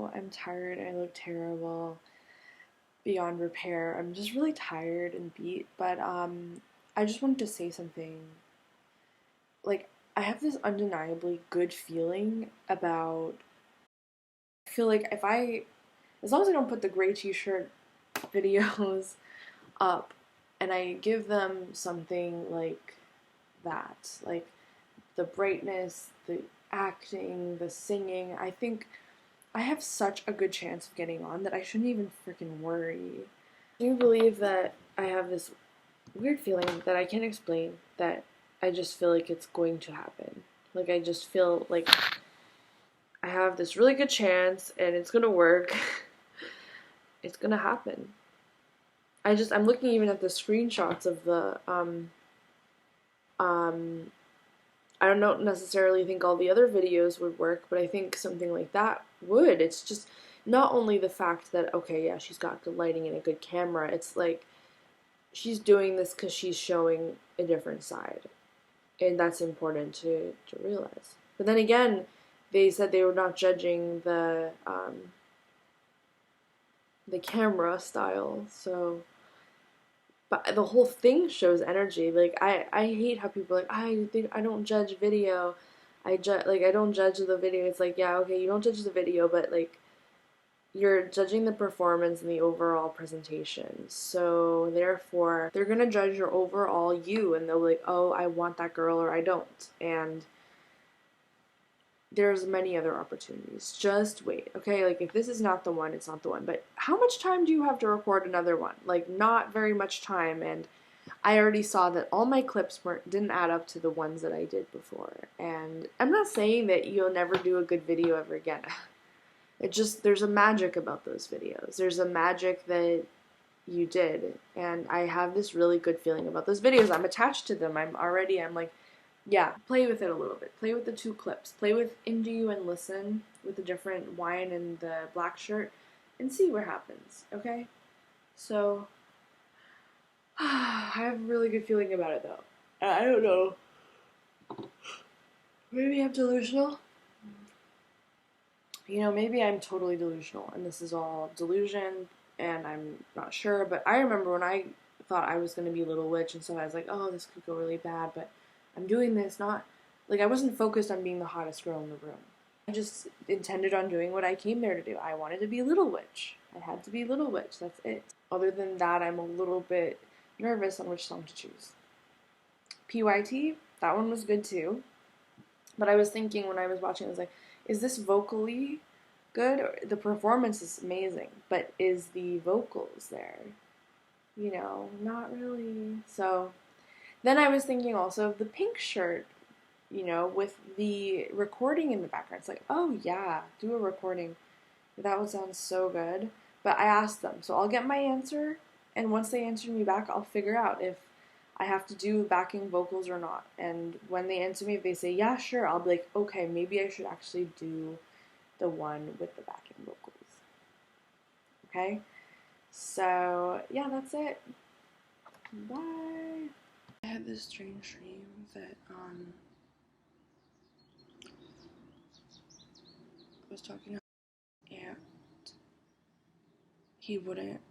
know I'm tired, I look terrible, beyond repair. I'm just really tired and beat, but I just wanted to say something. Like, I have this undeniably good feeling about, I feel like if I, as long as I don't put the gray t-shirt videos up and I give them something like that, like the brightness, the acting, the singing, I think I have such a good chance of getting on that I shouldn't even freaking worry. Do you believe that I have this weird feeling that I can't explain, that I just feel like it's going to happen? Like, I just feel like I have this really good chance and it's gonna work. It's gonna happen. I'm looking even at the screenshots of the, um, I don't necessarily think all the other videos would work, but I think something like that would. It's just not only the fact that, okay, yeah, she's got good lighting and a good camera, it's like she's doing this because she's showing a different side. And that's important to realize. But then again, they said they were not judging the camera style, so but the whole thing shows energy. Like I hate how people are like I don't judge video. I don't judge the video. It's like, yeah, okay, you don't judge the video, but like you're judging the performance and the overall presentation. So therefore, they're gonna judge your overall you, and they'll be like, oh, I want that girl or I don't. And there's many other opportunities. Just wait, okay? Like, if this is not the one, it's not the one. But how much time do you have to record another one? Like, not very much time, and I already saw that all my clips didn't add up to the ones that I did before. And I'm not saying that you'll never do a good video ever again. It just, there's a magic about those videos. There's a magic that you did, and I have this really good feeling about those videos. I'm attached to them. I'm like, yeah, play with it a little bit. Play with the two clips. Play with Into You and Listen with the different wine and the black shirt and see what happens, okay? So, I have a really good feeling about it though. I don't know. Maybe I'm delusional? You know, maybe I'm totally delusional and this is all delusion and I'm not sure, but I remember when I thought I was going to be Little Witch and so I was like, oh, this could go really bad, but I'm doing this not, like I wasn't focused on being the hottest girl in the room. I just intended on doing what I came there to do. I wanted to be Little Witch. I had to be Little Witch, that's it. Other than that, I'm a little bit nervous on which song to choose. PYT, that one was good too. But I was thinking when I was watching, I was like, is this vocally good? The performance is amazing, but is the vocals there? You know, not really. So then I was thinking also of the pink shirt, you know, with the recording in the background. It's like, oh yeah, do a recording. That would sound so good. But I asked them, so I'll get my answer, and once they answer me back, I'll figure out if I have to do backing vocals or not. And when they answer me, if they say, yeah, sure, I'll be like, okay, maybe I should actually do the one with the backing vocals. Okay? So, yeah, that's it. Bye. I had this strange dream that, I was talking to and he wouldn't,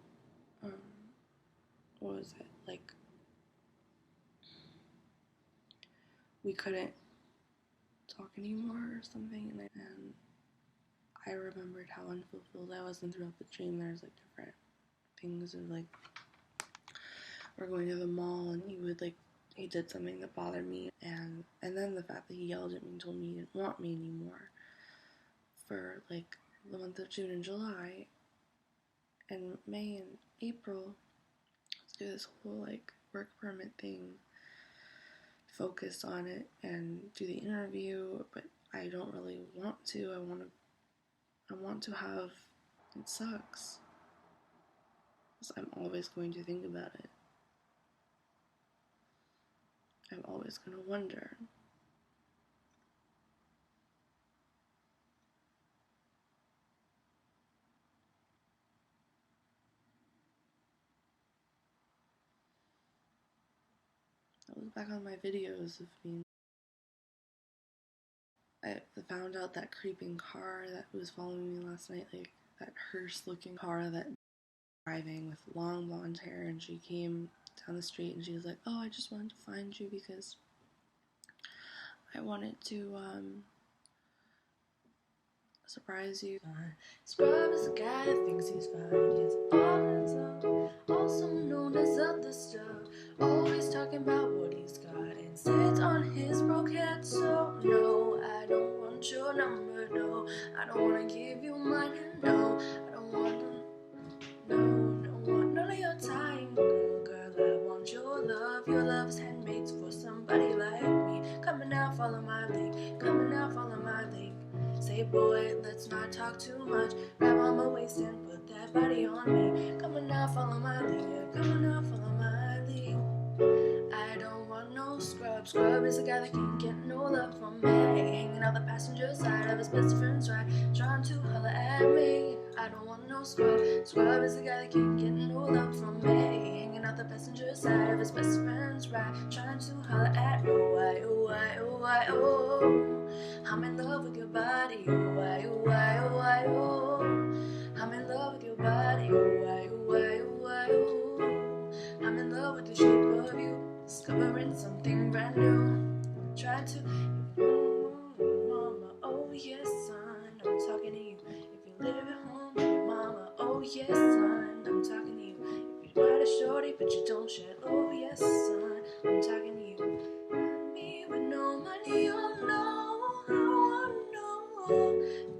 what was it, like, we couldn't talk anymore or something, and I remembered how unfulfilled I was, and throughout the dream there's like different things of like, we're going to the mall and he did something that bothered me, and then the fact that he yelled at me and told me he didn't want me anymore for like the month of June and July and May and April. Let's do this whole like work permit thing, focus on it and do the interview, but I don't really want to. I want to have, it sucks, because I'm always going to think about it. I'm always going to wonder. I look back on my videos of me I found out that creeping car that was following me last night, like that hearse looking car that driving with long blonde hair, and she came down the street and she was like, oh, I just wanted to find you because I wanted to surprise you. Scrub is a guy that thinks he's fine. He has bars up, also known as other stuff. Always talking about what he's got and sits on his broke head. So no, I don't want your number. No, I don't wanna give you mine. And no, I don't wanna. No, don't want none of your time, girl. I want your love. Your love is handmade for somebody like me. Come and now, follow my lead. Come and now, follow my lead. Say, boy, let's not talk too much. Grab on my waist and put that body on me. Come and now, follow my lead. Come and now, follow my lead. I don't want no scrub. Scrub is a guy that can't get no love from me. Hanging out the passenger side of his best friend's ride, trying to holler at me. I don't want no scrub. Scrub is a guy that can't get no love from me. Hanging out the passenger side of his best friend's ride, trying to holler at me. Oh, I, oh, I, oh, I, oh. I'm in love with your body. Oh, I, oh, I, oh, I, oh. I'm in love with your body. Oh, I, oh, I, oh, I, oh. I'm in love with the shape of you. Discovering something brand new. Try to, mama, oh yes, son, I'm talking to you. If you live at home with your mama, oh yes, son, I'm talking to you. If you ride a shorty but you don't shed, oh yes, son, I'm talking to you. Me with no money, oh no,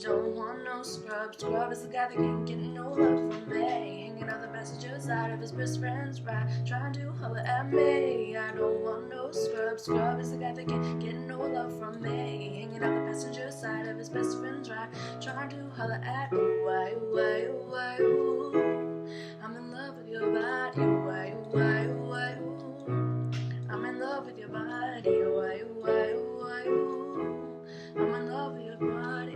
don't want no scrub. Scrub is the guy that can't get no love from me. Hanging out the passenger side of his best friend's ride, trying to holler at me. I don't want no scrub. Scrub is the guy that can't get no love from me. Hanging out the passenger side of his best friend's ride, trying to holler at me. Ooh, I, ooh, I, ooh, I, ooh. I'm in love with your body. Ooh, I, ooh, I, ooh, I, ooh. I'm in love with your body. Ooh, I, ooh, I, ooh, I, ooh. I'm in love with your body.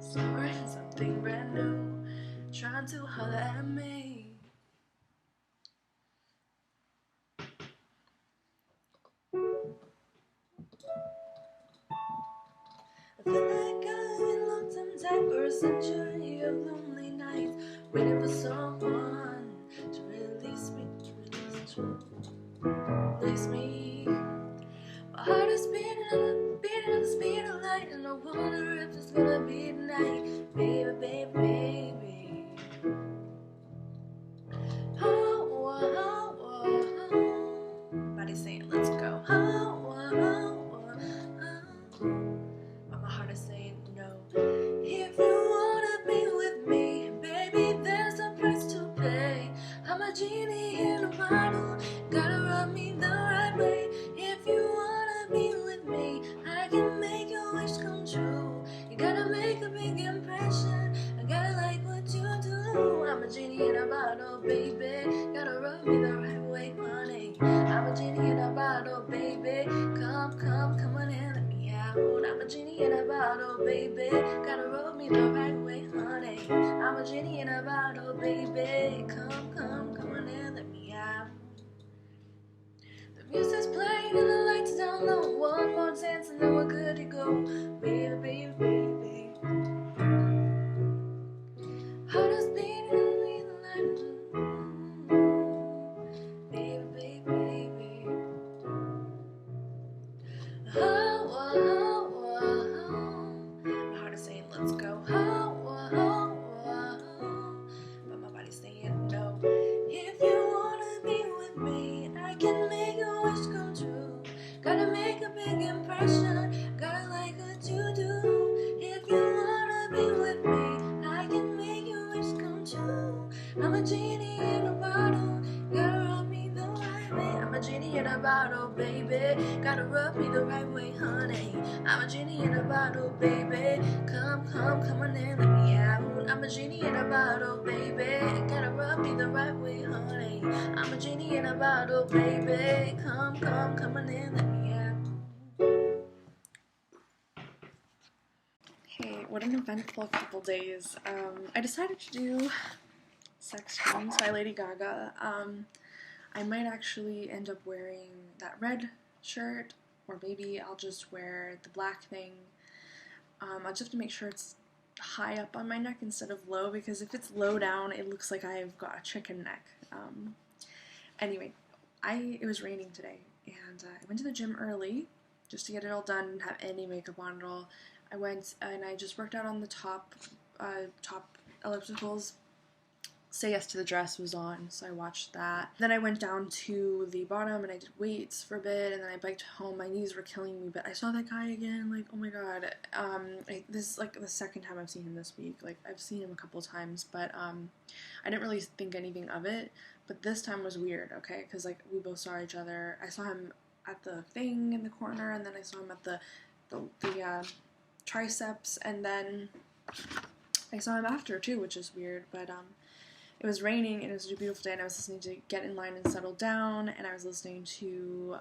Discovering something brand new, trying to holler at me. I feel like I'm in long-term time for a century of lonely nights, waiting for someone to release me, release me. My heart is beating at the speed of light, and I wonder if it's gonna be tonight, baby, baby, baby. Oh, oh, oh, oh. Body's saying, let's go. Oh, oh, oh, oh. But my heart is saying no. If you wanna be with me, baby, there's a price to pay. I'm a genie in a bottle, gotta rub me the right way. If you wanna be with me, I can make your wish come true. You gotta make a big impression, I gotta like what you do. I'm a genie in a bottle, baby, gotta rub me the right way, honey. I'm a genie in a bottle, baby, come, come, come on and let me out. I'm a genie in a bottle, baby, gotta rub me the right way, honey. I'm a genie in a bottle, baby, come, come, come on and let me out. The music's playing and the lights down low. One more dance and then we're good to go, baby, baby, baby. Heart is beating and we the light. Baby, baby, baby. Oh, oh, oh, oh. My heart is saying let's go. Oh, oh, oh, oh. But my body's saying no. If you wanna be with me, I can make your wish come true. Gotta make a big impression, gotta like what you do. If you wanna be with me, I can make your wish come true. I'm a genie in a bottle, gotta rub me the right way. I'm a genie in a bottle, baby, gotta rub me the right way, honey. I'm a genie in a bottle, baby, come, come, come on and let me out. I'm a genie in a bottle, baby, gotta rub me the right way, honey. I'm a genie in a bottle, baby, come, come, come on and let me out. Hey, what an eventful couple days. I decided to do Sex Dreams by Lady Gaga. I might actually end up wearing that red shirt, or maybe I'll just wear the black thing. I'll just have to make sure it's high up on my neck instead of low, because if it's low down, it looks like I've got a chicken neck. Anyway, it was raining today, and I went to the gym early just to get it all done and have any makeup on at all. I went and I just worked out on the top ellipticals. Say Yes to the Dress was on, so I watched that. Then I went down to the bottom and I did weights for a bit, and then I biked home. My knees were killing me, but I saw that guy again, like, oh my god. This is like the second time I've seen him this week. Like, I've seen him a couple times, but I didn't really think anything of it. But this time was weird, okay? Because, like, we both saw each other. I saw him at the thing in the corner, and then I saw him at the triceps, and then I saw him after, too, which is weird, but, it was raining, and it was a beautiful day, and I was listening to Get in Line and Settle Down, and I was listening to,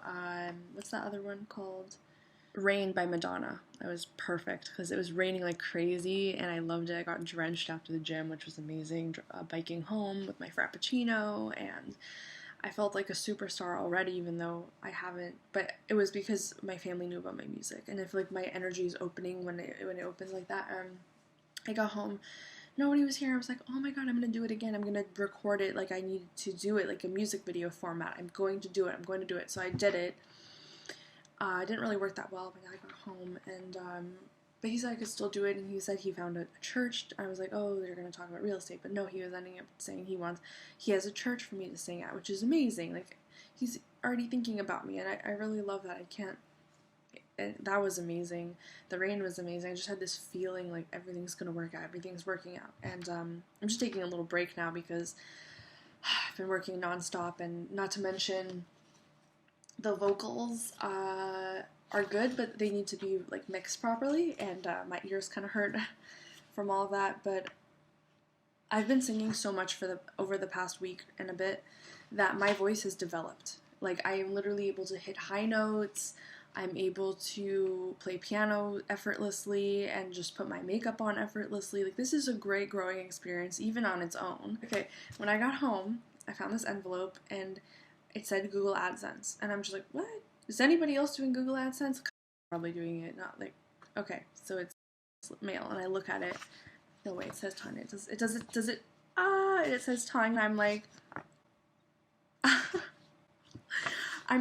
what's that other one called? Rain by Madonna. That was perfect, because it was raining like crazy, and I loved it. I got drenched after the gym, which was amazing, biking home with my Frappuccino, and I felt like a superstar already, even though I haven't, but it was because my family knew about my music, and if, like, my energy is opening when it opens like that. I got home, nobody was here. I was like, oh my god, I'm going to do it again. I'm going to record it like I need to do it, like a music video format. I'm going to do it. So I did it. It didn't really work that well, but I got home, and, but he said I could still do it, and he said he found a church. I was like, oh, they're going to talk about real estate, but no, he was ending up saying he has a church for me to sing at, which is amazing. Like, he's already thinking about me, and I really love that. That was amazing. The rain was amazing. I just had this feeling like everything's gonna work out. Everything's working out. And I'm just taking a little break now because I've been working nonstop, and not to mention the vocals are good, but they need to be, like, mixed properly, and my ears kind of hurt from all of that. But I've been singing so much over the past week and a bit that my voice has developed. Like, I am literally able to hit high notes. I'm able to play piano effortlessly and just put my makeup on effortlessly. Like, this is a great growing experience, even on its own. Okay, when I got home, I found this envelope, and it said Google AdSense. And I'm just like, what? Is anybody else doing Google AdSense? Probably doing it, not like, okay, so it's mail, and I look at it. No, wait, it says ton. It says ton, and I'm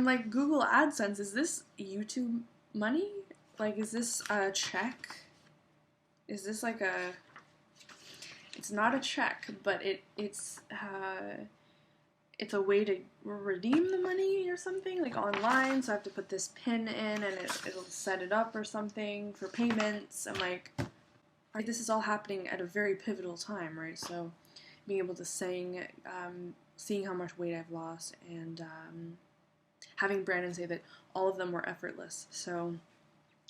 like, Google AdSense, is this YouTube money? Like, is this a check? Is this like it's not a check, but it's a way to redeem the money or something, like online, so I have to put this pin in, and it'll set it up or something for payments. I'm like, this is all happening at a very pivotal time, right? So being able to sing, seeing how much weight I've lost, and having Brandon say that all of them were effortless. So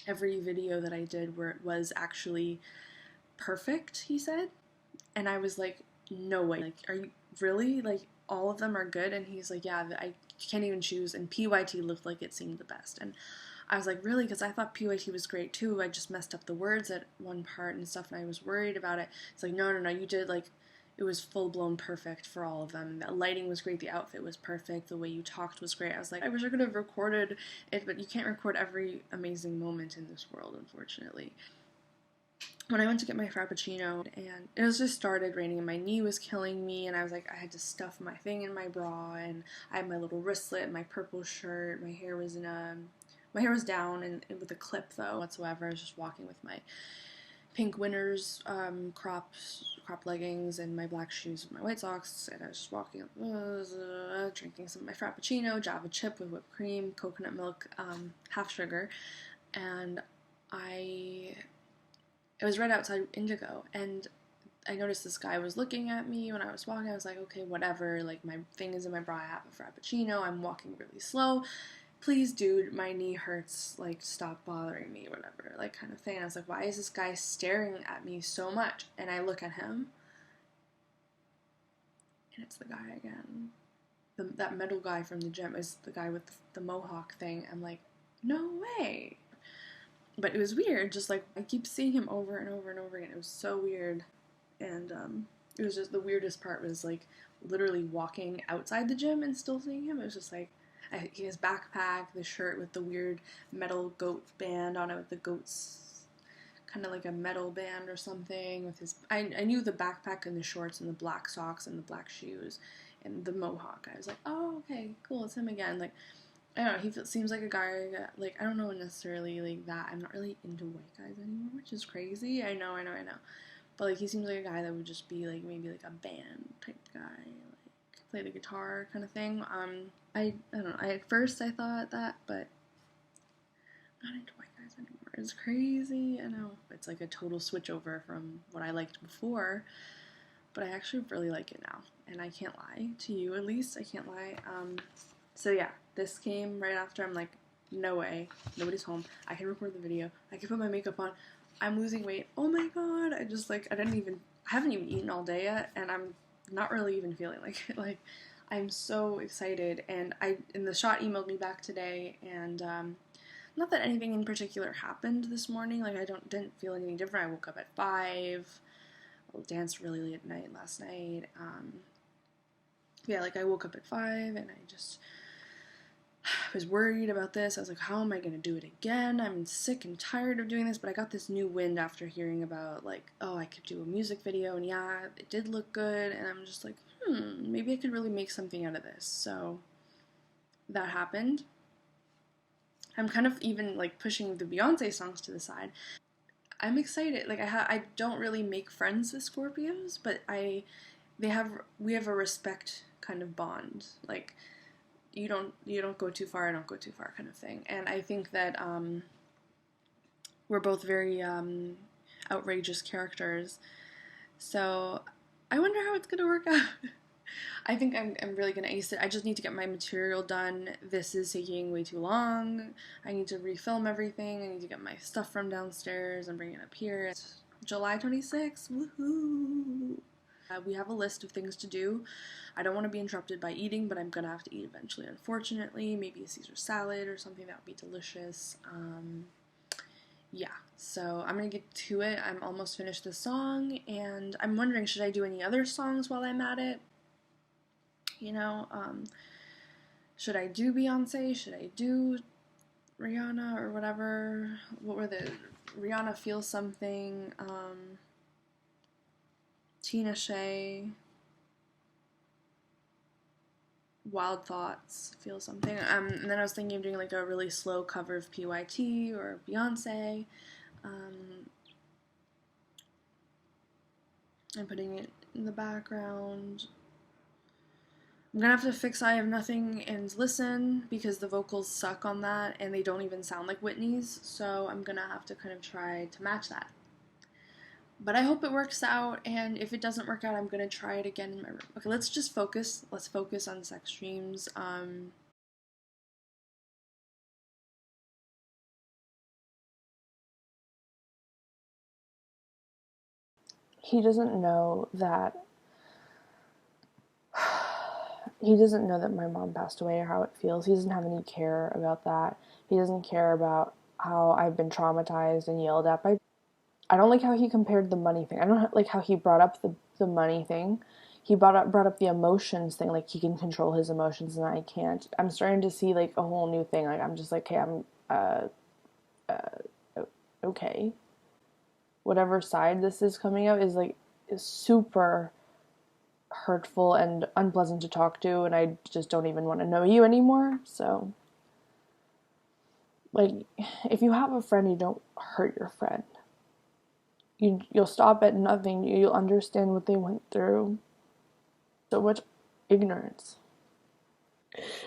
every video that I did where it was actually perfect, he said. And I was like, no way. Like, are you really? Like, all of them are good? And he's like, yeah, I can't even choose. And PYT looked like it seemed the best. And I was like, really? Because I thought PYT was great too. I just messed up the words at one part and stuff, and I was worried about it. It's like, no, you did, like, it was full-blown perfect for all of them. The lighting was great, the outfit was perfect, the way you talked was great. I was like, I wish I could have recorded it, but you can't record every amazing moment in this world, unfortunately. When I went to get my Frappuccino, and it was just started raining, and my knee was killing me, and I was like, I had to stuff my thing in my bra, and I had my little wristlet, my purple shirt, my hair was down, and with a clip, though, whatsoever. I was just walking with my pink Winners crop leggings and my black shoes with my white socks, and I was just walking up, drinking some of my Frappuccino, Java chip with whipped cream, coconut milk, half sugar, and it was right outside Indigo, and I noticed this guy was looking at me when I was walking. I was like, okay, whatever, like, my thing is in my bra, I have a Frappuccino, I'm walking really slow, please, dude, my knee hurts, like, stop bothering me, whatever, like, kind of thing. I was like, why is this guy staring at me so much? And I look at him, and it's the guy again. That middle guy from the gym is the guy with the Mohawk thing. I'm like, no way. But it was weird, just, like, I keep seeing him over and over and over again. It was so weird. And it was just, the weirdest part was, like, literally walking outside the gym and still seeing him. It was just like, his backpack, the shirt with the weird metal goat band on it with the goats kind kind of like a metal band or something with his, I knew the backpack and the shorts and the black socks and the black shoes and the mohawk. I was like, oh, okay, cool, it's him again. Like, I don't know, he seems like a guy that, like, I don't know necessarily like that. I'm not really into white guys anymore, which is crazy. I know. But like, he seems like a guy that would just be like maybe like a band type guy, like play the guitar kind of thing. I don't know. At first I thought that, but I'm not into white guys anymore. It's crazy. I know it's like a total switch over from what I liked before, but I actually really like it now, and I can't lie to you. At least I can't lie. So yeah, this came right after. I'm like, no way, nobody's home. I can record the video. I can put my makeup on. I'm losing weight. Oh my god! I haven't even eaten all day yet, and I'm not really even feeling like it. Like, I'm so excited, and the shot emailed me back today, and not that anything in particular happened this morning. Like, I didn't feel anything different. I woke up at 5. I danced really late at night last night. Yeah, like I woke up at 5, and I was worried about this. I was like, how am I going to do it again? I'm sick and tired of doing this, but I got this new wind after hearing about, like, oh, I could do a music video, and yeah, it did look good, and I'm just like, maybe I could really make something out of this. So that happened. I'm kind of even, like, pushing the Beyonce songs to the side. I'm excited. Like, I don't really make friends with Scorpios, but we have a respect kind of bond. Like, you don't go too far, I don't go too far kind of thing. And I think that we're both very outrageous characters. So I wonder how it's gonna work out. I think I'm really gonna ace it. I just need to get my material done. This is taking way too long. I need to refilm everything. I need to get my stuff from downstairs and bring it up here. It's July 26th. Woohoo! We have a list of things to do. I don't want to be interrupted by eating, but I'm gonna have to eat eventually, unfortunately. Maybe a Caesar salad or something that would be delicious. Yeah, so I'm gonna get to it. I'm almost finished the song, and I'm wondering, should I do any other songs while I'm at it? You know, should I do Beyonce? Should I do Rihanna or whatever? What were the Rihanna Feel Something? Tina Shea, Wild Thoughts, Feel Something. And then I was thinking of doing like a really slow cover of PYT or Beyonce, and putting it in the background. I'm gonna have to fix I Have Nothing and Listen because the vocals suck on that and they don't even sound like Whitney's, so I'm gonna have to kind of try to match that. But I hope it works out, and if it doesn't work out, I'm gonna try it again in my room. Okay, let's just focus. Let's focus on sex dreams. He doesn't know that my mom passed away or how it feels. He doesn't have any care about that. He doesn't care about how I've been traumatized and yelled at by. I don't like how he compared the money thing. I don't like how he brought up the money thing. He brought up the emotions thing, like he can control his emotions and I can't. I'm starting to see like a whole new thing. Like I'm just like, okay, okay. Whatever side this is coming out is super hurtful and unpleasant to talk to, and I just don't even want to know you anymore. So, like, if you have a friend, you don't hurt your friend. You'll stop at nothing. You'll understand what they went through. So much ignorance.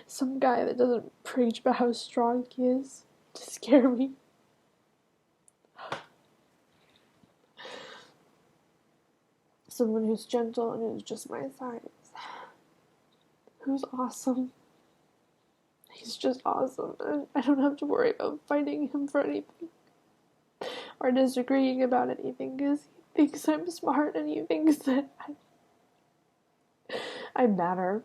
Some guy that doesn't preach about how strong he is to scare me. Someone who's gentle and who's just my size. Who's awesome. He's just awesome. And I don't have to worry about fighting him for anything. Or disagreeing about anything because he thinks I'm smart and he thinks that I matter.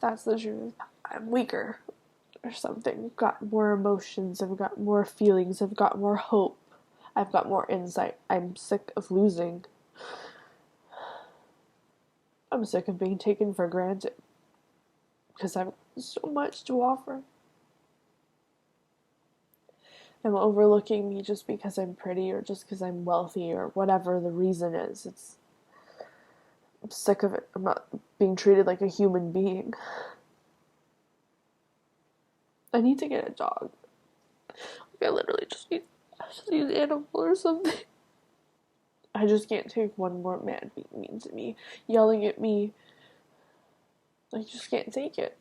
That's the truth. I'm weaker or something. I've got more emotions, I've got more feelings, I've got more hope, I've got more insight. I'm sick of losing. I'm sick of being taken for granted because I've so much to offer. am overlooking me just because I'm pretty or just because I'm wealthy or whatever the reason is. I'm sick of it. I'm not being treated like a human being. I need to get a dog. Like, I literally just need an animal or something. I just can't take one more man being mean to me, yelling at me. I just can't take it.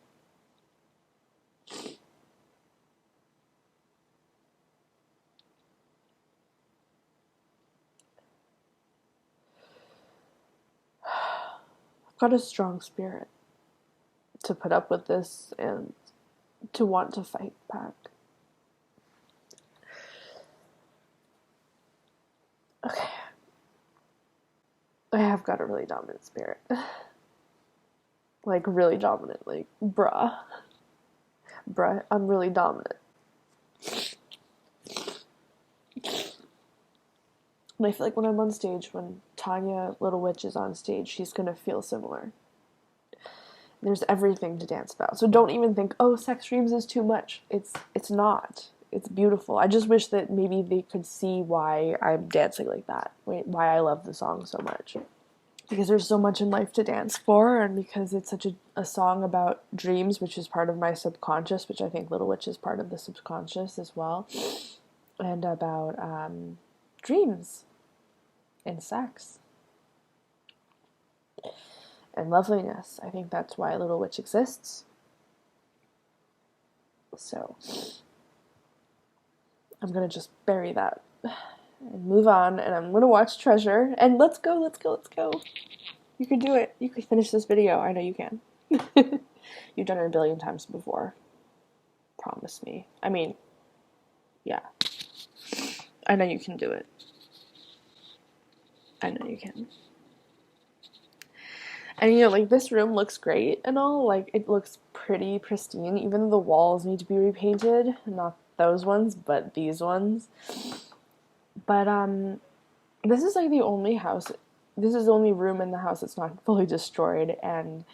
I've got a strong spirit to put up with this and to want to fight back. Okay. I have got a really dominant spirit. Like, really dominant. Like, bruh, I'm really dominant. And I feel like when I'm on stage, when Tanya Little Witch is on stage, she's gonna feel similar. There's everything to dance about. So don't even think, oh, sex dreams is too much. It's not. It's beautiful. I just wish that maybe they could see why I'm dancing like that. Why I love the song so much. Because there's so much in life to dance for, and because it's such a song about dreams, which is part of my subconscious, which I think Little Witch is part of the subconscious as well, and about dreams and sex and loveliness. I think that's why Little Witch exists. So I'm gonna just bury that and move on, and I'm gonna watch Treasure, and let's go. You can do it. You can finish this video. I know you can. You've done it a billion times before. Promise me. I mean, yeah. I know you can do it. I know you can. And you know, like, this room looks great and all. Like, it looks pretty pristine, even though the walls need to be repainted. Not those ones, but these ones. But, this is like the only house, this is the only room in the house that's not fully destroyed, and,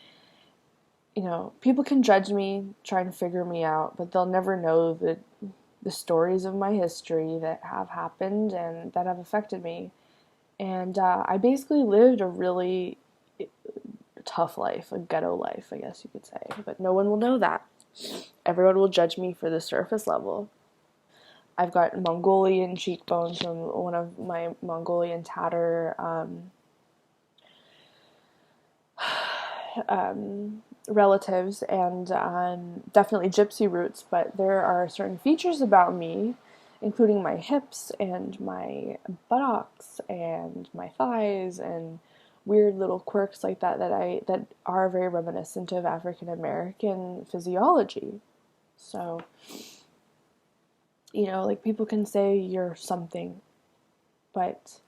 you know, people can judge me, try to figure me out, but they'll never know the stories of my history that have happened and that have affected me. And I basically lived a really tough life, a ghetto life, I guess you could say, but no one will know that. Everyone will judge me for the surface level. I've got Mongolian cheekbones from one of my Mongolian tatter relatives, and definitely gypsy roots, but there are certain features about me, including my hips and my buttocks and my thighs and weird little quirks like that that are very reminiscent of African American physiology. So, you know, like, people can say you're something, but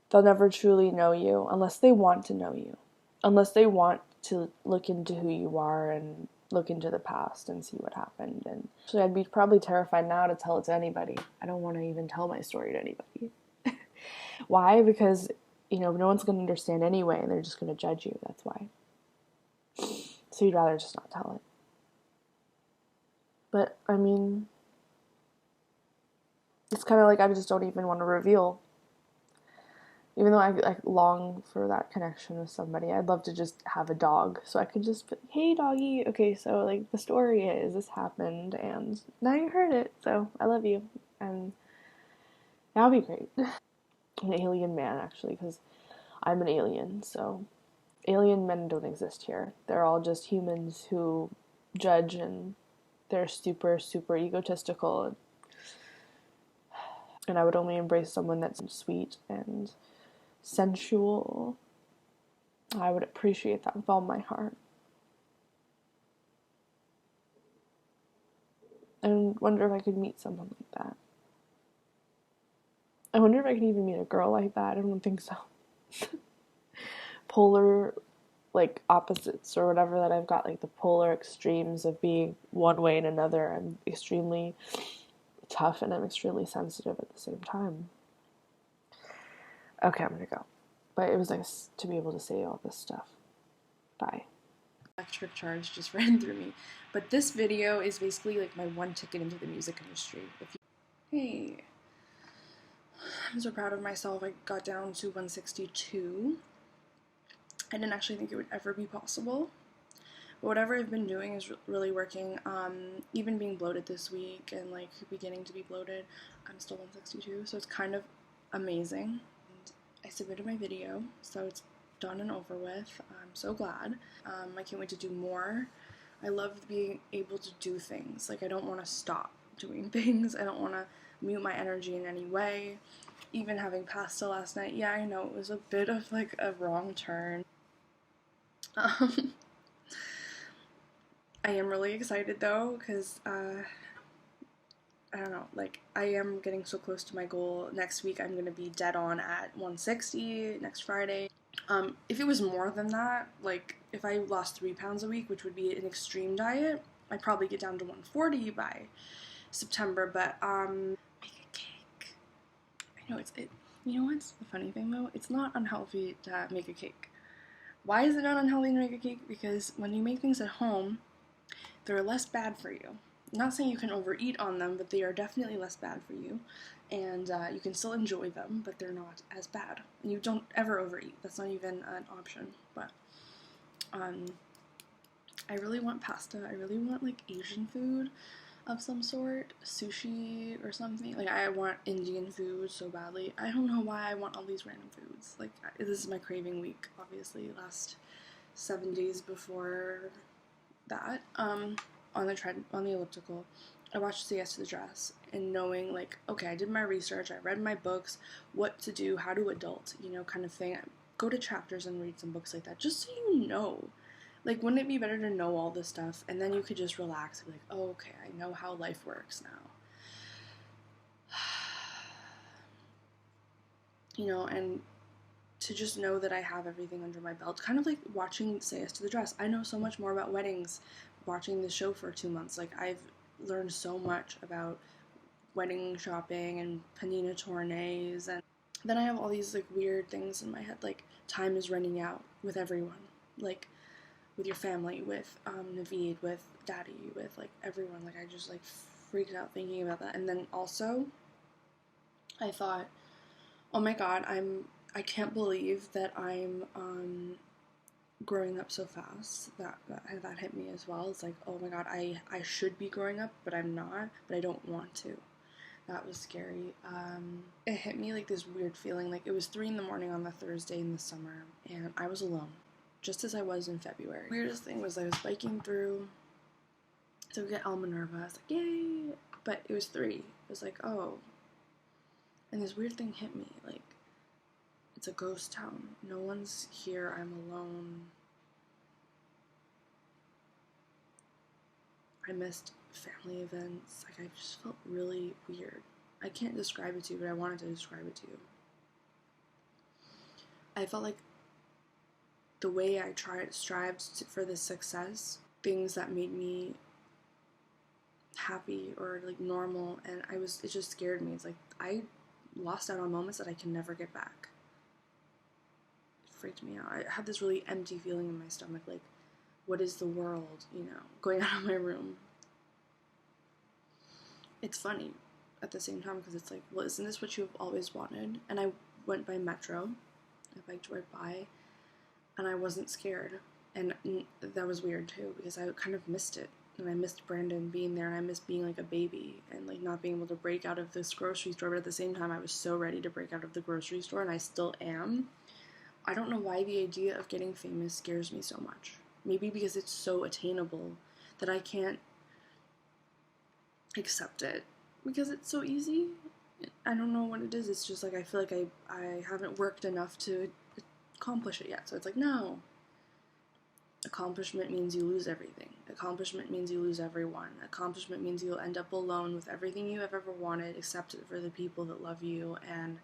they'll never truly know you unless they want to know you. Unless they want to look into who you are and look into the past and see what happened. And actually, I'd be probably terrified now to tell it to anybody. I don't want to even tell my story to anybody. Why? Because, you know, no one's going to understand anyway, and they're just going to judge you. That's why. So you'd rather just not tell it. But, I mean, it's kind of like I just don't even want to reveal. Even though I long for that connection with somebody, I'd love to just have a dog, so I could just be, hey doggy, okay, so, like, the story is, this happened, and now you heard it, so I love you, and that would be great. An alien man, actually, because I'm an alien, so alien men don't exist here. They're all just humans who judge, and they're super, super egotistical, and I would only embrace someone that's sweet and sensual. I would appreciate that with all my heart. And wonder if I could meet someone like that. I wonder if I could even meet a girl like that. I don't think so. Polar, like, opposites or whatever, that I've got, like, the polar extremes of being one way and another. I'm extremely tough and I'm extremely sensitive at the same time. Okay, I'm gonna go. But it was nice to be able to say all this stuff. Bye. Electric charge just ran through me. But this video is basically like my one ticket into the music industry. Hey, I'm so proud of myself. I got down to 162. I didn't actually think it would ever be possible. But whatever I've been doing is really working. Even being bloated this week and like beginning to be bloated, I'm still 162, so it's kind of amazing. And I submitted my video, so it's done and over with. I'm so glad. I can't wait to do more. I love being able to do things. Like, I don't want to stop doing things. I don't want to mute my energy in any way. Even having pasta last night, yeah, I know it was a bit of like a wrong turn. I am really excited though, because I don't know, like, I am getting so close to my goal. Next week I'm gonna be dead on at 160 next Friday. If it was more than that, like if I lost 3 pounds a week, which would be an extreme diet, I'd probably get down to 140 by September. But make a cake. I know you know what's the funny thing though? It's not unhealthy to make a cake. Why is it not unhealthy to make a cake? Because when you make things at home, they're less bad for you. I'm not saying you can overeat on them, but they are definitely less bad for you. And you can still enjoy them, but they're not as bad. And you don't ever overeat. That's not even an option. But I really want pasta. I really want like Asian food of some sort, sushi or something. Like, I want Indian food so badly. I don't know why I want all these random foods. Like, this is my craving week, obviously. Last 7 days before that, on the elliptical, I watched Say Yes to the Dress, and knowing like, okay, I did my research, I read my books, what to do, how to adult, kind of thing. Go to Chapters and read some books like that, just so you know. Like, wouldn't it be better to know all this stuff, and then you could just relax and be like, oh, okay, I know how life works now. And to just know that I have everything under my belt. Kind of like watching Say Yes to the Dress. I know so much more about weddings watching the show for 2 months. Like, I've learned so much about wedding shopping and panina tournées, and then I have all these like weird things in my head, like time is running out with everyone, like with your family, with Naveed, with Daddy, with like everyone. Like, I just like freaked out thinking about that. And then also I thought, oh my god, I can't believe that I'm growing up so fast. That hit me as well. It's like, oh my god, I should be growing up, but I'm not, but I don't want to. That was scary. It hit me like this weird feeling. Like, it was 3 in the morning on the Thursday in the summer, and I was alone, just as I was in February. Weirdest thing was I was biking through to get El Minerva. I was like, yay! But it was 3. It was like, oh. And this weird thing hit me. Like, it's a ghost town. No one's here. I'm alone. I missed family events. Like, I just felt really weird. I can't describe it to you, but I wanted to describe it to you. I felt like the way I strived for this success, things that made me happy or like normal, and it just scared me. It's like I lost out on moments that I can never get back. It freaked me out. I had this really empty feeling in my stomach, like, what is the world, going out of my room. It's funny at the same time, because it's like, well, isn't this what you've always wanted? And I went by Metro. I biked right by, and I wasn't scared. And that was weird too, because I kind of missed it. And I missed Brandon being there, and I missed being like a baby and like not being able to break out of this grocery store. But at the same time, I was so ready to break out of the grocery store, and I still am. I don't know why the idea of getting famous scares me so much. Maybe because it's so attainable that I can't accept it, because it's so easy. I don't know what it is. It's just like, I feel like I haven't worked enough to accomplish it yet. So it's like, no. Accomplishment means you lose everything. Accomplishment means you lose everyone. Accomplishment means you'll end up alone with everything you have ever wanted, except for the people that love you, and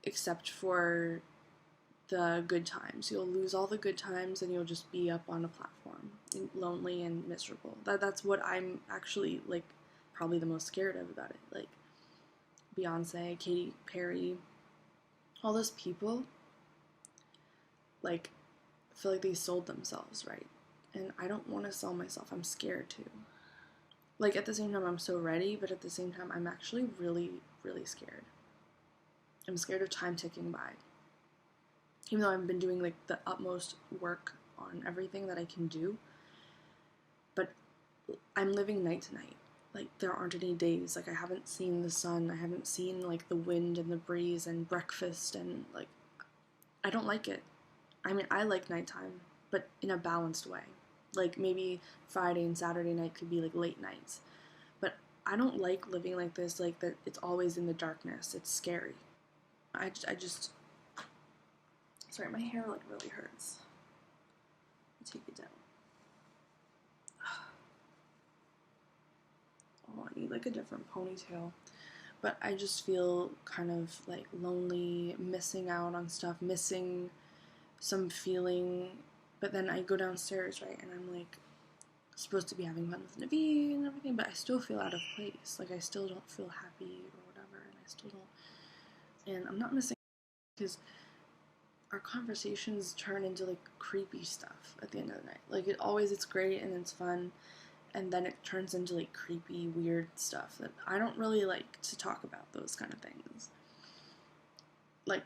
except for the good times. You'll lose all the good times, and you'll just be up on a platform, lonely and miserable. That's what I'm actually, like, probably the most scared of about it. Like, Beyonce, Katy Perry, all those people, like, feel like they sold themselves, right? And I don't want to sell myself. I'm scared to. Like, at the same time, I'm so ready, but at the same time, I'm actually really, really scared. I'm scared of time ticking by. Even though I've been doing, like, the utmost work on everything that I can do, but I'm living night to night. Like, there aren't any days. Like, I haven't seen the sun. I haven't seen, like, the wind and the breeze and breakfast, and, like, I don't like it. I mean, I like nighttime, but in a balanced way. Like, maybe Friday and Saturday night could be, like, late nights. But I don't like living like this, like, that it's always in the darkness. It's scary. I just, sorry, my hair, like, really hurts. I'll take it down. Oh, I need, like, a different ponytail. But I just feel kind of, like, lonely, missing out on stuff, missing some feeling. But then I go downstairs, right, and I'm, like, supposed to be having fun with Navi and everything, but I still feel out of place. Like, I still don't feel happy or whatever, and I still don't. And I'm not missing because our conversations turn into, like, creepy stuff at the end of the night. Like, it's great and it's fun, and then it turns into, like, creepy, weird stuff that I don't really like to talk about, those kind of things. Like,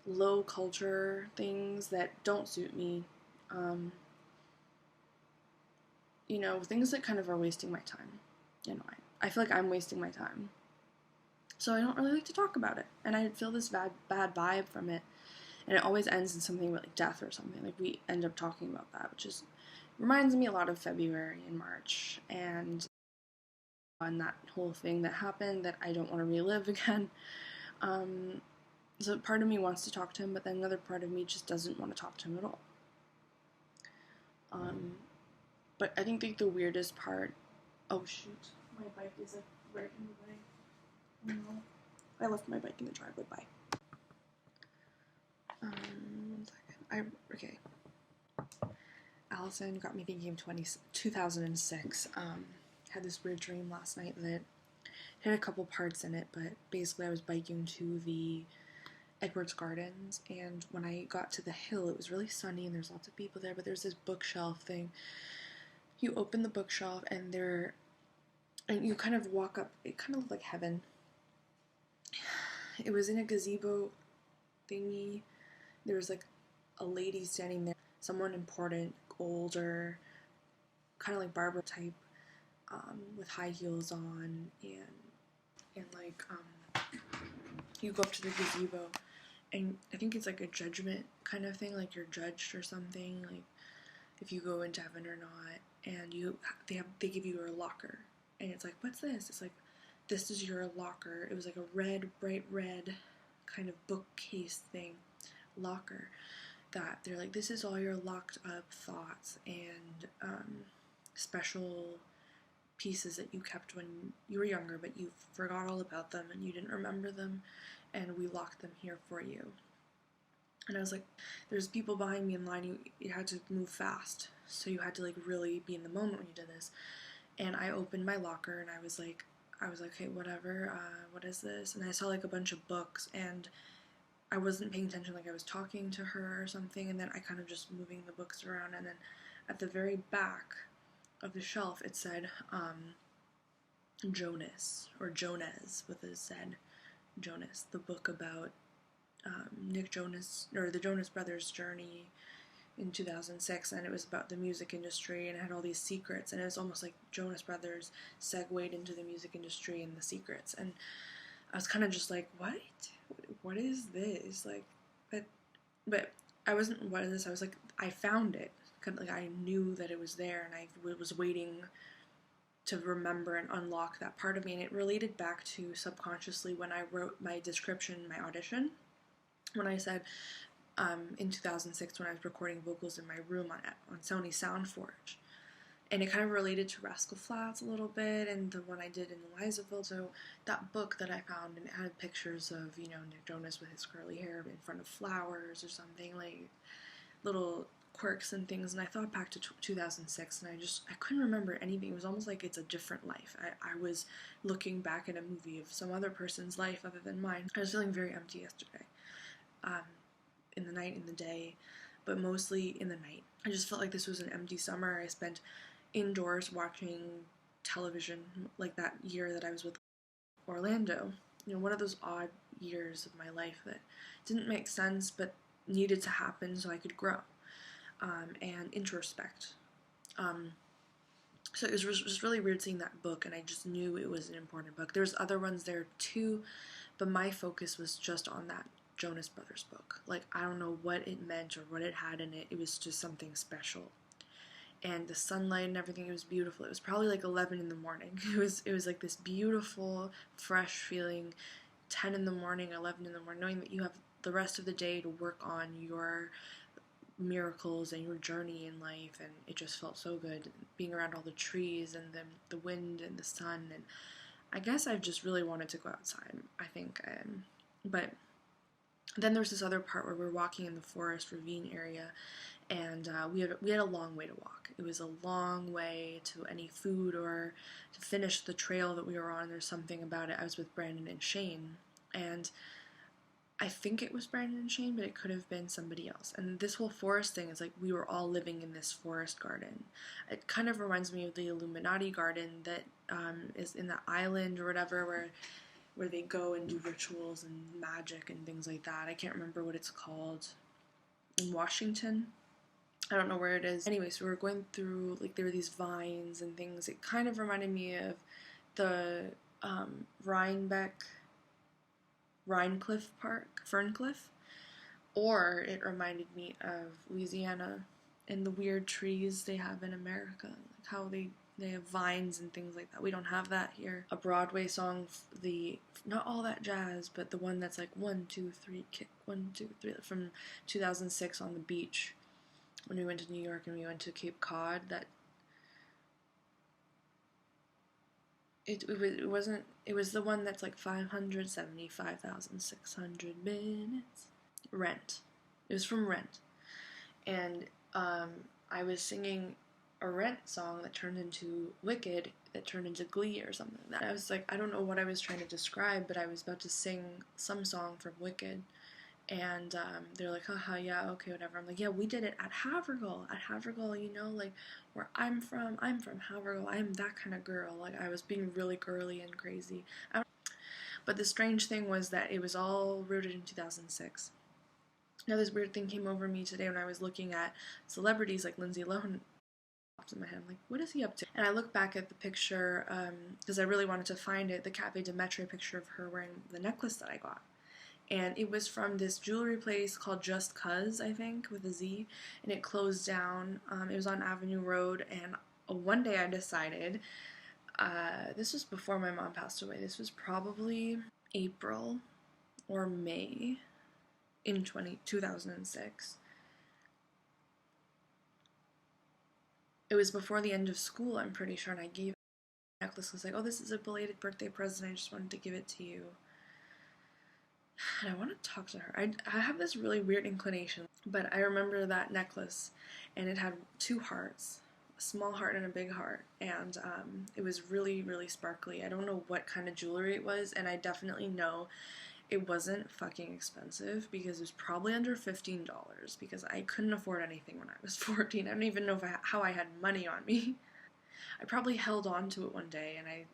low culture things that don't suit me. You know, things that kind of are wasting my time. You know, I feel like I'm wasting my time. So I don't really like to talk about it. And I feel this bad vibe from it. And it always ends in something like death or something. Like, we end up talking about that, which is reminds me a lot of February and March and that whole thing that happened that I don't want to relive again. So part of me wants to talk to him, but then another part of me just doesn't want to talk to him at all. But I think the weirdest part... Oh, shoot. My bike is, like, right in the way. No. I left my bike in the driveway. Bye. 1 second. Okay. Allison got me thinking of 2006. Had this weird dream last night that had a couple parts in it, but basically I was biking to the Edwards Gardens, and when I got to the hill, it was really sunny and there's lots of people there, but there's this bookshelf thing. You open the bookshelf and you kind of walk up. It kind of looked like heaven. It was in a gazebo thingy. There was, like, a lady standing there, someone important, older, kind of like Barbara type, with high heels on, and like, you go up to the gazebo, and I think it's like a judgment kind of thing, like you're judged or something, like if you go into heaven or not, and they give you a locker, and it's like, what's this? It's like, this is your locker. It was like a red, bright red kind of bookcase thing, locker, that they're like, this is all your locked up thoughts and special pieces that you kept when you were younger, but you forgot all about them and you didn't remember them, and we locked them here for you. And I was like, there's people behind me in line, you had to move fast, so you had to, like, really be in the moment when you did this. And I opened my locker and I was like, okay, whatever, what is this? And I saw, like, a bunch of books, and I wasn't paying attention, like I was talking to her or something, and then I kind of just moving the books around, and then at the very back of the shelf it said Jonas, or Jonas with a Z, Jonas, the book about Nick Jonas, or the Jonas Brothers' journey in 2006, and it was about the music industry, and it had all these secrets, and it was almost like Jonas Brothers segued into the music industry and the secrets, and I was kind of just like, what is this? Like, but I wasn't, what is this? I was like, I found it. Kind of like, I knew that it was there, and I was waiting to remember and unlock that part of me, and it related back to subconsciously when I wrote my description, my audition, when I said, in 2006 when I was recording vocals in my room on Sony SoundForge. And it kind of related to Rascal Flatts a little bit, and the one I did in Elizaville. So that book that I found, and it had pictures of, you know, Nick Jonas with his curly hair in front of flowers or something, like little quirks and things. And I thought back to 2006, and I couldn't remember anything. It was almost like it's a different life. I was looking back at a movie of some other person's life other than mine. I was feeling very empty yesterday. In the night, in the day, but mostly in the night. I just felt like this was an empty summer. I spent indoors watching television, like that year that I was with Orlando. You know, one of those odd years of my life that didn't make sense but needed to happen so I could grow and introspect. So it was just really weird seeing that book, and I just knew it was an important book. There's other ones there too, but my focus was just on that Jonas Brothers book. Like, I don't know what it meant or what it had in it. It was just something special. And the sunlight and everything, it was beautiful. It was probably like 11 in the morning. It was like this beautiful, fresh feeling, 10 in the morning, 11 in the morning, knowing that you have the rest of the day to work on your miracles and your journey in life, and it just felt so good being around all the trees and the wind and the sun. And I guess I've just really wanted to go outside, I think. But then there's this other part where we're walking in the forest ravine area, and we had a long way to walk. It was a long way to any food or to finish the trail that we were on. There's something about it. I was with Brandon and Shane, and I think it was Brandon and Shane, but it could have been somebody else. And this whole forest thing is like we were all living in this forest garden. It kind of reminds me of the Illuminati garden that is in the island or whatever, where they go and do rituals and magic and things like that. I can't remember what it's called. In Washington. I don't know where it is. Anyway, so we were going through, like, there were these vines and things. It kind of reminded me of the Rhinecliff Park, Ferncliff, or it reminded me of Louisiana and the weird trees they have in America, like how they have vines and things like that. We don't have that here. A Broadway song, not All That Jazz, but the one that's like 1, 2, 3, kick, 1, 2, 3, from 2006 on the beach when we went to New York and we went to Cape Cod. It was the one that's like 575,600 minutes. Rent. It was from Rent. And I was singing a Rent song that turned into Wicked, that turned into Glee or something like that. I was like, I don't know what I was trying to describe, but I was about to sing some song from Wicked. And they're like, haha, yeah, okay, whatever. I'm like, yeah, we did it at Havergal, you know, like, where I'm from Havergal, I'm that kind of girl. Like, I was being really girly and crazy. But the strange thing was that it was all rooted in 2006. Now, this weird thing came over me today when I was looking at celebrities like Lindsay Lohan. Popped in my head, I'm like, what is he up to? And I look back at the picture, because I really wanted to find it, the Cafe de Metre picture of her wearing the necklace that I got. And it was from this jewelry place called Just Cuz, I think, with a Z, and it closed down. It was on Avenue Road, and one day I decided, this was before my mom passed away, this was probably April or May in 2006. It was before the end of school, I'm pretty sure, and I gave a necklace. I was like, oh, this is a belated birthday present, I just wanted to give it to you. And I want to talk to her. I have this really weird inclination, but I remember that necklace, and it had 2 hearts, a small heart and a big heart, and it was really, really sparkly. I don't know what kind of jewelry it was, and I definitely know it wasn't fucking expensive, because it was probably under $15, because I couldn't afford anything when I was 14. I don't even know how I had money on me. I probably held on to it one day, and I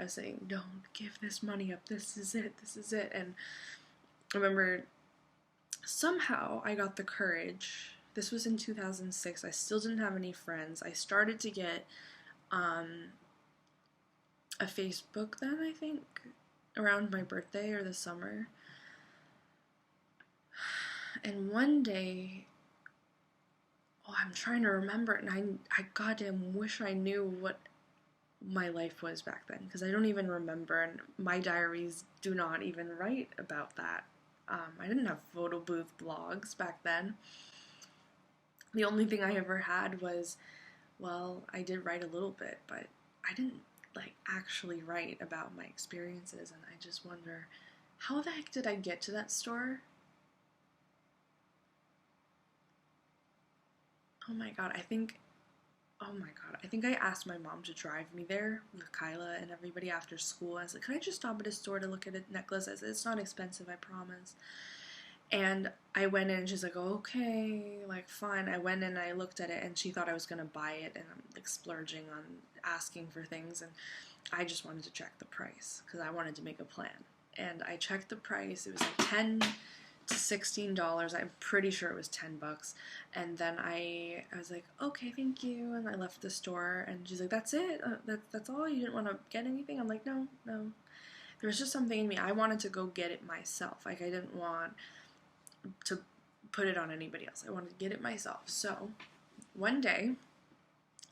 was saying, don't give this money up, this is it, and I remember somehow I got the courage. This was in 2006. I still didn't have any friends. I started to get a Facebook then, I think, around my birthday or the summer. And one day, I'm trying to remember, and I goddamn wish I knew what my life was back then, because I don't even remember, and my diaries do not even write about that. I didn't have photo booth blogs back then. The only thing I ever had was, well, I did write a little bit, but I didn't, like, actually write about my experiences, and I just wonder, how the heck did I get to that store? Oh my god, I think I asked my mom to drive me there with Kyla and everybody after school. I was like, could I just stop at a store to look at a necklace? I said, it's not expensive, I promise. And I went in and she's like, okay, like, fine. I went in and I looked at it and she thought I was going to buy it, and I'm like splurging on asking for things. And I just wanted to check the price because I wanted to make a plan. And I checked the price. It was like $10 to $16. I'm pretty sure it was $10. And then I was like, okay, thank you. And I left the store and she's like, that's it? That's all? You didn't want to get anything? I'm like, no. There was just something in me. I wanted to go get it myself. Like, I didn't want to put it on anybody else. I wanted to get it myself. So one day,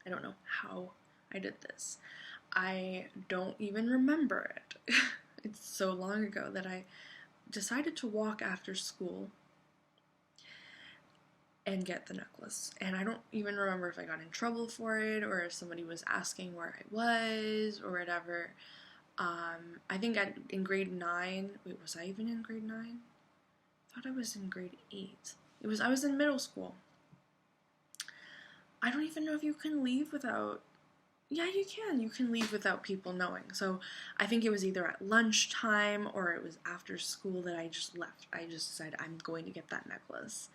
I don't know how I did this. I don't even remember it. It's so long ago that I decided to walk after school and get the necklace. And I don't even remember if I got in trouble for it or if somebody was asking where I was or whatever. I think in grade 9, wait, was I even in grade 9? I thought I was in grade 8. I was in middle school. I don't even know if you can leave without, yeah, you can leave without people knowing. So I think it was either at lunchtime or it was after school that I just left. I just decided I'm going to get that necklace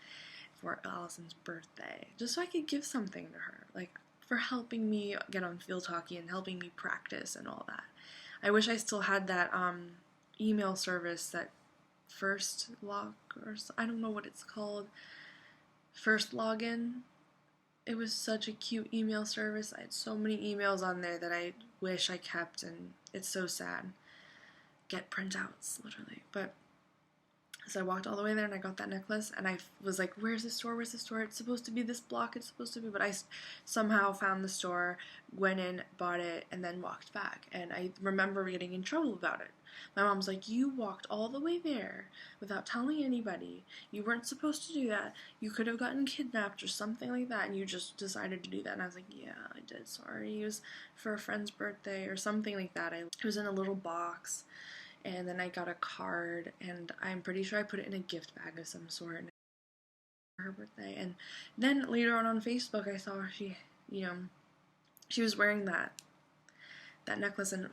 for Allison's birthday, just so I could give something to her, like for helping me get on field hockey and helping me practice and all that. I wish I still had that email service, that First Log, or I don't know what it's called, First Login. It was such a cute email service. I had so many emails on there that I wish I kept, and it's so sad. Get printouts, literally. But so I walked all the way there and I got that necklace and I was like, where's the store? Where's the store? It's supposed to be this block. It's supposed to be. But I somehow found the store, went in, bought it, and then walked back. And I remember getting in trouble about it. My mom was like, you walked all the way there without telling anybody. You weren't supposed to do that. You could have gotten kidnapped or something like that, and you just decided to do that. And I was like, yeah, I did. Sorry. It was for a friend's birthday or something like that. It was in a little box. And then I got a card, and I'm pretty sure I put it in a gift bag of some sort for her birthday. And then later on Facebook, I saw she was wearing that necklace and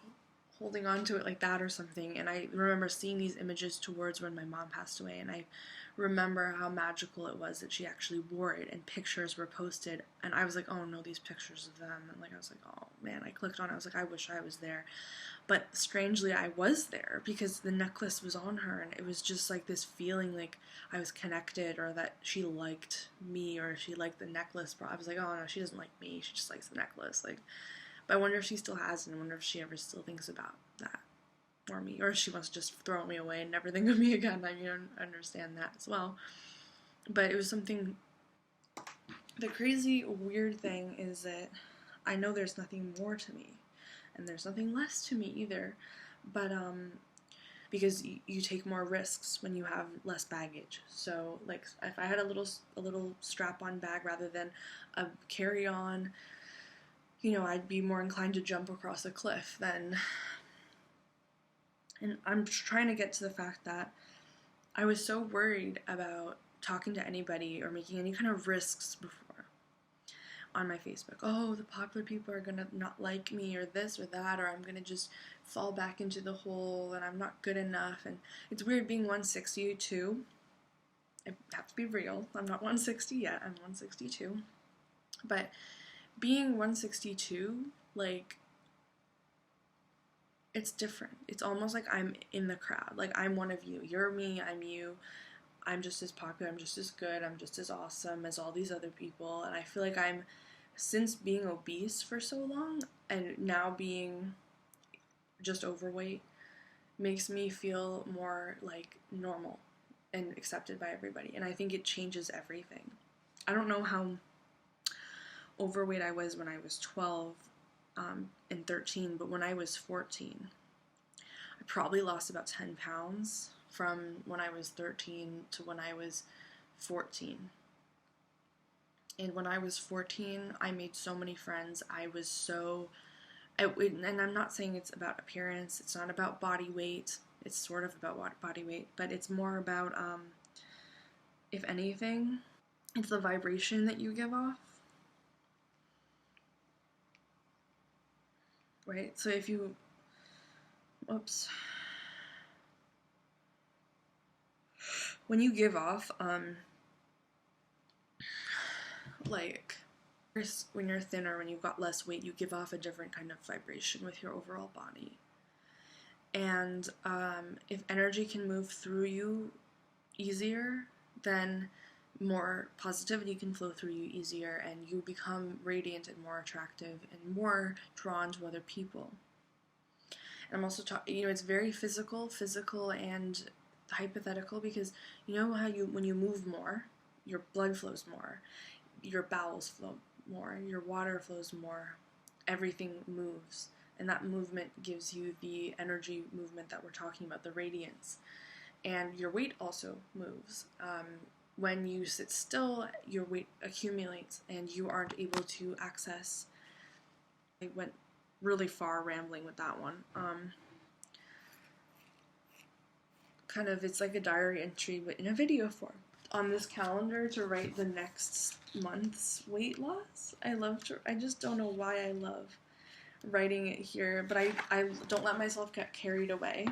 holding on to it like that or something. And I remember seeing these images towards when my mom passed away, and I remember how magical it was that she actually wore it, and pictures were posted, and I was like, oh no, these pictures of them, and like I was like, oh man, I clicked on it, I was like, I wish I was there. But strangely, I was there because the necklace was on her, and it was just like this feeling like I was connected, or that she liked me, or she liked the necklace. But I was like, oh no, she doesn't like me, she just likes the necklace. Like, but I wonder if she still has it, and I wonder if she ever still thinks about that or me, or if she wants to just throw me away and never think of me again. I mean, I understand that as well. But it was something. The crazy, weird thing is that I know there's nothing more to me. And there's nothing less to me either, but because you take more risks when you have less baggage. So like if I had a little strap-on bag rather than a carry-on, I'd be more inclined to jump across a cliff than. And I'm trying to get to the fact that I was so worried about talking to anybody or making any kind of risks before on my Facebook. Oh, the popular people are gonna not like me, or this or that, or I'm gonna just fall back into the hole and I'm not good enough. And it's weird being 162. I have to be real. I'm not 160 yet. I'm 162. But being 162, like, it's different. It's almost like I'm in the crowd. Like, I'm one of you. You're me, I'm you. I'm just as popular, I'm just as good, I'm just as awesome as all these other people. And I feel like since being obese for so long and now being just overweight, makes me feel more like normal and accepted by everybody. And I think it changes everything. I don't know how overweight I was when I was 12 and 13, but when I was 14, I probably lost about 10 pounds from when I was 13 to when I was 14. And when I was 14, I made so many friends. And I'm not saying it's about appearance, it's not about body weight, it's sort of about body weight, but it's more about, if anything, it's the vibration that you give off. Right? So if you, oops. when you give off, like, when you're thinner, when you've got less weight, you give off a different kind of vibration with your overall body. And if energy can move through you easier, then more positivity can flow through you easier, and you become radiant and more attractive and more drawn to other people. And I'm also talking, it's very physical and hypothetical, because you know how when you move more, your blood flows more, your bowels flow more, your water flows more, everything moves, and that movement gives you the energy movement that we're talking about, the radiance. And your weight also moves. When you sit still, your weight accumulates and you aren't able to access. I went really far rambling with that one. Kind of, it's like a diary entry, but in a video form. On this calendar to write the next month's weight loss. I just don't know why I love writing it here, but I don't let myself get carried away,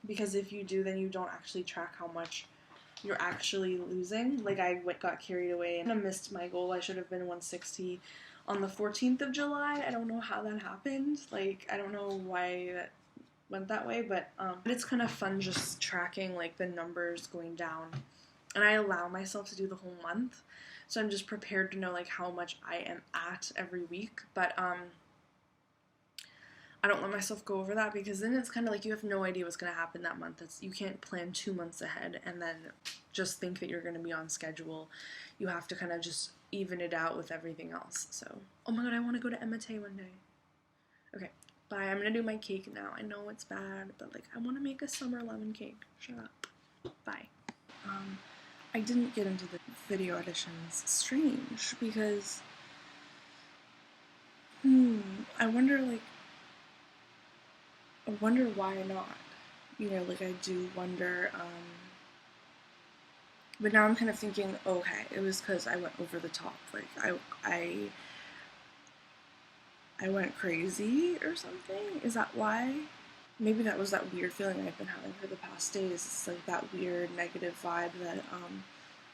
because if you do, then you don't actually track how much you're actually losing. Like, I got carried away and I missed my goal. I should have been 160 on the 14th of July. I don't know how that happened. Like, I don't know why that went that way, but it's kind of fun just tracking, like, the numbers going down. And I allow myself to do the whole month, so I'm just prepared to know, like, how much I am at every week. But I don't let myself go over that, because then it's kind of like you have no idea what's going to happen that month. You can't plan 2 months ahead and then just think that you're going to be on schedule. You have to kind of just even it out with everything else. So, oh my god, I want to go to Emate one day. Okay, bye. I'm going to do my cake now. I know it's bad, but, like, I want to make a summer lemon cake. Shut up. Bye. I didn't get into the video auditions. Strange, because I wonder why not. Like, I do wonder, but now I'm kind of thinking, okay, it was because I went over the top. Like, I went crazy or something? Is that why? Maybe that was that weird feeling I've been having for the past days. It's like that weird negative vibe that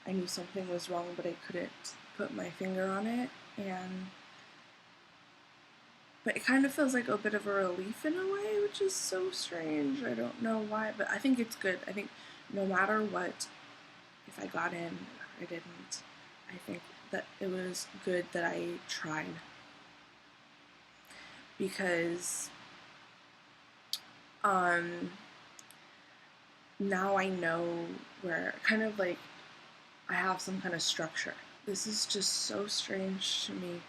I knew something was wrong, but I couldn't put my finger on it. But it kind of feels like a bit of a relief in a way, which is so strange. I don't know why, but I think it's good. I think no matter what, if I got in or I didn't, I think that it was good that I tried. Because now I know where, kind of like, I have some kind of structure. This is just so strange to me,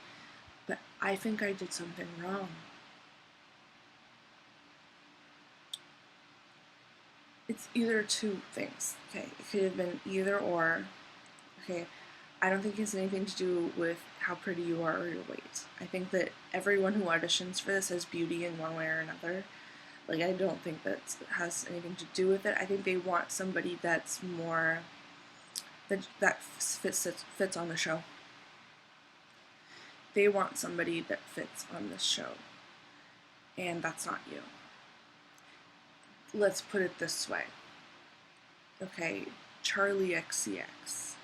but I think I did something wrong. It's either two things, okay? It could have been either or, okay? I don't think it's anything to do with how pretty you are or your weight. I think that everyone who auditions for this has beauty in one way or another. Like, I don't think that has anything to do with it. I think they want somebody that's more, that fits on the show. They want somebody that fits on this show. And that's not you. Let's put it this way. Okay, Charlie XCX.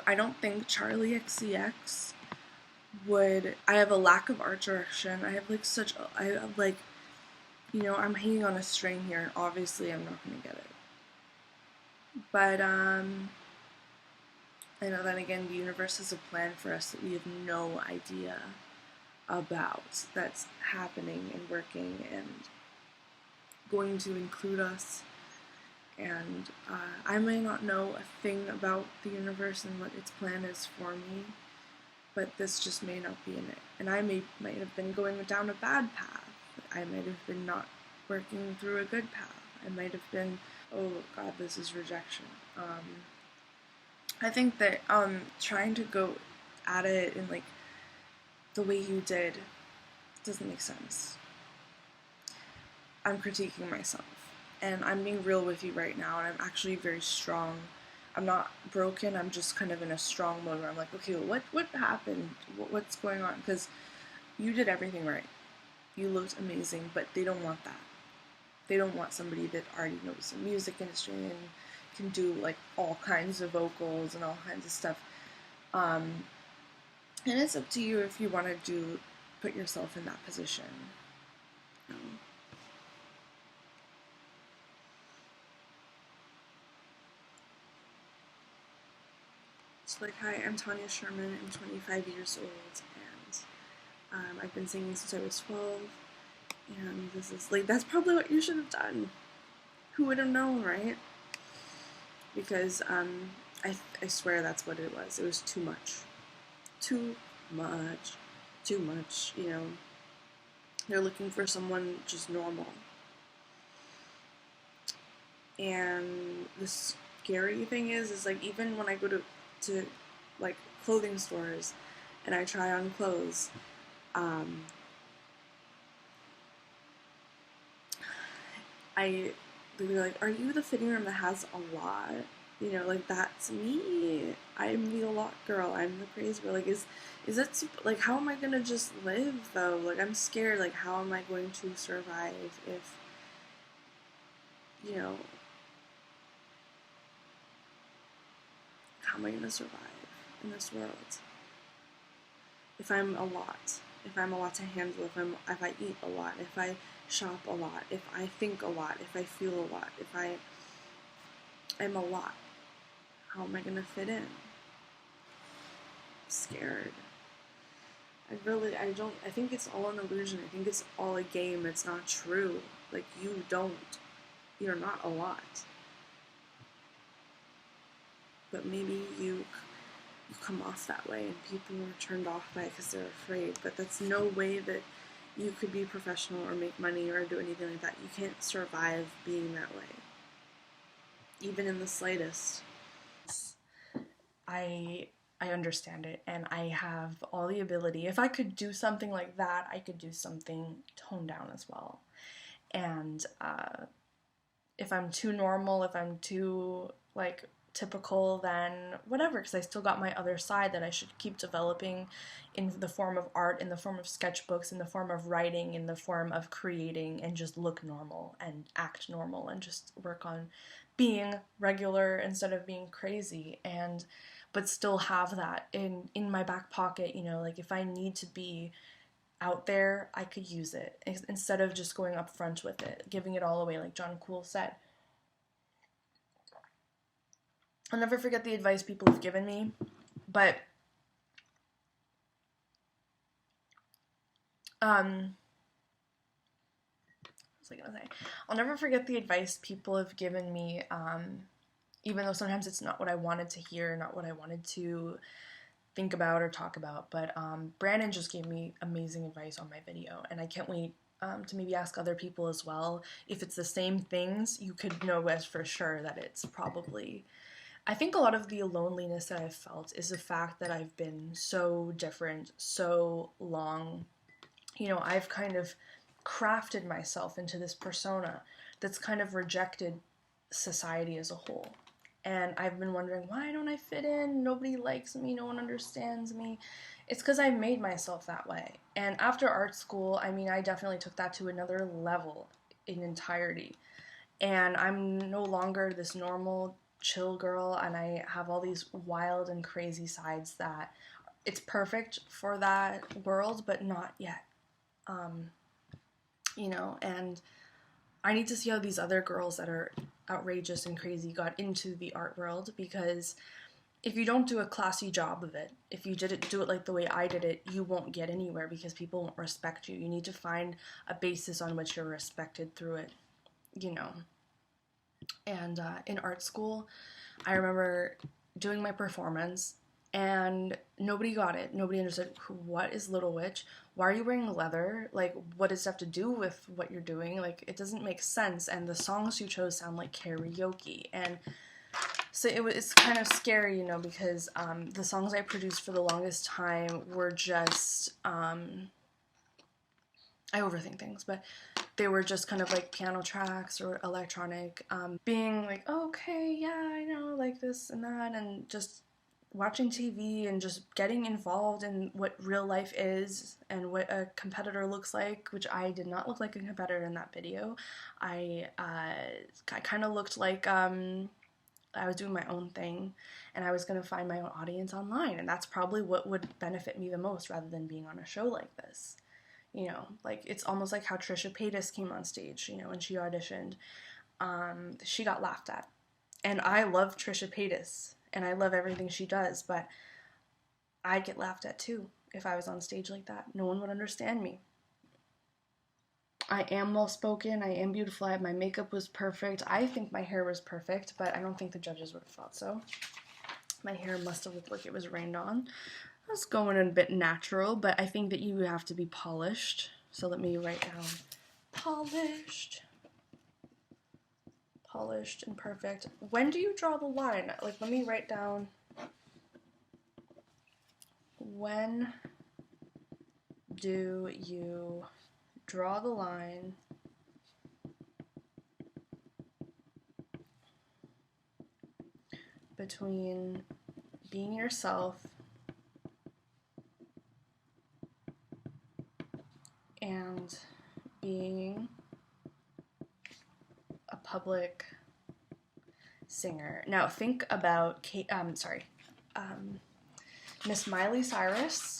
I don't think Charlie XCX would. I have a lack of art direction. I have I'm hanging on a string here, and obviously I'm not going to get it. But, I know that, again, the universe has a plan for us that we have no idea about, that's happening and working and going to include us. And I may not know a thing about the universe and what its plan is for me, but this just may not be in it. And I might have been going down a bad path. I might have been not working through a good path. I might have been, oh god, this is rejection. I think that trying to go at it in, like, the way you did doesn't make sense. I'm critiquing myself. And I'm being real with you right now, and I'm actually very strong. I'm not broken, I'm just kind of in a strong mode where I'm like, okay, well, what happened? What's going on? Because you did everything right. You looked amazing, but they don't want that. They don't want somebody that already knows the music industry and can do like all kinds of vocals and all kinds of stuff. And it's up to you if you want to put yourself in that position. So like, hi, I'm Tanya Sherman. I'm 25 years old, and I've been singing since I was 12. And this is like, that's probably what you should have done. Who would have known, right? Because I swear that's what it was. It was too much. Too much, you know. They're looking for someone just normal. And the scary thing is like, even when I go to like clothing stores and I try on clothes, they're like, are you the fitting room that has a lot? You know, like, that's me. I'm the a lot girl. I'm the crazy girl. Like, is that, like, how am I gonna just live, though? Like, I'm scared. Like, how am I going to survive if, you know, how am I gonna survive in this world? If I'm a lot. If I'm a lot to handle. If I eat a lot. If I shop a lot. If I think a lot. If I feel a lot. If I'm a lot. How am I gonna fit in? I'm scared. I think it's all an illusion. I think it's all a game. It's not true. Like, you're not a lot. But maybe you come off that way and people are turned off by it because they're afraid. But that's no way that you could be professional or make money or do anything like that. You can't survive being that way. Even in the slightest. I understand it, and I have all the ability. If I could do something like that, I could do something toned down as well. And if I'm too normal, if I'm too, like, typical, then whatever, because I still got my other side that I should keep developing in the form of art, in the form of sketchbooks, in the form of writing, in the form of creating, and just look normal and act normal and just work on being regular instead of being crazy, but still have that in my back pocket, you know, like, if I need to be out there, I could use it instead of just going up front with it, giving it all away, like John Cool said. I'll never forget the advice people have given me, but what was I gonna say? I'll never forget the advice people have given me, even though sometimes it's not what I wanted to hear, not what I wanted to think about or talk about, but Brandon just gave me amazing advice on my video, and I can't wait to maybe ask other people as well. If it's the same things, you could know as for sure that it's probably... I think a lot of the loneliness that I've felt is the fact that I've been so different so long. You know, I've kind of crafted myself into this persona that's kind of rejected society as a whole. And I've been wondering, why don't I fit in? Nobody likes me, no one understands me. It's because I made myself that way. And after art school, I mean, I definitely took that to another level in entirety. And I'm no longer this normal, chill girl, and I have all these wild and crazy sides that it's perfect for that world, but not yet. You know, and I need to see how these other girls that are outrageous and crazy got into the art world, because if you don't do a classy job of it, if you didn't do it like the way I did it, you won't get anywhere because people won't respect you. You need to find a basis on which you're respected through it, you know. And in art school, I remember doing my performance, and nobody got it. Nobody understood, what is Little Witch? Why are you wearing leather? Like, what does it have to do with what you're doing? Like, it doesn't make sense. And the songs you chose sound like karaoke. And so it's kind of scary, you know, because the songs I produced for the longest time were just... I overthink things, but they were just kind of like piano tracks or electronic, being like, oh, okay, yeah, I know, like this and that, and just watching TV and just getting involved in what real life is and what a competitor looks like, which I did not look like a competitor in that video. I kind of looked like I was doing my own thing and I was going to find my own audience online, and that's probably what would benefit me the most rather than being on a show like this. You know, like it's almost like how Trisha Paytas came on stage, you know, when she auditioned. She got laughed at. And I love Trisha Paytas and I love everything she does, but I'd get laughed at too if I was on stage like that. No one would understand me. I am well spoken, I am beautiful, my makeup was perfect. I think my hair was perfect, but I don't think the judges would have thought so. My hair must have looked like it was rained on. I was going a bit natural, but I think that you have to be polished. So let me write down polished. Polished and perfect. When do you draw the line? Like, let me write down when do you draw the line between being yourself and being a public singer. Now think about Miss Miley Cyrus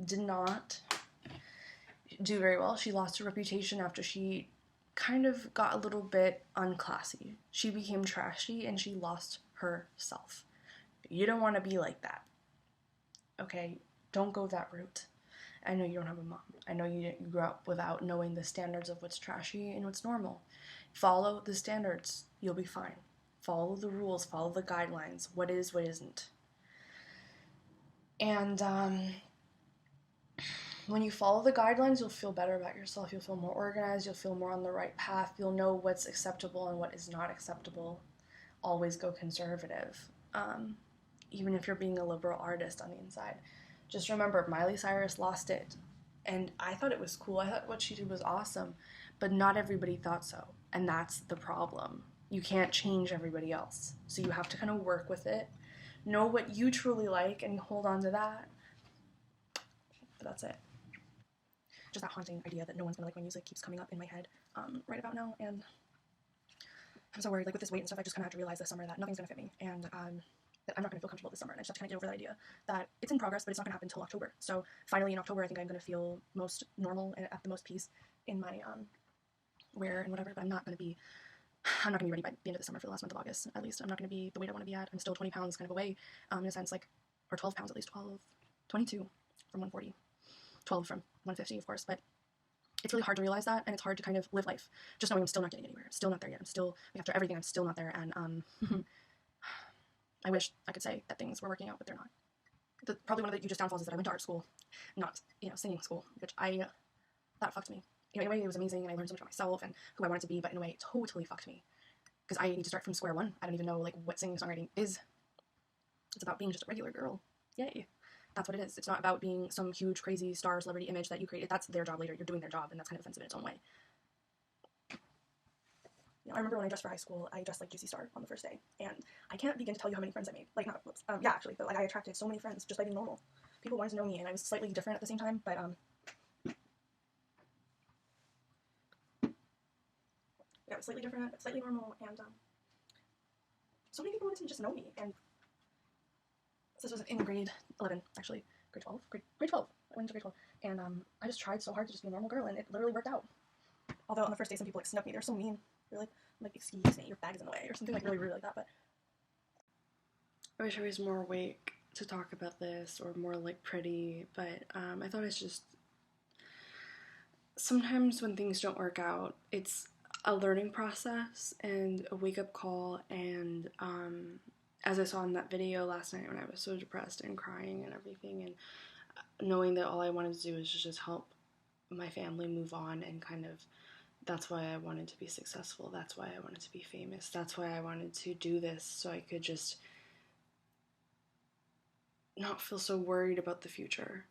did not do very well. She lost her reputation after she kind of got a little bit unclassy. She became trashy and she lost herself. You don't want to be like that. Okay? Don't go that route. I know you don't have a mom. I know you grew up without knowing the standards of what's trashy and what's normal. Follow the standards. You'll be fine. Follow the rules. Follow the guidelines. What is, what isn't. And when you follow the guidelines, you'll feel better about yourself. You'll feel more organized. You'll feel more on the right path. You'll know what's acceptable and what is not acceptable. Always go conservative. Even if you're being a liberal artist on the inside. Just remember, Miley Cyrus lost it. And I thought it was cool. I thought what she did was awesome. But not everybody thought so. And that's the problem. You can't change everybody else. So you have to kind of work with it. Know what you truly like and hold on to that. But that's it. Just that haunting idea that no one's gonna like my music keeps coming up in my head right about now. And I'm so worried. Like with this weight and stuff, I just kind of have to realize this summer that nothing's gonna fit me. And that I'm not going to feel comfortable this summer, and I just have to kind of get over that idea that it's in progress, but it's not going to happen until October. So finally in October, I think I'm going to feel most normal and at the most peace in my wear and whatever, but I'm not going to be ready by the end of the summer for the last month of August. At least I'm not going to be the weight I want to be at. I'm still 20 pounds kind of away, in a sense, like, or 12 pounds at least, 22 from 140, 12 from 150, of course, but it's really hard to realize that, and it's hard to kind of live life just knowing I'm still not getting anywhere. I'm still not there yet. I'm still, like, after everything, I'm still not there, and I wish I could say that things were working out, but they're not. Probably one of the hugest downfalls is that I went to art school, not, singing school, which that fucked me. In a way, it was amazing, and I learned so much about myself and who I wanted to be, but in a way, it totally fucked me. Because I need to start from square one. I don't even know, like, what singing songwriting is. It's about being just a regular girl. Yay. That's what it is. It's not about being some huge, crazy star celebrity image that you created. That's their job later. You're doing their job, and that's kind of offensive in its own way. I remember when I dressed for high school, I dressed like Juicy Star on the first day, and I can't begin to tell you how many friends I made. Like, not, whoops, yeah, actually, but, like, I attracted so many friends just by being normal. People wanted to know me, and I was slightly different at the same time, but, yeah, it was slightly different, slightly normal, and, so many people wanted to just know me, and so this was in grade 11, actually, grade 12, grade 12, I went into grade 12, and, I just tried so hard to just be a normal girl, and it literally worked out. Although on the first day, some people, like, snubbed me. They're so mean. They're like, excuse me, your bag is in the way, or something, like, really rude like that, but I wish I was more awake to talk about this, or more, like, pretty, but, I thought it's just, sometimes when things don't work out, it's a learning process, and a wake-up call, and, as I saw in that video last night when I was so depressed and crying and everything, and knowing that all I wanted to do was just help my family move on, and kind of, that's why I wanted to be successful, that's why I wanted to be famous, that's why I wanted to do this, so I could just not feel so worried about the future.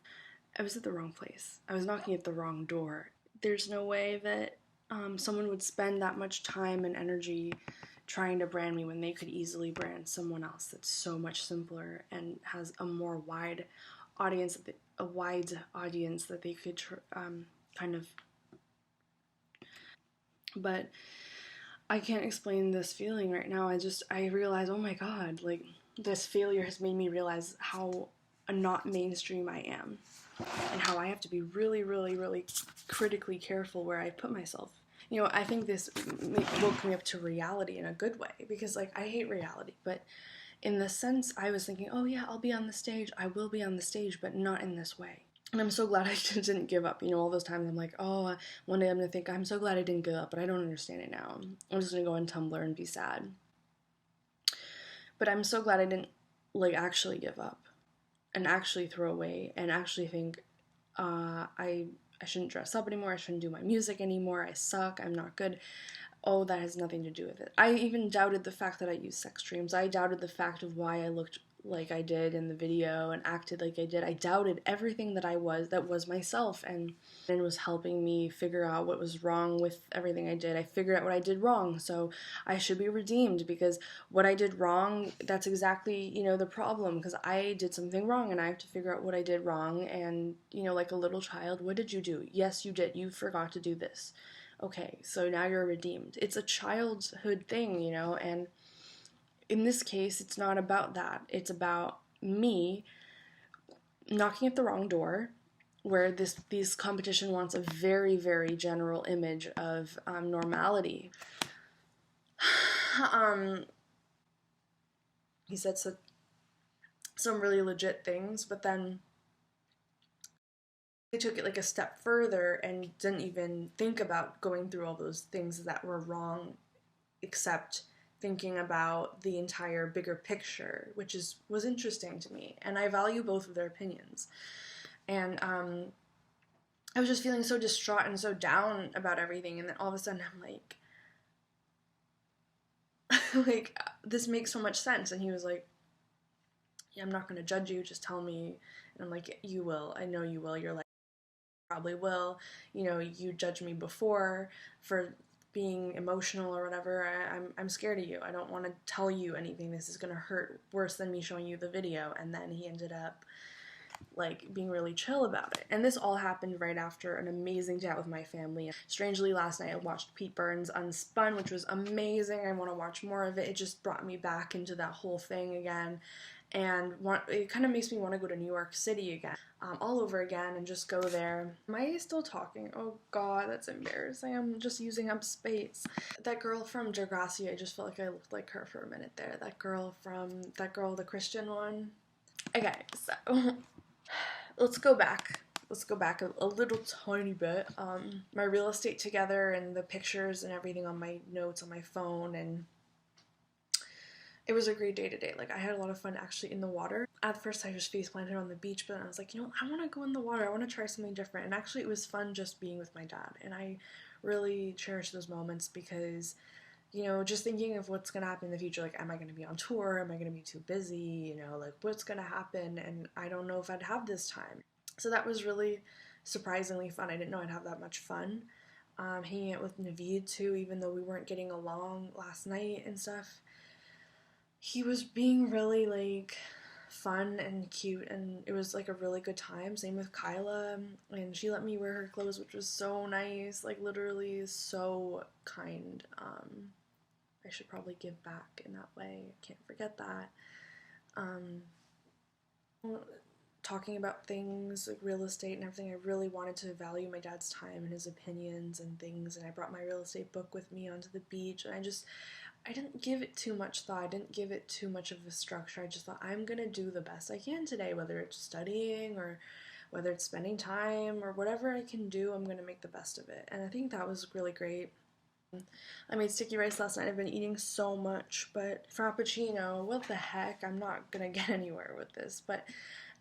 I was at the wrong place. I was knocking at the wrong door. There's no way that someone would spend that much time and energy trying to brand me when they could easily brand someone else that's so much simpler and has a more wide audience, a wide audience that they could kind of. But I can't explain this feeling right now. I realize, oh my god, like, this failure has made me realize how not mainstream I am, and how I have to be really, really, really critically careful where I put myself. You know, I think this woke me up to reality in a good way, because, like, I hate reality, but in the sense, I was thinking, oh yeah, I'll be on the stage, I will be on the stage, but not in this way. And I'm so glad I didn't give up. You know, all those times I'm like, oh, one day I'm going to think, I'm so glad I didn't give up, but I don't understand it now. I'm just going to go on Tumblr and be sad. But I'm so glad I didn't, like, actually give up and actually throw away and actually think, I shouldn't dress up anymore, I shouldn't do my music anymore, I suck, I'm not good. Oh, that has nothing to do with it. I even doubted the fact that I used sex dreams. I doubted the fact of why I looked like I did in the video and acted like I did. I doubted everything that was myself, and it was helping me figure out what was wrong with everything I did. I figured out what I did wrong, so I should be redeemed, because what I did wrong, that's exactly, you know, the problem, because I did something wrong and I have to figure out what I did wrong. And, you know, like a little child, what did you do? Yes, you did. You forgot to do this. Okay, so now you're redeemed. It's a childhood thing, you know, and in this case, it's not about that. It's about me knocking at the wrong door, where this competition wants a very, very general image of normality. He said some really legit things, but then they took it like a step further and didn't even think about going through all those things that were wrong, except thinking about the entire bigger picture, which was interesting to me, and I value both of their opinions. And I was just feeling so distraught and so down about everything, and then all of a sudden I'm like, like, this makes so much sense. And he was like, yeah, I'm not going to judge you, just tell me. And I'm like, you will, I know you will. You're like, probably will, you know, you judged me before for being emotional or whatever. I'm scared of you. I don't want to tell you anything. This is going to hurt worse than me showing you the video. And then he ended up, like, being really chill about it. And this all happened right after an amazing chat with my family. Strangely, last night I watched Pete Burns' Unspun, which was amazing. I want to watch more of it. It just brought me back into that whole thing again. And it kind of makes me want to go to New York City again, all over again, and just go there. Am I still talking? Oh god, that's embarrassing. I'm just using up space. That girl from Degrassi, I just felt like I looked like her for a minute there. That girl, the Christian one. Okay, so let's go back. Let's go back a little tiny bit. My real estate together and the pictures and everything on my notes on my phone, and it was a great day today. Like, I had a lot of fun actually in the water. At first, I just face planted on the beach, but I was like, you know, I want to go in the water. I want to try something different. And actually, it was fun just being with my dad. And I really cherish those moments because, you know, just thinking of what's going to happen in the future. Like, am I going to be on tour? Am I going to be too busy? You know, like, what's going to happen? And I don't know if I'd have this time. So that was really surprisingly fun. I didn't know I'd have that much fun. Hanging out with Naveed, too, even though we weren't getting along last night and stuff. He was being really, like, fun and cute, and it was, like, a really good time. Same with Kyla, and she let me wear her clothes, which was so nice, like, literally so kind. I should probably give back in that way. I can't forget that. Talking about things like real estate and everything, I really wanted to value my dad's time and his opinions and things, and I brought my real estate book with me onto the beach, and I didn't give it too much thought. I didn't give it too much of a structure. I just thought, I'm going to do the best I can today, whether it's studying or whether it's spending time or whatever I can do, I'm going to make the best of it. And I think that was really great. I made sticky rice last night. I've been eating so much, but Frappuccino, what the heck? I'm not going to get anywhere with this, but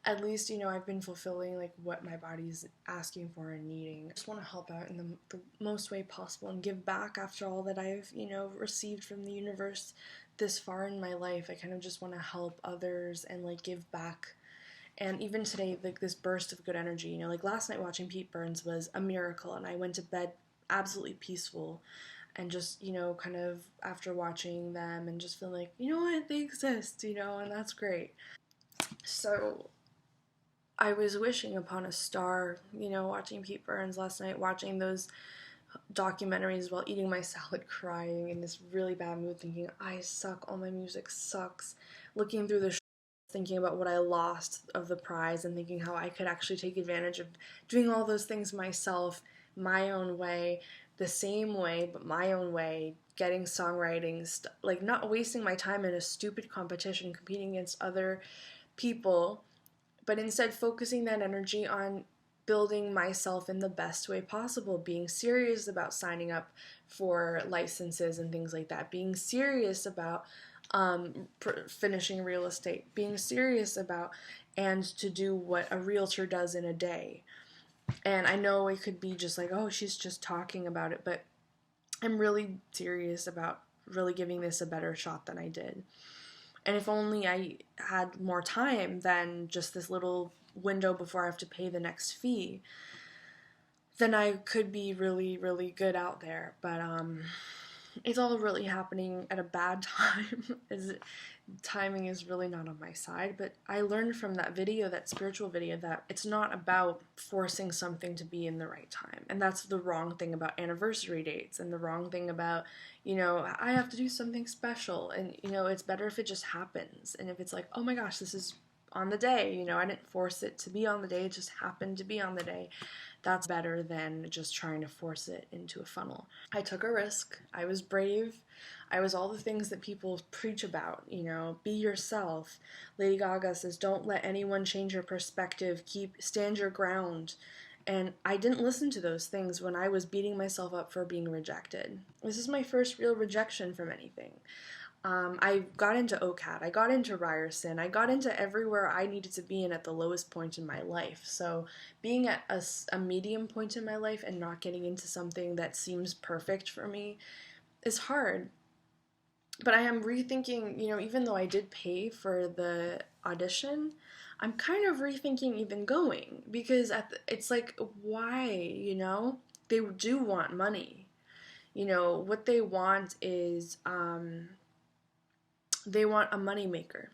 at least, you know, I've been fulfilling, like, what my body's asking for and needing. I just want to help out in the most way possible and give back after all that I've, you know, received from the universe this far in my life. I kind of just want to help others and, like, give back. And even today, like, this burst of good energy, you know, like, last night watching Pete Burns was a miracle, and I went to bed absolutely peaceful. and just, you know, kind of after watching them and just feeling like, you know what, they exist, you know, and that's great. So I was wishing upon a star, you know, watching Pete Burns last night, watching those documentaries while eating my salad, crying in this really bad mood, thinking, I suck, all my music sucks, looking through the thinking about what I lost of the prize and thinking how I could actually take advantage of doing all those things myself, my own way, the same way, but my own way, getting songwriting, like not wasting my time in a stupid competition competing against other people, but instead focusing that energy on building myself in the best way possible, being serious about signing up for licenses and things like that, being serious about finishing real estate, being serious about and to do what a realtor does in a day. And I know it could be just like, oh, she's just talking about it, but I'm really serious about really giving this a better shot than I did. And if only I had more time than just this little window before I have to pay the next fee, then I could be really, really good out there. But it's all really happening at a bad time. Timing is really not on my side. But I learned from that video, that spiritual video, that it's not about forcing something to be in the right time. And that's the wrong thing about anniversary dates, and the wrong thing about, you know, I have to do something special. And, you know, it's better if it just happens. And if it's like, oh my gosh, this is on the day, you know, I didn't force it to be on the day, it just happened to be on the day. That's better than just trying to force it into a funnel. I took a risk. I was brave. I was all the things that people preach about, you know, be yourself. Lady Gaga says, don't let anyone change your perspective. Stand your ground. And I didn't listen to those things when I was beating myself up for being rejected. This is my first real rejection from anything. I got into OCAD, I got into Ryerson, I got into everywhere I needed to be in at the lowest point in my life. So being at a medium point in my life and not getting into something that seems perfect for me is hard. But I am rethinking, you know, even though I did pay for the audition, I'm kind of rethinking even going, because it's like, why, you know? They do want money. You know, what they want is, they want a moneymaker.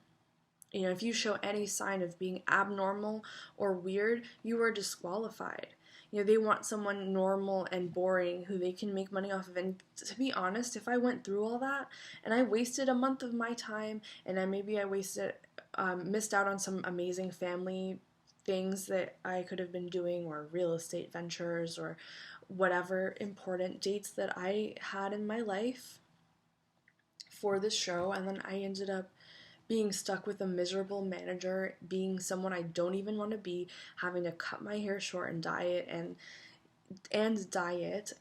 You know, if you show any sign of being abnormal or weird, you are disqualified. You know, they want someone normal and boring who they can make money off of. And to be honest, if I went through all that and I wasted a month of my time, and maybe I missed out on some amazing family things that I could have been doing, or real estate ventures, or whatever important dates that I had in my life for this show, and then I ended up being stuck with a miserable manager, being someone I don't even want to be, having to cut my hair short and dye it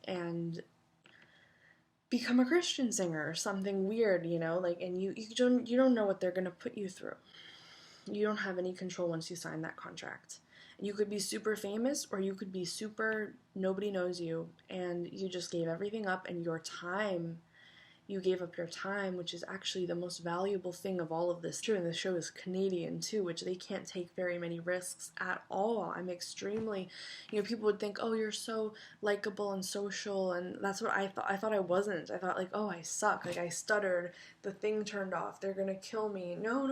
and become a Christian singer or something weird, you know, like, and you don't know what they're gonna put you through. You don't have any control once you sign that contract. You could be super famous, or you could be super nobody knows you, and you just gave everything up, and your time. You gave up your time, which is actually the most valuable thing of all of this. True, and the show is Canadian too, which they can't take very many risks at all. I'm extremely, you know, people would think, oh, you're so likable and social, and that's what I thought. I thought I wasn't. I thought, like, oh, I suck. Like, I stuttered. The thing turned off. They're gonna kill me. No.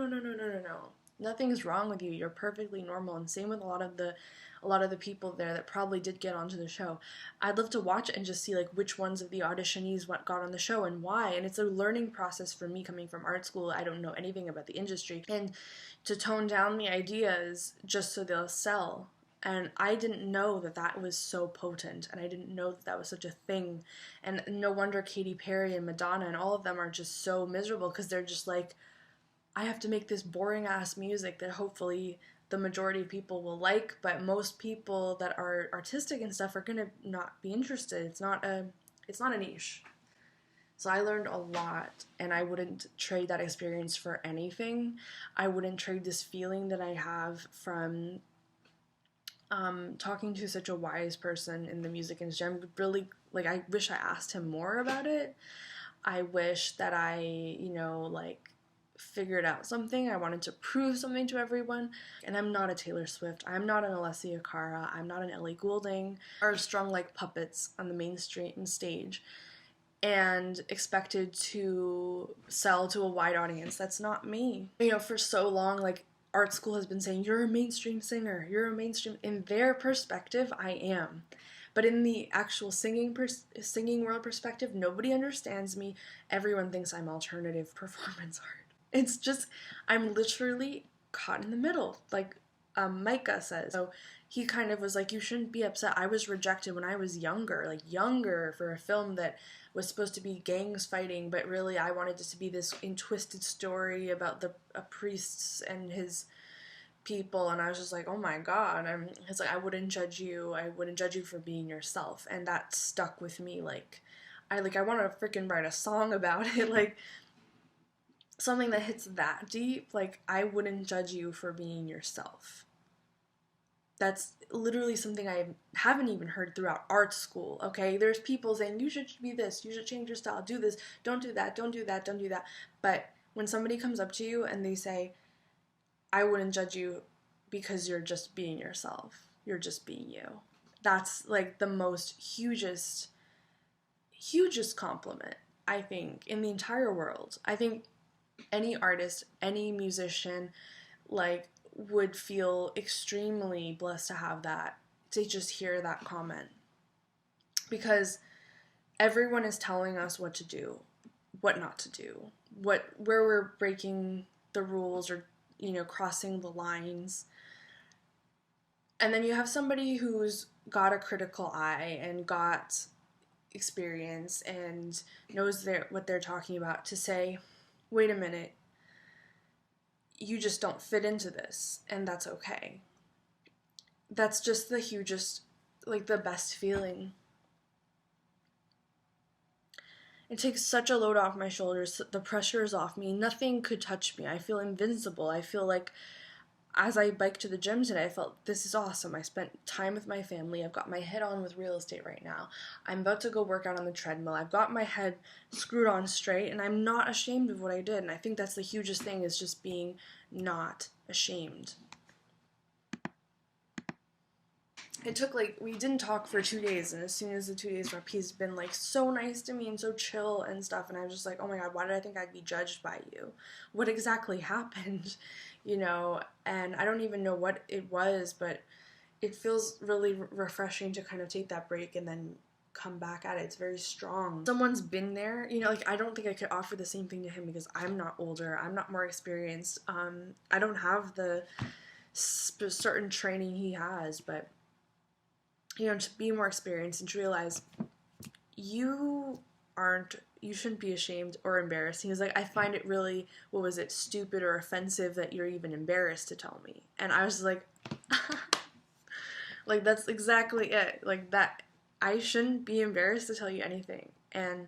Nothing's wrong with you. You're perfectly normal, and same with a lot of the people there that probably did get onto the show. I'd love to watch it and just see, like, which ones of the auditionees got on the show and why. And it's a learning process for me coming from art school. I don't know anything about the industry. And to tone down the ideas just so they'll sell. And I didn't know that was so potent, and I didn't know that was such a thing. And no wonder Katy Perry and Madonna and all of them are just so miserable, because they're just like, I have to make this boring ass music that hopefully the majority of people will like, but most people that are artistic and stuff are gonna not be interested. It's not a niche. So I learned a lot, and I wouldn't trade that experience for anything. I wouldn't trade this feeling that I have from talking to such a wise person in the music industry. I'm really, like, I wish I asked him more about it. I wish that I, you know, like, figured out something. I wanted to prove something to everyone. And I'm not a Taylor Swift. I'm not an Alessia Cara. I'm not an Ellie Goulding. Are strung like puppets on the mainstream stage. and expected to sell to a wide audience. That's not me. You know, for so long, like, art school has been saying, you're a mainstream singer, you're a mainstream. In their perspective, I am. But in the actual singing world perspective, nobody understands me. Everyone thinks I'm alternative performance art. It's just, I'm literally caught in the middle, like Micah says. So he kind of was like, you shouldn't be upset. I was rejected when I was younger for a film that was supposed to be gangs fighting, but really I wanted it to be this twisted story about a priest and his people, and I was just like, oh my god. It's like, I wouldn't judge you for being yourself, and that stuck with me. Like I want to freaking write a song about it, like something that hits that deep. Like, I wouldn't judge you for being yourself. That's literally something I haven't even heard throughout art school, okay? There's people saying, you should be this, you should change your style, do this, don't do that, don't do that, don't do that. But when somebody comes up to you and they say, I wouldn't judge you because you're just being yourself, you're just being you. That's like the most hugest compliment, I think, in the entire world. I think any artist, any musician, like, would feel extremely blessed to have that, to just hear that comment. Because everyone is telling us what to do, what not to do, where we're breaking the rules or, you know, crossing the lines. And then you have somebody who's got a critical eye and got experience and knows what they're talking about to say, wait a minute, you just don't fit into this, and that's okay. That's just the hugest, like, the best feeling. It takes such a load off my shoulders. The pressure is off me. Nothing could touch me. I feel invincible. I feel like, as I biked to the gym today, I felt, this is awesome. I spent time with my family. I've got my head on with real estate right now. I'm about to go work out on the treadmill. I've got my head screwed on straight, and I'm not ashamed of what I did. And I think that's the hugest thing, is just being not ashamed. It took, like, we didn't talk for 2 days, and as soon as the 2 days were up, he's been, like, so nice to me and so chill and stuff, and I was just like, oh my god, why did I think I'd be judged by you? What exactly happened? You know, and I don't even know what it was, but it feels really refreshing to kind of take that break and then come back at it. It's very strong. Someone's been there, you know, like, I don't think I could offer the same thing to him because I'm not older, I'm not more experienced, I don't have the certain training he has, but, you know, to be more experienced and to realize you shouldn't be ashamed or embarrassed. He was like, I find it really, stupid or offensive that you're even embarrassed to tell me. And I was like, like, that's exactly it. Like, that, I shouldn't be embarrassed to tell you anything. And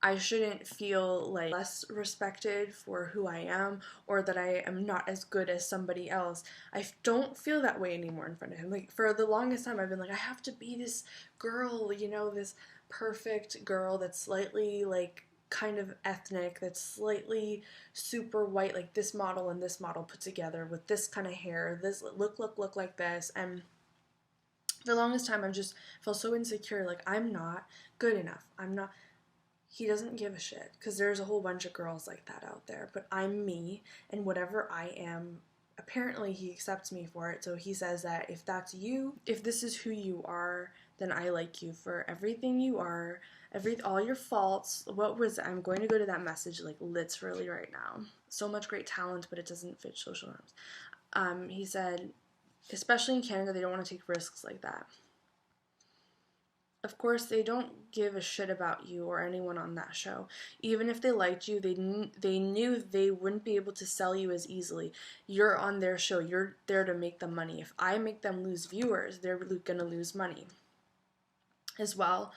I shouldn't feel, like, less respected for who I am, or that I am not as good as somebody else. I don't feel that way anymore in front of him. Like, for the longest time, I've been like, I have to be this girl, you know, this perfect girl that's slightly, like, kind of ethnic, that's slightly super white, like this model and this model put together with this kind of hair, this look like this. And for the longest time, I just felt so insecure, like, I'm not good enough. He doesn't give a shit, because there's a whole bunch of girls like that out there, but I'm me, and whatever I am, apparently he accepts me for it. So he says that if that's you, if this is who you are, then I like you for everything you are, all your faults. I'm going to go to that message, like, literally right now. So much great talent, but it doesn't fit social norms. He said, especially in Canada, they don't want to take risks like that. Of course, they don't give a shit about you or anyone on that show. Even if they liked you, they knew they wouldn't be able to sell you as easily. You're on their show. You're there to make them money. If I make them lose viewers, they're going to lose money as well.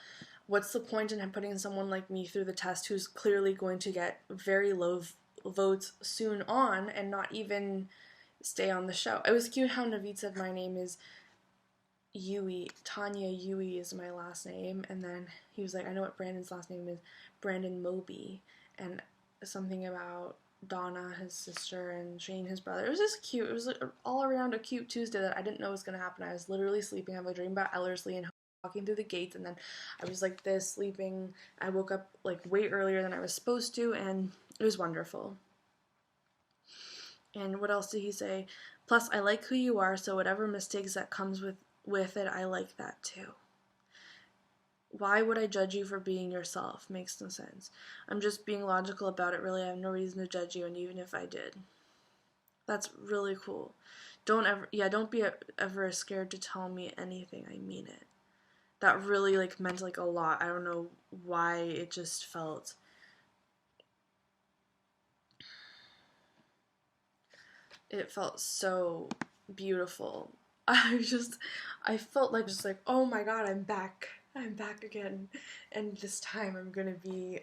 What's the point in putting someone like me through the test who's clearly going to get very low votes soon on and not even stay on the show? It was cute how Naveed said my name is Yui. Tanya Yui is my last name, and then he was like, I know what Brandon's last name is, Brandon Moby, and something about Donna, his sister, and Shane, his brother. It was just cute. It was all around a cute Tuesday that I didn't know was going to happen. I was literally sleeping. I have a dream about Ellerslie and walking through the gates, and then I was like this sleeping. I woke up like way earlier than I was supposed to, and it was wonderful. And what else did he say? Plus, I like who you are, so whatever mistakes that comes with it, I like that too. Why would I judge you for being yourself? Makes no sense. I'm just being logical about it, really. I have no reason to judge you, and even if I did. That's really cool. Don't be ever scared to tell me anything. I mean it. That really, like, meant, like, a lot. I don't know why it just felt... It felt so beautiful. I felt like just like, oh my god, I'm back. I'm back again. And this time I'm gonna be,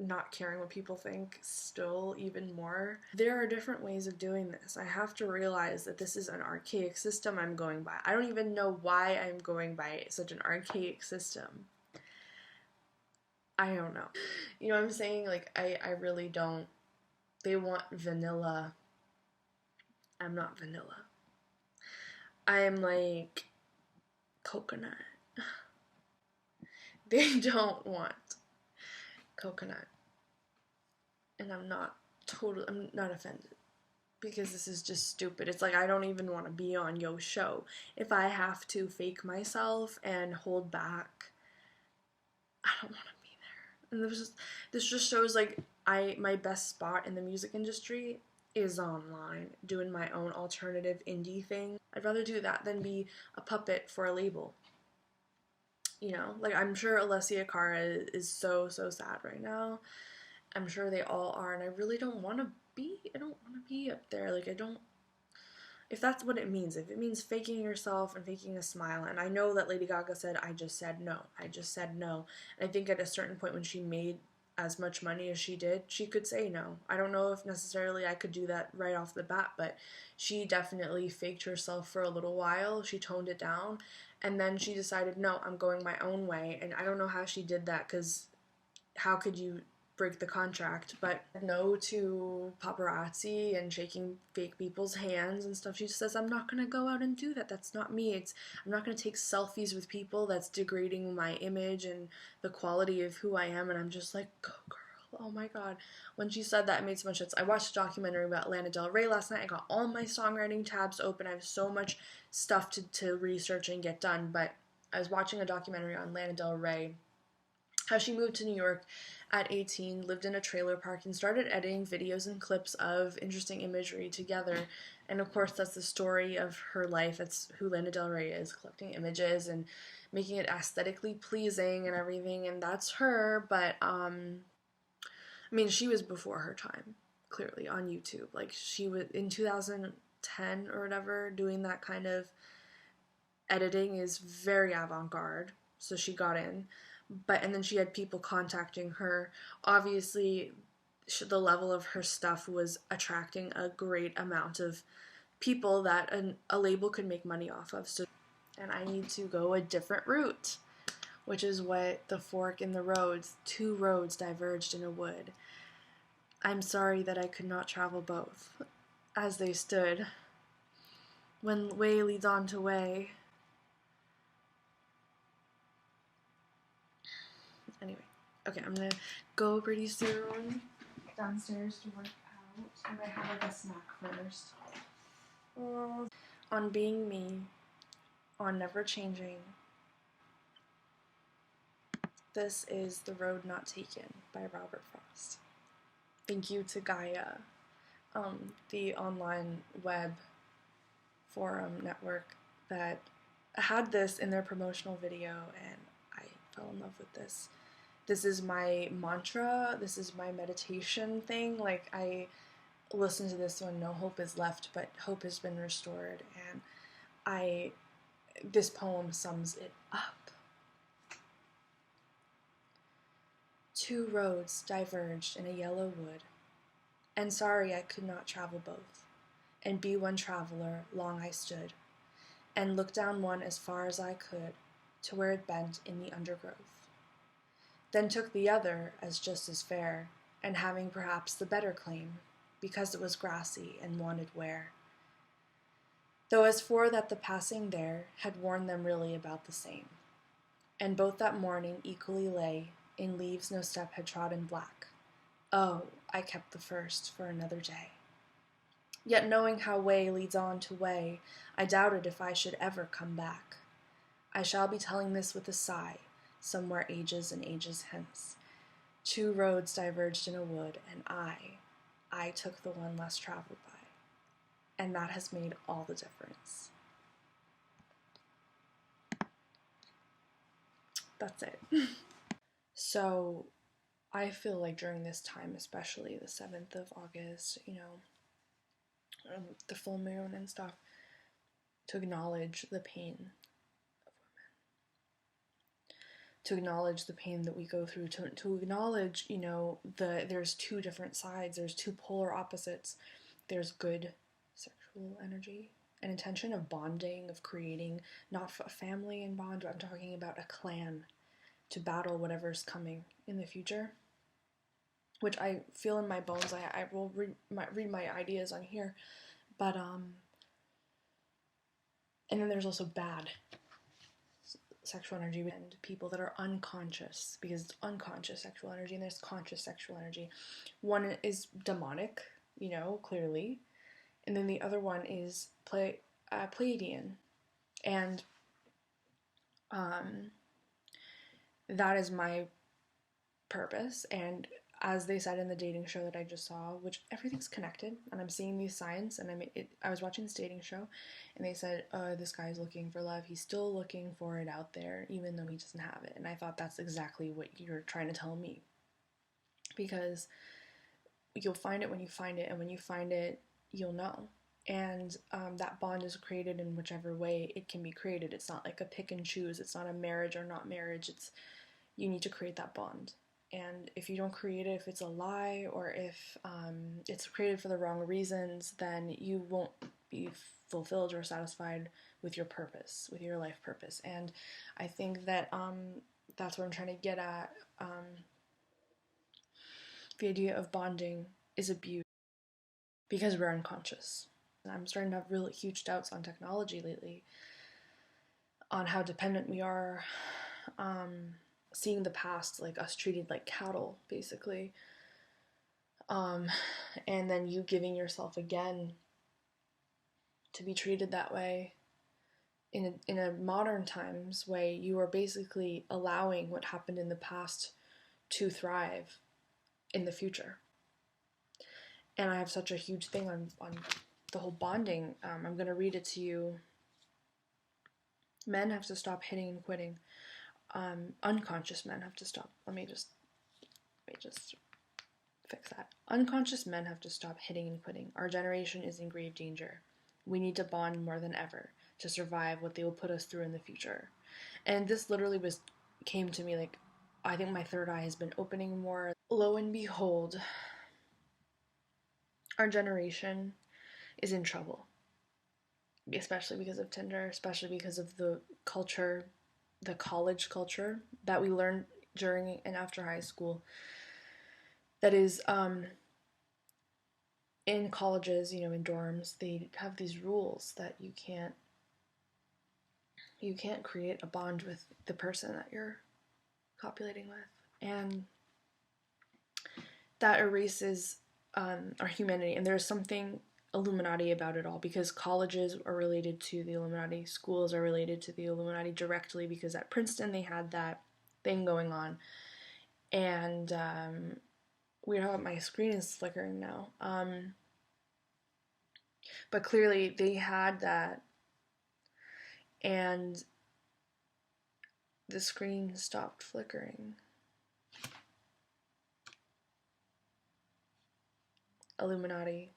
not caring what people think still even more. There are different ways of doing this. I have to realize that this is an archaic system I'm going by. I don't even know why I'm going by such an archaic system. I don't know. You know what I'm saying? Like, I really don't. They want vanilla. I'm not vanilla. I am like coconut. They don't want coconut. And I'm not offended. Because this is just stupid. It's like I don't even want to be on your show. If I have to fake myself and hold back, I don't want to be there. And this just shows like my best spot in the music industry is online, doing my own alternative indie thing. I'd rather do that than be a puppet for a label. You know, like I'm sure Alessia Cara is so sad right now. I'm sure they all are, and I really don't want to be. I don't want to be up there. Like I don't. If that's what it means, if it means faking yourself and faking a smile, and I know that Lady Gaga said, I just said no. And I think at a certain point when she made as much money as she did, she could say no. I don't know if necessarily I could do that right off the bat, but she definitely faked herself for a little while. She toned it down, and then she decided, no, I'm going my own way. And I don't know how she did that, because how could you break the contract? But no to paparazzi and shaking fake people's hands and stuff. She just says, I'm not gonna go out and do that. That's not me. I'm not gonna take selfies with people. That's degrading my image and the quality of who I am. And I'm just like, go girl. Oh my god. When she said that, it made so much sense. I watched a documentary about Lana Del Rey last night. I got all my songwriting tabs open. I have so much stuff to research and get done. But I was watching a documentary on Lana Del Rey, how she moved to New York at 18, lived in a trailer park, and started editing videos and clips of interesting imagery together. And of course, that's the story of her life. That's who Lana Del Rey is, collecting images and making it aesthetically pleasing and everything. And that's her, but, I mean, she was before her time, clearly, on YouTube. Like, she was, in 2010 or whatever, doing that kind of editing is very avant-garde, so she got in. And then she had people contacting her. Obviously, the level of her stuff was attracting a great amount of people that a label could make money off of. And I need to go a different route, which is what the fork in the roads, two roads diverged in a wood. I'm sorry that I could not travel both, as they stood. When way leads on to way. Anyway, okay, I'm gonna go pretty soon downstairs to work out. I'm gonna have like a snack first. On being me, on never changing. This is The Road Not Taken by Robert Frost. Thank you to Gaia, the online web forum network that had this in their promotional video, and I fell in love with this. This is my mantra, this is my meditation thing. Like, I listen to this when no hope is left, but hope has been restored, and this poem sums it up. Two roads diverged in a yellow wood, and sorry I could not travel both, and be one traveler long I stood, and looked down one as far as I could, to where it bent in the undergrowth. Then took the other as just as fair, and having perhaps the better claim, because it was grassy and wanted wear. Though as for that the passing there had warned them really about the same, and both that morning equally lay in leaves no step had trodden black. Oh, I kept the first for another day. Yet knowing how way leads on to way, I doubted if I should ever come back. I shall be telling this with a sigh, somewhere ages and ages hence. 2 roads diverged in a wood, and I took the one less traveled by. And that has made all the difference. That's it. So, I feel like during this time, especially the 7th of August, the full moon and stuff, to acknowledge the pain of women, to acknowledge the pain that we go through, to acknowledge, there's 2 different sides, there's 2 polar opposites. There's good sexual energy, an intention of bonding, of creating not a family in bond, but I'm talking about a clan to battle whatever's coming in the future, which I feel in my bones. I will read my ideas on here, but and then there's also bad sexual energy and people that are unconscious, because it's unconscious sexual energy and there's conscious sexual energy. One is demonic, clearly, and then the other one is Pleiadian, and that is my purpose. And as they said in the dating show that I just saw, which everything's connected, and I'm seeing these signs, and I was watching this dating show, and they said, this guy's looking for love, he's still looking for it out there, even though he doesn't have it. And I thought that's exactly what you're trying to tell me, because you'll find it when you find it, and when you find it, you'll know. And that bond is created in whichever way it can be created. It's not like a pick and choose. It's not a marriage or not marriage. You need to create that bond. And if you don't create it, if it's a lie, or if it's created for the wrong reasons, then you won't be fulfilled or satisfied with your purpose, with your life purpose. And I think that that's what I'm trying to get at. The idea of bonding is abused because we're unconscious. And I'm starting to have really huge doubts on technology lately, on how dependent we are, seeing the past like us treated like cattle, basically, and then you giving yourself again to be treated that way in a modern times way. You are basically allowing what happened in the past to thrive in the future. And I have such a huge thing on the whole bonding. I'm going to read it to you. Men have to stop hitting and quitting. Unconscious men have to stop. Let me just fix that. Unconscious men have to stop hitting and quitting. Our generation is in grave danger. We need to bond more than ever to survive what they will put us through in the future. And this literally came to me like, I think my third eye has been opening more. Lo and behold, our generation is in trouble. Especially because of Tinder, especially because of the culture, the college culture that we learned during and after high school. That is, in colleges, in dorms, they have these rules that you can't create a bond with the person that you're copulating with. And that erases our humanity. And there's something Illuminati about it all, because colleges are related to the Illuminati, schools are related to the Illuminati directly, because at Princeton they had that thing going on. And weird how my screen is flickering now. But clearly they had that, and the screen stopped flickering. Illuminati.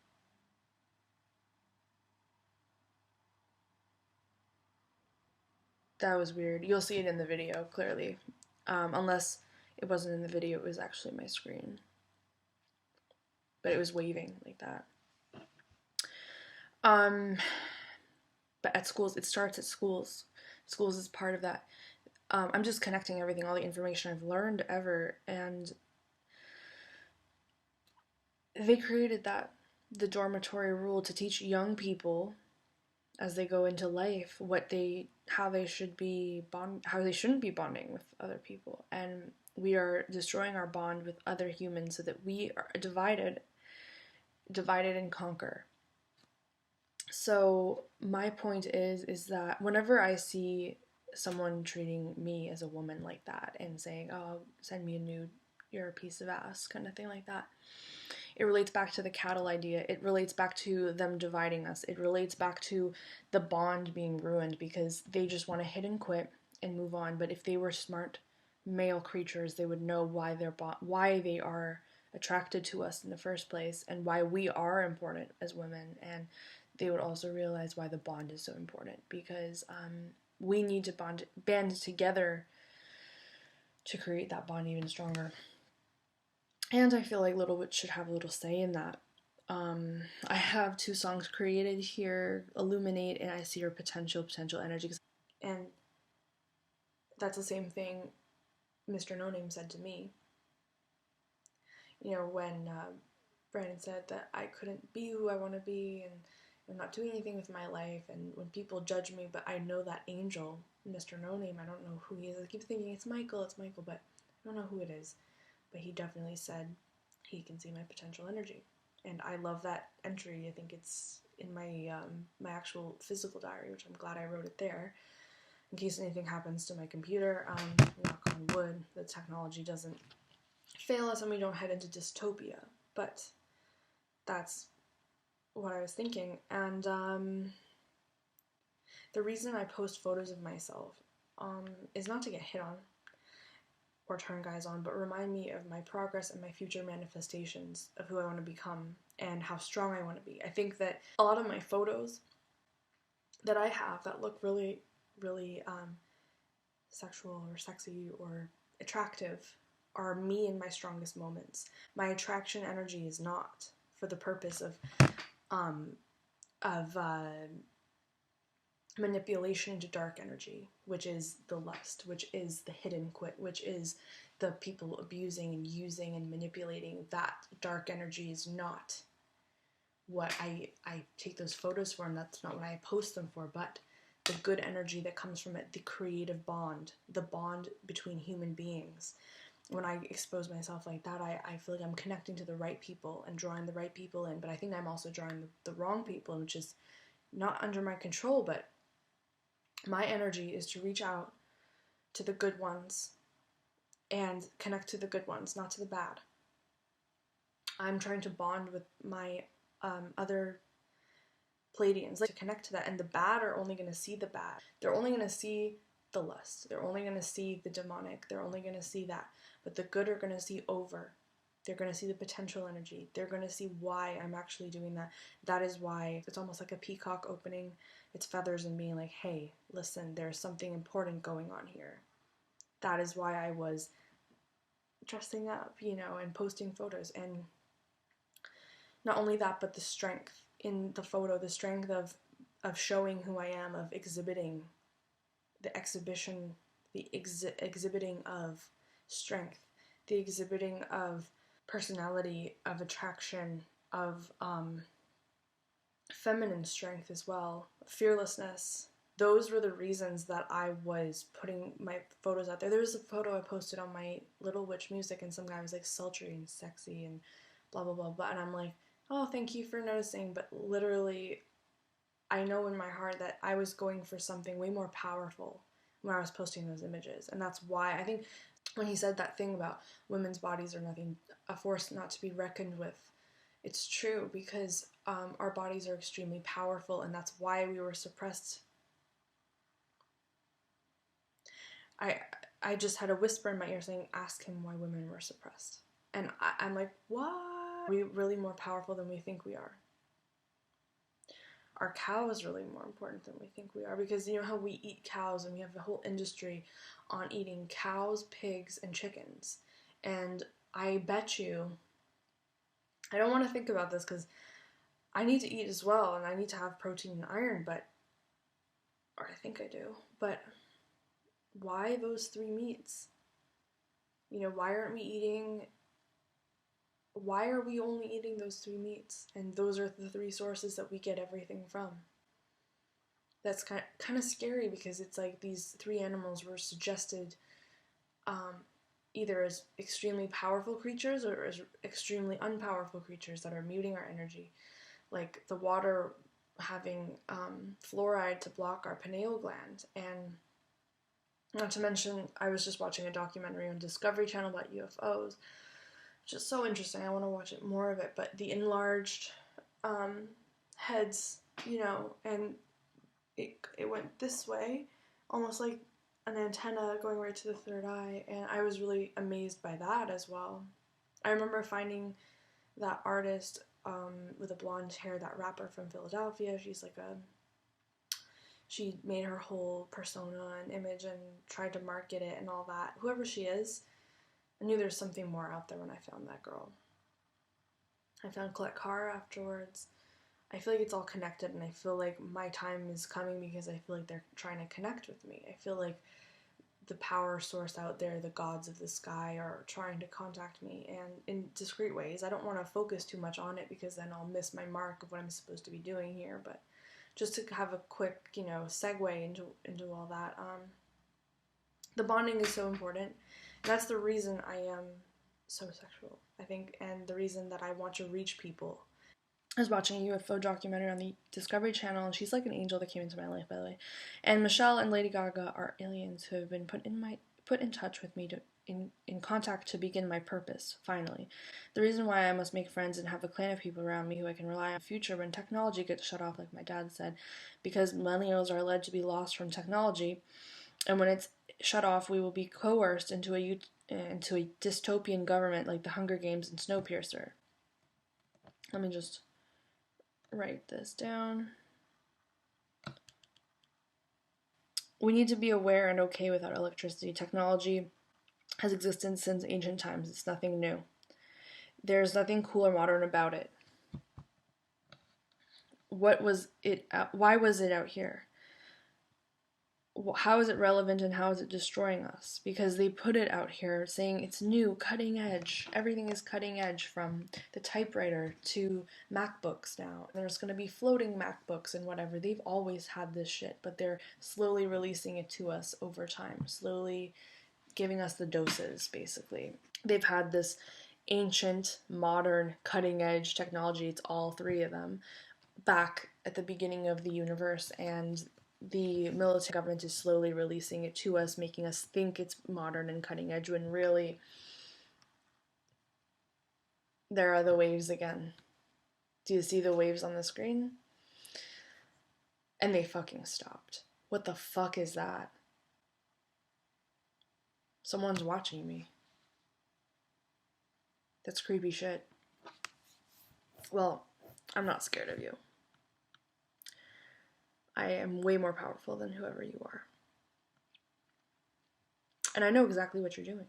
That was weird. You'll see it in the video, clearly. Unless it wasn't in the video, it was actually my screen. But it was waving like that. But at schools, it starts at schools. Schools is part of that. I'm just connecting everything, all the information I've learned ever, and they created that, the dormitory rule, to teach young people as they go into life, how they shouldn't be bonding with other people. And we are destroying our bond with other humans so that we are divided and conquer. So my point is that whenever I see someone treating me as a woman like that and saying, "Oh, send me a nude, you're a piece of ass," kind of thing like that, it relates back to the cattle idea. It relates back to them dividing us. It relates back to the bond being ruined because they just want to hit and quit and move on. But if they were smart male creatures, they would know why they are attracted to us in the first place and why we are important as women. And they would also realize why the bond is so important, because we need to band together to create that bond even stronger. And I feel like Little Witch should have a little say in that. I have 2 songs created here, Illuminate and I See Your Potential Energy. And that's the same thing Mr. No Name said to me. You know, when Brandon said that I couldn't be who I want to be and I'm not doing anything with my life, and when people judge me, but I know that angel, Mr. No Name, I don't know who he is. I keep thinking it's Michael, but I don't know who it is. But he definitely said he can see my potential energy. And I love that entry. I think it's in my my actual physical diary, which I'm glad I wrote it there. In case anything happens to my computer, knock on wood, the technology doesn't fail us and we don't head into dystopia. But that's what I was thinking. And the reason I post photos of myself is not to get hit on or turn guys on, but remind me of my progress and my future manifestations of who I want to become and how strong I want to be. I think that a lot of my photos that I have that look really, really sexual or sexy or attractive are me in my strongest moments. My attraction energy is not for the purpose of manipulation into dark energy, which is the lust, which is the hidden quit, which is the people abusing and using and manipulating. That dark energy is not what I take those photos for, and that's not what I post them for, but the good energy that comes from it, the creative bond, the bond between human beings. When I expose myself like that, I feel like I'm connecting to the right people and drawing the right people in, but I think I'm also drawing the wrong people, which is not under my control, but my energy is to reach out to the good ones and connect to the good ones, not to the bad. I'm trying to bond with my other Pleiadians, like to connect to that, and the bad are only going to see the bad. They're only going to see the lust. They're only going to see the demonic. They're only going to see that. But the good are going to see over. They're going to see the potential energy. They're going to see why I'm actually doing that. That is why it's almost like a peacock opening its feathers and being like, hey, listen, there's something important going on here. That is why I was dressing up, and posting photos. And not only that, but the strength in the photo, the strength of showing who I am, of exhibiting the exhibition, the exhibiting of strength, the exhibiting of personality, of attraction, of feminine strength as well, fearlessness. Those were the reasons that I was putting my photos out there. There was a photo I posted on my Little Witch music, and some guy was like sultry and sexy and blah blah blah blah, and I'm like, oh, thank you for noticing, but literally I know in my heart that I was going for something way more powerful when I was posting those images. And that's why I think when he said that thing about women's bodies are nothing, a force not to be reckoned with, it's true, because our bodies are extremely powerful, and that's why we were suppressed. I just had a whisper in my ear saying, ask him why women were suppressed. And I'm like, what? Are we really more powerful than we think we are? Our cow is really more important than we think we are, because you know how we eat cows and we have a whole industry on eating cows, pigs, and chickens. And I bet you, I don't want to think about this because I need to eat as well and I need to have protein and iron, or I think I do, but why those 3 meats? Why are we only eating those 3 meats? And those are the 3 sources that we get everything from. that's kind of scary, because it's like these three animals were suggested either as extremely powerful creatures or as extremely unpowerful creatures that are muting our energy. Like the water having fluoride to block our pineal gland. And not to mention, I was just watching a documentary on Discovery Channel about UFOs, which is so interesting. I want to watch it, more of it. But the enlarged heads, and it went this way, almost like an antenna going right to the third eye, and I was really amazed by that as well. I remember finding that artist with the blonde hair, that rapper from Philadelphia. She made her whole persona and image and tried to market it and all that. Whoever she is, I knew there's something more out there when I found that girl. I found Colette Carr afterwards. I feel like it's all connected, and I feel like my time is coming because I feel like they're trying to connect with me. I feel like the power source out there, the gods of the sky, are trying to contact me, and in discreet ways. I don't want to focus too much on it because then I'll miss my mark of what I'm supposed to be doing here, but just to have a quick, segue into all that, the bonding is so important. That's the reason I am so sexual, I think, and the reason that I want to reach people. I was watching a UFO documentary on the Discovery Channel, and she's like an angel that came into my life, by the way. And Michelle and Lady Gaga are aliens who have been put in touch with me in contact to begin my purpose, finally. The reason why I must make friends and have a clan of people around me who I can rely on in the future when technology gets shut off, like my dad said, because millennials are led to be lost from technology, and when it's shut off, we will be coerced into a dystopian government like the Hunger Games and Snowpiercer. Let me just write this down. We need to be aware and okay without electricity. Technology has existed since ancient times. It's nothing new. There's nothing cool or modern about it. Why was it out here? How is it relevant, and how is it destroying us? Because they put it out here saying it's new, cutting edge. Everything is cutting edge, from the typewriter to MacBooks now. There's going to be floating MacBooks and whatever. They've always had this shit, but they're slowly releasing it to us over time, slowly giving us the doses, basically. They've had this ancient, modern, cutting edge technology. It's all three of them back at the beginning of the universe, and the military government is slowly releasing it to us, making us think it's modern and cutting edge, when really there are the waves again. Do you see the waves on the screen? And they fucking stopped. What the fuck is that? Someone's watching me. That's creepy shit. Well, I'm not scared of you. I am way more powerful than whoever you are. And I know exactly what you're doing.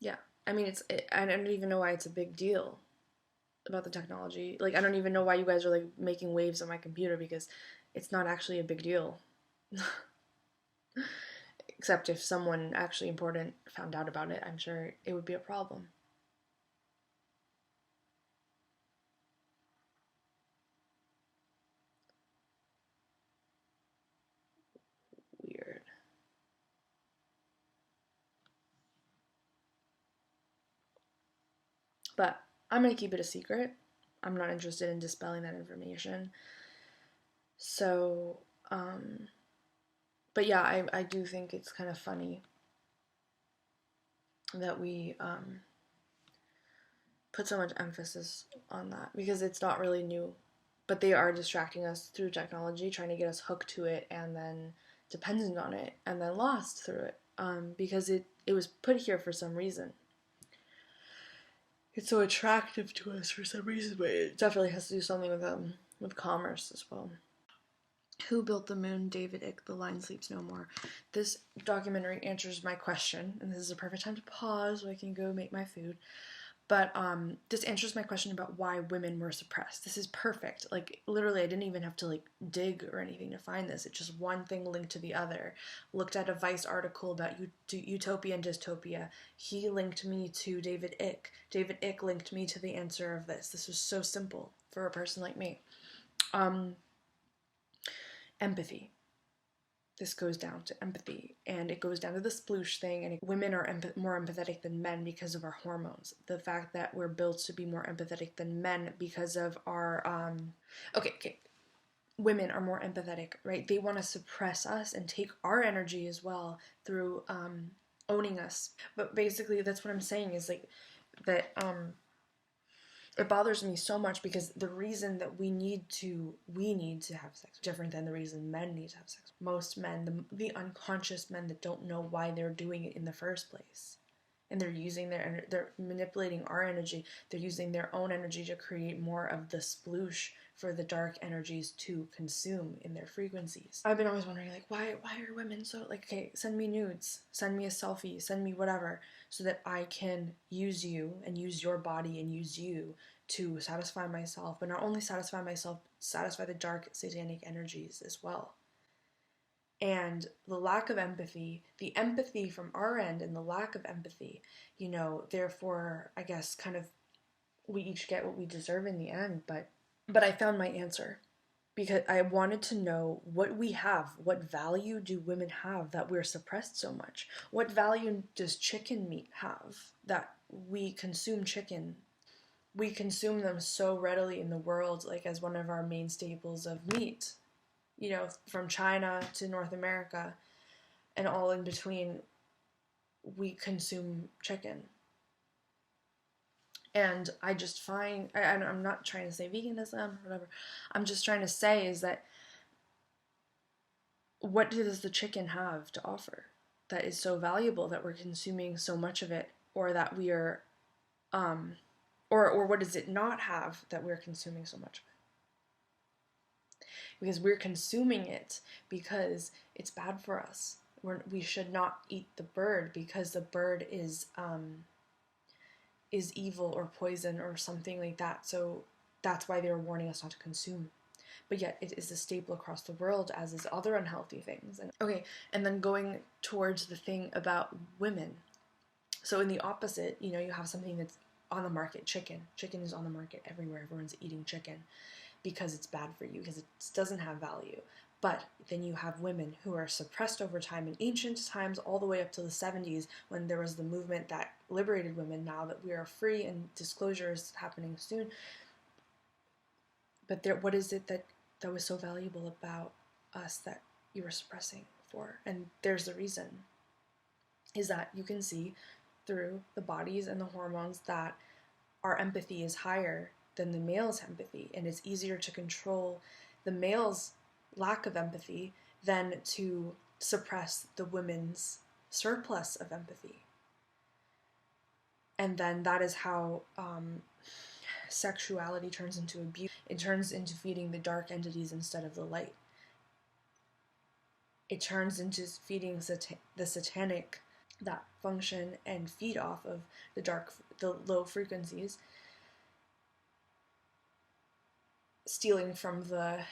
Yeah. I mean, I don't even know why it's a big deal about the technology. Like, I don't even know why you guys are, like, making waves on my computer, because it's not actually a big deal. Except if someone actually important found out about it, I'm sure it would be a problem. Weird. But I'm going to keep it a secret. I'm not interested in dispelling that information. So, but yeah, I do think it's kind of funny that we put so much emphasis on that, because it's not really new, but they are distracting us through technology, trying to get us hooked to it and then dependent on it and then lost through it, because it was put here for some reason. It's so attractive to us for some reason, but it definitely has to do something with commerce as well. Who built the moon? David Icke, The Line Sleeps No More. This documentary answers my question, and this is a perfect time to pause so I can go make my food. But this answers my question about why women were suppressed. This is perfect. Like, literally, I didn't even have to like dig or anything to find this. It's just one thing linked to the other. Looked at a Vice article about utopia and dystopia. He linked me to David Icke. David Icke linked me to the answer of this. This was so simple for a person like me. Empathy. This goes down to empathy, and it goes down to the sploosh thing, and women are more empathetic than men because of our hormones. The fact that we're built to be more empathetic than men because of our okay, women are more empathetic, right? They want to suppress us and take our energy as well through owning us. But basically that's what I'm saying is like that it bothers me so much because the reason that we need to have sex is different than the reason men need to have sex. Most men, the unconscious men that don't know why they're doing it in the first place, and they're manipulating our energy. They're using their own energy to create more of the sploosh for the dark energies to consume in their frequencies. I've been always wondering, like, why are women so, like, okay, send me nudes, send me a selfie, send me whatever, so that I can use you and use your body and use you to satisfy myself, but not only satisfy myself, satisfy the dark satanic energies as well. And the lack of empathy, the empathy from our end and the lack of empathy, therefore, I guess kind of we each get what we deserve in the end, but I found my answer because I wanted to know what we have, what value do women have that we're suppressed so much? What value does chicken meat have that we consume chicken? We consume them so readily in the world, like as one of our main staples of meat. From China to North America and all in between, we consume chicken. And I just find, I'm not trying to say veganism or whatever, I'm just trying to say is that what does the chicken have to offer that is so valuable that we're consuming so much of it, or that we are, or what does it not have that we're consuming so much of it? Because we're consuming it because it's bad for us. We should not eat the bird because the bird is evil or poison or something like that. So that's why they're warning us not to consume. But yet it is a staple across the world, as is other unhealthy things. And then going towards the thing about women. So in the opposite, you have something that's on the market, chicken. Chicken is on the market everywhere. Everyone's eating chicken because it's bad for you, because it doesn't have value. But then you have women who are suppressed over time in ancient times, all the way up to the 70s, when there was the movement that liberated women. Now that we are free and disclosure is happening soon. But what is it that was so valuable about us that you were suppressing for? And there's the reason, is that you can see through the bodies and the hormones that our empathy is higher than the male's empathy, and it's easier to control the male's lack of empathy than to suppress the women's surplus of empathy. And then that is how sexuality turns into abuse. It turns into feeding the dark entities instead of the light. It turns into feeding the satanic that function and feed off of the low frequencies, stealing from the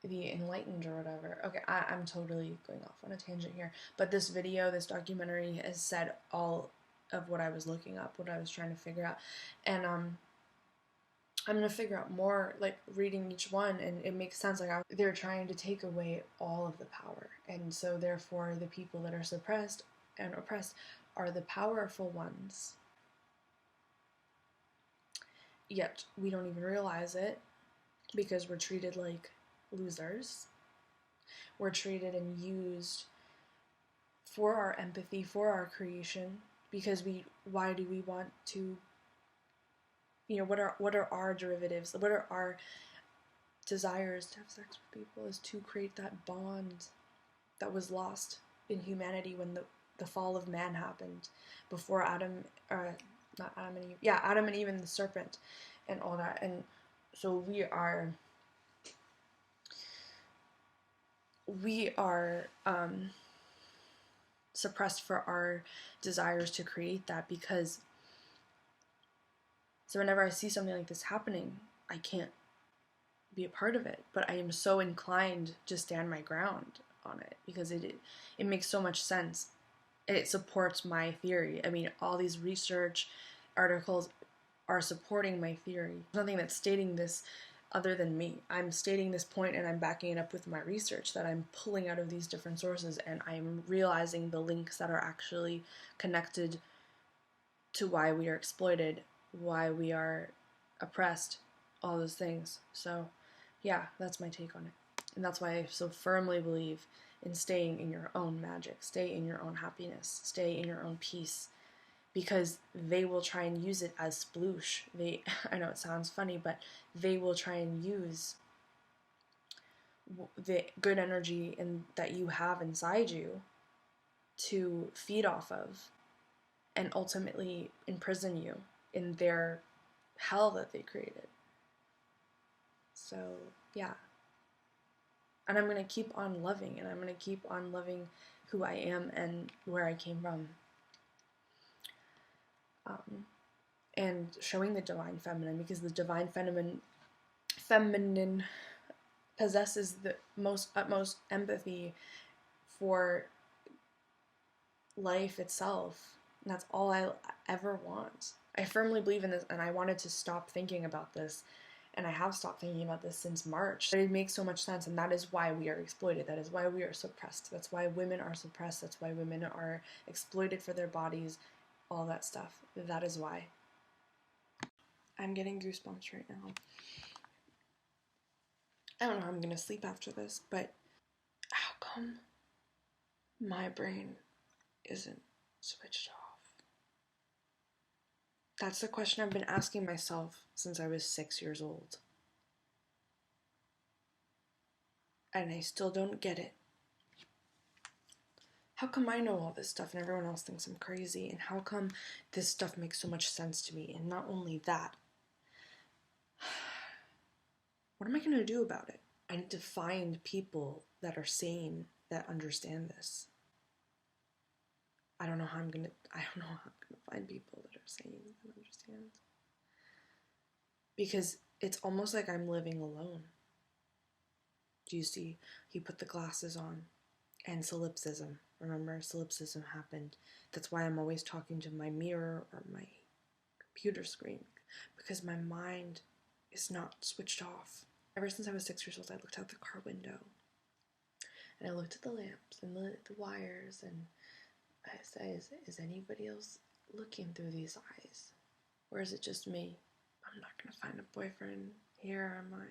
enlightened or whatever. Okay, I'm totally going off on a tangent here, but this documentary has said all of what I was looking up, what I was trying to figure out, and I'm gonna figure out more, like, reading each one, and it makes sense. Like, they're trying to take away all of the power, and so therefore the people that are suppressed and oppressed are the powerful ones. Yet we don't even realize it because we're treated like losers. We're treated and used for our empathy, for our creation, because why do we want to, what are our derivatives, what are our desires to have sex with people, is to create that bond that was lost in humanity when the fall of man happened, before Adam and Eve and the serpent and all that. And so we are suppressed for our desires to create that, because So whenever I see something like this happening, I can't be a part of it, but I am so inclined to stand my ground on it because it makes so much sense. It supports my theory. I mean, all these research articles are supporting my theory. There's nothing that's stating this other than me. I'm stating this point and I'm backing it up with my research that I'm pulling out of these different sources, and I'm realizing the links that are actually connected to why we are exploited, why we are oppressed, all those things. So yeah, that's my take on it. And that's why I so firmly believe in staying in your own magic, stay in your own happiness, stay in your own peace, because they will try and use it as sploosh. I know it sounds funny, but they will try and use the good energy that you have inside you to feed off of and ultimately imprison you in their hell that they created. So, yeah. And I'm going to keep on loving, and I'm going to keep on loving who I am and where I came from. And showing the divine feminine, because the divine feminine possesses the utmost empathy for life itself. And that's all I ever want. I firmly believe in this, and I wanted to stop thinking about this, and I have stopped thinking about this since March. But it makes so much sense, and that is why we are exploited. That is why we are suppressed. That's why women are suppressed. That's why women are exploited for their bodies, all that stuff. That is why. I'm getting goosebumps right now. I don't know how I'm going to sleep after this, but how come my brain isn't switched off? That's the question I've been asking myself since I was 6 years old. And I still don't get it. How come I know all this stuff and everyone else thinks I'm crazy? And how come this stuff makes so much sense to me? And not only that, what am I going to do about it? I need to find people that are sane, that understand this. I don't know how I'm gonna find people that are sane and understand. Because it's almost like I'm living alone. Do you see? He put the glasses on. And solipsism. Remember, solipsism happened. That's why I'm always talking to my mirror or my computer screen. Because my mind is not switched off. Ever since I was 6 years old, I looked out the car window. And I looked at the lamps and the wires, and I said, is anybody else looking through these eyes? Or is it just me? I'm not going to find a boyfriend here, am I?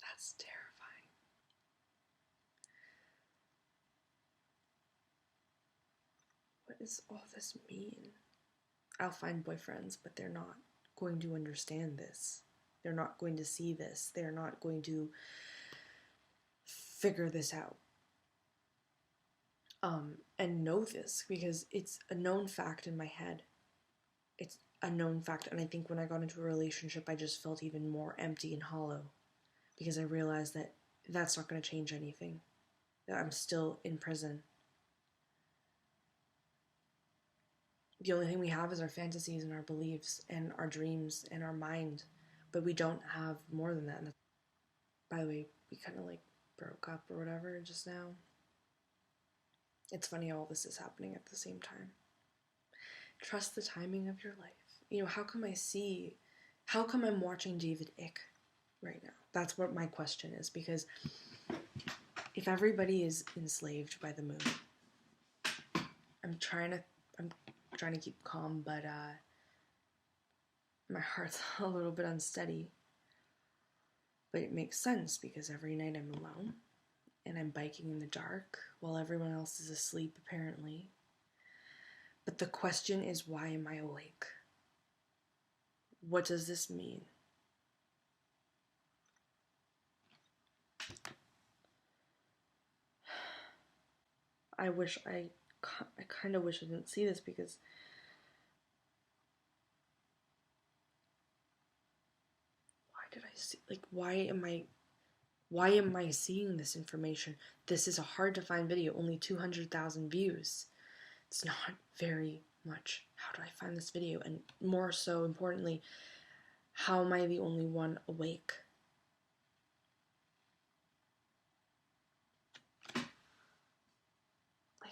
That's terrifying. What does all this mean? I'll find boyfriends, but they're not going to understand this. They're not going to see this. They're not going to figure this out. And know this, because it's a known fact in my head. It's a known fact, and I think when I got into a relationship, I just felt even more empty and hollow, because I realized that that's not going to change anything. That I'm still in prison. The only thing we have is our fantasies and our beliefs and our dreams and our mind, but we don't have more than that. And by the way, we kind of like broke up or whatever just now. It's funny all this is happening at the same time. Trust the timing of your life. You know, how come I'm watching David Icke right now? That's what my question is, because if everybody is enslaved by the moon, I'm trying to keep calm, but my heart's a little bit unsteady. But it makes sense, because every night I'm alone, and I'm biking in the dark while everyone else is asleep, apparently. But the question is, why am I awake? What does this mean? I kind of wish I didn't see this, because why am I seeing this information? This is a hard to find video, only 200,000 views. It's not very much, how do I find this video? And more so importantly, how am I the only one awake? I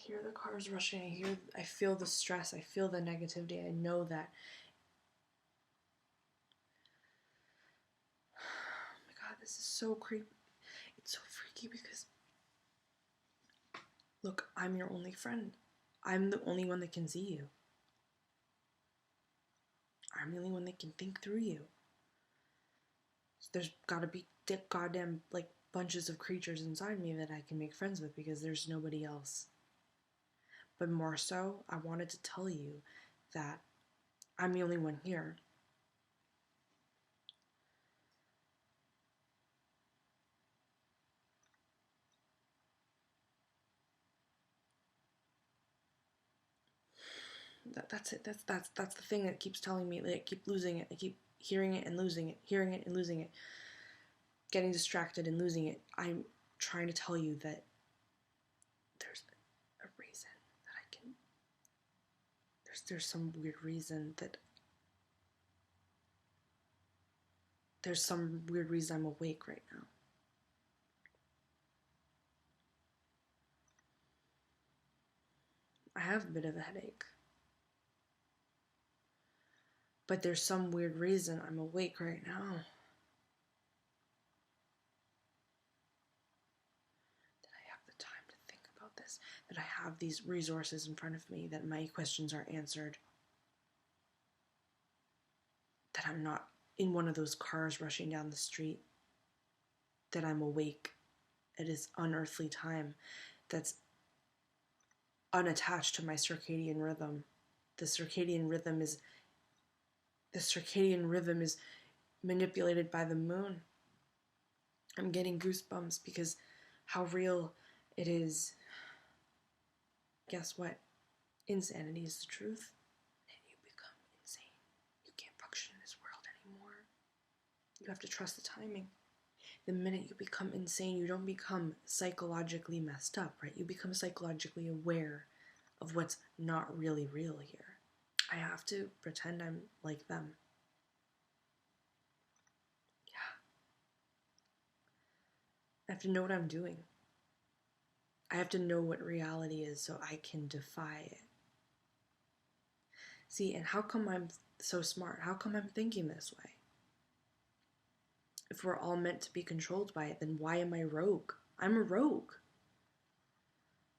hear the cars rushing, I feel the stress, I feel the negativity, I know that. Oh my god, this is so creepy. It's so freaky because, look, I'm your only friend. I'm the only one that can see you. I'm the only one that can think through you. So there's gotta be goddamn, like, bunches of creatures inside me that I can make friends with because there's nobody else. But more so, I wanted to tell you that I'm the only one here. That's it. That's the thing that keeps telling me. Like, I keep losing it. I keep hearing it and losing it, hearing it and losing it, getting distracted and losing it. I'm trying to tell you that there's a reason that I can. There's some weird reason that. There's some weird reason I'm awake right now. I have a bit of a headache. But there's some weird reason I'm awake right now. That I have the time to think about this. That I have these resources in front of me. That my questions are answered. That I'm not in one of those cars rushing down the street. That I'm awake at this unearthly time. That's unattached to my circadian rhythm. The circadian rhythm is manipulated by the moon. I'm getting goosebumps because how real it is. Guess what? Insanity is the truth. And you become insane. You can't function in this world anymore. You have to trust the timing. The minute you become insane, you don't become psychologically messed up, right? You become psychologically aware of what's not really real here. I have to pretend I'm like them. Yeah. I have to know what I'm doing. I have to know what reality is so I can defy it. See, and how come I'm so smart? How come I'm thinking this way? If we're all meant to be controlled by it, then why am I rogue? I'm a rogue.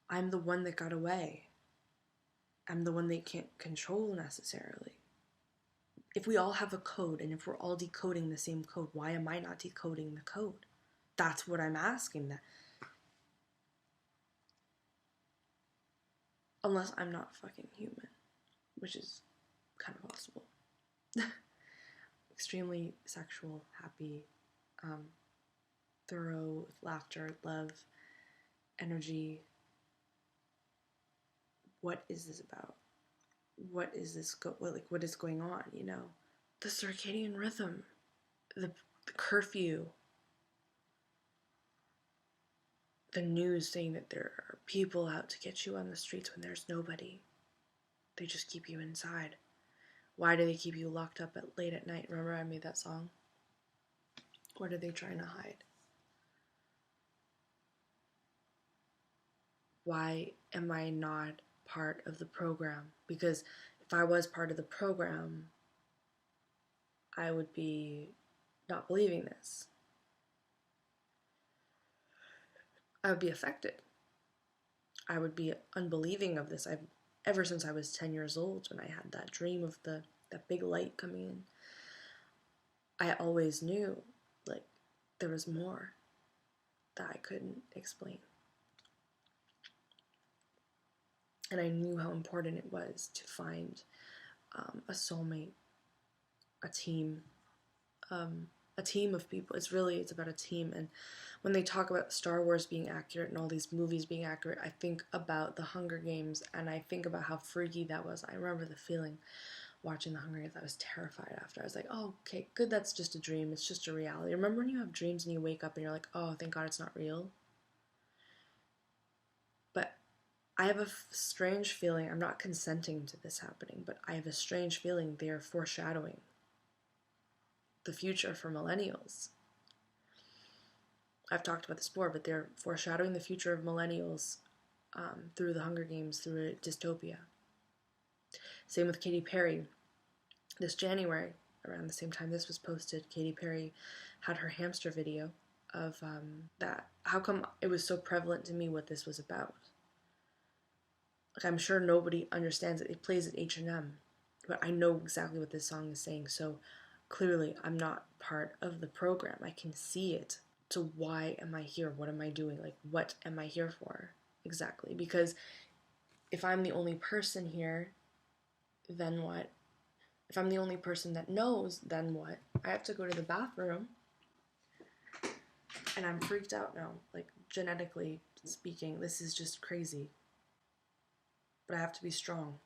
I'm the one that got away. I'm the one they can't control necessarily. If we all have a code and if we're all decoding the same code, why am I not decoding the code? That's what I'm asking. That unless I'm not fucking human, which is kind of possible. Extremely sexual, happy, thorough, with laughter, love, energy. What is this about? What is this what is going on, you know? The circadian rhythm, the curfew, the news saying that there are people out to get you on the streets when there's nobody. They just keep you inside. Why do they keep you locked up late at night? Remember I made that song? What are they trying to hide? Why am I not part of the program? Because if I was part of the program, I would be not believing this. I would be affected. I would be unbelieving of this. Ever since I was 10 years old, when I had that dream of that big light coming in, I always knew, like, there was more that I couldn't explain. And I knew how important it was to find a soulmate, a team of people. It's about a team. And when they talk about Star Wars being accurate and all these movies being accurate, I think about the Hunger Games, and I think about how freaky that was. I remember the feeling watching the Hunger Games. I was terrified after. I was like, oh, okay, good, that's just a dream. It's just a reality. Remember when you have dreams and you wake up and you're like, oh, thank God it's not real? But I have a strange feeling, I'm not consenting to this happening, but I have a strange feeling they are foreshadowing the future for millennials. I've talked about this before, but they're foreshadowing the future of millennials through the Hunger Games, through a dystopia. Same with Katy Perry. This January, around the same time this was posted, Katy Perry had her hamster video of that. How come it was so prevalent to me what this was about? Like, I'm sure nobody understands it. It plays at H&M, but I know exactly what this song is saying, so clearly I'm not part of the program. I can see it. So why am I here? What am I doing? Like, what am I here for? Exactly. Because if I'm the only person here, then what? If I'm the only person that knows, then what? I have to go to the bathroom, and I'm freaked out now. Like, genetically speaking, this is just crazy. But I have to be strong.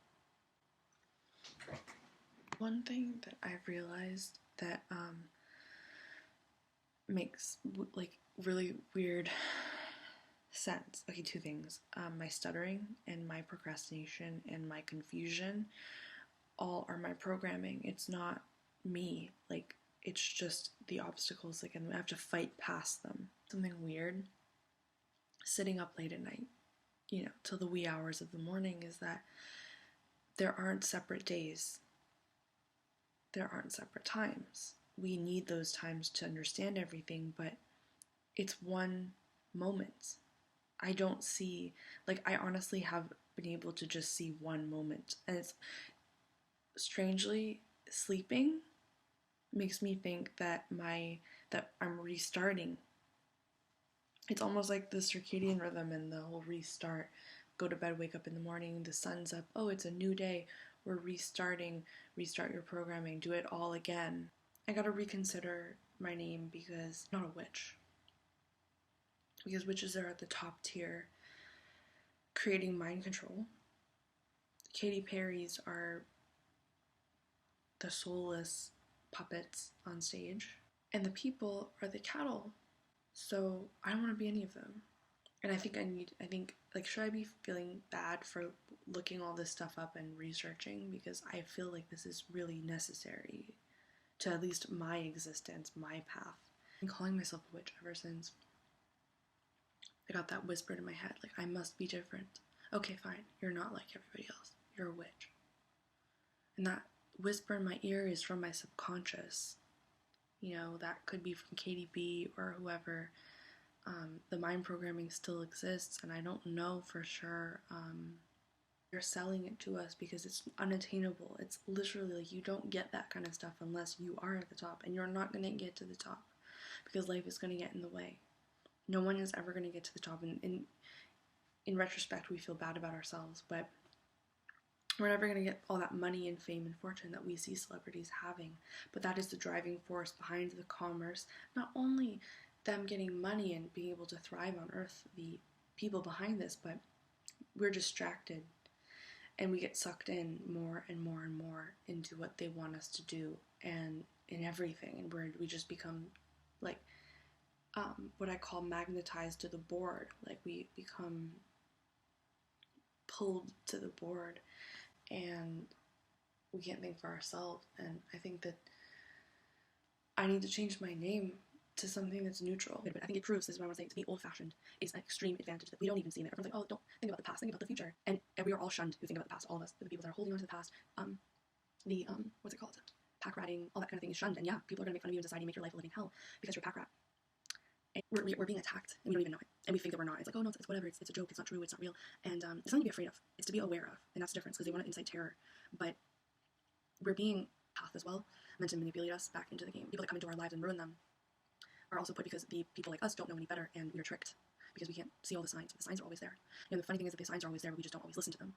One thing that I've realized that makes like really weird sense. Okay, two things. My stuttering and my procrastination and my confusion all are my programming. It's not me. Like, it's just the obstacles. Like, and I have to fight past them. Something weird. Sitting up late at night, till the wee hours of the morning, is that there aren't separate days. There aren't separate times. We need those times to understand everything, but it's one moment. I don't see, like, I honestly have been able to just see one moment. And it's strangely, sleeping makes me think that I'm restarting. It's almost like the circadian rhythm and the whole restart. Go to bed, wake up in the morning, the sun's up, oh, it's a new day, we're restarting, restart your programming, do it all again. I gotta reconsider my name because I'm not a witch. Because witches are at the top tier, creating mind control. Katy Perry's are the soulless puppets on stage, and the people are the cattle. So I don't want to be any of them. And I think, like, should I be feeling bad for looking all this stuff up and researching? Because I feel like this is really necessary to at least my existence, my path. I've been calling myself a witch ever since I got that whispered in my head, like, I must be different. Okay, fine, you're not like everybody else. You're a witch. And that whisper in my ear is from my subconscious. That could be from Katie B or whoever. The mind programming still exists, and I don't know for sure. They're selling it to us because it's unattainable. It's literally like you don't get that kind of stuff unless you are at the top, and you're not going to get to the top because life is going to get in the way. No one is ever going to get to the top, and in retrospect, we feel bad about ourselves, but we're never going to get all that money and fame and fortune that we see celebrities having. But that is the driving force behind the commerce. Not only them getting money and being able to thrive on Earth, the people behind this, but we're distracted and we get sucked in more and more and more into what they want us to do and in everything. And we just become like what I call magnetized to the board. Like, we become pulled to the board and we can't think for ourselves. And I think that I need to change my name to something that's neutral. But I think it proves, this is what I want to say, to be old-fashioned is an extreme advantage that we don't even see in it. Everyone's like, oh, don't think about the past, think about the future. And we are all shunned who think about the past, all of us, the people that are holding on to the past. What's it called? Pack ratting, all that kind of thing is shunned. And yeah, people are going to make fun of you in society, make your life a living hell because you're a pack rat. And we're being attacked, and we don't even know it. And we think that we're not. It's like, oh no, it's whatever, it's a joke, it's not true, it's not real. And it's nothing to be afraid of, it's to be aware of. And that's the difference, because they want to incite terror. But we're being path as well, meant to manipulate us back into the game. People that come into our lives and ruin them are also put because the people like us don't know any better, and we're tricked because we can't see all the signs. The signs are always there. And the funny thing is that the signs are always there, but we just don't always listen to them.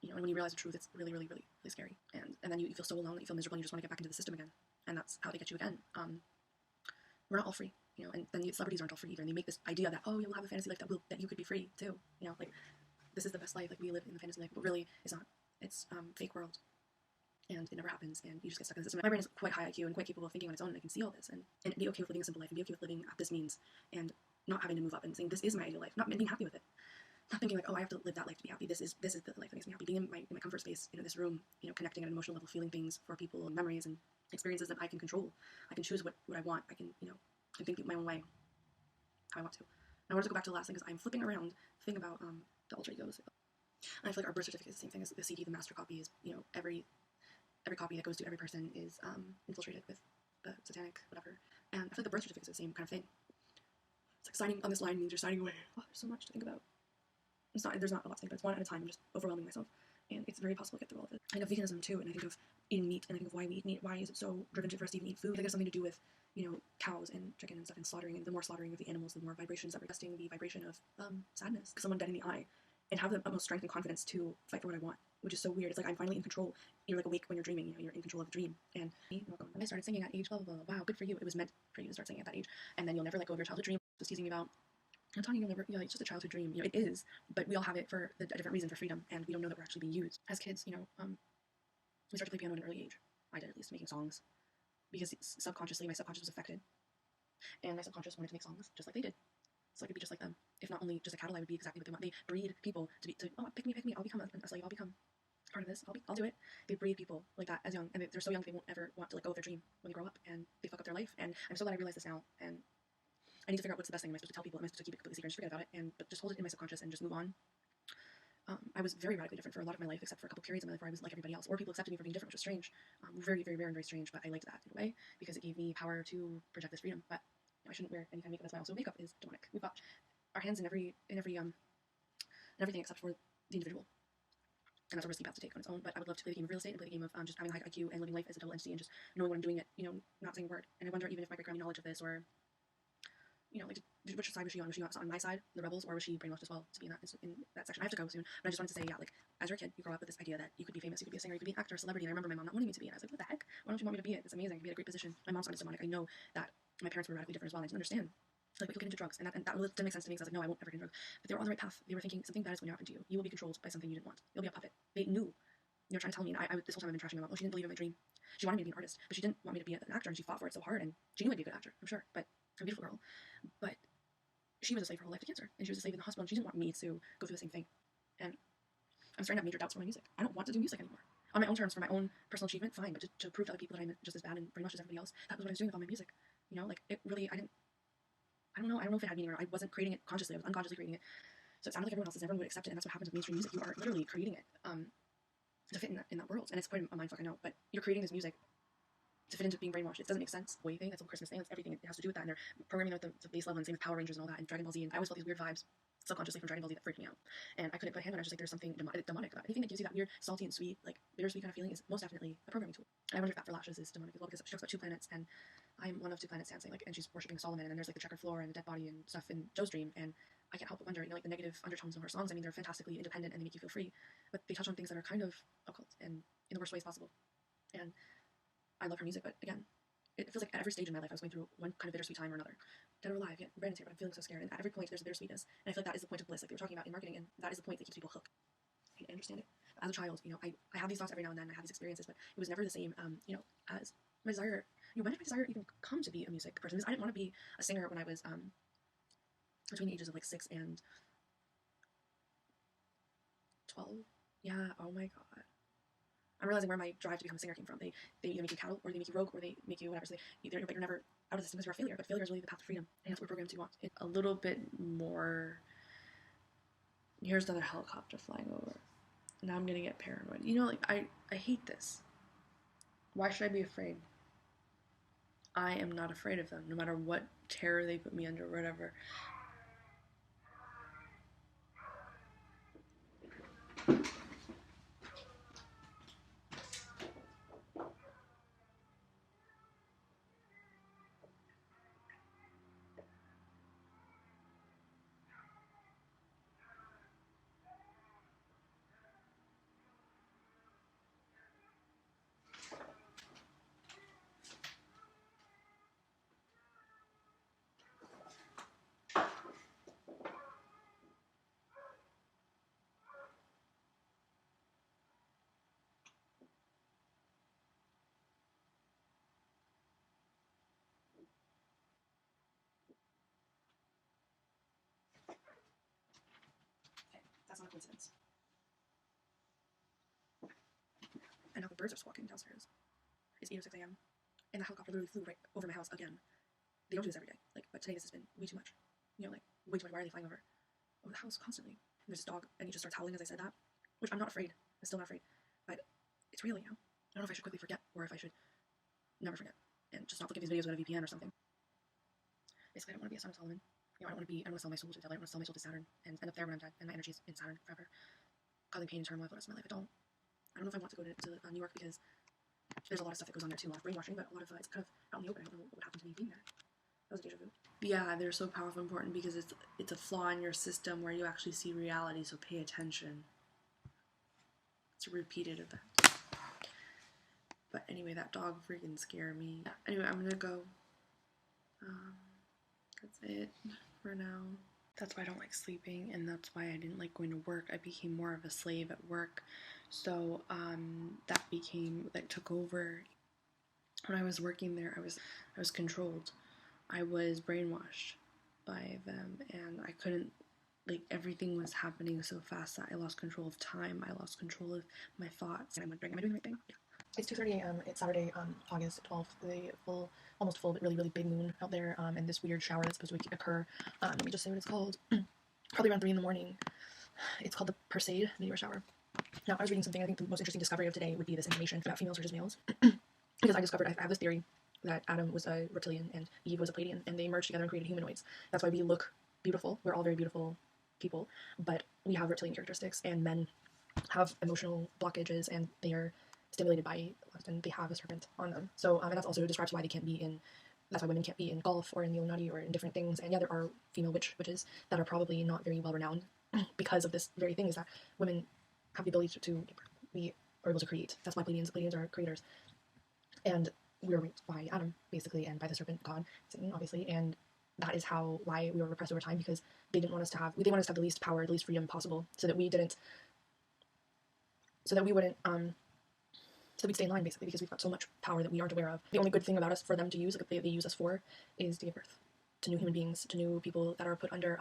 And when you realize the truth, it's really, really, really, really scary. And then you feel so alone that you feel miserable and you just want to get back into the system again. And that's how they get you again. We're not all free, and then the celebrities aren't all free either. And they make this idea that, oh, you'll have a fantasy life that you could be free too. Like, this is the best life, like, we live in the fantasy life, but really it's not. It's fake world. And it never happens, and you just get stuck in the system. My brain is quite high IQ and quite capable of thinking on its own, and I can see all this, and be okay with living a simple life, and be okay with living at this means, and not having to move up and saying, this is my ideal life, not being happy with it. not thinking like, oh, I have to live that life to be happy. This is the life that makes me happy. Being in my comfort space, in this room, connecting at an emotional level, feeling things for people, and memories and experiences that I can control. I can choose what I want. I can, I think my own way, how I want to. And I wanted to go back to the last thing because I'm flipping around, thinking about the alter egos. And I feel like our birth certificate is the same thing as the CD. The master copy is, every copy that goes to every person is infiltrated with the satanic whatever. And I feel like the birth certificate is the same kind of thing. It's like signing on this line means you're signing away. Oh, there's so much to think about. There's not a lot to think about. It's one at a time. I'm just overwhelming myself. And it's very possible to get through all of it. I think of veganism too, and I think of eating meat, and I think of why we eat meat. Why is it so driven for us to even eat food? I think it has something to do with, cows and chicken and stuff and slaughtering. And the more slaughtering of the animals, the more vibrations that we're testing the vibration of sadness. Because someone dead in the eye, and have the utmost strength and confidence to fight for what I want, which is so weird. It's like I'm finally in control. You're like awake when you're dreaming. You're in control of a dream. And I started singing at age blah blah blah. Wow, good for you. It was meant for you to start singing at that age, and then you'll never let go of your childhood dream. Just teasing me about. I'm telling you, never. It's just a childhood dream. It is, but we all have it for a different reason, for freedom, and we don't know that we're actually being used. As kids, we started to play piano at an early age. I did, at least, making songs, because subconsciously my subconscious was affected, and my subconscious wanted to make songs just like they did, so I could be just like them. If not only just a cattle, I would be exactly what they want. They breed people to pick me. I'll become a slave. I'll become part of this. I'll do it. They breed people like that as young, and they're so young they won't ever want to let go of their dream when they grow up, and they fuck up their life. And I'm so glad I realize this now, and I need to figure out what's the best thing. Am I supposed to tell people? Am I supposed to keep it completely secret and just forget about it? But just hold it in my subconscious and just move on. I was very radically different for a lot of my life, except for a couple periods in my life where I was like everybody else, or people accepted me for being different, which was strange. Very, very rare and very strange, but I liked that in a way because it gave me power to project this freedom. But I shouldn't wear any kind of makeup as well. So makeup is demonic. We've got our hands in everything except for the individual. And that's a risky path to take on its own, but I would love to play the game of real estate and play the game of just having a high IQ and living life as a double entity and just knowing when I'm doing it, not saying a word. And I wonder even if my great-grandma knowledge of this, or which side was she on? Was she on my side, the rebels, or was she brainwashed as well to be in that section? I have to go soon, but I just wanted to say, as you're a kid, you grow up with this idea that you could be famous, you could be a singer, you could be an actor, a celebrity, and I remember my mom not wanting me to be, and I was like, what the heck? Why don't you want me to be it? It's amazing, I could be at a great position. My mom's side is demonic. I know that my parents were radically different as well, and I didn't understand. Like, we could get into drugs, and that didn't make sense to me, because I was like, no, I won't ever get into drugs. But they were on the right path. They were thinking something bad is going to happen to you. You will be controlled by something you didn't want. You'll be a puppet. They knew. They were trying to tell me, and I this whole time I've been trashing my mom. Oh, she didn't believe in my dream. She wanted me to be an artist, but she didn't want me to be an actor, and she fought for it so hard, and she knew I'd be a good actor, I'm sure, but a beautiful girl. But she was a slave her whole life to cancer, and she was a slave in the hospital, and she didn't want me to go through the same thing. And I'm starting to have major doubts for my music. I don't want to do music anymore. On my own terms, for my own personal achievement, fine, but to prove to other people that I'm just as bad and brainwashed as everybody else, that was what I was doing with all my music. It really, I don't know if it had meaning or not. I wasn't creating it consciously, I was unconsciously creating it. So it sounded like everyone else's, everyone would accept it, and that's what happens with mainstream music. You are literally creating it to fit in that world, and it's quite a mindfuck, I know, but you're creating this music to fit into being brainwashed. It doesn't make sense. The way thing, that's a Christmas thing, that's everything. It has to do with that, and they're programming out the base level, and same with Power Rangers and all that, and Dragon Ball Z, and I always felt these weird vibes subconsciously from Dragon Ball Z that freaked me out, and I couldn't put a hand on it. I was just like, there's something demonic about it. Anything that gives you that weird salty and sweet, like bittersweet kind of feeling is most definitely a programming tool. And I wonder if that for Lashes is demonic as well, because she talks about 2 planets, and I'm one of 2 planets dancing, and she's worshipping Solomon, and then there's the checkered floor and the dead body and stuff in Joe's dream, and I can't help but wonder, the negative undertones of her songs. I mean, they're fantastically independent and they make you feel free, but they touch on things that are kind of occult and in the worst ways possible. And I love her music, but again, it feels like at every stage in my life I was going through one kind of bittersweet time or another. Dead or alive, yeah, Brandon's here, but I'm feeling so scared. And at every point there's a bittersweetness, and I feel like that is the point of bliss, like they were talking about in marketing, and that is the point that keeps people hooked. I understand it. As a child, I have these thoughts every now and then. I have these experiences, but it was never the same. As my desire. When did my desire even come to be a music person? Because I didn't want to be a singer when I was between the ages of like 6 and 12. Yeah. Oh my god. I'm realizing where my drive to become a singer came from. They either make you cattle, or they make you rogue, or they make you whatever. So you're never out of the system because you're a failure. But failure is really the path to freedom, and that's what we're programmed to want. A little bit more. Here's another helicopter flying over. Now I'm gonna get paranoid. I hate this. Why should I be afraid? I am not afraid of them, no matter what terror they put me under, or whatever. not a coincidence. And now the birds are squawking downstairs. It's 8:06 a.m. and the helicopter literally flew right over my house again. They don't do this every day, like, but today this has been way too much. You know, like, way too much. Why are they flying over the house constantly? And there's this dog, and he just starts howling as I said that, which I'm not afraid. I'm still not afraid, but it's real, you know? I don't know if I should quickly forget, or if I should never forget, and just not look at these videos with a VPN or something. Basically, I don't want to be a son of Solomon. You know, I don't want to sell my soul to the devil. I don't want to sell my soul to Saturn, and end up there when I'm dead, and my energy's in Saturn forever, causing pain and turmoil for the rest of my life. I don't know if I want to go to New York, because there's a lot of stuff that goes on there too, a lot of brainwashing, but a lot of it's kind of out in the open. I don't know what would happen to me being there. That was a deja vu. Yeah, they're so powerful and important because it's a flaw in your system where you actually see reality, so pay attention. It's a repeated event. But anyway, that dog freaking scared me. Anyway, I'm gonna go. That's it for now. That's why I don't like sleeping, and that's why I didn't like going to work. I became more of a slave at work. So that took over. When I was working there, I was controlled. I was brainwashed by them, and I couldn't, like, everything was happening so fast that I lost control of time. I lost control of my thoughts. And I'm wondering, am I doing the right thing? Yeah. It's 2:30 a.m. It's Saturday, August 12th, the almost full, but really, really big moon out there, and this weird shower that's supposed to occur. Let me just say what it's called. Probably around 3 in the morning. It's called the Perseid meteor shower. Now, I was reading something. I think the most interesting discovery of today would be this information about females versus males. Because I discovered, I have this theory that Adam was a reptilian and Eve was a Pleiadian, and they merged together and created humanoids. That's why we look beautiful. We're all very beautiful people, but we have reptilian characteristics, and men have emotional blockages, and they are stimulated by lust, and they have a serpent on them. So, and that's also describes why they can't be in, that's why women can't be in golf or in the Illuminati or in different things. And yeah, there are female witches that are probably not very well renowned because of this very thing, is that women have the ability to be are able to create. That's why Pleiadians are creators. And we were raped by Adam, basically, and by the serpent god, Satan, obviously, and that is why we were repressed over time, because they wanted us to have the least power, the least freedom possible, so that we'd stay in line, basically, because we've got so much power that we aren't aware of. The only good thing about us for them to use, like they use us for, is to give birth to new human beings, to new people that are put under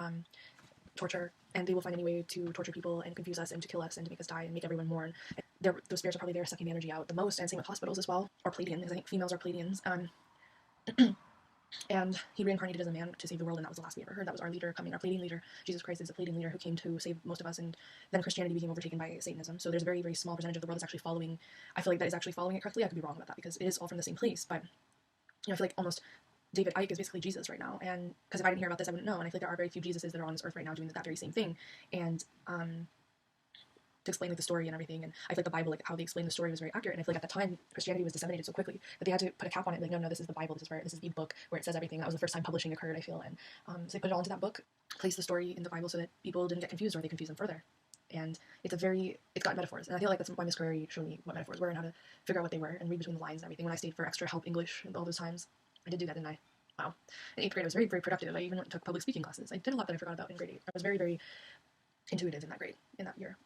torture, and they will find any way to torture people and confuse us and to kill us and to make us die and make everyone mourn. Those spirits are probably there sucking the energy out the most, and same with hospitals as well, or Pleiadians, because I think females are Pleiadians. And he reincarnated as a man to save the world, and that was the last we ever heard. That was our leader coming, our Pleiadian leader. Jesus Christ is a Pleiadian leader who came to save most of us, and then Christianity became overtaken by Satanism. So there's a very, very small percentage of the world that's actually following. I feel like that is actually following it correctly. I could be wrong about that, because it is all from the same place, but I feel like almost David Icke is basically Jesus right now, and because if I didn't hear about this, I wouldn't know. And I feel like there are very few Jesuses that are on this earth right now doing that very same thing, and to explain, like, the story and everything. And I feel like the Bible, like, how they explained the story was very accurate. And I feel like at the time, Christianity was disseminated so quickly that they had to put a cap on it. Like, no, this is the Bible. This is the book where it says everything. That was the first time publishing occurred, I feel. And so they put it all into that book, placed the story in the Bible so that people didn't get confused, or they confused them further. And it's got metaphors. And I feel like that's why Miss Query showed me what metaphors were and how to figure out what they were and read between the lines and everything. When I stayed for extra help English all those times, I did do that, didn't I? Wow. In 8th grade, I was very, very productive. I even took public speaking classes. I did a lot that I forgot about in grade 8. I was very, very intuitive in that grade, in that year.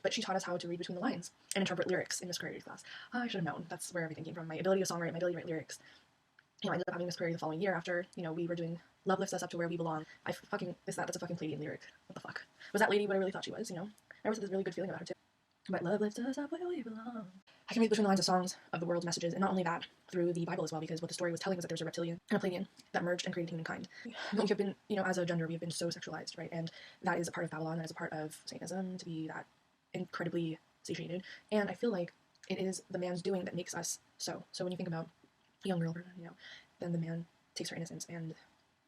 But she taught us how to read between the lines and interpret lyrics in Miss Query's class. I should have known. That's where everything came from. My ability to songwrite, my ability to write lyrics. You know, I ended up having Miss Query the following year after, you know, we were doing Love Lifts Us Up to Where We Belong. That's a fucking Pleiadian lyric. What the fuck? Was that lady what I really thought she was, you know? I always had this really good feeling about her, too. But love lifts us up where we belong. I can read between the lines of songs of the world's messages, and not only that, through the Bible as well, because what the story was telling was that there's a reptilian and a Pleiadian that merged and created humankind. But we have been, you know, as a gender, we have been so sexualized, right? And that is a part of Babylon, that is a part of Satanism, to be that incredibly satiated. And I feel like it is the man's doing that makes us so. So when you think about a young girl, you know, then the man takes her innocence, and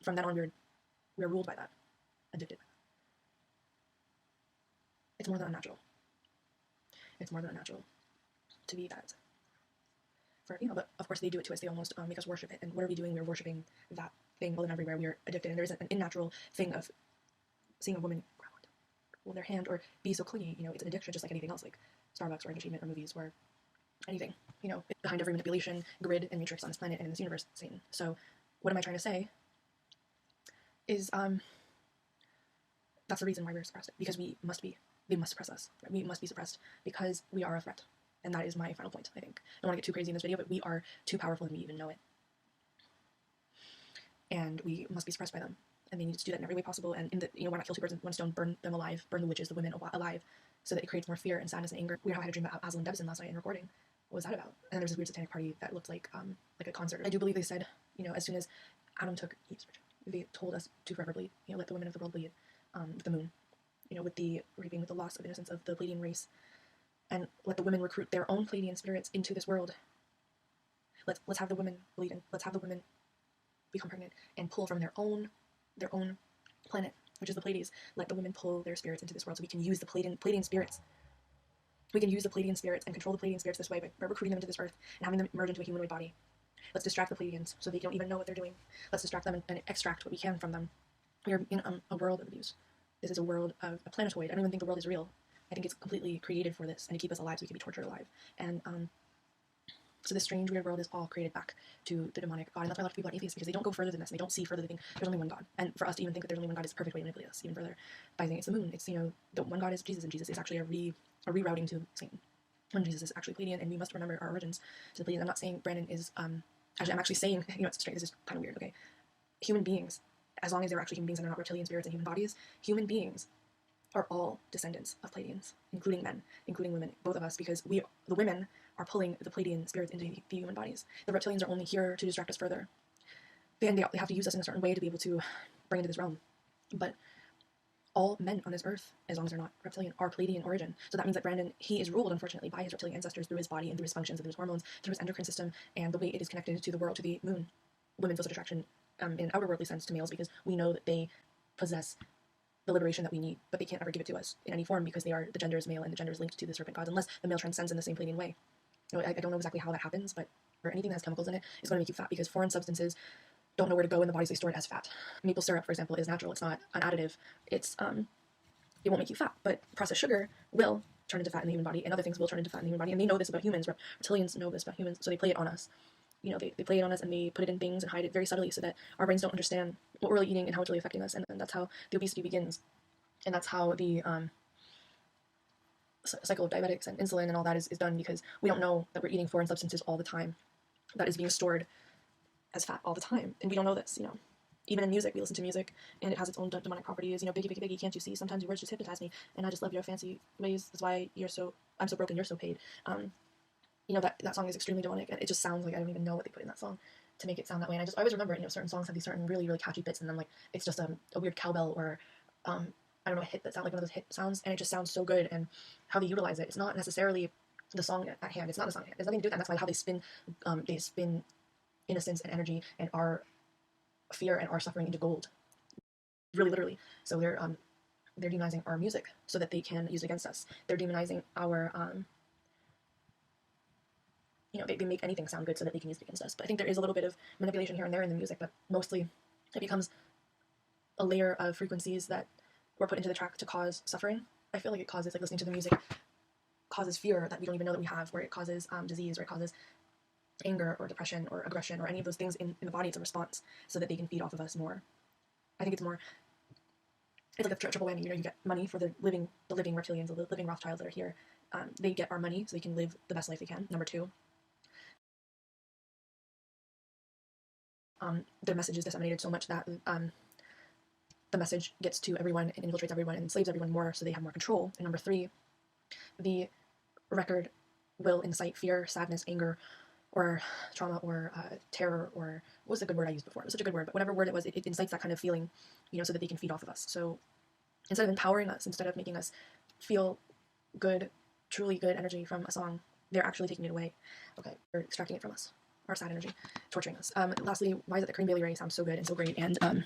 from then on we're ruled by that, addicted. It's more than unnatural. It's more than unnatural to be that. But of course they do it to us. They almost make us worship it. And what are we doing? We're worshiping that thing more than everywhere. We're addicted. And there is an unnatural thing of seeing a woman hold their hand or be so clingy. You know, it's an addiction just like anything else, like Starbucks or entertainment or movies or anything. You know, behind every manipulation, grid, and matrix on this planet and in this universe, Satan. So what am I trying to say is that's the reason why we're suppressed. Because they must suppress us. We must be suppressed because we are a threat. And that is my final point, I think. I don't want to get too crazy in this video, but we are too powerful and we even know it. And we must be suppressed by them. and they need to do that in every way possible. And in the, why not kill two birds with one stone, burn them alive, burn the witches, the women alive, so that it creates more fear and sadness and anger. Weird how I had a dream about Aslan Debison last night in recording. What was that about? And then there's this weird satanic party that looked like a concert. I do believe they said, as soon as Adam took Eve's virgin, they told us to forever bleed, let the women of the world bleed, with the moon, with the raping, with the loss of innocence of the Pleiadian race, and let the women recruit their own Pleiadian spirits into this world. Let's have the women bleed, and let's have the women become pregnant and pull from their own planet, which is the Pleiades. Let the women pull their spirits into this world so we can use the Pleiadian spirits. We can use the Pleiadian spirits and control the Pleiadian spirits this way by recruiting them into this earth and having them merge into a humanoid body. Let's distract the Pleiadians so they don't even know what they're doing. Let's distract them and extract what we can from them. We are in a world of abuse. This is a world of a planetoid. I don't even think the world is real. I think it's completely created for this and to keep us alive so we can be tortured alive. And so this strange, weird world is all created back to the demonic God. And that's why a lot of people are atheists, because they don't go further than this. And they don't see further. They think there's only one God. And for us to even think that there's only one God is a perfect way to manipulate us even further by saying it's the moon. It's, the one God is Jesus, and Jesus is actually a rerouting to Satan. When Jesus is actually Pleiadian, and we must remember our origins to the Pleiadian. I'm not saying Brandon is, actually, I'm actually saying, it's straight, this is kind of weird, okay? Human beings, as long as they're actually human beings and they're not reptilian spirits and human bodies, human beings are all descendants of Pleiadians, including men, including women, both of us, because the women are pulling the Pleiadian spirits into the human bodies. The reptilians are only here to distract us further. They have to use us in a certain way to be able to bring into this realm. But all men on this earth, as long as they're not reptilian, are Pleiadian origin. So that means that Brandon, he is ruled, unfortunately, by his reptilian ancestors through his body and through his functions and through his hormones, through his endocrine system, and the way it is connected to the world, to the moon. Women feel such attraction in outer worldly sense to males because we know that they possess the liberation that we need, but they can't ever give it to us in any form because the gender is male and the gender is linked to the serpent gods, unless the male transcends in the same Pleiadian way. I don't know exactly how that happens, but or anything that has chemicals in it is going to make you fat because foreign substances don't know where to go in the bodies, they store it as fat. Maple syrup, for example, is natural. It's not an additive. It won't make you fat, but processed sugar will turn into fat in the human body, and other things will turn into fat in the human body, and they know this about humans. Reptilians know this about humans, so they play it on us. They play it on us, and they put it in things and hide it very subtly so that our brains don't understand what we're really eating and how it's really affecting us, and that's how the obesity begins. And that's how the cycle of diabetics and insulin and all that is done, because we don't know that we're eating foreign substances all the time that is being stored as fat all the time, and we don't know this. Even in music, we listen to music and it has its own demonic properties. Biggie, biggie, biggie, can't you see? Sometimes your words just hypnotize me, and I just love your fancy ways. That's why I'm so broken, you're so paid. That song is extremely demonic, and it just sounds like I don't even know what they put in that song to make it sound that way. And I always remember, certain songs have these certain really, really catchy bits, and then it's just a weird cowbell or I don't know, a hit that sounds like one of those hit sounds, and it just sounds so good. And how they utilize it, it's not necessarily the song at hand. It's not the song at hand. There's nothing to do with that. And that's why how they spin innocence and energy and our fear and our suffering into gold, really literally. So they're demonizing our music so that they can use it against us. They're demonizing our they make anything sound good so that they can use it against us. But I think there is a little bit of manipulation here and there in the music, but mostly it becomes a layer of frequencies that were put into the track to cause suffering. I feel like it causes, listening to the music causes fear that we don't even know that we have, or it causes disease, or it causes anger or depression or aggression or any of those things in the body. It's a response so that they can feed off of us more. I think it's like a triple whammy. You get money for the living reptilians, the living Rothschilds that are here. They get our money so they can live the best life they can. Number two, the message is disseminated so much that the message gets to everyone and infiltrates everyone and enslaves everyone more so they have more control. And number three, the record will incite fear, sadness, anger, or trauma, or terror, or what was the good word I used before? It was such a good word, but whatever word it was, it incites that kind of feeling, so that they can feed off of us. So instead of empowering us, instead of making us feel good, truly good energy from a song, they're actually taking it away. Okay, they're extracting it from us, our sad energy, torturing us. Lastly, why is it that Cream Bailey Rae sounds so good and so great? And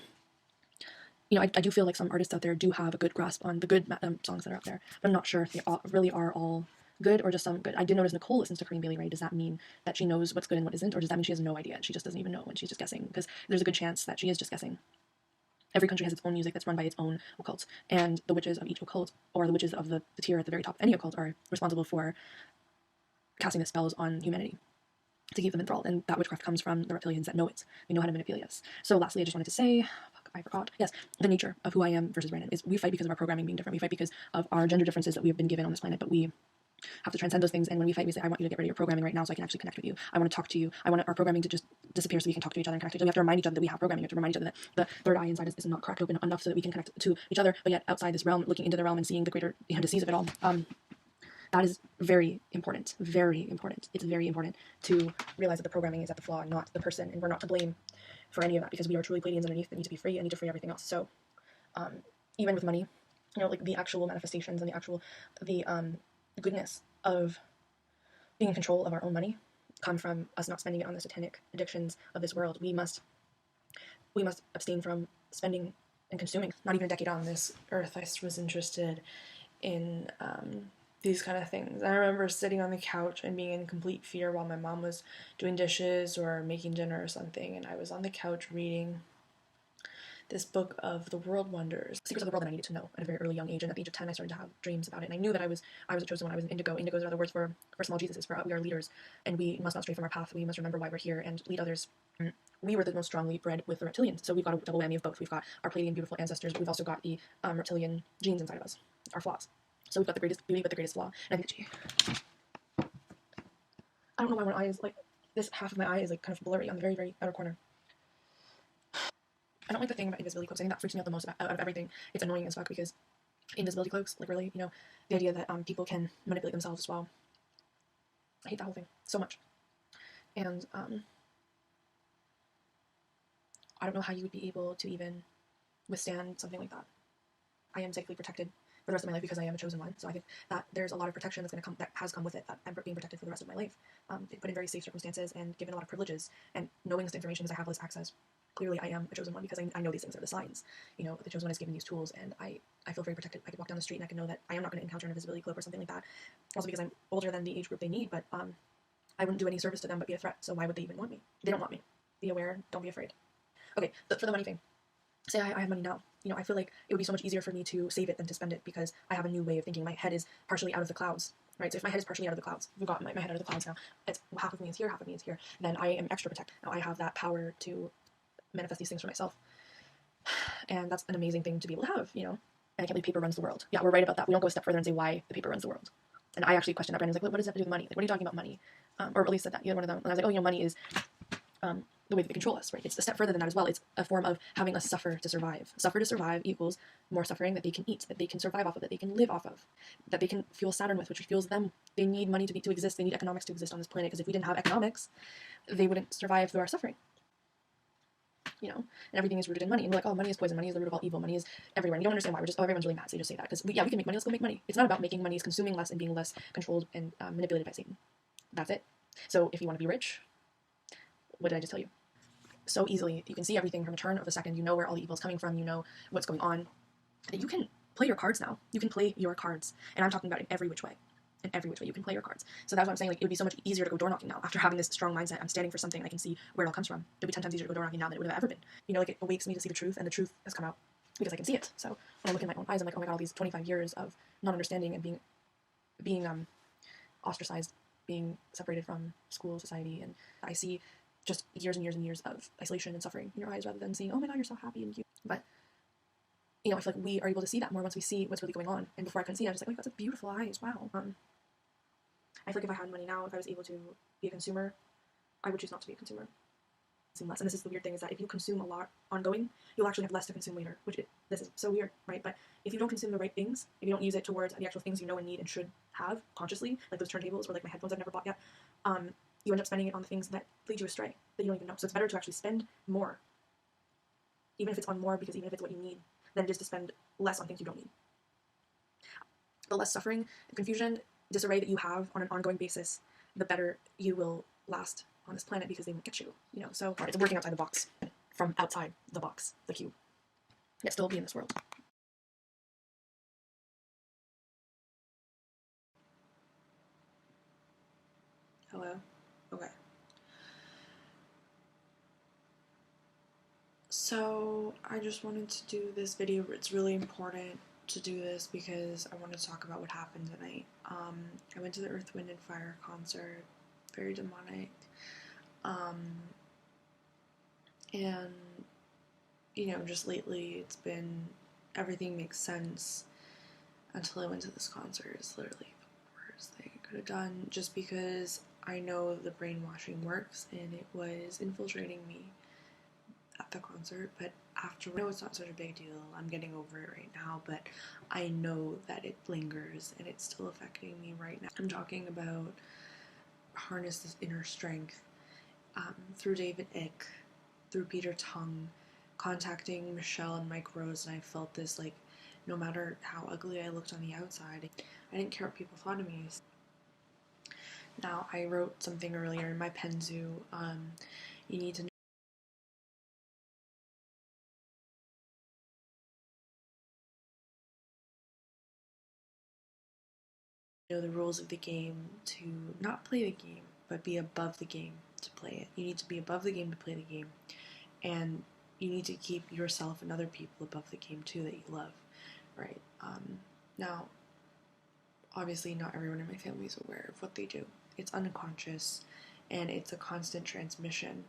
I do feel like some artists out there do have a good grasp on the good songs that are out there, but I'm not sure if they really are all good or just some good. I did notice Nicole listens to Cream Bailey Rae. Does that mean that she knows what's good and what isn't, or does that mean she has no idea and she just doesn't even know and she's just guessing? Because there's a good chance that she is just guessing. Every country has its own music that's run by its own occult, and the witches of each occult, or the witches of the tier at the very top of any occult, are responsible for casting the spells on humanity to keep them enthralled, and that witchcraft comes from the reptilians that know it. They know how to manipulate us. So lastly, I just wanted to say, I forgot. Yes, the nature of who I am versus Brandon is we fight because of our programming being different. We fight because of our gender differences that we have been given on this planet, but we have to transcend those things. And when we fight, we say, I want you to get rid of your programming right now so I can actually connect with you. I want to talk to you. I want our programming to just disappear so we can talk to each other and connect to each other. We have to remind each other that we have programming. We have to remind each other that the third eye inside us is not cracked open enough so that we can connect to each other, but yet outside this realm, looking into the realm and seeing the greater disease of it all. That is very important. Very important. It's very important to realize that the programming is at the flaw, not the person, and we're not to blame for any of that, because we are truly Pleiadians underneath that need to be free and need to free everything else. So even with money, like the actual manifestations and the goodness of being in control of our own money come from us not spending it on the satanic addictions of this world. We must abstain from spending and consuming. Not even a decade on this earth, I was interested in these kind of things. I remember sitting on the couch and being in complete fear while my mom was doing dishes or making dinner or something, and I was on the couch reading this book of the world wonders, secrets of the world that I needed to know at a very early young age. And at the age of 10, I started to have dreams about it. And I knew that I was a chosen one. I was an indigo. Indigos are the words for small Jesuses. We are leaders, and we must not stray from our path. We must remember why we're here and lead others. We were the most strongly bred with the reptilians, so we've got a double whammy of both. We've got our Pleiadian beautiful ancestors, but we've also got the reptilian genes inside of us, our flaws. So we've got the greatest beauty, but the greatest flaw. And I think, I don't know why one eye is like, this half of my eye is like kind of blurry on the very, very outer corner. I don't like the thing about invisibility cloaks. I think that freaks me out the most out of everything. It's annoying as fuck because invisibility cloaks, like really, the idea that people can manipulate themselves as well. I hate that whole thing so much. And I don't know how you would be able to even withstand something like that. I am safely protected for the rest of my life because I am a chosen one. So I think that there's a lot of protection that has come with it, that I'm being protected for the rest of my life. Put in very safe circumstances and given a lot of privileges, and knowing this information as I have this access. Clearly I am a chosen one because I know these things are the signs. The chosen one is given these tools, and I feel very protected. I could walk down the street and I can know that I am not going to encounter an invisibility cloak or something like that. Also because I'm older than the age group they need, but I wouldn't do any service to them but be a threat. So why would they even want me? They don't want me. Be aware, don't be afraid. Okay, for the money thing. Say I have money now. I feel like it would be so much easier for me to save it than to spend it because I have a new way of thinking. My head is partially out of the clouds, right? So if my head is partially out of the clouds, we've got my head out of the clouds now, it's half of me is here, half of me is here, then I am extra protected. Now I have that power to manifest these things for myself. And that's an amazing thing to be able to have, And I can't believe paper runs the world. Yeah, we're right about that. We don't go a step further and say why the paper runs the world. And I actually questioned that. Brandon was like, what does that have to do with money? Like, what are you talking about money? Or at least said that, either one of them. And I was like, money is the way that they control us, right? It's a step further than that as well. It's a form of having us suffer to survive. Suffer to survive equals more suffering that they can eat, that they can survive off of, that they can live off of, that they can fuel Saturn with, which fuels them. They need money to exist. They need economics to exist on this planet, because if we didn't have economics, they wouldn't survive through our suffering. And everything is rooted in money. And we're like, oh, money is poison. Money is the root of all evil. Money is everywhere. And you don't understand why. We're just, everyone's really mad, so you just say that. Because we can make money. Let's go make money. It's not about making money. It's consuming less and being less controlled and manipulated by Satan. That's it. So if you want to be rich, what did I just tell you? So easily, you can see everything from a turn of a second. You know where all the evil is coming from. You know what's going on. You can play your cards now. You can play your cards. And I'm talking about in every which way. In every which way you can play your cards. So that's what I'm saying. Like, it would be so much easier to go door knocking now. After having this strong mindset, I'm standing for something and I can see where it all comes from. It'd be 10 times easier to go door knocking now than it would have ever been. Like, it awakes me to see the truth, and the truth has come out because I can see it. So when I look in my own eyes, I'm like, oh my god, all these 25 years of not understanding and being ostracized, being separated from school, society, and I see just years and years and years of isolation and suffering in your eyes, rather than seeing, oh my god, you're so happy and cute. But I feel like we are able to see that more once we see what's really going on. And before I couldn't see it, I was just like, oh, that's beautiful eyes, wow. I feel like if I had money now, if I was able to be a consumer, I would choose not to be a consumer. Consume less. And this is the weird thing, is that if you consume a lot ongoing, you'll actually have less to consume later, this is so weird, right? But if you don't consume the right things, if you don't use it towards the actual things you know and need and should have consciously, like those turntables or like my headphones I've never bought yet, you end up spending it on the things that lead you astray, that you don't even know. So it's better to actually spend more, even if it's on more, because even if it's what you need, than it is to spend less on things you don't need. The less suffering, confusion, disarray that you have on an ongoing basis, the better you will last on this planet, because they won't get you, So it's working outside the box, from outside the box, the cube, yet still be in this world. Hello? Okay. So I just wanted to do this video. It's really important to do this because I want to talk about what happened tonight. I went to the Earth, Wind, and Fire concert. Very demonic. And just lately it's been, everything makes sense until I went to this concert. It's literally the worst thing I could have done, just because I know the brainwashing works and it was infiltrating me at the concert. But after, I know it's not such a big deal, I'm getting over it right now, but I know that it lingers and it's still affecting me right now. I'm talking about harness this inner strength through David Icke, through Peter Tongue, contacting Michelle and Mike Rose, and I felt this, like, no matter how ugly I looked on the outside, I didn't care what people thought of me. Now, I wrote something earlier in my Penzu, you need to know the rules of the game to not play the game, but be above the game to play it. You need to be above the game to play the game, and you need to keep yourself and other people above the game too that you love, right? Now, obviously not everyone in my family is aware of what they do. It's unconscious, and it's a constant transmission,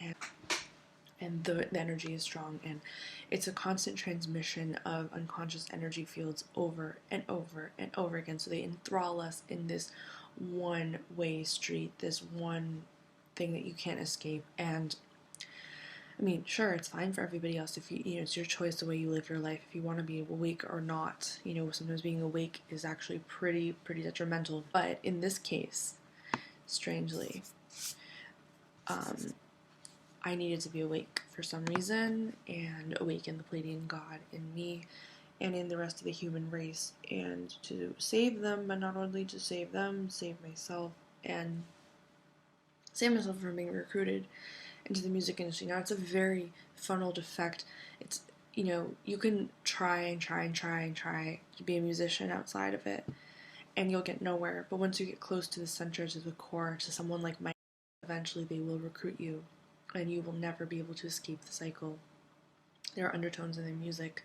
and the energy is strong, and it's a constant transmission of unconscious energy fields over and over and over again, so they enthrall us in this one-way street, this one thing that you can't escape. And I mean, sure, it's fine for everybody else if you know, it's your choice the way you live your life, if you want to be awake or not. You know, sometimes being awake is actually pretty detrimental. But in this case, strangely, I needed to be awake for some reason, and awaken the Pleiadian God in me and in the rest of the human race, and to save them, but not only to save them, save myself, and save myself from being recruited into the music industry. Now, it's a very funneled effect. It's, you know, you can try to be a musician outside of it, and you'll get nowhere. But once you get close to the center, to the core, to someone like Mike, eventually they will recruit you, and you will never be able to escape the cycle. There are undertones in their music,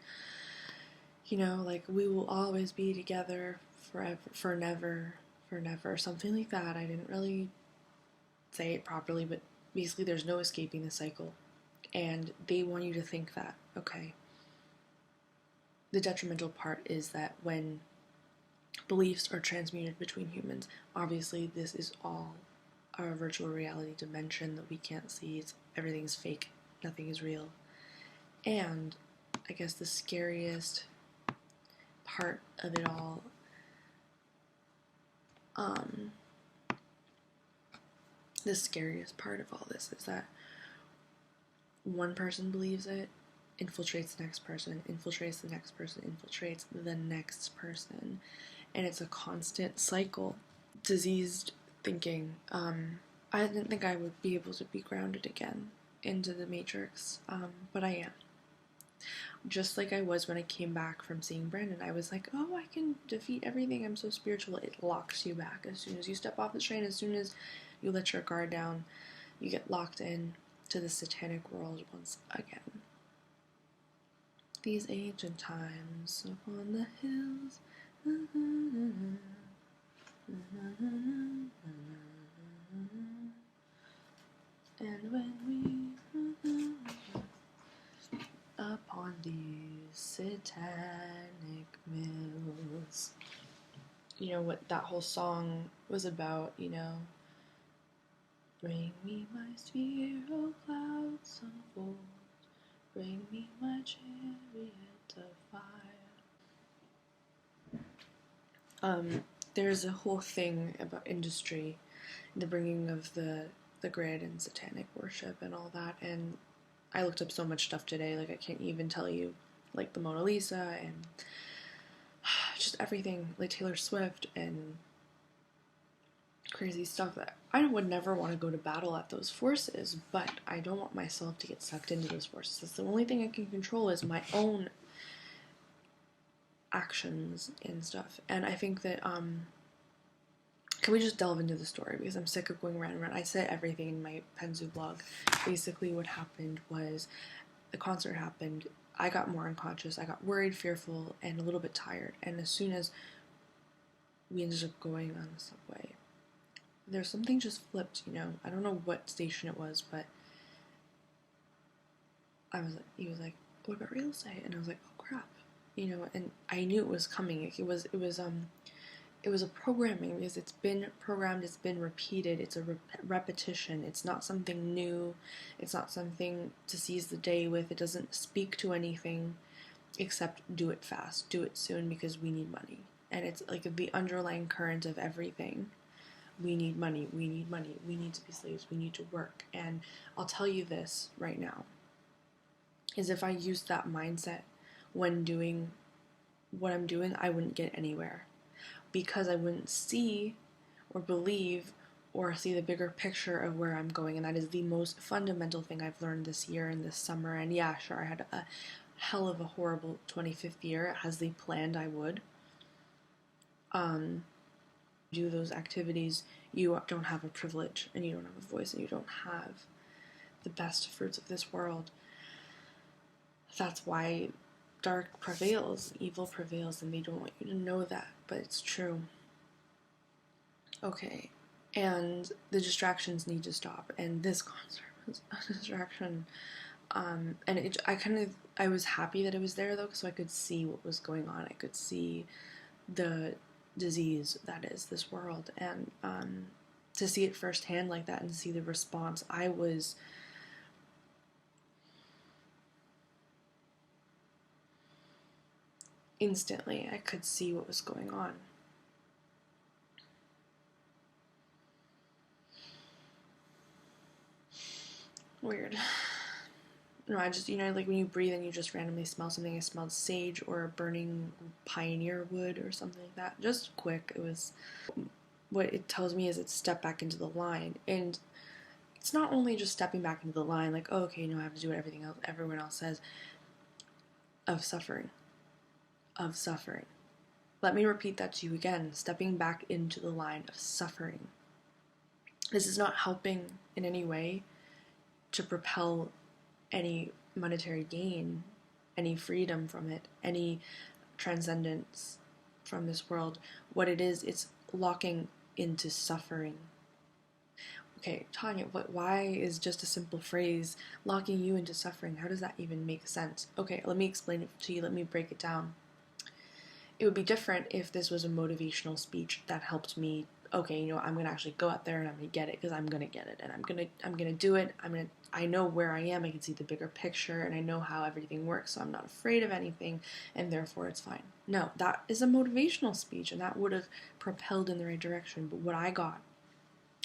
you know, like, we will always be together forever, for never, something like that. I didn't really say it properly, but basically there's no escaping the cycle, and they want you to think that, okay. The detrimental part is that when beliefs are transmuted between humans, obviously this is all a virtual reality dimension that we can't see. Everything's fake, nothing is real. And I guess the scariest part of it all, the scariest part of all this is that one person believes it, infiltrates the next person, infiltrates the next person, infiltrates the next person, and it's a constant cycle. Diseased thinking. I didn't think I would be able to be grounded again into the Matrix, but I am. Just like I was when I came back from seeing Brandon, I was like, oh, I can defeat everything, I'm so spiritual. It locks you back. As soon as you step off the train, as soon as you let your guard down, you get locked in to the satanic world once again. These ancient times upon the hills. And when we upon these satanic mills. You know what that whole song was about, you know? Bring me my sphere, O clouds of gold. Bring me my chariot of fire. There's a whole thing about industry, the bringing of the grid and satanic worship and all that, and I looked up so much stuff today, like I can't even tell you, like the Mona Lisa and just everything, like Taylor Swift and crazy stuff that I would never want to go to battle at those forces, but I don't want myself to get sucked into those forces. That's the only thing I can control is my own actions and stuff. And I think that, can we just delve into the story, because I'm sick of going around and around. I said everything in my Penzu blog. Basically what happened was, the concert happened, I got more unconscious, I got worried, fearful, and a little bit tired, and as soon as we ended up going on the subway, there's something just flipped, you know. I don't know what station it was, but he was like, what about real estate? And I was like, oh crap, you know, and I knew it was coming. It was it was a programming, because it's been programmed, it's been repeated, it's a repetition, it's not something new, it's not something to seize the day with, it doesn't speak to anything except do it fast, do it soon, because we need money. And it's like the underlying current of everything. We need money, we need money, we need to be slaves, we need to work. And I'll tell you this right now, is if I used that mindset when doing what I'm doing, I wouldn't get anywhere. Because I wouldn't see or believe or see the bigger picture of where I'm going. And that is the most fundamental thing I've learned this year and this summer. And yeah, sure, I had a hell of a horrible 25th year, as they planned I would. Do those activities, you don't have a privilege, and you don't have a voice, and you don't have the best fruits of this world. That's why dark prevails, evil prevails, and they don't want you to know that, but it's true. Okay, and the distractions need to stop, and this concert was a distraction. And I was happy that it was there, though, so I could see what was going on. I could see the disease that is this world, and to see it firsthand like that and see the response, I was instantly, I could see what was going on. Weird. No, I just, like when you breathe and you just randomly smell something, I smelled sage or burning pioneer wood or something like that. Just quick. It was, what it tells me is it's step back into the line. And it's not only just stepping back into the line, like, oh, okay, I have to do what everyone else says, of suffering. Of suffering. Let me repeat that to you again. Stepping back into the line of suffering. This is not helping in any way to propel any monetary gain, any freedom from it, any transcendence from this world. What it is, it's locking into suffering. Okay, Tanya, why is just a simple phrase locking you into suffering? How does that even make sense? Okay, let me explain it to you. Let me break it down. It would be different if this was a motivational speech that helped me. Okay, I'm gonna actually go out there and I'm gonna get it, because I'm gonna get it, and I'm gonna do it. I know where I am. I can see the bigger picture, and I know how everything works, so I'm not afraid of anything, and therefore it's fine. No, that is a motivational speech, and that would have propelled in the right direction. But what I got,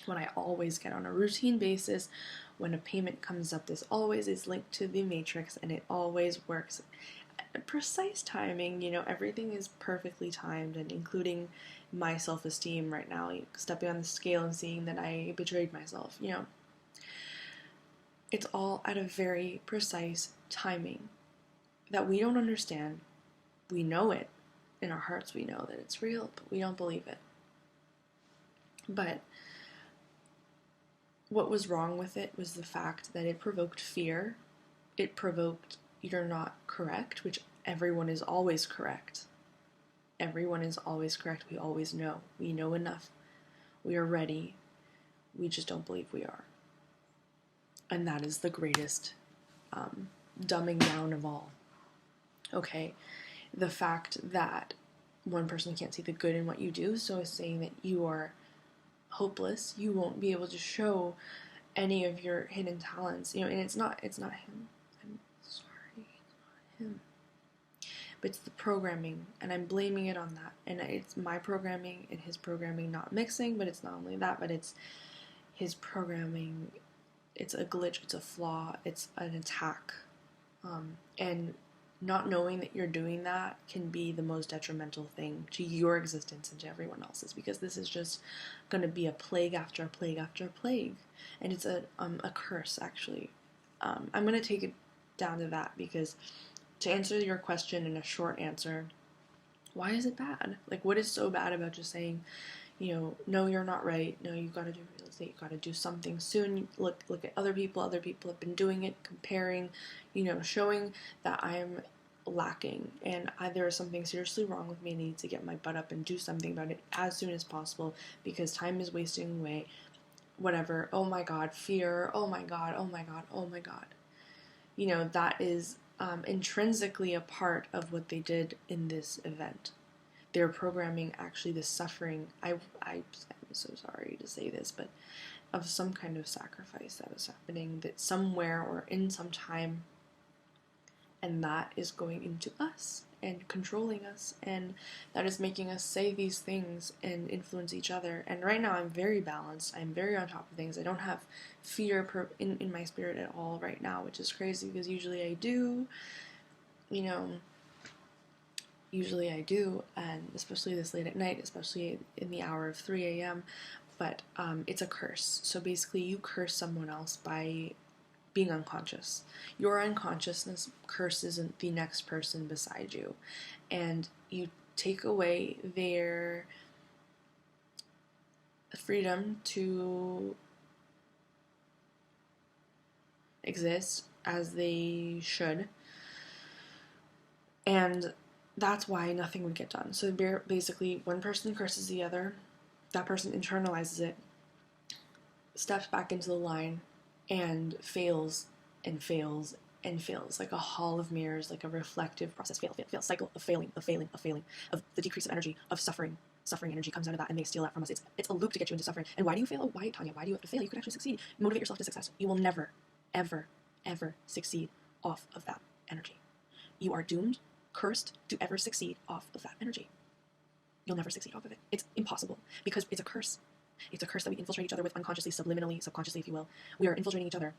what I always get on a routine basis, when a payment comes up, this always is linked to the matrix, and it always works. Precise timing, everything is perfectly timed, and including my self-esteem right now, stepping on the scale and seeing that I betrayed myself, It's all at a very precise timing that we don't understand. We know it. In our hearts, we know that it's real, but we don't believe it. But what was wrong with it was the fact that it provoked fear. It provoked, you're not correct, which everyone is always correct. Everyone is always correct. We always know. We know enough. We are ready. We just don't believe we are. And that is the greatest dumbing down of all. Okay, the fact that one person can't see the good in what you do, so is saying that you are hopeless. You won't be able to show any of your hidden talents. And it's not him. I'm sorry, it's not him. But it's the programming, and I'm blaming it on that. And it's my programming and his programming not mixing, but it's not only that, but it's his programming. It's a glitch, it's a flaw, it's an attack. And not knowing that you're doing that can be the most detrimental thing to your existence and to everyone else's, because this is just going to be a plague after a plague after a plague. And it's a curse, actually. I'm going to take it down to that, because to answer your question in a short answer, why is it bad? Like, what is so bad about just saying, no, you're not right, no, you gotta do real estate, you gotta do something soon, look at other people have been doing it, comparing, showing that I'm lacking, and there is something seriously wrong with me, and I need to get my butt up and do something about it as soon as possible, because time is wasting away, whatever, oh my god, fear, oh my god, oh my god, oh my god. That is intrinsically a part of what they did in this event. they're programming actually this suffering. I'm so sorry to say this, but of some kind of sacrifice that is happening, that somewhere or in some time, and that is going into us and controlling us, and that is making us say these things and influence each other. And right now I'm very balanced, I'm very on top of things, I don't have fear in my spirit at all right now, which is crazy because usually I do, and especially this late at night, especially in the hour of 3 a.m., but it's a curse. So basically you curse someone else by being unconscious. Your unconsciousness curses the next person beside you, and you take away their freedom to exist as they should, and that's why nothing would get done. So basically, one person curses the other, that person internalizes it, steps back into the line, and fails and fails and fails, like a hall of mirrors, like a reflective process, fail, cycle of failing, of the decrease of energy, of suffering energy comes out of that, and they steal that from us. It's a loop to get you into suffering. And why do you fail? Why, Tanya, why do you have to fail? You could actually succeed. Motivate yourself to success. You will never, ever, ever succeed off of that energy. You are doomed, cursed, to ever succeed off of that energy. You'll never succeed off of it. It's impossible, because it's a curse. It's a curse that we infiltrate each other with unconsciously, subliminally, subconsciously, if you will. We are infiltrating each other.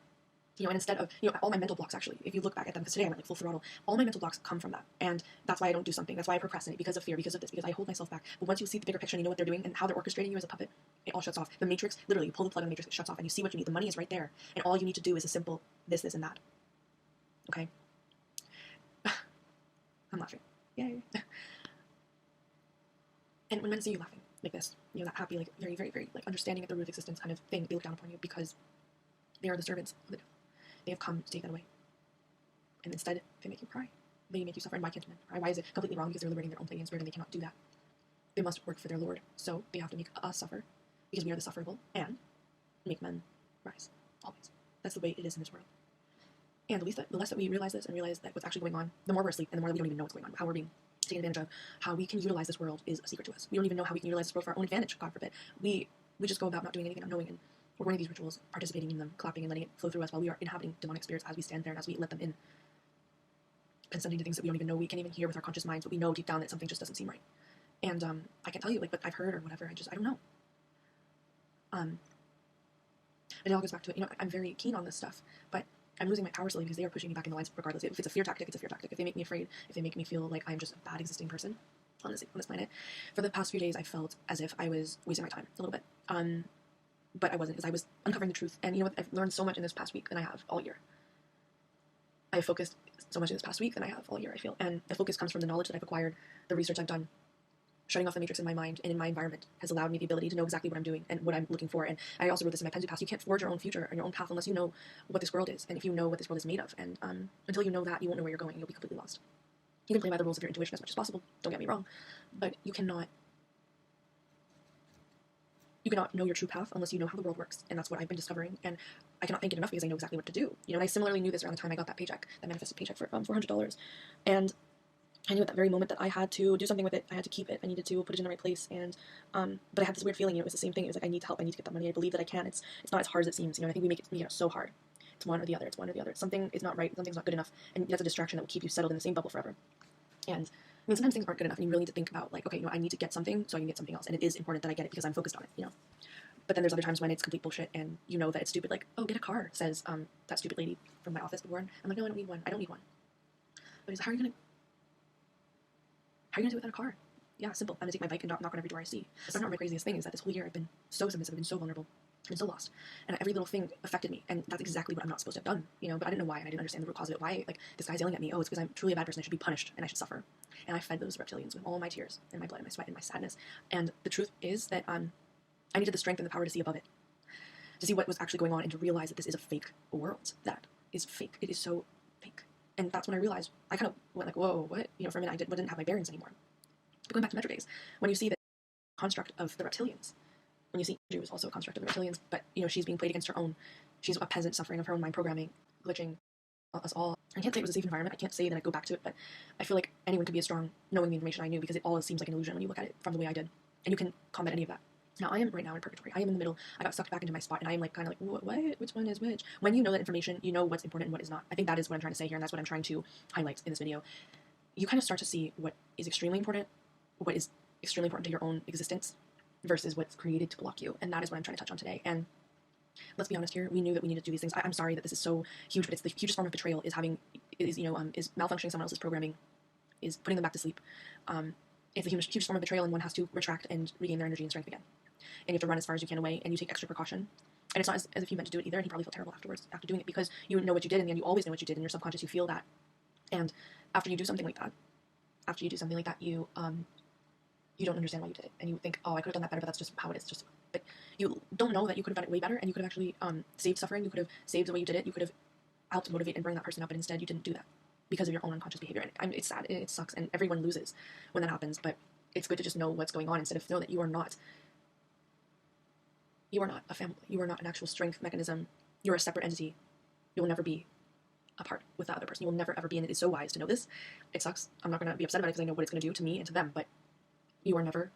And instead of, all my mental blocks, actually, if you look back at them, because today I went like full throttle, all my mental blocks come from that. And that's why I don't do something. That's why I procrastinate, because of fear, because of this, because I hold myself back. But once you see the bigger picture and you know what they're doing and how they're orchestrating you as a puppet, it all shuts off. The matrix, literally, you pull the plug on the matrix, it shuts off, and you see what you need. The money is right there. And all you need to do is a simple this, and that. Okay? I'm laughing. Yay. And when men see you laughing like this, that happy, like very, very, very, like understanding at the root of existence kind of thing, they look down upon you because they are the servants of the devil. They have come to take that away. And instead, they make you cry. They make you suffer. And why can't men cry? Why is it completely wrong? Because they're liberating their own Pleiadian spirit, and they cannot do that. They must work for their Lord. So they have to make us suffer, because we are the sufferable, and make men rise. Always. That's the way it is in this world. And the less that we realize this and realize that what's actually going on, the more we're asleep, and the more that we don't even know what's going on, how we're being taken advantage of, how we can utilize this world is a secret to us. We don't even know how we can utilize this world for our own advantage, God forbid. We just go about not doing anything, not knowing, and we're going to these rituals, participating in them, clapping and letting it flow through us while we are inhabiting demonic spirits as we stand there and as we let them in, consenting to things that we don't even know, we can't even hear with our conscious minds, but we know deep down that something just doesn't seem right. And I can't tell you, like, what I've heard or whatever, I don't know. And it all goes back to it, I'm very keen on this stuff, but I'm losing my power slowly because they are pushing me back in the lines regardless. If it's a fear tactic, it's a fear tactic. If they make me afraid, if they make me feel like I'm just a bad existing person on this planet. For the past few days, I felt as if I was wasting my time a little bit. But I wasn't, because I was uncovering the truth. And I've learned so much in this past week than I have all year. I have focused so much in this past week than I have all year, I feel. And the focus comes from the knowledge that I've acquired, the research I've done. Shutting off the matrix in my mind and in my environment has allowed me the ability to know exactly what I'm doing and what I'm looking for. And I also wrote this in my Penzu Pass. You can't forge your own future and your own path unless you know what this world is, and if you know what this world is made of. And until you know that, you won't know where you're going. You'll be completely lost. You can play by the rules of your intuition as much as possible. Don't get me wrong. But you cannot know your true path unless you know how the world works. And that's what I've been discovering. And I cannot thank it enough because I know exactly what to do. And I similarly knew this around the time I got that paycheck, that manifested paycheck for $400. And I knew at that very moment that I had to do something with it. I had to keep it. I needed to put it in the right place. And but I had this weird feeling. It was the same thing. It was like, I need help. I need to get that money. I believe that I can. It's not as hard as it seems. And I think we make it so hard. It's one or the other. It's one or the other. Something is not right. Something's not good enough. And that's a distraction that will keep you settled in the same bubble forever. And sometimes things aren't good enough, and you really need to think about, like, okay, I need to get something so I can get something else. And it is important that I get it because I'm focused on it, But then there's other times when it's complete bullshit, and you know that it's stupid. Like, oh, get a car, says that stupid lady from my office before. And I'm like, no, I don't need one. I don't need one. But he's like, how are you gonna do it without a car? Yeah, simple. I'm gonna take my bike and knock on every door I see. But not my craziest thing is that this whole year I've been so submissive, I've been so vulnerable, I've been so lost, and every little thing affected me, and that's exactly what I'm not supposed to have done, But I didn't know why, and I didn't understand the root cause of it. Why, like, this guy's yelling at me? Oh, it's because I'm truly a bad person. I should be punished, and I should suffer. And I fed those reptilians with all my tears, and my blood, and my sweat, and my sadness. And the truth is that I needed the strength and the power to see above it, to see what was actually going on, and to realize that this is a fake world. That is fake. It is so fake. And that's when I realized, I kind of went like, whoa, what? For a minute, I didn't have my bearings anymore. But going back to Metro Days, when you see the construct of the reptilians, when you see Jew is also a construct of the reptilians, but, she's being played against her own. She's a peasant suffering of her own mind programming, glitching, us all. I can't say it was a safe environment. I can't say that I go back to it, but I feel like anyone could be as strong knowing the information I knew, because it all seems like an illusion when you look at it from the way I did. And you can combat any of that. Now, I am right now in purgatory. I am in the middle. I got sucked back into my spot, and I am like kind of like, what? Which one is which? When you know that information, you know what's important and what is not. I think that is what I'm trying to say here, and that's what I'm trying to highlight in this video. You kind of start to see what is extremely important, what is extremely important to your own existence, versus what's created to block you. And that is what I'm trying to touch on today. And let's be honest here. We knew that we needed to do these things. I'm sorry that this is so huge, but it's the hugest form of betrayal is malfunctioning someone else's programming, is putting them back to sleep. It's the hugest form of betrayal, and one has to retract and regain their energy and strength again. And you have to run as far as you can away, and you take extra precaution. And it's not as if you meant to do it either, and he probably felt terrible afterwards after doing it, because you know what you did, and then you always know what you did, in your subconscious you feel that. And after you do something like that, you don't understand why you did it, and you think, oh, I could have done that better, but that's just how it is. But you don't know that you could have done it way better, and you could have actually saved suffering. You could have saved the way you did it. You could have helped motivate and bring that person up, and instead you didn't do that because of your own unconscious behavior. And it's sad, and it sucks, and everyone loses when that happens. But it's good to just know what's going on instead of know that you are not a family. You are not an actual strength mechanism. You're a separate entity. You will never be apart with that other person. You will never ever be, and it is so wise to know this. It sucks. I'm not going to be upset about it because I know what it's going to do to me and to them, but you are never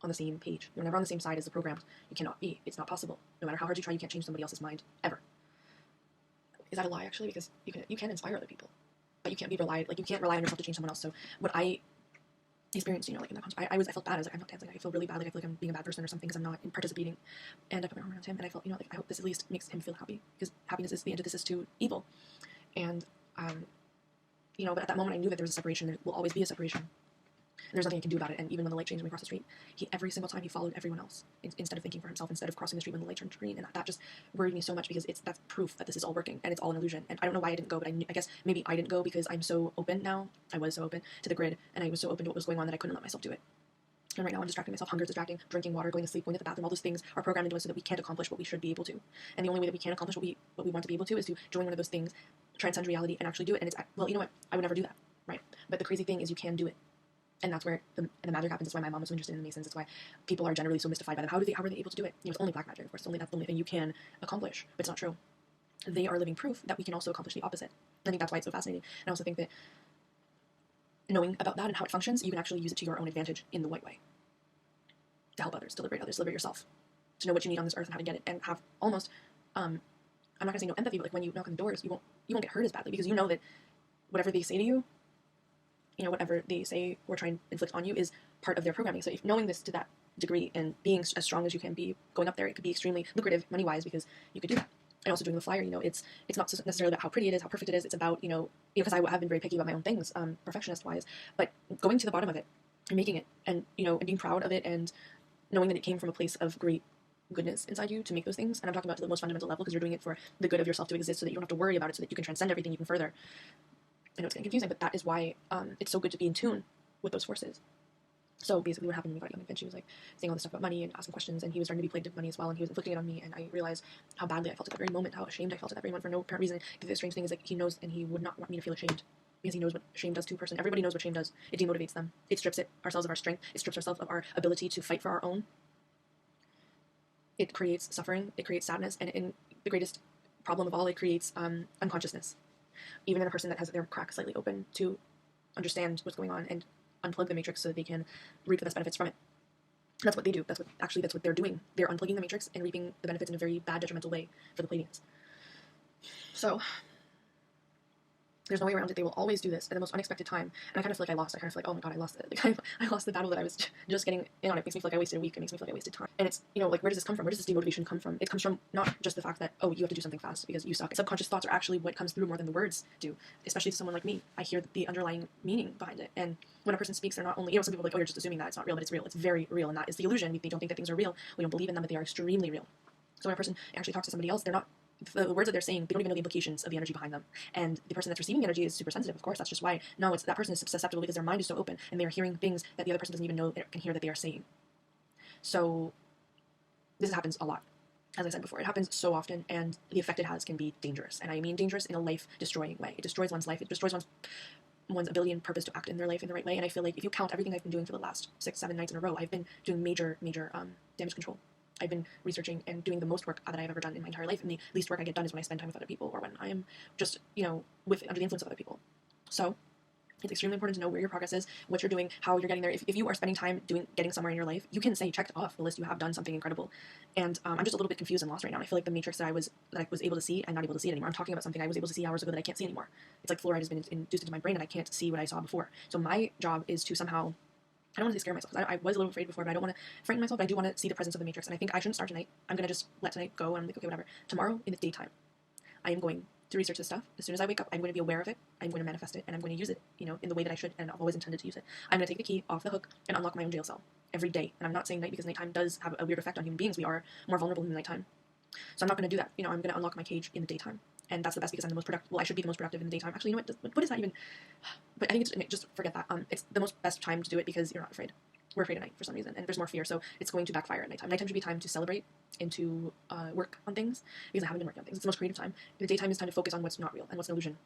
on the same page. You're never on the same side as the programmed. You cannot be. It's not possible. No matter how hard you try, you can't change somebody else's mind, ever. Is that a lie, actually? Because you can inspire other people, but you can't you can't rely on yourself to change someone else. So what I experienced, like in that context, I felt bad. I was like, I'm not dancing. I feel really bad. Like I feel like I'm being a bad person or something because I'm not participating. And I put my arm around him, and I felt, like I hope this at least makes him feel happy, because happiness is the antithesis to evil. And but at that moment I knew that there was a separation. There will always be a separation. And there's nothing I can do about it. And even when the light changed when we crossed the street, every single time he followed everyone else instead of thinking for himself, instead of crossing the street when the light turned green. And that just worried me so much, because that's proof that this is all working and it's all an illusion. And I don't know why I didn't go, but I guess maybe I didn't go because I'm so open now. I was so open to the grid, and I was so open to what was going on that I couldn't let myself do it. And right now I'm distracting myself. Hunger is distracting. Drinking water, going to sleep, going to the bathroom. All those things are programmed into us so that we can't accomplish what we should be able to. And the only way that we can accomplish what we want to be able to is to join one of those things, transcend reality, and actually do it. And well, you know what? I would never do that, right? But the crazy thing is you can do it. And that's where the magic happens. That's why my mom was so interested in the Masons. That's why people are generally so mystified by them. How are they able to do it? It's only black magic, of course. That's the only thing you can accomplish. But it's not true. They are living proof that we can also accomplish the opposite. I think that's why it's so fascinating. And I also think that knowing about that and how it functions, you can actually use it to your own advantage in the white way. To help others, to liberate yourself. To know what you need on this earth and how to get it. And have almost, I'm not going to say no empathy, but like when you knock on the doors, you won't get hurt as badly, because you know that whatever they say to you, whatever they say or try and inflict on you is part of their programming. So if knowing this to that degree and being as strong as you can be going up there, it could be extremely lucrative money-wise, because you could do that. And also doing the flyer, it's not necessarily about how pretty it is, how perfect it is. It's about, because I have been very picky about my own things, perfectionist-wise, but going to the bottom of it and making it, and, and being proud of it, and knowing that it came from a place of great goodness inside you to make those things. And I'm talking about to the most fundamental level, because you're doing it for the good of yourself to exist, so that you don't have to worry about it, so that you can transcend everything even further. I know it's getting confusing, but that is why it's so good to be in tune with those forces. So basically what happened when we got young and Finch, she was like saying all this stuff about money and asking questions, and he was starting to be plagued with money as well, and he was inflicting it on me, and I realized how badly I felt at that very moment, how ashamed I felt at that very moment for no apparent reason. The strange thing is, like, he knows, and he would not want me to feel ashamed, because he knows what shame does to a person. Everybody knows what shame does. It demotivates them. It strips ourselves of our strength. It strips ourselves of our ability to fight for our own. It creates suffering. It creates sadness, and in the greatest problem of all, it creates unconsciousness. Even in a person that has their crack slightly open to understand what's going on and unplug the matrix so that they can reap the best benefits from it. That's what they do. That's what they're doing. They're unplugging the matrix and reaping the benefits in a very bad, detrimental way for the Pleiadians. So there's no way around it. They will always do this at the most unexpected time. And I kind of feel like I lost. I kind of feel like, oh my god, I lost it. Like, I lost the battle that I was just getting in on. It makes me feel like I wasted a week. It makes me feel like I wasted time. And it's, like, where does this come from? Where does this demotivation come from? It comes from not just the fact that, oh, you have to do something fast because you suck. Subconscious thoughts are actually what comes through more than the words do. Especially to someone like me. I hear the underlying meaning behind it. And when a person speaks, they're not only, some people are like, oh, you're just assuming that it's not real, but it's real. It's very real. And that is the illusion. We don't think that things are real. We don't believe in them, but they are extremely real. So when a person actually talks to somebody else, they're not, the words that they're saying, they don't even know the implications of the energy behind them. And the person that's receiving the energy is super sensitive, of course. That's just why. No, that person is susceptible because their mind is so open, and they are hearing things that the other person doesn't even know can hear that they are saying. So this happens a lot. As I said before, it happens so often, and the effect it has can be dangerous. And I mean dangerous in a life-destroying way. It destroys one's life. It destroys one's ability and purpose to act in their life in the right way. And I feel like if you count everything I've been doing for the last 6-7 nights in a row, I've been doing major damage control. I've been researching and doing the most work that I've ever done in my entire life, and the least work I get done is when I spend time with other people, or when I am just, with under the influence of other people. So it's extremely important to know where your progress is, what you're doing, how you're getting there. If you are spending time getting somewhere in your life, you can say checked off the list, you have done something incredible. And I'm just a little bit confused and lost right now. And I feel like the matrix that I was able to see, I'm not able to see it anymore. I'm talking about something I was able to see hours ago that I can't see anymore. It's like fluoride has been induced into my brain and I can't see what I saw before. So my job is to somehow, I don't want to scare myself. I was a little afraid before, but I don't want to frighten myself. But I do want to see the presence of the matrix. And I think I shouldn't start tonight. I'm going to just let tonight go. And I'm like, okay, whatever. Tomorrow in the daytime, I am going to research this stuff. As soon as I wake up, I'm going to be aware of it. I'm going to manifest it, and I'm going to use it, in the way that I should, and I've always intended to use it. I'm going to take the key off the hook and unlock my own jail cell every day. And I'm not saying night because nighttime does have a weird effect on human beings. We are more vulnerable in the nighttime. So I'm not going to do that. I'm going to unlock my cage in the daytime. And that's the best because I'm the most productive. Well, I should be the most productive in the daytime. Actually, you know what is that even? But I think just forget that. It's the most best time to do it because you're not afraid. We're afraid at night for some reason, and there's more fear, so it's going to backfire at nighttime. Nighttime should be time to celebrate and to work on things, because I haven't been working on things. It's the most creative time. The daytime is time to focus on what's not real and what's an illusion,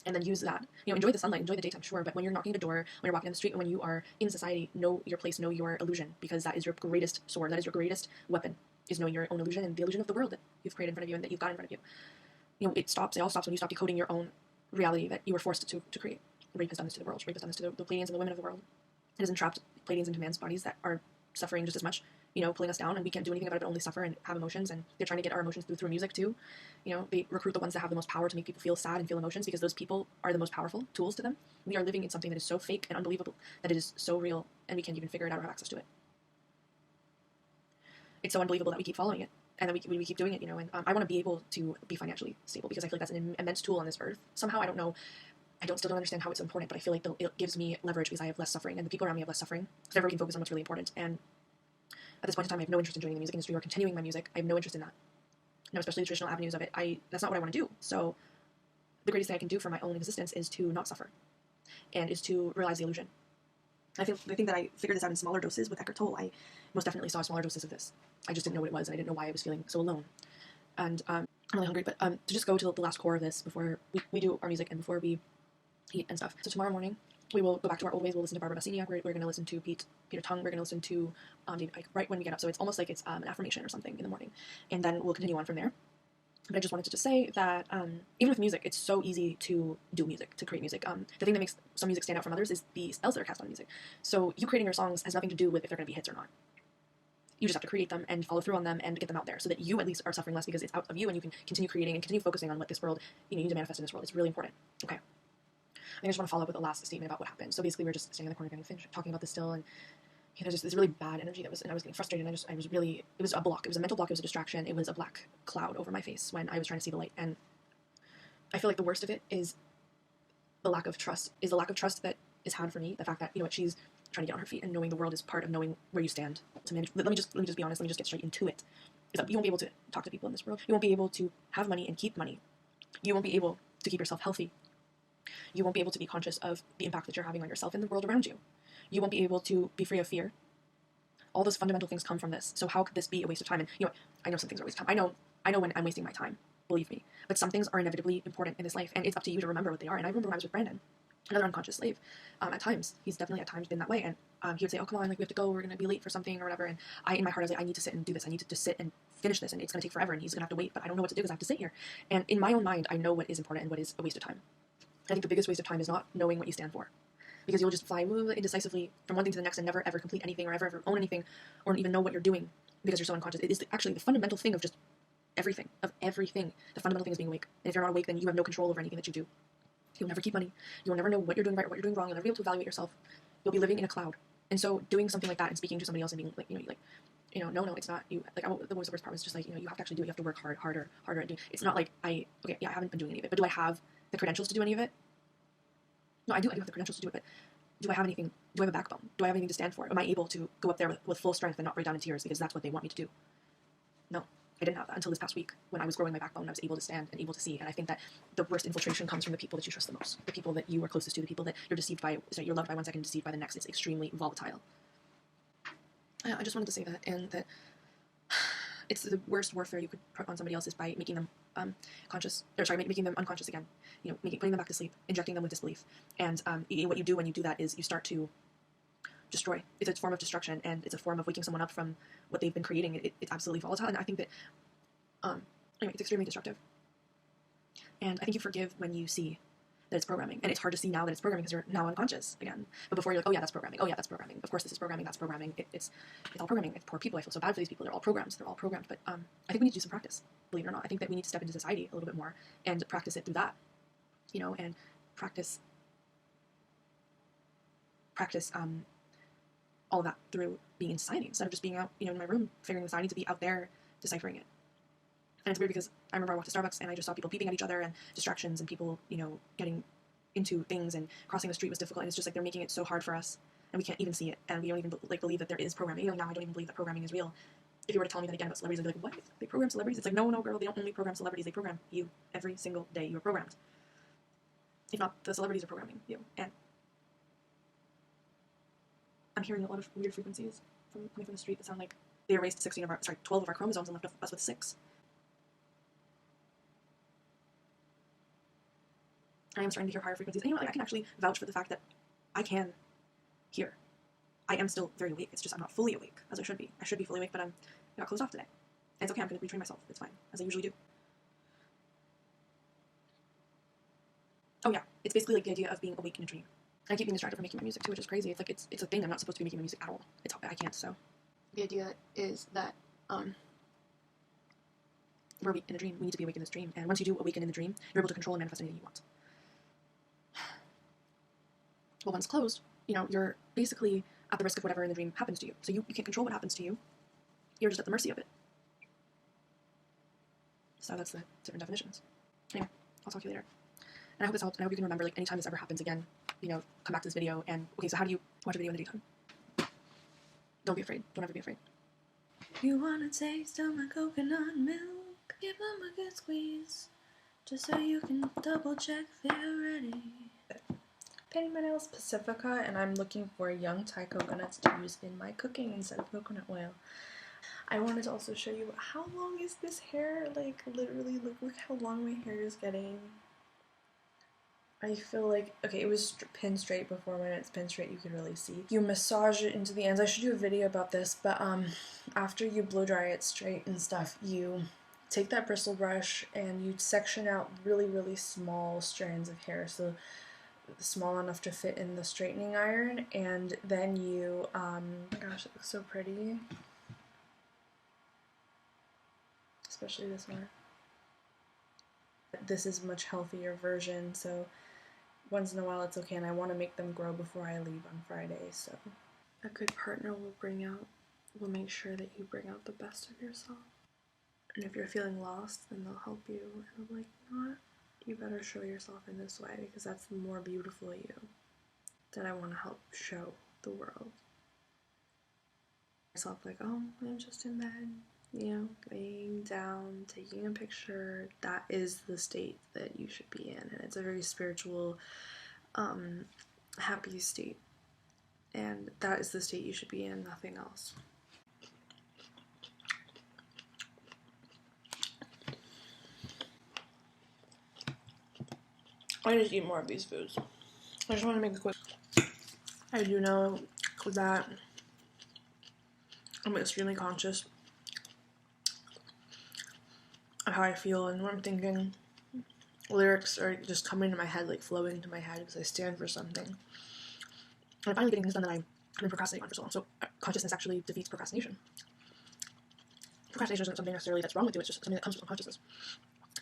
and then use that. Enjoy the sunlight, enjoy the daytime, sure, but when you're knocking the door, when you're walking down the street, and when you are in society, know your place, know your illusion, because that is your greatest sword, that is your greatest weapon, is knowing your own illusion and the illusion of the world that you've created in front of you and that you've got in front of you. It all stops when you stop decoding your own reality that you were forced to create. Rape has done this to the world. Rape has done this to the Pleiadians and the women of the world. It has entrapped Pleiadians into man's bodies that are suffering just as much, pulling us down, and we can't do anything about it but only suffer and have emotions, and they're trying to get our emotions through music too. They recruit the ones that have the most power to make people feel sad and feel emotions, because those people are the most powerful tools to them. We are living in something that is so fake and unbelievable that it is so real, and we can't even figure it out or have access to it. It's so unbelievable that we keep following it, and that we keep doing it, and I want to be able to be financially stable, because I feel like that's an immense tool on this earth. Somehow, I don't know, still don't understand how it's important, but I feel like it gives me leverage because I have less suffering, and the people around me have less suffering, so therefore we can focus on what's really important. And at this point in time, I have no interest in joining the music industry or continuing my music. I have no interest in that. Especially the traditional avenues of it. That's not what I want to do. So the greatest thing I can do for my own existence is to not suffer, and is to realize the illusion. I think that I figured this out in smaller doses with Eckhart Tolle. I most definitely saw smaller doses of this. I just didn't know what it was, and I didn't know why I was feeling so alone. And I'm really hungry, but to just go to the last core of this before we do our music and before we eat and stuff. So tomorrow morning, we will go back to our old ways. We'll listen to Barbara Bassiniak. We're going to listen to Peter Tung. We're going to listen to David Icke right when we get up. So it's almost like it's an affirmation or something in the morning. And then we'll continue on from there. But I just wanted to just say that even with music, it's so easy to do music, to create music. The thing that makes some music stand out from others is the spells that are cast on music. So you creating your songs has nothing to do with if they're going to be hits or not. You just have to create them and follow through on them and get them out there so that you at least are suffering less, because it's out of you and you can continue creating and continue focusing on what this world, you need to manifest in this world. It's really important. Okay. I just want to follow up with a last statement about what happened. So basically, we were just standing in the corner getting finished talking about this still, and there's just this really bad energy and I was getting frustrated, and it was a block. It was a mental block. It was a distraction. It was a black cloud over my face when I was trying to see the light. And I feel like the worst of it is the lack of trust that is had for me. The fact that, she's trying to get on her feet, and knowing the world is part of knowing where you stand to manage. Let me just be honest. Let me just get straight into it. Is that you won't be able to talk to people in this world. You won't be able to have money and keep money. You won't be able to keep yourself healthy. You won't be able to be conscious of the impact that you're having on yourself and the world around you. You won't be able to be free of fear. All those fundamental things come from this. So how could this be a waste of time? And I know some things are a waste of time. I know when I'm wasting my time, believe me. But some things are inevitably important in this life, and it's up to you to remember what they are. And I remember when I was with Brandon, another unconscious slave. At times, he's definitely at times been that way. And he would say, "Oh, come on, we have to go. We're going to be late for something or whatever." And in my heart, I was like, "I need to sit and do this. I need to just sit and finish this, and it's going to take forever, and he's going to have to wait. But I don't know what to do because I have to sit here." And in my own mind, I know what is important and what is a waste of time. I think the biggest waste of time is not knowing what you stand for, because you'll just fly indecisively from one thing to the next and never ever complete anything or ever own anything or even know what you're doing because you're so unconscious. It is actually the fundamental thing of just everything. The fundamental thing is being awake. And if you're not awake, then you have no control over anything that you do. You'll never keep money. You'll never know what you're doing right or what you're doing wrong. You'll never be able to evaluate yourself. You'll be living in a cloud. And so doing something like that and speaking to somebody else and being no, it's not you. The worst part was just you have to actually do it. You have to work harder at doing. It's not like I haven't been doing any of it, but do I have the credentials to do any of it? No, I do have the credentials to do it, but do I have anything? Do I have a backbone? Do I have anything to stand for? Am I able to go up there with full strength and not break down in tears because that's what they want me to do? No, I didn't have that until this past week when I was growing my backbone. I was able to stand and able to see, and I think that the worst infiltration comes from the people that you trust the most, the people that you are closest to, the people that you're deceived by. So you're loved by one second, deceived by the next. It's extremely volatile. I just wanted to say that, and that it's the worst warfare you could put on somebody else is by making them making them unconscious again. Putting them back to sleep, injecting them with disbelief. And what you do when you do that is you start to destroy. It's a form of destruction, and it's a form of waking someone up from what they've been creating. It's absolutely volatile, and I think that, anyway, it's extremely destructive. And I think you forgive when you see that it's programming, and it's hard to see now that it's programming because you're now unconscious again. But before you're like, oh yeah, that's programming. Oh yeah, that's programming. Of course this is programming. That's programming. It's all programming. It's poor people. I feel so bad for these people. They're all programs. They're all programmed. But I think we need to do some practice. Believe it or not, I think that we need to step into society a little bit more and practice it through that, you know, and practice all of that through being in society instead of just being out, you know, in my room figuring this out. I need to be out there deciphering it. And it's weird because I remember I walked to Starbucks and I just saw people beeping at each other and distractions and people, you know, getting into things, and crossing the street was difficult, and it's just like they're making it so hard for us and we can't even see it, and we don't even like believe that there is programming. You know, now I don't even believe that programming is real. If you were to tell me that again about celebrities, I'd be like, what? They program celebrities? It's like, no, girl, they don't only program celebrities, they program you. Every single day you are programmed. If not, the celebrities are programming you. And I'm hearing a lot of weird frequencies coming from the street that sound like they erased 12 of our chromosomes and left us with 6. I am starting to hear higher frequencies. And you know, like, I can actually vouch for the fact that I can hear. I am still very awake. It's just I'm not fully awake, as I should be. I should be fully awake, but I got closed off today. And it's okay, I'm going to retrain myself. It's fine, as I usually do. Oh yeah, it's basically like the idea of being awake in a dream. And I keep being distracted from making my music too, which is crazy. It's like, it's a thing. I'm not supposed to be making my music at all. I can't, so. The idea is that, we're awake in a dream. We need to be awake in this dream. And once you do awaken in the dream, you're able to control and manifest anything you want. Well, once closed, you know, you're basically at the risk of whatever in the dream happens to you. So you can't control what happens to you. You're just at the mercy of it. So that's the different definitions. Anyway, I'll talk to you later. And I hope this helps, and I hope you can remember, like, anytime this ever happens again, you know, come back to this video, and, okay, so how do you watch a video in the daytime? Don't be afraid. Don't ever be afraid. You wanna taste of my coconut milk? Give them a good squeeze, just so you can double check they're ready. Painting my nails Pacifica, and I'm looking for young Thai coconuts to use in my cooking instead of coconut oil. I wanted to also show you how long is this hair. Like, literally, look how long my hair is getting. I feel like, okay, it was pinned straight before. When it's pinned straight, you can really see. You massage it into the ends. I should do a video about this, but after you blow dry it straight and stuff, you take that bristle brush and you section out really, really small strands of hair, so small enough to fit in the straightening iron, and then you, oh my gosh, it looks so pretty. Especially this one. This is a much healthier version, so once in a while it's okay, and I want to make them grow before I leave on Friday, so. A good partner will make sure that you bring out the best of yourself. And if you're feeling lost, then they'll help you, and I'm like, you know what? You better show yourself in this way, because that's the more beautiful you that I want to help show the world. Myself like, oh, I'm just in bed, you know, laying down, taking a picture. That is the state that you should be in, and it's a very spiritual, happy state, and that is the state you should be in, nothing else. I just eat more of these foods. I just want to make it quick. I do know that I'm extremely conscious of how I feel and what I'm thinking. Lyrics are just coming to my head, like flowing into my head because I stand for something. And I'm finally getting things done that I've been procrastinating on for so long. So consciousness actually defeats procrastination. Procrastination isn't something necessarily that's wrong with you, it's just something that comes with unconsciousness.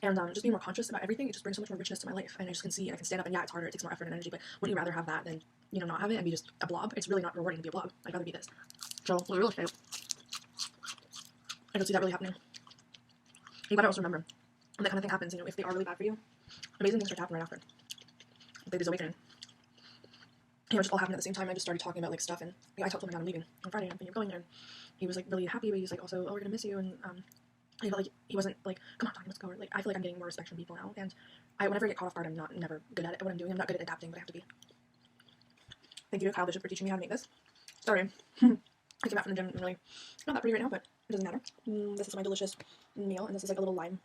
And just being more conscious about everything, it just brings so much more richness to my life. And I just can see, and I can stand up, and yeah, it's harder, it takes more effort and energy, but wouldn't you rather have that than, you know, not have it and be just a blob? It's really not rewarding to be a blob. I'd rather be this. So, with real estate, I don't see that really happening. You gotta also remember, when that kind of thing happens, you know, if they are really bad for you, amazing things start to happen right after. Like this awakening. You know, just all happened at the same time. I just started talking about, like, stuff, and I talked to him I'm leaving on Friday, I'm thinking of going there, and he was, like, really happy, but he was, like, also, oh, we're gonna miss you, and, I felt like he wasn't like, come on, Tommy, let's go. Or, like, I feel like I'm getting more respect from people now, and whenever I get caught off guard, I'm never good at it. What I'm doing, I'm not good at adapting, but I have to be. Thank you to Kyle Bishop for teaching me how to make this. Sorry, I came out from the gym really not that pretty right now, but it doesn't matter. This is my delicious meal, and this is like a little lime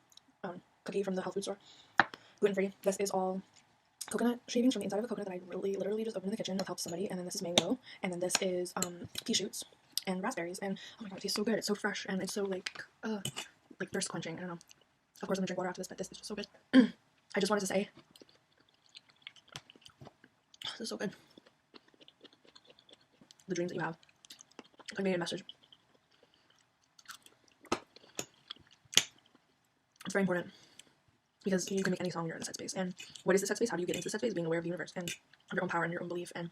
cookie from the health food store, gluten free. This is all coconut shavings from the inside of a coconut that I literally just opened in the kitchen with help of somebody. And then this is mango, and then this is pea shoots and raspberries. And oh my god, it tastes so good. It's so fresh and it's so like thirst quenching. I don't know. Of course, I'm gonna drink water after this, but this is just so good. I just wanted to say, this is so good. The dreams that you have. I made a message. It's very important because you can make any song when you're in this headspace. And what is this headspace? How do you get into this headspace? Being aware of the universe and of your own power and your own belief and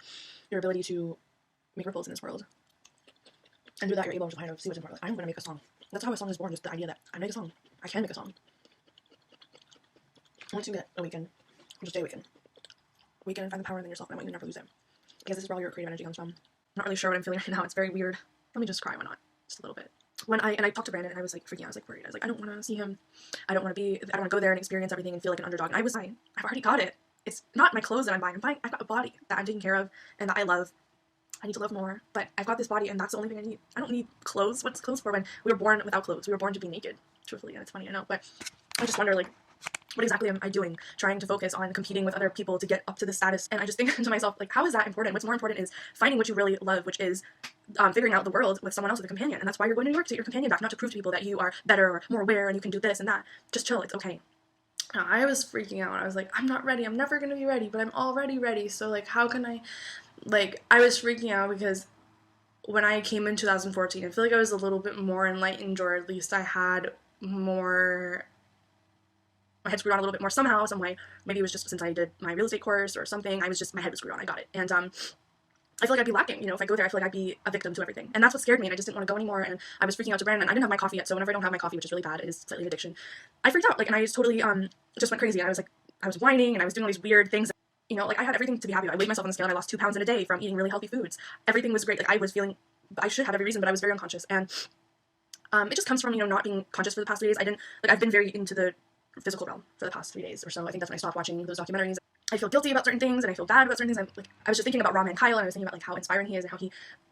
your ability to make ripples in this world. And through that, you're able to kind of see what's important. Like, I'm going to make a song. That's how a song is born, just the idea that I make a song. I can make a song. Once you get awakened, just stay awakened. Awaken and find the power within yourself, and I want you to never lose it. Because this is where all your creative energy comes from. I'm not really sure what I'm feeling right now. It's very weird. Let me just cry, why not? Just a little bit. I talked to Brandon and I was like freaking out. I was like worried. I was like, I don't want to see him. I don't want to go there and experience everything and feel like an underdog. And I was fine. I've already got it. It's not my clothes that I'm buying. I've got a body that I'm taking care of and that I love. I need to love more, but I've got this body and that's the only thing I need. I don't need clothes. What's clothes for when we were born without clothes? We were born to be naked, truthfully, and it's funny, I know, but I just wonder, like, what exactly am I doing? Trying to focus on competing with other people to get up to this status. And I just think to myself, like, how is that important? What's more important is finding what you really love, which is figuring out the world with someone else, with a companion. And that's why you're going to New York to get your companion back, not to prove to people that you are better or more aware and you can do this and that. Just chill. It's okay. I was freaking out. I was like, I'm not ready. I'm never going to be ready, but I'm already ready. So, like, how can I, like, I was freaking out because when I came in 2014, I feel like I was a little bit more enlightened, or at least I had more, my head screwed on a little bit more somehow, some way. Maybe it was just since I did my real estate course or something. My head was screwed on. I got it. And I feel like I'd be lacking, if I go there, I feel like I'd be a victim to everything. And that's what scared me, and I just didn't want to go anymore, and I was freaking out to Brandon, and I didn't have my coffee yet, so whenever I don't have my coffee, which is really bad, it is slightly an addiction, I freaked out, like, and I just totally, just went crazy, and I was whining, and I was doing all these weird things, like, I had everything to be happy. I weighed myself on the scale, and I lost 2 pounds in a day from eating really healthy foods. Everything was great. Like, I was feeling, I should have every reason, but I was very unconscious, and, it just comes from, not being conscious for the past 3 days. I've been very into the physical realm for the past 3 days or so. I think that's when I stopped watching those documentaries. I feel guilty about certain things, and I feel bad about certain things. I was just thinking about Raw Man Kyle, and I was thinking about, like, how inspiring he is, and how he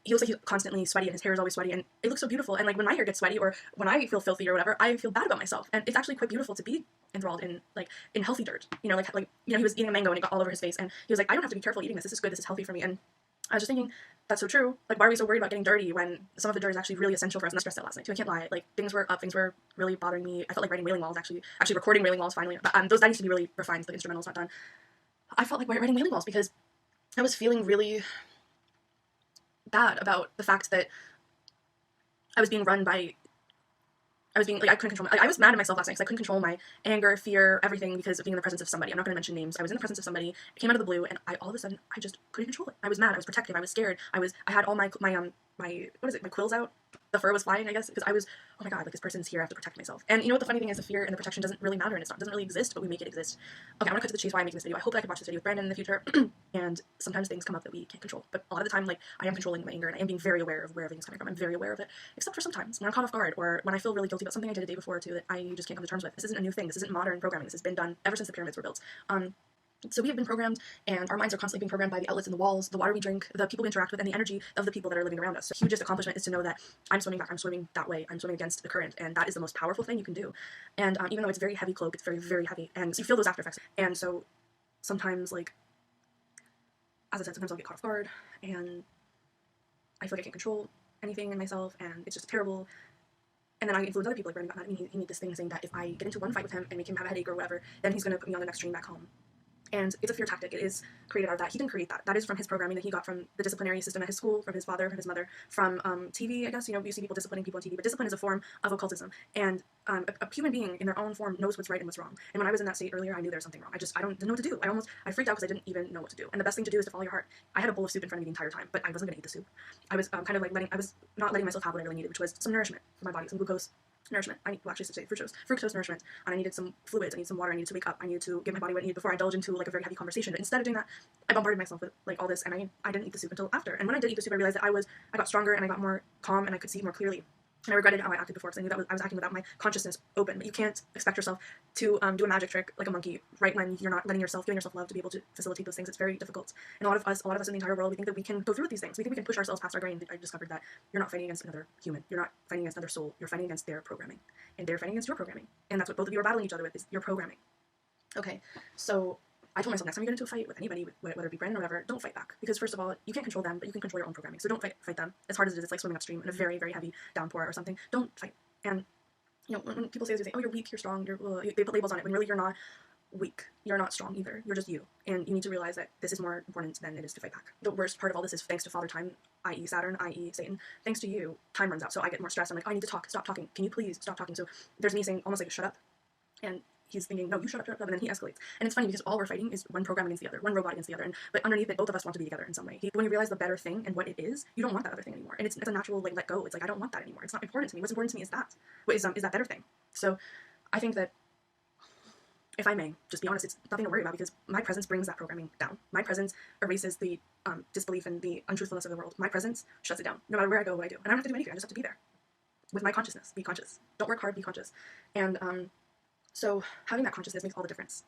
looks like he's constantly sweaty, and his hair is always sweaty, and it looks so beautiful. And, like, when my hair gets sweaty, or when I feel filthy or whatever, I feel bad about myself. And it's actually quite beautiful to be enthralled in, like, in healthy dirt. He was eating a mango, and it got all over his face, and he was like, I don't have to be careful eating this. This is good. This is healthy for me. And I was just thinking, that's so true. Like, why are we so worried about getting dirty when some of the dirt is actually really essential for us? And I stressed out last night too. I can't lie. Like, things were up. Things were really bothering me. I felt like writing Wailing Walls, actually recording Wailing Walls finally. But that needs to be really refined. The instrumental's not done. I felt like writing Wailing Walls because I was feeling really bad about the fact that I was being run by. I couldn't control I was mad at myself last night because I couldn't control my anger, fear, everything because of being in the presence of somebody. I'm not going to mention names. I was in the presence of somebody. It came out of the blue, and all of a sudden, I just couldn't control it. I was mad. I was protective. I was scared. I had all my quills out. The fur was flying, I guess, because I was, oh my god, like, this person's here. I have to protect myself. And you know what the funny thing is? The fear and the protection doesn't really matter, and doesn't really exist, but we make it exist. Okay, I'm gonna cut to the chase why I'm making this video. I hope that I can watch this video with Brandon in the future. And sometimes things come up that we can't control, but a lot of the time, like, I am controlling my anger, and I am being very aware of where everything's coming from. I'm very aware of it, except for sometimes when I'm caught off guard, or when I feel really guilty about something I did a day before too that I just can't come to terms with. This isn't a new thing. This isn't modern programming. This has been done ever since the pyramids were built. So we have been programmed, and our minds are constantly being programmed by the outlets in the walls, the water we drink, the people we interact with, and the energy of the people that are living around us. So the hugest accomplishment is to know that I'm swimming back, I'm swimming that way, I'm swimming against the current, and that is the most powerful thing you can do. And even though it's a very heavy cloak, it's very, very heavy, and so you feel those after effects. And so sometimes, like, as I said, sometimes I'll get caught off guard, and I feel like I can't control anything in myself, and it's just terrible. And then I influence other people, like Brandon got mad at me. He made this thing saying that if I get into one fight with him and make him have a headache or whatever, then he's going to put me on the next train back home. And it's a fear tactic. It is created out of that. He didn't create that. That is from his programming that he got from the disciplinary system at his school, from his father, from his mother, from TV, I guess. You see people disciplining people on TV, but discipline is a form of occultism. And a human being in their own form knows what's right and what's wrong. And when I was in that state earlier, I knew there was something wrong. I didn't know what to do. I freaked out because I didn't even know what to do. And the best thing to do is to follow your heart. I had a bowl of soup in front of me the entire time, but I wasn't going to eat the soup. I was I was not letting myself have what I really needed, which was some nourishment for my body, some glucose nourishment. Fructose nourishment. And I needed some fluids. I needed some water. I needed to wake up. I needed to give my body what it needed before I indulge into, like, a very heavy conversation. But instead of doing that, I bombarded myself with, like, all this, and I didn't eat the soup until after. And when I did eat the soup, I realized that I got stronger, and I got more calm, and I could see more clearly. And I regretted how I acted before, because I knew that I was acting without my consciousness open. But you can't expect yourself to do a magic trick like a monkey right when you're not giving yourself love to be able to facilitate those things. It's very difficult. And a lot of us in the entire world, we think that we can go through with these things. We think we can push ourselves past our brain. I discovered that you're not fighting against another human. You're not fighting against another soul. You're fighting against their programming. And they're fighting against your programming. And that's what both of you are battling each other with, is your programming. Okay, so I told myself next time you get into a fight with anybody, whether it be Brandon or whatever, don't fight back. Because first of all, you can't control them, but you can control your own programming. So don't fight them. As hard as it is, it's like swimming upstream in a very, very heavy downpour or something. Don't fight. And, you know, when people say, oh, you're weak, you're strong, they put labels on it, when really you're not weak. You're not strong either. You're just you. And you need to realize that this is more important than it is to fight back. The worst part of all this is thanks to Father Time, i.e. Saturn, i.e. Satan, thanks to you, time runs out. So I get more stressed. I'm like, oh, I need to talk. Stop talking. Can you please stop talking? So there's me saying almost like, shut up. And he's thinking, no, you shut up, and then he escalates. And it's funny because all we're fighting is one program against the other, one robot against the other, but underneath it, both of us want to be together in some way. When you realize the better thing and what it is, you don't want that other thing anymore. And it's a natural, like, let go. It's like, I don't want that anymore. It's not important to me. What's important to me is that. What is that better thing? So I think that, if I may, just be honest, it's nothing to worry about because my presence brings that programming down. My presence erases the disbelief and the untruthfulness of the world. My presence shuts it down. No matter where I go, what I do. And I don't have to do anything. I just have to be there. With my consciousness. Be conscious. Don't work hard, be conscious. And, so having that consciousness makes all the difference.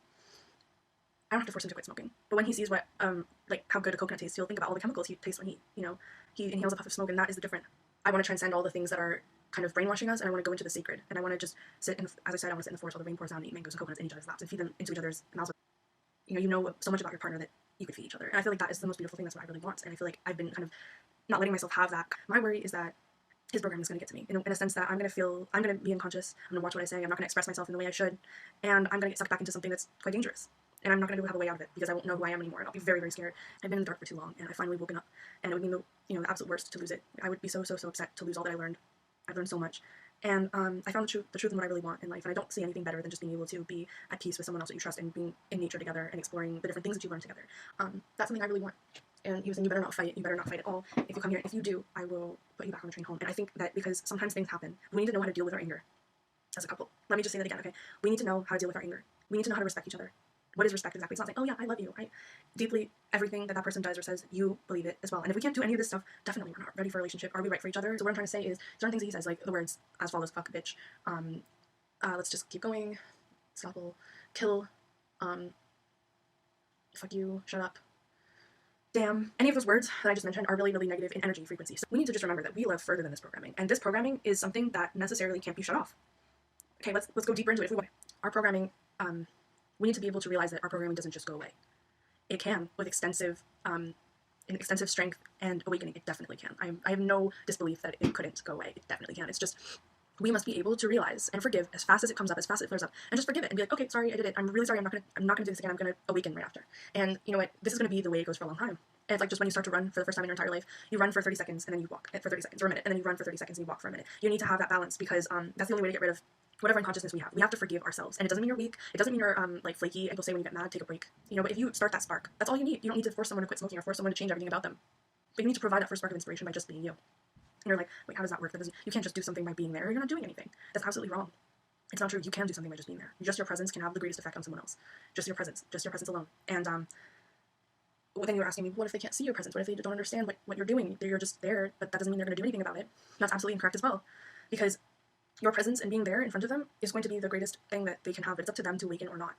I don't have to force him to quit smoking. But when he sees what, like how good a coconut tastes, he'll think about all the chemicals he tastes when he inhales a puff of smoke, and that is the difference. I want to transcend all the things that are kind of brainwashing us, and I want to go into the sacred. And I want to just sit in, as I said, I want to sit in the forest while the rain pours down and eat mangoes and coconuts in each other's laps and feed them into each other's mouths. You know so much about your partner that you could feed each other. And I feel like that is the most beautiful thing. That's what I really want. And I feel like I've been kind of not letting myself have that. My worry is that his program is going to get to me in a sense that I'm going to be unconscious. I'm going to watch what I say. I'm not going to express myself in the way I should. And I'm going to get sucked back into something that's quite dangerous. And I'm not going to have a way out of it because I won't know who I am anymore. And I'll be very, very scared. I've been in the dark for too long, and I finally woken up. And it would mean the absolute worst to lose it. I would be so upset to lose all that I learned. I've learned so much. And I found the truth in what I really want in life. And I don't see anything better than just being able to be at peace with someone else that you trust and being in nature together and exploring the different things that you learn together. That's something I really want. And he was saying, you better not fight. You better not fight at all. If you come here, if you do, I will put you back on the train home. And I think that because sometimes things happen, we need to know how to deal with our anger as a couple. Let me just say that again, okay? We need to know how to deal with our anger. We need to know how to respect each other. What is respect exactly? It's not saying, oh yeah, I love you. I deeply, everything that person does or says, you believe it as well. And if we can't do any of this stuff, definitely we're not ready for a relationship. Are we right for each other? So what I'm trying to say is, certain things he says, like the words as follows, fuck, bitch, let's just keep going, scalpel, kill, fuck you, shut up, damn. Any of those words that I just mentioned are really, really negative in energy frequency. So we need to just remember that we live further than this programming. And this programming is something that necessarily can't be shut off. Okay, let's go deeper into it if we want. Our programming, we need to be able to realize that our programming doesn't just go away. It can, with extensive strength and awakening, it definitely can. I have no disbelief that it couldn't go away. It definitely can. It's just, we must be able to realize and forgive as fast as it comes up, as fast as it flares up, and just forgive it and be like, okay, sorry, I did it. I'm really sorry. I'm not gonna do this again. I'm gonna awaken right after. And you know what? This is gonna be the way it goes for a long time. And it's like just when you start to run for the first time in your entire life, you run for 30 seconds and then you walk for 30 seconds or a minute, and then you run for 30 seconds and you walk for a minute. You need to have that balance because that's the only way to get rid of whatever unconsciousness we have. We have to forgive ourselves. And it doesn't mean you're weak. It doesn't mean you're like flaky and go say when you get mad, take a break. You know, but if you start that spark, that's all you need. You don't need to force someone to quit smoking or force someone to change everything about them. But you need to provide that first spark of inspiration by just being you. And you're like, wait, how does that work? You can't just do something by being there. You're not doing anything. That's absolutely wrong. It's not true. You can do something by just being there. Just your presence can have the greatest effect on someone else. Just your presence alone. And then you were asking me, what if they can't see your presence? What if they don't understand what you're doing? You're just there, but that doesn't mean they're going to do anything about it. That's absolutely incorrect as well. Because your presence and being there in front of them is going to be the greatest thing that they can have. It's up to them to awaken or not.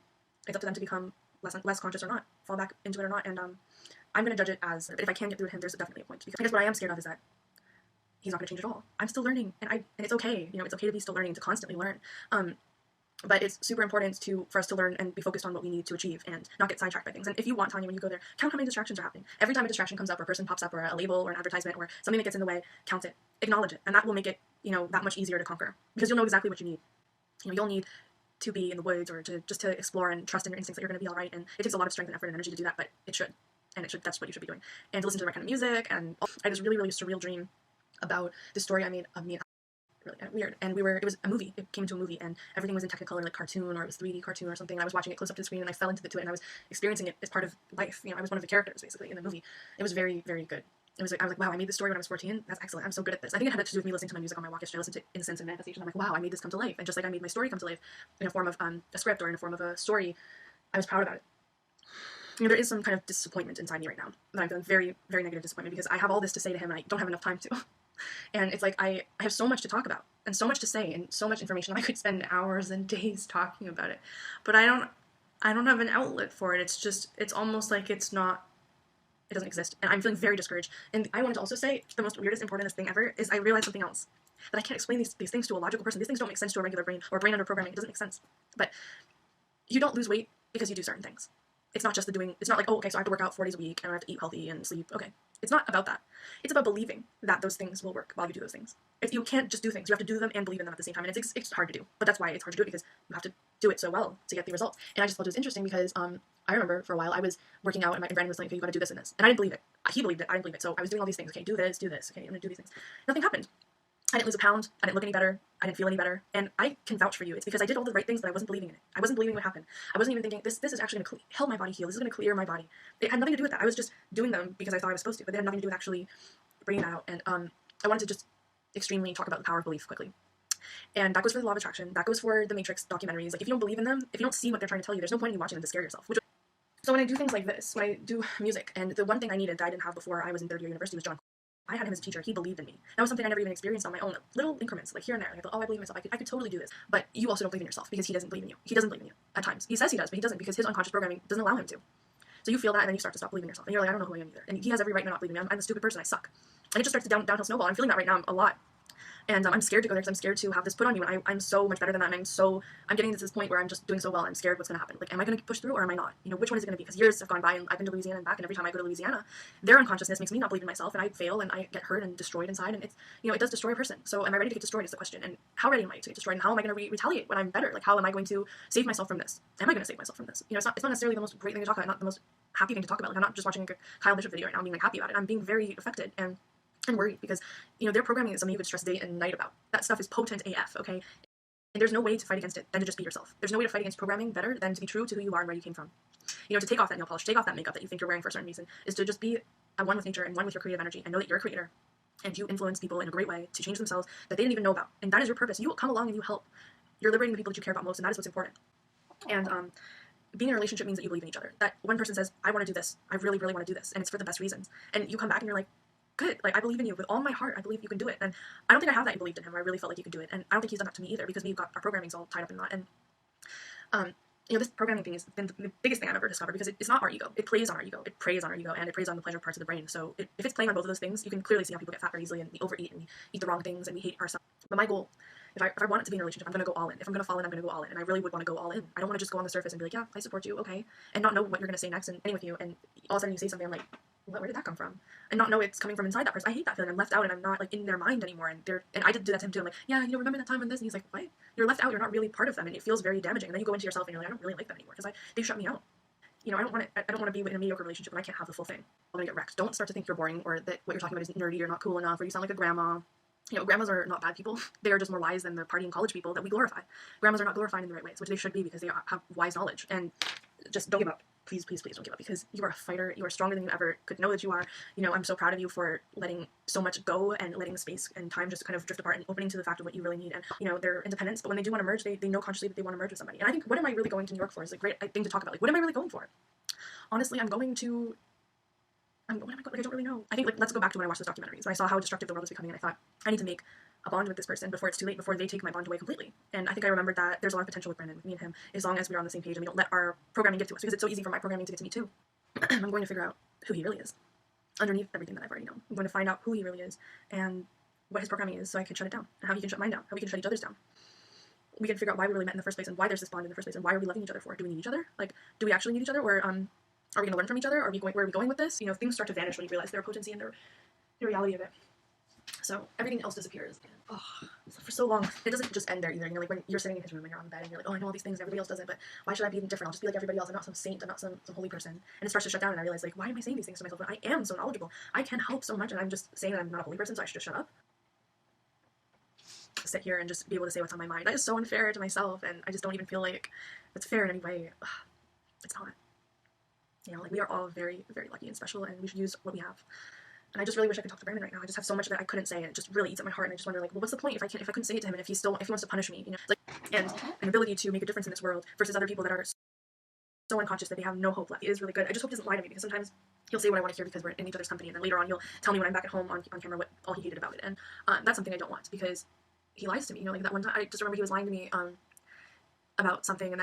It's up to them to become less conscious or not, fall back into it or not. And I'm going to judge it as, but if I can get through to him, there's definitely a point. Because what I am scared of is that he's not going to change at all. I'm still learning, and it's okay. You know, it's okay to be still learning, to constantly learn. But it's super important for us to learn and be focused on what we need to achieve and not get sidetracked by things. And if you want, Tanya, when you go there, count how many distractions are happening. Every time a distraction comes up or a person pops up or a label or an advertisement or something that gets in the way, count it, acknowledge it, and that will make it, that much easier to conquer because you'll know exactly what you need. You'll need to be in the woods or to explore and trust in your instincts that you're going to be all right. And it takes a lot of strength and effort and energy to do that, but it should. And that's what you should be doing. And to listen to the right kind of music. And I had this really, really surreal dream about this story I made of me and really weird. And it was a movie. It came into a movie and everything was in Technicolor, like cartoon, or it was 3D cartoon or something. And I was watching it close up to the screen and I fell into it and I was experiencing it as part of life. I was one of the characters basically in the movie. It was very, very good. I was like, wow, I made this story when I was 14. That's excellent. I'm so good at this. I think it had to do with me listening to my music on my walk yesterday. I listened to Innocence and Manifestation. I'm like, wow, I made this come to life. And just like I made my story come to life in a form of a script or in a form of a story, I was proud about it. There is some kind of disappointment inside me right now. That I'm feeling very, very negative disappointment because I have all this to say to him and I don't have enough time to. And it's like I have so much to talk about and so much to say and so much information. I could spend hours and days talking about it. But I don't have an outlet for it. It's almost like it doesn't exist. And I'm feeling very discouraged. And I wanted to also say the most weirdest, importantest thing ever is I realized something else. That I can't explain these things to a logical person. These things don't make sense to a regular brain or brain under programming. It doesn't make sense. But you don't lose weight because you do certain things. It's not just the doing, it's not like, oh, okay, so I have to work out 4 days a week and I have to eat healthy and sleep. Okay. It's not about that. It's about believing that those things will work while you do those things. If you can't just do things, you have to do them and believe in them at the same time. And it's hard to do. But that's why it's hard to do it, because you have to do it so well to get the result. And I just thought it was interesting because I remember for a while I was working out and my friend was like, okay, you gotta do this and this. And I didn't believe it. He believed it. I didn't believe it. So I was doing all these things. Okay, do this. Okay, I'm gonna do these things. Nothing happened. I didn't lose a pound. I didn't look any better. I didn't feel any better. And I can vouch for you. It's because I did all the right things, but I wasn't believing in it. I wasn't believing what happened. I wasn't even thinking, this is actually going to help my body heal. This is going to clear my body. It had nothing to do with that. I was just doing them because I thought I was supposed to, but they had nothing to do with actually bringing that out. And I wanted to just extremely talk about the power of belief quickly. And that goes for the law of attraction. That goes for the Matrix documentaries. Like, if you don't believe in them, if you don't see what they're trying to tell you, there's no point in you watching them to scare yourself. So when I do things like this, when I do music, and the one thing I needed that I didn't have before I was in third year university was John. I had him as a teacher. He believed in me. That was something I never even experienced on my own. Little increments, like here and there. Like, oh, I believe in myself. I could totally do this. But you also don't believe in yourself because he doesn't believe in you. He doesn't believe in you at times. He says he does, but he doesn't, because his unconscious programming doesn't allow him to. So you feel that, and then you start to stop believing in yourself. And you're like, I don't know who I am either. And he has every right to not believe in me. I'm a stupid person. I suck. And it just starts to downhill snowball. I'm feeling that right now a lot. And I'm scared to go there because I'm scared to have this put on me when I'm so much better than that. And I'm getting to this point where I'm just doing so well. I'm scared what's going to happen. Like, am I going to push through or am I not? You know, which one is it going to be? Because years have gone by and I've been to Louisiana and back. And every time I go to Louisiana, their unconsciousness makes me not believe in myself. And I fail and I get hurt and destroyed inside. And it's, you know, it does destroy a person. So am I ready to get destroyed is the question. And how ready am I to get destroyed? And how am I going to retaliate when I'm better? Like, how am I going to save myself from this? Am I going to save myself from this? You know, it's not necessarily the most great thing to talk about. Not the most happy thing to talk about. Like, I'm not just watching a Kyle Bishop video right now and being like happy about it. I'm being very affected and worried because, you know, their programming is something you could stress day and night about. That stuff is potent AF, okay? And there's no way to fight against it than to just be yourself. There's no way to fight against programming better than to be true to who you are and where you came from. You know, to take off that nail polish, take off that makeup that you think you're wearing for a certain reason, is to just be at one with nature and one with your creative energy and know that you're a creator and you influence people in a great way to change themselves that they didn't even know about. And that is your purpose. You come along and you help. You're liberating the people that you care about most, and that is what's important. And being in a relationship means that you believe in each other. That one person says, I want to do this. I really, really want to do this. And it's for the best reasons. And you come back and you're like, good, like, I believe in you with all my heart. I believe you can do it. And I don't think I have that you believed in him. I really felt like you could do it. And I don't think he's done that to me either, because we've got our programming's all tied up in that. And you know, this programming thing has been the biggest thing I've ever discovered, because it's not our ego. It plays on our ego. It preys on our ego, and it preys on the pleasure parts of the brain. So if it's playing on both of those things, you can clearly see how people get fat very easily, and we overeat and we eat the wrong things and we hate ourselves. But my goal, if I want it to be in a relationship, I'm going to go all in. If I'm going to fall in, I'm going to go all in. And I really would want to go all in. I don't want to just go on the surface and be like, yeah, I support you, okay, and not know what you're going to say next and any with you, and all of a sudden you say something, I'm like, where did that come from? And not know it's coming from inside that person. I hate that feeling. I'm left out and I'm not, like, in their mind anymore. And I did that to him too. I'm like, yeah, you know, remember that time when this? And he's like, what? You're left out. You're not really part of them. And it feels very damaging. And then you go into yourself and you're like, I don't really like them anymore because they shut me out. You know, I don't want to be in a mediocre relationship when I can't have the full thing. I'm gonna get wrecked. Don't start to think you're boring or that what you're talking about is nerdy or not cool enough or you sound like a grandma. You know, grandmas are not bad people. They are just more wise than the partying college people that we glorify. Grandmas are not glorified in the right ways, which they should be, because they have wise knowledge. And just don't give up. Please, please, please don't give up, because you are a fighter. You are stronger than you ever could know that you are. You know, I'm so proud of you for letting so much go and letting space and time just kind of drift apart and opening to the fact of what you really need. And, you know, they're independents, but when they do want to merge, they know consciously that they want to merge with somebody. And I think, what am I really going to New York for is a great thing to talk about. Like, what am I really going for? Honestly, what am I going, like, I don't really know. I think, like, let's go back to when I watched those documentaries, when I saw how destructive the world was becoming, and I thought, I need to make a bond with this person before it's too late, before they take my bond away completely. And I think I remembered that there's a lot of potential with Brandon, with me and him, as long as we're on the same page and we don't let our programming get to us, because it's so easy for my programming to get to me too. I'm going to figure out who he really is underneath everything that I've already known. I'm going to find out who he really is and what his programming is, so I can shut it down, and how he can shut mine down, how we can shut each other's down. We can figure out why we really met in the first place and why there's this bond in the first place and why are we loving each other for? Do we need each other? Like, do we actually need each other? Or are we going to learn from each other? Where are we going with this? You know, things start to vanish when you realize their potency and the reality of it. So everything else disappears. And, for so long, it doesn't just end there either. You know, like when you're sitting in his room and you're on the bed and you're like, oh, I know all these things and everybody else doesn't, but why should I be different? I'll just be like everybody else. I'm not some saint. I'm not some holy person. And it starts to shut down, and I realize, like, why am I saying these things to myself when I am so knowledgeable? I can help so much, and I'm just saying that I'm not a holy person, so I should just shut up. Sit here and just be able to say what's on my mind. That is so unfair to myself, and I just don't even feel like it's fair in any way. It's not. You know, like, we are all very, very lucky and special, and we should use what we have. And I just really wish I could talk to Brandon right now. I just have so much that I couldn't say, and it just really eats at my heart. And I just wonder, like, well, what's the point if I couldn't say it to him, and if he wants to punish me, you know, like, and an ability to make a difference in this world versus other people that are so unconscious that they have no hope left. It is really good. I just hope he doesn't lie to me, because sometimes he'll say what I want to hear because we're in each other's company, and then later on he'll tell me when I'm back at home on camera what all he hated about it, and that's something I don't want, because he lies to me. You know, like that one time, I just remember he was lying to me about something, and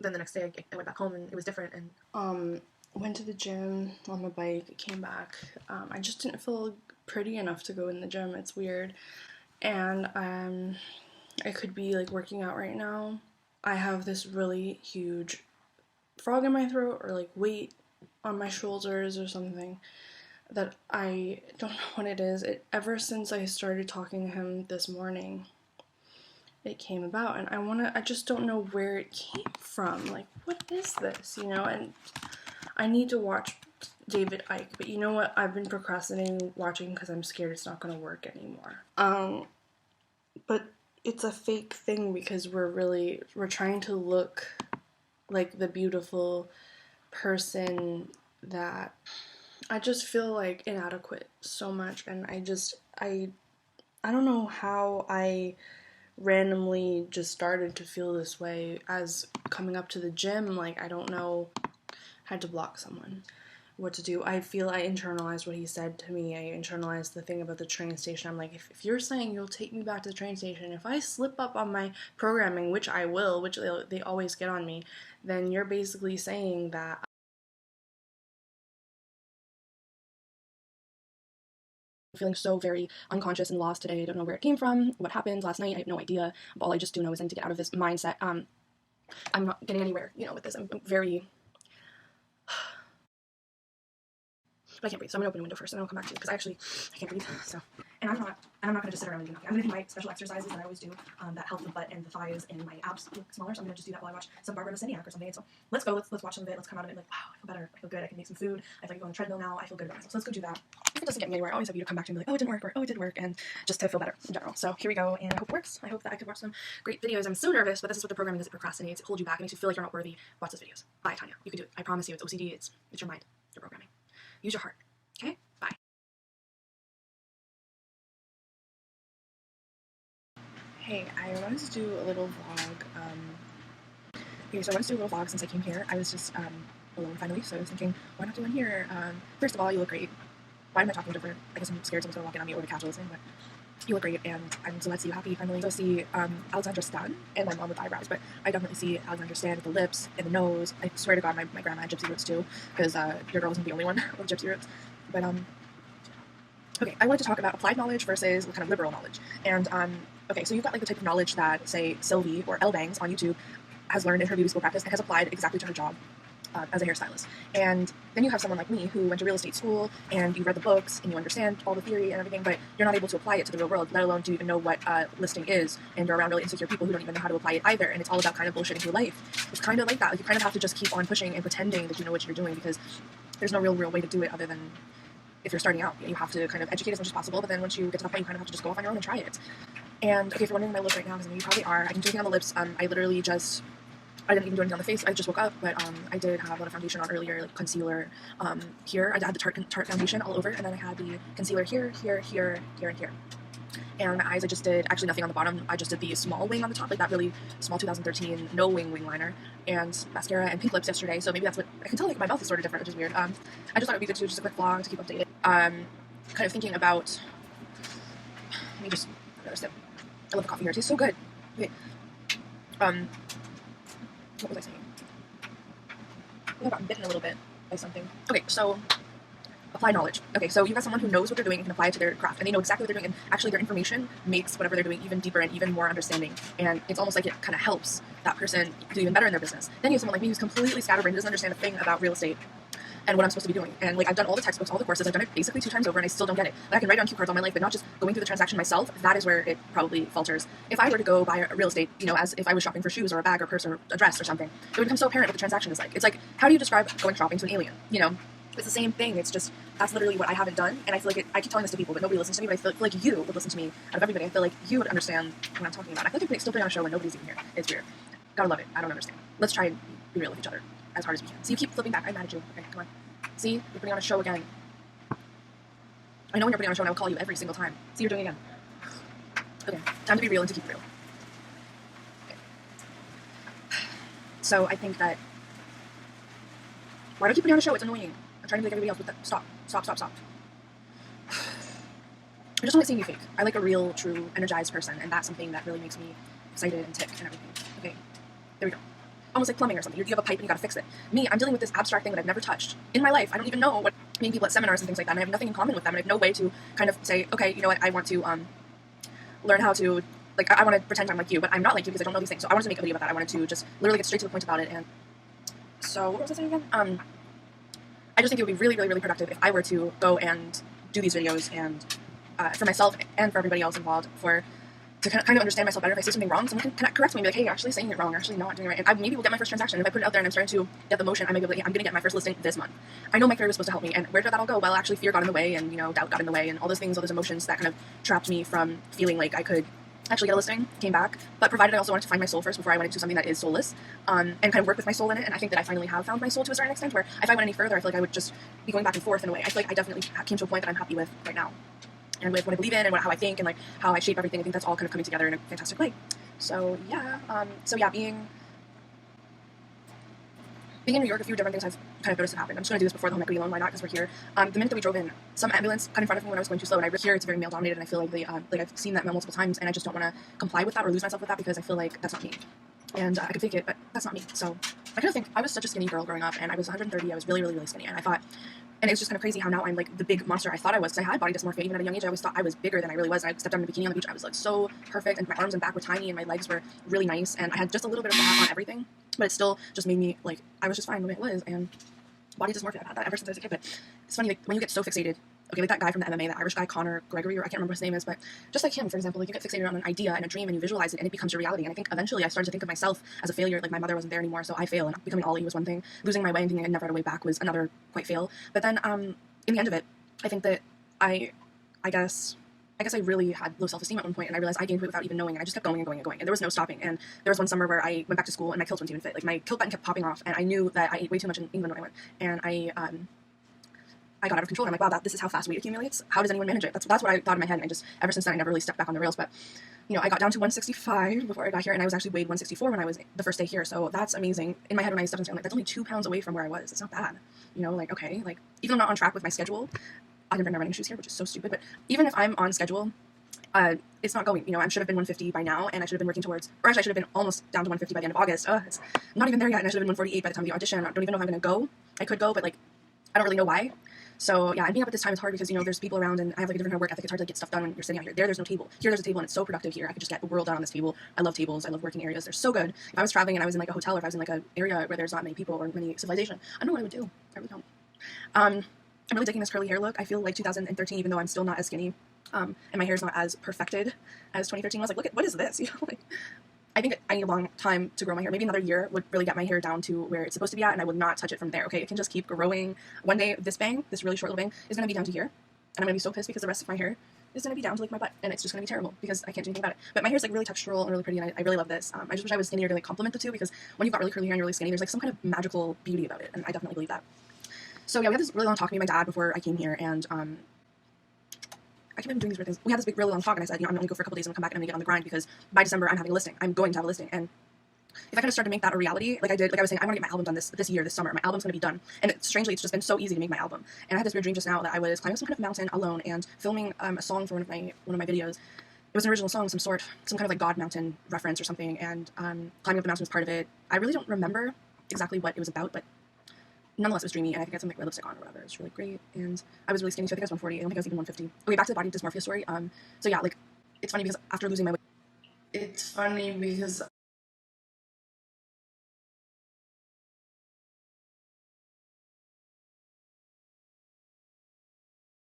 then the next day I went back home and it was different. And went to the gym on the bike, came back. I just didn't feel pretty enough to go in the gym. It's weird. And I could be, like, working out right now. I have this really huge frog in my throat or like weight on my shoulders or something that I don't know what it is. Ever since I started talking to him this morning, it came about, and I just don't know where it came from. Like, what is this, And I need to watch David Icke, but you know what? I've been procrastinating watching because I'm scared it's not going to work anymore. But it's a fake thing because we're trying to look like the beautiful person that I just feel like inadequate so much, and I don't know how I randomly just started to feel this way as coming up to the gym. Like, I don't know how to block someone, what to do. I feel I internalized what he said to me. I internalized the thing about the train station. I'm like, if you're saying you'll take me back to the train station, if I slip up on my programming, which I will, which they always get on me, then you're basically saying that feeling so very unconscious and lost today. I don't know where it came from, what happened last night. I have no idea. But all I just do know is I need to get out of this mindset. I'm not getting anywhere, with this. I'm very... But I can't breathe, so I'm gonna open a window first, and then I'll come back to you because I can't breathe. So, and I'm not gonna just sit around and do nothing. I'm gonna do my special exercises that I always do, that help the butt and the thighs and my abs look smaller. So I'm gonna just do that while I watch some Barbara Vasiniak or something. And so let's go. Let's watch some of it. Let's come out of it like, wow, I feel better. I feel good. I can make some food. I feel like go on the treadmill now. I feel good about myself. So let's go do that. If it doesn't get me anywhere, I always have you to come back to me like, oh, it didn't work, or oh, it did work, and just to feel better in general. So here we go, and I hope it works. I hope that I could watch some great videos. I'm so nervous, but this is what the programming does. It procrastinates. It holds you back. It makes you feel like you're not worthy. Watch those videos. Bye, Tanya. You can do it. I promise you. It's OCD. It's your mind. Your programming. Use your heart. Okay? Bye. Hey, I wanted to do a little vlog. So I wanted to do a little vlog since I came here. I was just alone finally, so I was thinking, why not do one here? First of all, you look great. Why am I talking different? I guess I'm scared someone's gonna walk in on me or the casual listening, but you look great, and I'm so glad to see you happy finally. Go see Alexandra Stan and my mom with eyebrows, but I definitely see Alexandra Stan with the lips and the nose. I swear to God, my grandma had gypsy roots too, because your girl wasn't the only one with gypsy roots. But okay, I wanted to talk about applied knowledge versus kind of liberal knowledge. And okay, so you've got like the type of knowledge that, say, Sylvie or Elle Bangs on YouTube has learned in her beauty school practice and has applied exactly to her job as a hairstylist. And then you have someone like me who went to real estate school and you read the books and you understand all the theory and everything, but you're not able to apply it to the real world, let alone do you even know what listing is, and you're around really insecure people who don't even know how to apply it either, and it's all about kind of bullshitting through life. It's kind of like that. Like, you kind of have to just keep on pushing and pretending that you know what you're doing, because there's no real way to do it other than if you're starting out. You have to kind of educate as much as possible, but then once you get to that point, you kind of have to just go off on your own and try it. And okay, if you're wondering my look right now, because I know you probably are, I can do anything on the lips. I didn't even do anything on the face. I just woke up, but I did have a lot of foundation on earlier, like concealer here. I had the Tarte foundation all over, and then I had the concealer here, here, here, here, and here. And my eyes, I just did actually nothing on the bottom. I just did the small wing on the top, like that really small 2013 no wing liner, and mascara and pink lips yesterday. So maybe that's what I can tell. Like, my mouth is sort of different, which is weird. I just thought it'd be good to do just a quick vlog to keep updated. Kind of thinking about. Let me just. I love the coffee here. It tastes so good. Okay. What was I saying? I think I got bitten a little bit by something. Okay, so apply knowledge. Okay, so you got someone who knows what they're doing and can apply it to their craft, and they know exactly what they're doing, and actually their information makes whatever they're doing even deeper and even more understanding, and it's almost like it kind of helps that person do even better in their business. Then you have someone like me who's completely scatterbrained, doesn't understand a thing about real estate and what I'm supposed to be doing. And like, I've done all the textbooks, all the courses, I've done it basically 2 times over, and I still don't get it. And I can write it on cue cards all my life, but not just going through the transaction myself. That is where it probably falters. If I were to go buy a real estate, as if I was shopping for shoes or a bag or purse or a dress or something, it would become so apparent what the transaction is like. It's like, how do you describe going shopping to an alien? It's the same thing. It's just, that's literally what I haven't done. And I feel like I keep telling this to people, but nobody listens to me. But I feel like you would listen to me out of everybody. I feel like you would understand what I'm talking about. I feel like I'm still putting on a show when nobody's even here. It's weird. Gotta love it. I don't understand. Let's try and be real with each other as hard as we can. So you keep flipping back. I'm mad at you. Okay, come on. See? You're putting on a show again. I know when you're putting on a show, and I will call you every single time. See, you're doing it again. Okay, time to be real and to keep real. Okay. So I think that... Why do I keep putting on a show? It's annoying. I'm trying to be like everybody else, but stop. I just don't like seeing you fake. I like a real, true, energized person, and that's something that really makes me excited and tick and everything. Okay, there we go. Almost like plumbing or something. You have a pipe and you gotta fix it. Me, I'm dealing with this abstract thing that I've never touched in my life. I don't even know what meeting people at seminars and things like that, and I have nothing in common with them, and I have no way to kind of say, okay, you know what, I want to learn how to, like, I want to pretend I'm like you, but I'm not like you because I don't know these things. So I wanted to make a video about that. I wanted to just literally get straight to the point about it, and So what was I saying again? I just think it would be really, really, really productive if I were to go and do these videos, and for myself and for everybody else involved, to kind of understand myself better. If I say something wrong, someone can correct me and be like, hey, you're actually saying it wrong, you're actually not doing it right. And I maybe will get my first transaction. If I put it out there and I'm starting to get the motion, I might be like, hey, I'm going to get my first listing this month. I know my career was supposed to help me, and where did that all go? Well, actually fear got in the way, and, you know, doubt got in the way, and all those things, all those emotions that kind of trapped me from feeling like I could actually get a listing, came back, but provided I also wanted to find my soul first before I went into something that is soulless, and kind of work with my soul in it. And I think that I finally have found my soul to a certain extent, where if I went any further, I feel like I would just be going back and forth in a way. I feel like I definitely came to a point that I'm happy with right now, and with what I believe in, and how I think, and like how I shape everything. I think that's all kind of coming together in a fantastic way. So yeah, being in New York, a few different things I've kind of noticed have happened. I'm just going to do this before the home equity loan. Why not? Because we're here. The minute that we drove in, some ambulance got in front of me when I was going too slow, and I hear it's very male dominated, and I feel like I've seen that multiple times, and I just don't want to comply with that or lose myself with that, because I feel like that's not me. And I could fake it, but that's not me. So I kind of think I was such a skinny girl growing up, and I was 130. I was really, really, really skinny, and I thought, and it's just kind of crazy how now I'm like the big monster I thought I was, because I had body dysmorphia even at a young age. I always thought I was bigger than I really was. And I stepped down in a bikini on the beach. I was like so perfect, and my arms and back were tiny, and my legs were really nice, and I had just a little bit of fat on everything, but it still just made me like, I was just fine the way it was. And body dysmorphia, I've had that ever since I was a kid. But it's funny, like when you get so fixated, okay, like that guy from the MMA, that Irish guy, Conor Gregory, or I can't remember what his name is, but just like him, for example, like you get fixated on an idea and a dream, and you visualize it, and it becomes your reality. And I think eventually I started to think of myself as a failure. Like my mother wasn't there anymore, so I fail, and becoming Ollie was one thing. Losing my way and thinking I never had a way back was another quite fail. But then in the end of it, I think that I guess I really had low self-esteem at one point, and I realized I gained weight without even knowing, and I just kept going and going and going, and there was no stopping. And there was one summer where I went back to school, and my kilts weren't even fit. Like my kilt button kept popping off, and I knew that I ate way too much in England when I went, and I got out of control. And I'm like, wow, this is how fast weight accumulates. How does anyone manage it? That's what I thought in my head, and I just, ever since then, I never really stepped back on the rails. But, you know, I got down to 165 before I got here, and I was actually weighed 164 when I was the first day here, so that's amazing. In my head when I stepped into it, I'm like, that's only 2 pounds away from where I was. It's not bad. You know, like, okay, like, even though I'm not on track with my schedule, I didn't bring my running shoes here, which is so stupid, but even if I'm on schedule, it's not going. You know, I should have been 150 by now, and I should have been working towards, or actually I should have been almost down to 150 by the end of August. It's not even there yet, and I should have been 148 by the time of the audition. I don't even know if I'm going to go. I could go, but, like, I don't really know why. So, yeah, and being up at this time is hard because, you know, there's people around, and I have, like, a different kind of work ethic. It's hard to get stuff done when you're sitting out here. There's no table. Here, there's a table, and it's so productive here. I could just get the world done on this table. I love tables. I love working areas. They're so good. If I was traveling and I was in, like, a hotel, or if I was in, like, an area where there's not many people or many civilization, I don't know what I would do. I really don't. I'm really digging this curly hair look. I feel like 2013, even though I'm still not as skinny, and my hair's not as perfected as 2013 was. Like, look at, what is this? You know, like, I think I need a long time to grow my hair. Maybe another year would really get my hair down to where it's supposed to be at, and I would not touch it from there. Okay, it can just keep growing. One day, this bang, this really short little bang, is going to be down to here, and I'm going to be so pissed because the rest of my hair is going to be down to, like, my butt, and it's just going to be terrible because I can't do anything about it. But my hair's, like, really textural and really pretty, and I really love this. I just wish I was skinnier to, like, complement the two, because when you've got really curly hair and you're really skinny, there's, like, some kind of magical beauty about it, and I definitely believe that. So yeah, we had this really long talk with my dad before I came here, and I keep doing these weird things. We had this big, really long talk, and I said, you know, I'm going to go for a couple days and I'm going to come back and I'm going to get on the grind, because by December I'm having a listing. I'm going to have a listing. And if I kind of start to make that a reality, like I did, like I was saying, I want to get my album done this year, this summer. My album's going to be done. And strangely, it's just been so easy to make my album. And I had this weird dream just now that I was climbing some kind of mountain alone and filming a song for one of my videos. It was an original song of some sort, some kind of like God Mountain reference or something, and climbing up the mountain was part of it. I really don't remember exactly what it was about, but nonetheless, it was dreamy, and I think I had some, like, red lipstick on or whatever. It was really great, and I was really skinny, so I think I was 140. I don't think I was even 150. Okay, back to the body dysmorphia story. So yeah, like, it's funny because after losing my weight,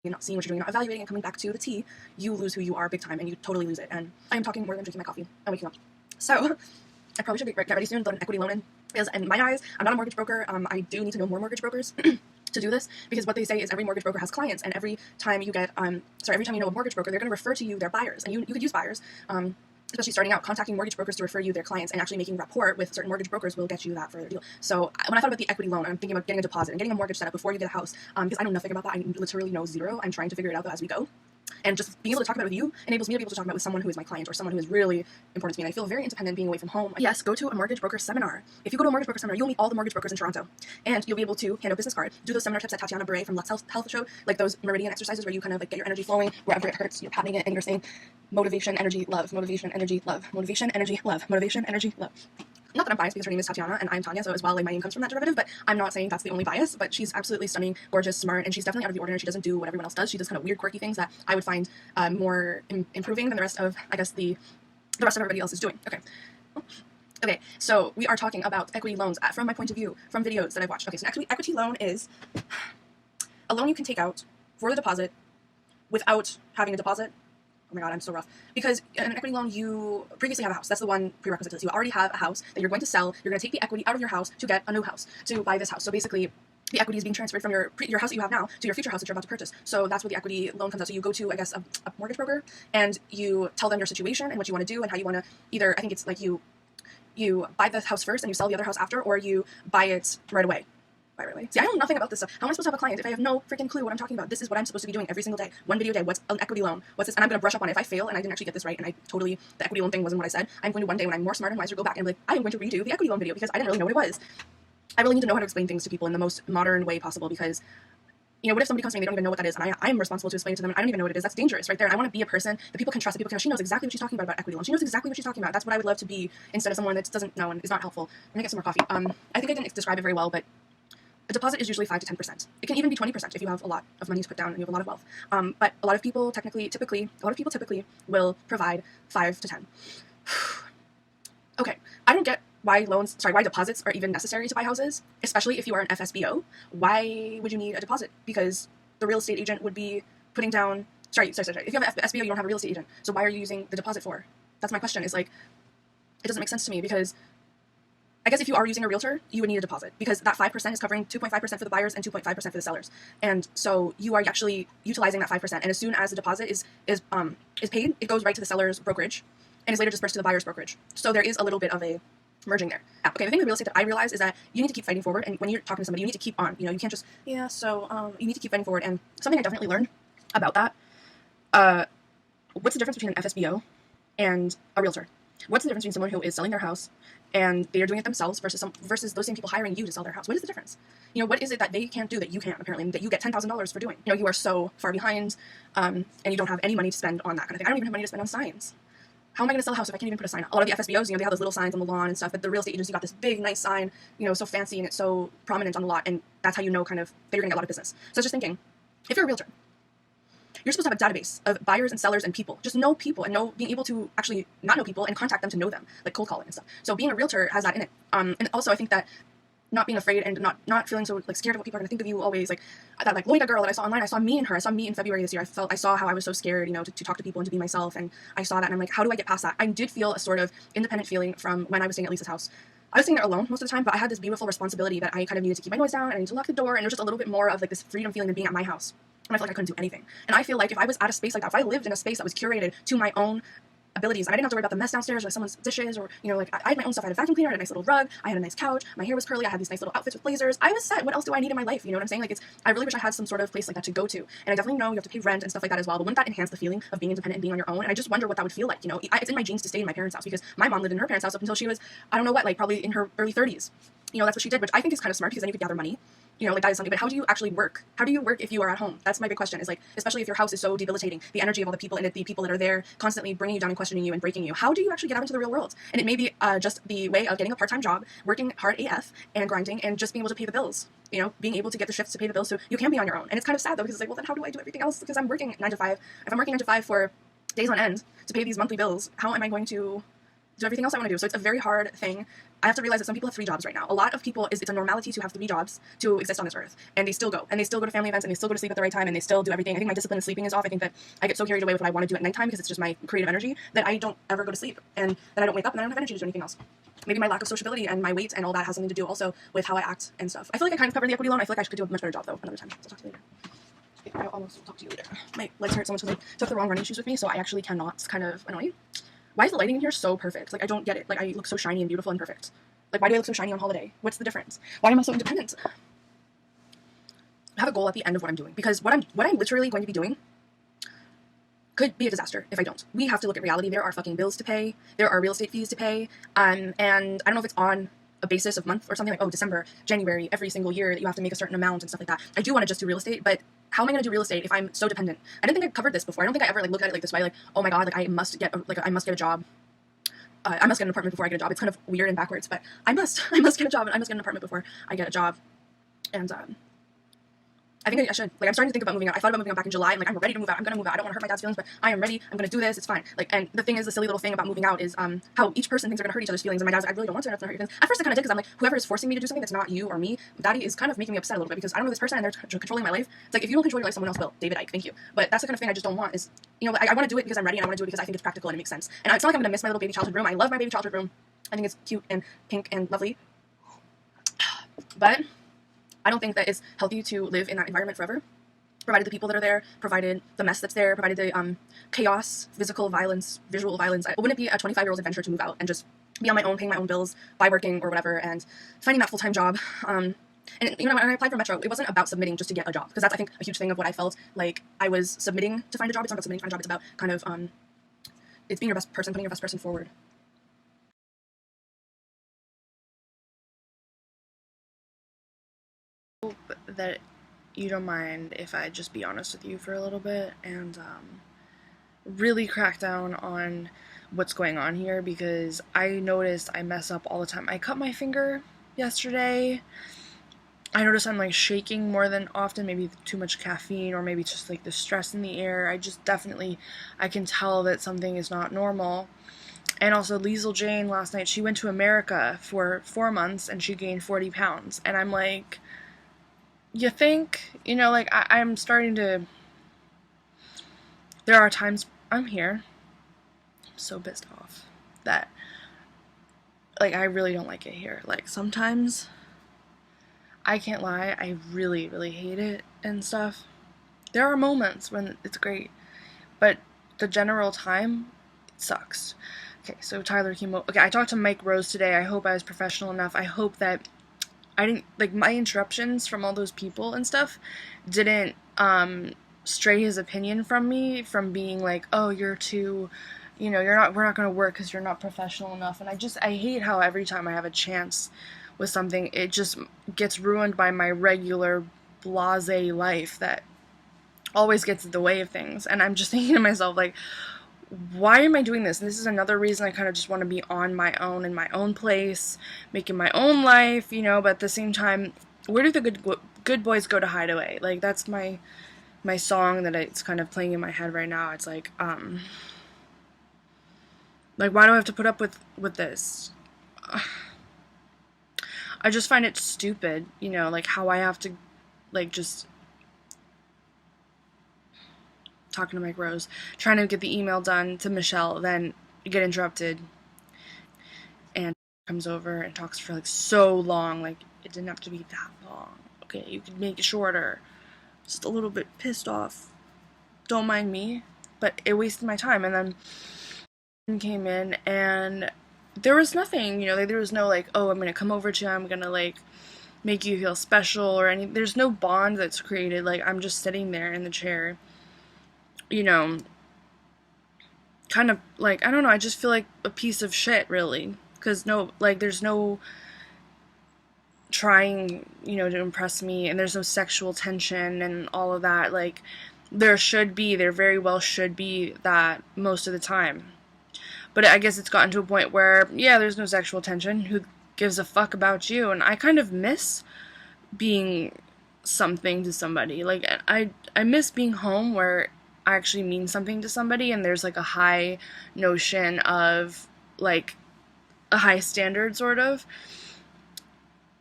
you're not seeing what you're doing, you're not evaluating, and coming back to the T, you lose who you are big time, and you totally lose it. And I am talking more than drinking my coffee. I'm waking up. So I probably should get ready soon, load an equity loan in, because in my eyes, I'm not a mortgage broker. I do need to know more mortgage brokers to do this, because what they say is every mortgage broker has clients, and every time you get, every time you know a mortgage broker, they're going to refer to you their buyers, and you could use buyers, especially starting out. Contacting mortgage brokers to refer you their clients and actually making rapport with certain mortgage brokers will get you that further deal. So when I thought about the equity loan, I'm thinking about getting a deposit and getting a mortgage set up before you get a house, because I know nothing about that. I literally know zero. I'm trying to figure it out though as we go. And just being able to talk about it with you enables me to be able to talk about it with someone who is my client or someone who is really important to me. And I feel very independent being away from home. Yes, go to a mortgage broker seminar. If you go to a mortgage broker seminar, you'll meet all the mortgage brokers in Toronto. And you'll be able to hand a business card, do those seminar tips that Tatiana Beret from Let's Health showed, like those meridian exercises where you kind of like get your energy flowing wherever it hurts. You're patting it and you're saying motivation, energy, love, motivation, energy, love, motivation, energy, love, motivation, energy, love. Not that I'm biased because her name is Tatiana and I'm Tanya, so as well, like, my name comes from that derivative, but I'm not saying that's the only bias. But she's absolutely stunning, gorgeous, smart, and she's definitely out of the ordinary. She doesn't do what everyone else does. She does kind of weird, quirky things that I would find more improving than the rest of, I guess, the rest of everybody else is doing. Okay. Okay, so we are talking about equity loans from my point of view, from videos that I've watched. Okay, so an equity loan is a loan you can take out for the deposit without having a deposit. Oh my god, I'm so rough. Because in an equity loan, you previously have a house. That's the one prerequisite to this. You already have a house that you're going to sell. You're going to take the equity out of your house to get a new house, to buy this house. So basically, the equity is being transferred from your house that you have now to your future house that you're about to purchase. So that's where the equity loan comes out. So you go to, I guess, a mortgage broker, and you tell them your situation and what you want to do and how you want to either, I think it's like you buy the house first and you sell the other house after, or you buy it right away. See, I know nothing about this stuff. How am I supposed to have a client if I have no freaking clue what I'm talking about? This is what I'm supposed to be doing every single day. One video a day. What's an equity loan? What's this? And I'm going to brush up on it. If I fail and I didn't actually get this right and the equity loan thing wasn't what I said, I'm going to one day when I'm more smart and wiser go back and be like, I am going to redo the equity loan video because I didn't really know what it was. I really need to know how to explain things to people in the most modern way possible because, what if somebody comes to me and they don't even know what that is, and I'm responsible to explain it to them, and I don't even know what it is. That's dangerous right there. And I want to be a person that people can trust, that people can know. She knows exactly what she's talking about equity loan. She knows exactly what she's talking about. That's what I would love to be instead of someone that doesn't know and is not helpful. I'm going to get some more coffee. I think I didn't describe it very well, but a deposit is usually 5 to 10%. It can even be 20% if you have a lot of money to put down and you have a lot of wealth. But a lot of people typically will provide 5 to 10. Okay, I don't get why deposits are even necessary to buy houses, especially if you are an FSBO. Why would you need a deposit? Because the real estate agent would be putting down, sorry. If you have an FSBO, you don't have a real estate agent. So why are you using the deposit for? That's my question. Is like, it doesn't make sense to me because I guess if you are using a realtor, you would need a deposit because that 5% is covering 2.5% for the buyers and 2.5% for the sellers. And so you are actually utilizing that 5%. And as soon as the deposit is paid, it goes right to the seller's brokerage and is later dispersed to the buyer's brokerage. So there is a little bit of a merging there. Okay, the thing with real estate that I realize is that you need to keep fighting forward. And when you're talking to somebody, you need to keep on. You can't just, you need to keep fighting forward. And something I definitely learned about that, what's the difference between an FSBO and a realtor? What's the difference between someone who is selling their house and they are doing it themselves versus those same people hiring you to sell their house? What is the difference? What is it that they can't do that you can, apparently, and that you get $10,000 for doing? You are so far behind, and you don't have any money to spend on that kind of thing. I don't even have money to spend on signs. How am I going to sell a house if I can't even put a sign up? A lot of the FSBOs, they have those little signs on the lawn and stuff, but the real estate agency got this big, nice sign, so fancy and it's so prominent on the lot, and that's how you know kind of that you're going to get a lot of business. So I was just thinking, if you're a realtor, you're supposed to have a database of buyers and sellers and people. Just know people and being able to actually not know people and contact them to know them, like cold calling and stuff. So being a realtor has that in it. And also I think that not being afraid and not feeling so scared of what people are going to think of you always, that Loida girl that I saw online, I saw me in February this year. I saw how I was so scared, to talk to people and to be myself, and I saw that and I'm like, how do I get past that? I did feel a sort of independent feeling from when I was staying at Lisa's house. I was staying there alone most of the time, but I had this beautiful responsibility that I kind of needed to keep my noise down and I needed to lock the door, and it was just a little bit more of this freedom feeling than being at my house. And I felt like I couldn't do anything. And I feel like if I was at a space like that, if I lived in a space that was curated to my own abilities, and I didn't have to worry about the mess downstairs or someone's dishes, or, I had my own stuff. I had a vacuum cleaner, I had a nice little rug, I had a nice couch, my hair was curly, I had these nice little outfits with blazers. I was set. What else do I need in my life? You know what I'm saying? I really wish I had some sort of place like that to go to. And I definitely know you have to pay rent and stuff like that as well, but wouldn't that enhance the feeling of being independent and being on your own? And I just wonder what that would feel like. It's in my genes to stay in my parents' house because my mom lived in her parents' house up until she was, I don't know what, probably in her early 30s. That's what she did, which I think is kind of smart because then you could gather money. That is something, but how do you actually work? How do you work if you are at home? That's my big question, is especially if your house is so debilitating, the energy of all the people in it, the people that are there constantly bringing you down and questioning you and breaking you. How do you actually get out into the real world? And it may be just the way of getting a part-time job, working hard AF and grinding and just being able to pay the bills, being able to get the shifts to pay the bills so you can be on your own. And it's kind of sad though, because well, then how do I do everything else? Because I'm working 9 to 5. If I'm working 9 to 5 for days on end to pay these monthly bills, how am I going to do everything else I want to do? So it's a very hard thing. I have to realize that some people have 3 jobs right now. A lot of people, it's a normality to have 3 jobs to exist on this earth. And they still go. And they still go to family events, and they still go to sleep at the right time, and they still do everything. I think my discipline in sleeping is off. I think that I get so carried away with what I want to do at nighttime because it's just my creative energy that I don't ever go to sleep. And then I don't wake up and I don't have energy to do anything else. Maybe my lack of sociability and my weight and all that has something to do also with how I act and stuff. I feel like I kind of covered the equity loan. I feel like I could do a much better job though another time. So I'll talk to you later. I almost will talk to you later. My legs hurt so much because I took the wrong running shoes with me, so I actually cannot. It's kind of annoying. Why is the lighting in here so perfect? I don't get it. I look so shiny and beautiful and perfect. Why do I look so shiny on holiday? What's the difference? Why am I so independent? I have a goal at the end of what I'm doing, because what I'm literally going to be doing could be a disaster if I don't. We have to look at reality. There are fucking bills to pay. There are real estate fees to pay. And I don't know if it's on a basis of month or something December, January, every single year that you have to make a certain amount and stuff like that. I do want to just do real estate, but how am I going to do real estate if I'm so dependent? I didn't think I covered this before. I don't think I ever looked at it this way. Oh my god, I must get a job. I must get an apartment before I get a job. It's kind of weird and backwards, but I must get a job and I must get an apartment before I get a job. And I I think I should. Like, I'm starting to think about moving out. I thought about moving out back in July, and like, I'm ready to move out. I'm gonna move out. I don't want to hurt my dad's feelings, but I am ready. I'm gonna do this. It's fine. Like, and the thing is, the silly little thing about moving out is how each person thinks they're gonna hurt each other's feelings. And my dad's like, I really don't want to hurt your feelings. At first, I kind of did because I'm like, whoever is forcing me to do something that's not you or me, Daddy is kind of making me upset a little bit because I don't know this person and they're controlling my life. It's like, if you don't control your life, someone else will. David Icke, thank you. But that's the kind of thing I just don't want. Is, you know, I want to do it because I'm ready, and I want to do it because I think it's practical and it makes sense. And it's not like I'm gonna miss my little baby childhood room. I love my baby childhood room. I think it's cute and pink and lovely. But I don't think that it's healthy to live in that environment forever. Provided the people that are there, provided the mess that's there, provided the chaos, physical violence, visual violence. Wouldn't it be a 25-year-old's adventure to move out and just be on my own, paying my own bills, by working or whatever, and finding that full-time job? And, you know, when I applied for Metro, it wasn't about submitting just to get a job, because that's, I think, a huge thing of what I felt like I was submitting to find a job. It's not about submitting to find a job. It's about kind of, it's being your best person, putting your best person forward. That you don't mind if I just be honest with you for a little bit and really crack down on what's going on here, because I noticed I mess up all the time. I cut my finger yesterday. I noticed I'm like shaking more than often, maybe too much caffeine or maybe just like the stress in the air. I can tell that something is not normal. And also Liesl Jane last night, she went to America for 4 months and she gained 40 pounds. And I'm like, you think, you know, like, I'm starting to, there are times I'm here, I'm so pissed off that, like, I really don't like it here. Like, sometimes, I can't lie, I really, really hate it and stuff. There are moments when it's great, but the general time, it sucks. Okay, so Tyler came over. Okay, I talked to Mike Rose today. I hope I was professional enough. I hope that I didn't, like, my interruptions from all those people and stuff didn't stray his opinion from me, from being like, oh, you're too, you know, we're not going to work because you're not professional enough. And I hate how every time I have a chance with something, it just gets ruined by my regular blasé life that always gets in the way of things. And I'm just thinking to myself, like, why am I doing this? And this is another reason I kind of just want to be on my own, in my own place, making my own life, you know, but at the same time, where do the good boys go to hide away? Like, that's my song that it's kind of playing in my head right now. It's like, why do I have to put up with this? I just find it stupid, you know, like, how I have to, like, just talking to Mike Rose, trying to get the email done to Michelle, then get interrupted, and comes over and talks for, like, so long. Like, it didn't have to be that long. Okay, you could make it shorter. Just a little bit pissed off. Don't mind me, but it wasted my time. And then came in, and there was nothing, you know, like, there was no, like, oh, I'm gonna come over to you, I'm gonna, like, make you feel special or anything. There's no bond that's created. Like, I'm just sitting there in the chair, you know, kind of, like, I don't know, I just feel like a piece of shit, really, because there's no trying, you know, to impress me, and there's no sexual tension and all of that. Like, there very well should be that most of the time, but I guess it's gotten to a point where, yeah, there's no sexual tension, who gives a fuck about you? And I kind of miss being something to somebody. Like, I miss being home where I actually mean something to somebody, and there's, like, a high notion of, like, a high standard, sort of.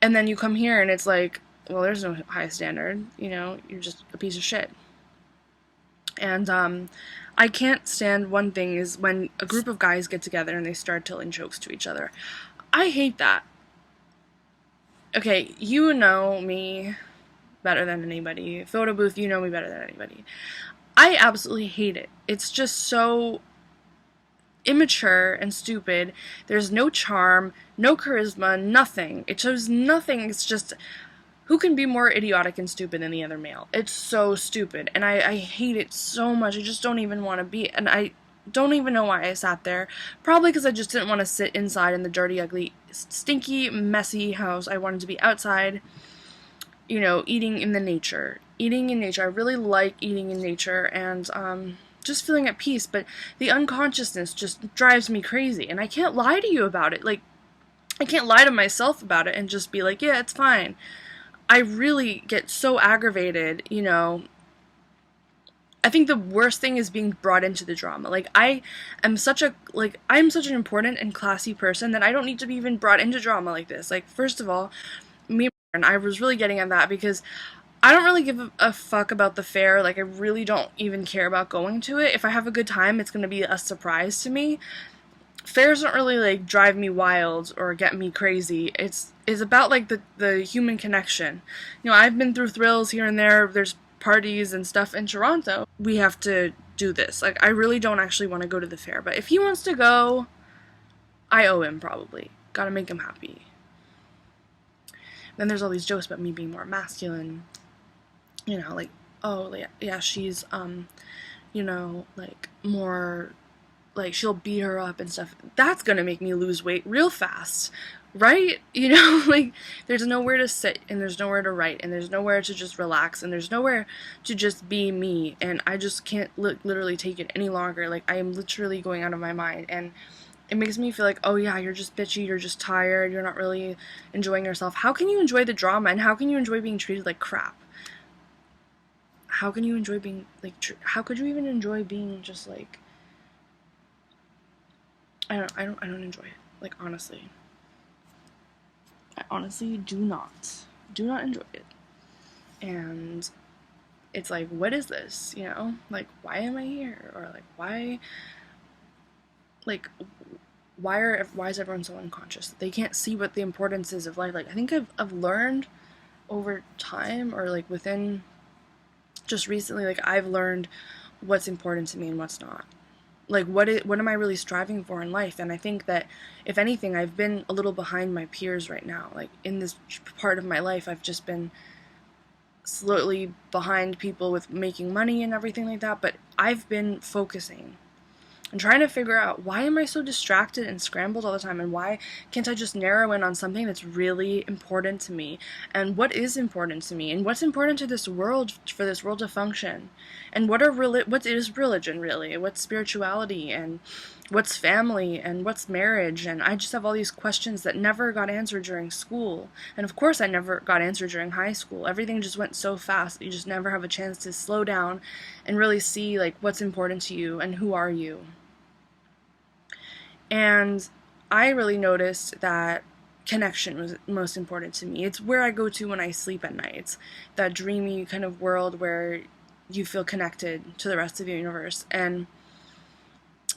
And then you come here, and it's like, well, there's no high standard, you know, you're just a piece of shit. And, I can't stand one thing is when a group of guys get together and they start telling jokes to each other. I hate that. Okay, you know me better than anybody. Photo booth, you know me better than anybody. I absolutely hate it. It's just so immature and stupid. There's no charm, no charisma, nothing. It shows nothing. It's just, who can be more idiotic and stupid than the other male? It's so stupid, and I hate it so much. I just don't even want to be, and I don't even know why I sat there. Probably because I just didn't want to sit inside in the dirty, ugly, stinky, messy house. I wanted to be outside, you know, eating in nature. I really like eating in nature, and just feeling at peace, but the unconsciousness just drives me crazy, and I can't lie to you about it. Like, I can't lie to myself about it and just be like, yeah, it's fine. I really get so aggravated, you know. I think the worst thing is being brought into the drama. Like, I'm such an important and classy person that I don't need to be even brought into drama like this. Like, first of all, and I was really getting at that because I don't really give a fuck about the fair. Like, I really don't even care about going to it. If I have a good time, it's going to be a surprise to me. Fairs don't really, like, drive me wild or get me crazy. It's about, like, the human connection. You know, I've been through thrills here and there. There's parties and stuff in Toronto. We have to do this. Like, I really don't actually want to go to the fair. But if he wants to go, I owe him, probably. Gotta make him happy. Then there's all these jokes about me being more masculine. You know, like, oh, yeah, she's, you know, like, more, like, she'll beat her up and stuff. That's gonna make me lose weight real fast, right? You know, like, there's nowhere to sit, and there's nowhere to write, and there's nowhere to just relax, and there's nowhere to just be me, and I just can't literally take it any longer. Like, I am literally going out of my mind, and it makes me feel like, oh yeah, you're just bitchy, you're just tired, you're not really enjoying yourself. How can you enjoy the drama, and how can you enjoy being treated like crap? How can you enjoy being, like, how could you even enjoy being just, like, I don't enjoy it. Like, honestly. I honestly do not enjoy it. And it's like, what is this, you know? Like, why am I here? Or, like, why is everyone so unconscious? They can't see what the importance is of life. Like, I think I've learned over time, or, like, within just recently, like, I've learned what's important to me and what's not. Like, what am I really striving for in life? And I think that, if anything, I've been a little behind my peers right now. Like, in this part of my life, I've just been slowly behind people with making money and everything like that, but I've been focusing and trying to figure out, why am I so distracted and scrambled all the time, and why can't I just narrow in on something that's really important to me, and what is important to me, and what's important to this world, for this world to function, and what is religion really, what's spirituality, and what's family, and what's marriage. And I just have all these questions that never got answered during school, and of course I never got answered during high school. Everything just went so fast that you just never have a chance to slow down and really see, like, what's important to you and who are you. And I really noticed that connection was most important to me. It's where I go to when I sleep at night. It's that dreamy kind of world where you feel connected to the rest of the universe. And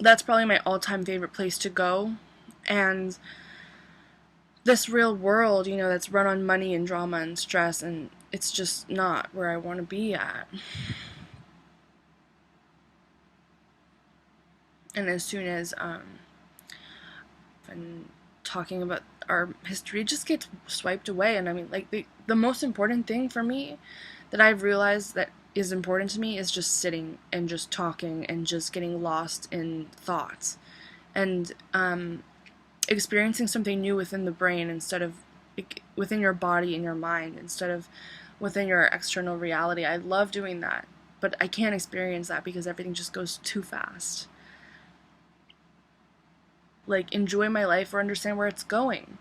that's probably my all-time favorite place to go. And this real world, you know, that's run on money and drama and stress, and it's just not where I want to be at. And as soon as and talking about our history just gets swiped away. And I mean, like, the most important thing for me that I've realized that is important to me is just sitting and just talking and just getting lost in thoughts and experiencing something new within the brain, instead of within your body and your mind, instead of within your external reality. I love doing that, but I can't experience that because everything just goes too fast. Like, enjoy my life or understand where it's going.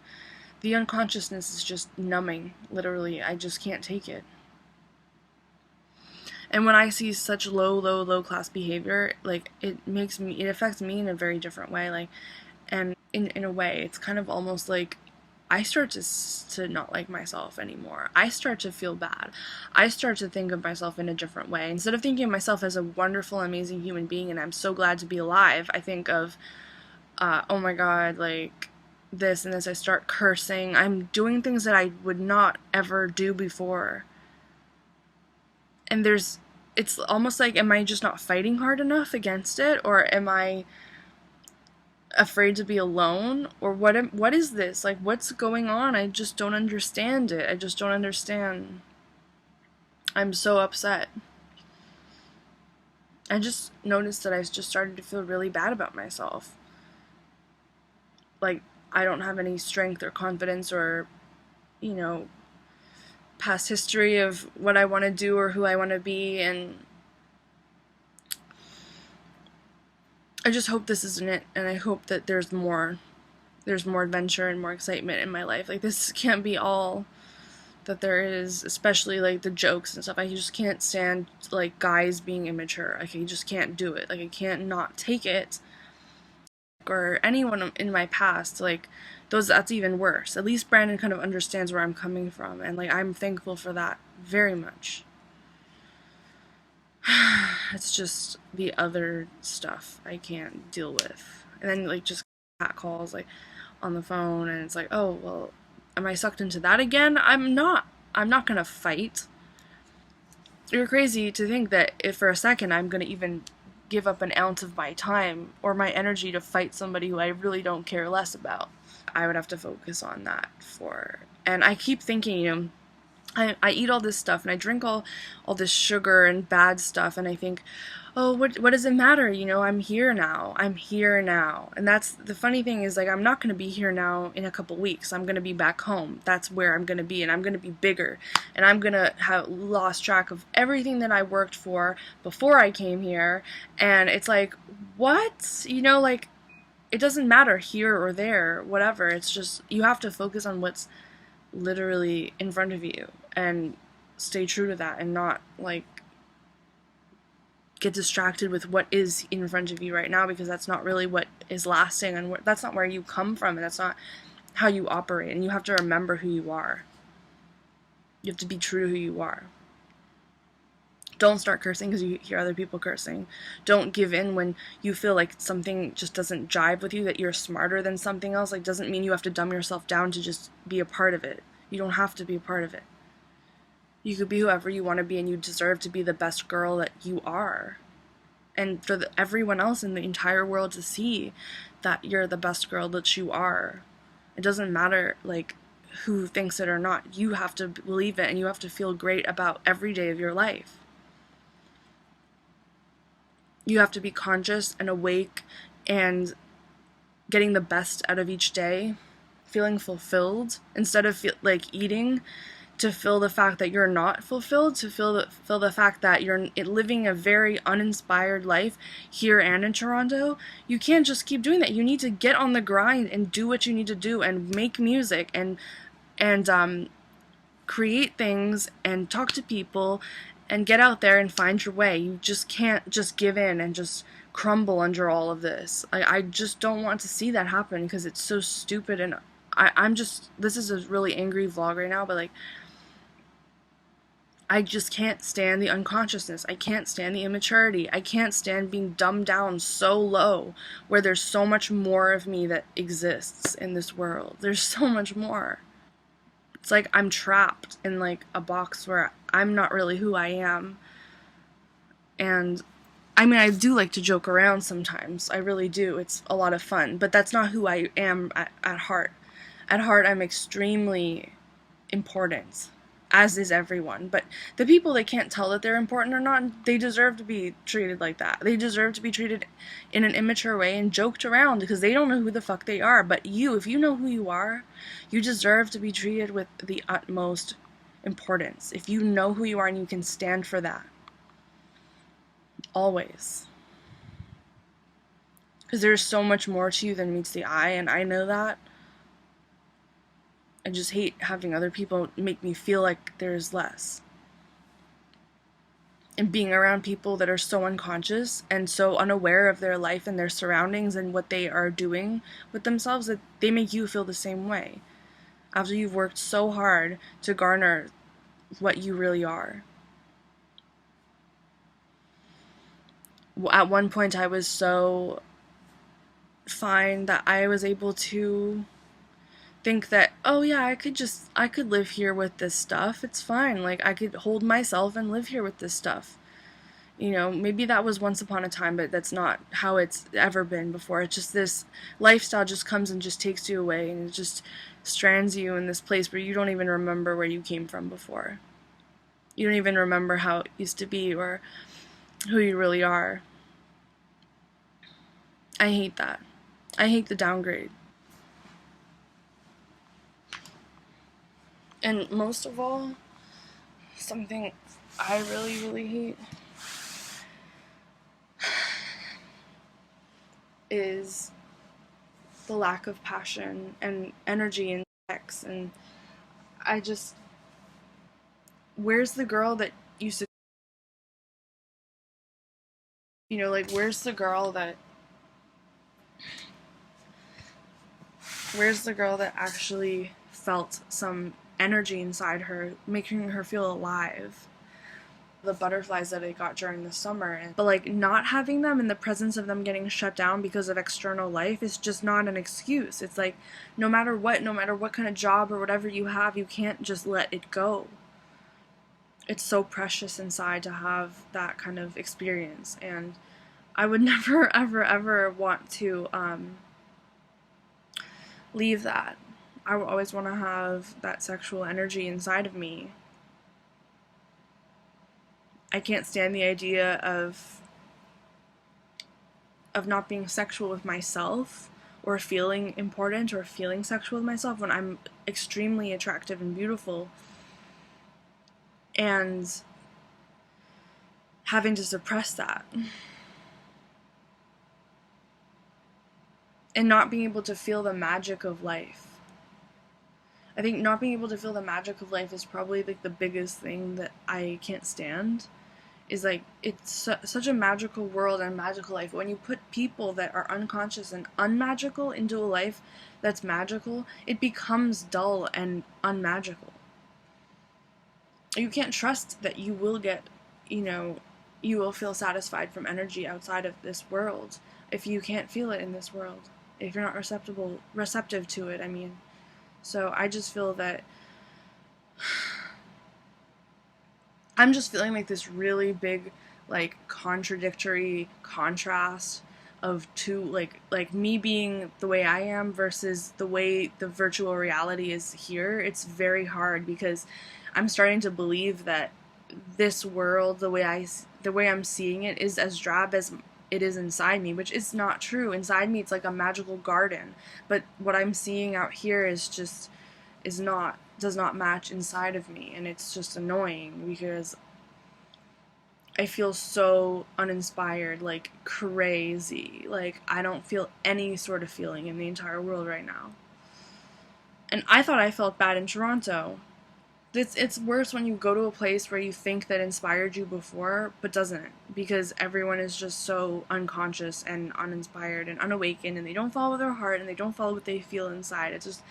The unconsciousness is just numbing, literally. I just can't take it. And when I see such low class behavior, like, it affects me in a very different way. Like, and in a way, it's kind of almost like I start to not like myself anymore. I start to feel bad. I start to think of myself in a different way. Instead of thinking of myself as a wonderful, amazing human being and I'm so glad to be alive, I think of, oh my god, like, this and this. I start cursing. I'm doing things that I would not ever do before. And it's almost like, am I just not fighting hard enough against it? Or am I afraid to be alone? Or what is this? Like, what's going on? I just don't understand it. I just don't understand. I'm so upset. I just noticed that I just started to feel really bad about myself. Like, I don't have any strength or confidence or, you know, past history of what I want to do or who I want to be, and I just hope this isn't it, and I hope that there's more adventure and more excitement in my life. Like, this can't be all that there is, especially like the jokes and stuff. I just can't stand like guys being immature. Like I just can't do it. Like I can't not take it. Or anyone in my past, like that's even worse. At least Brandon kind of understands where I'm coming from, and like I'm thankful for that very much. It's just the other stuff I can't deal with. And then like just cat calls like on the phone, and it's like, oh well, am I sucked into that again? I'm not gonna fight. You're crazy to think that if for a second I'm gonna even give up an ounce of my time or my energy to fight somebody who I really don't care less about. I would have to focus on that and I keep thinking, you know, I eat all this stuff and I drink all this sugar and bad stuff, and I think, oh, what does it matter? You know, I'm here now. And that's the funny thing is, like, I'm not going to be here now in a couple weeks. I'm going to be back home. That's where I'm going to be, and I'm going to be bigger, and I'm going to have lost track of everything that I worked for before I came here. And it's like, what? You know, like, it doesn't matter here or there, whatever. It's just, you have to focus on what's literally in front of you and stay true to that, and not like get distracted with what is in front of you right now, because that's not really what is lasting, and that's not where you come from, and that's not how you operate. And you have to remember who you are. You have to be true to who you are. Don't start cursing because you hear other people cursing. Don't give in when you feel like something just doesn't jive with you, that you're smarter than something else. Like, doesn't mean you have to dumb yourself down to just be a part of it. You don't have to be a part of it. You could be whoever you want to be, and you deserve to be the best girl that you are. And for everyone else in the entire world to see that you're the best girl that you are. It doesn't matter, like, who thinks it or not. You have to believe it, and you have to feel great about every day of your life. You have to be conscious and awake and getting the best out of each day, feeling fulfilled instead of like eating to fill the fact that you're not fulfilled, to fill the fact that you're living a very uninspired life here and in Toronto. You can't just keep doing that. You need to get on the grind and do what you need to do, and make music and create things and talk to people and get out there and find your way. You just can't just give in and just crumble under all of this. I just don't want to see that happen, because it's so stupid. And I'm just, this is a really angry vlog right now, but like, I just can't stand the unconsciousness. I can't stand the immaturity. I can't stand being dumbed down so low, where there's so much more of me that exists in this world. There's so much more. It's like I'm trapped in like a box where I'm not really who I am. And I mean, I do like to joke around sometimes. I really do. It's a lot of fun. But that's not who I am at heart. At heart, I'm extremely important, as is everyone. But the people that can't tell that they're important or not, they deserve to be treated like that. They deserve to be treated in an immature way and joked around, because they don't know who the fuck they are. But you, if you know who you are, you deserve to be treated with the utmost importance. If you know who you are and you can stand for that. Always. Because there's so much more to you than meets the eye, and I know that. I just hate having other people make me feel like there's less. And being around people that are so unconscious and so unaware of their life and their surroundings and what they are doing with themselves, that they make you feel the same way. After you've worked so hard to garner what you really are. At one point I was so fine that I was able to think that, oh yeah, I could live here with this stuff. It's fine. Like, I could hold myself and live here with this stuff. You know, maybe that was once upon a time, but that's not how it's ever been before. It's just this lifestyle just comes and just takes you away, and it just strands you in this place where you don't even remember where you came from before. You don't even remember how it used to be or who you really are. I hate that. I hate the downgrade. And most of all, something I really, really hate is the lack of passion and energy in sex. And I just, where's the girl that used to, you know, like, where's the girl that actually felt some energy inside her, making her feel alive? The butterflies that I got during the summer, but like not having them in the presence of them getting shut down because of external life is just not an excuse. It's like no matter what kind of job or whatever you have, you can't just let it go. It's so precious inside to have that kind of experience, and I would never ever want to leave that. I would always want to have that sexual energy inside of me. I can't stand the idea of not being sexual with myself, or feeling important or feeling sexual with myself when I'm extremely attractive and beautiful, and having to suppress that. And not being able to feel the magic of life. I think not being able to feel the magic of life is probably like the biggest thing that I can't stand. Is like, it's such a magical world and magical life. When you put people that are unconscious and unmagical into a life that's magical, it becomes dull and unmagical. You can't trust that you will get, you will feel satisfied from energy outside of this world if you can't feel it in this world. If you're not receptive to it, I mean. So I just feel that I'm just feeling like this really big, like, contradictory contrast of two, like me being the way I am versus the way the virtual reality is here. It's very hard because I'm starting to believe that this world, the way I'm seeing it, is as drab as it is inside me, which is not true. Inside me, it's like a magical garden, but what I'm seeing out here does not match inside of me, and it's just annoying because I feel so uninspired, like crazy. Like, I don't feel any sort of feeling in the entire world right now. And I thought I felt bad in Toronto. It's worse when you go to a place where you think that inspired you before, but doesn't, because everyone is just so unconscious and uninspired and unawakened, and they don't follow their heart, and they don't follow what they feel inside. It just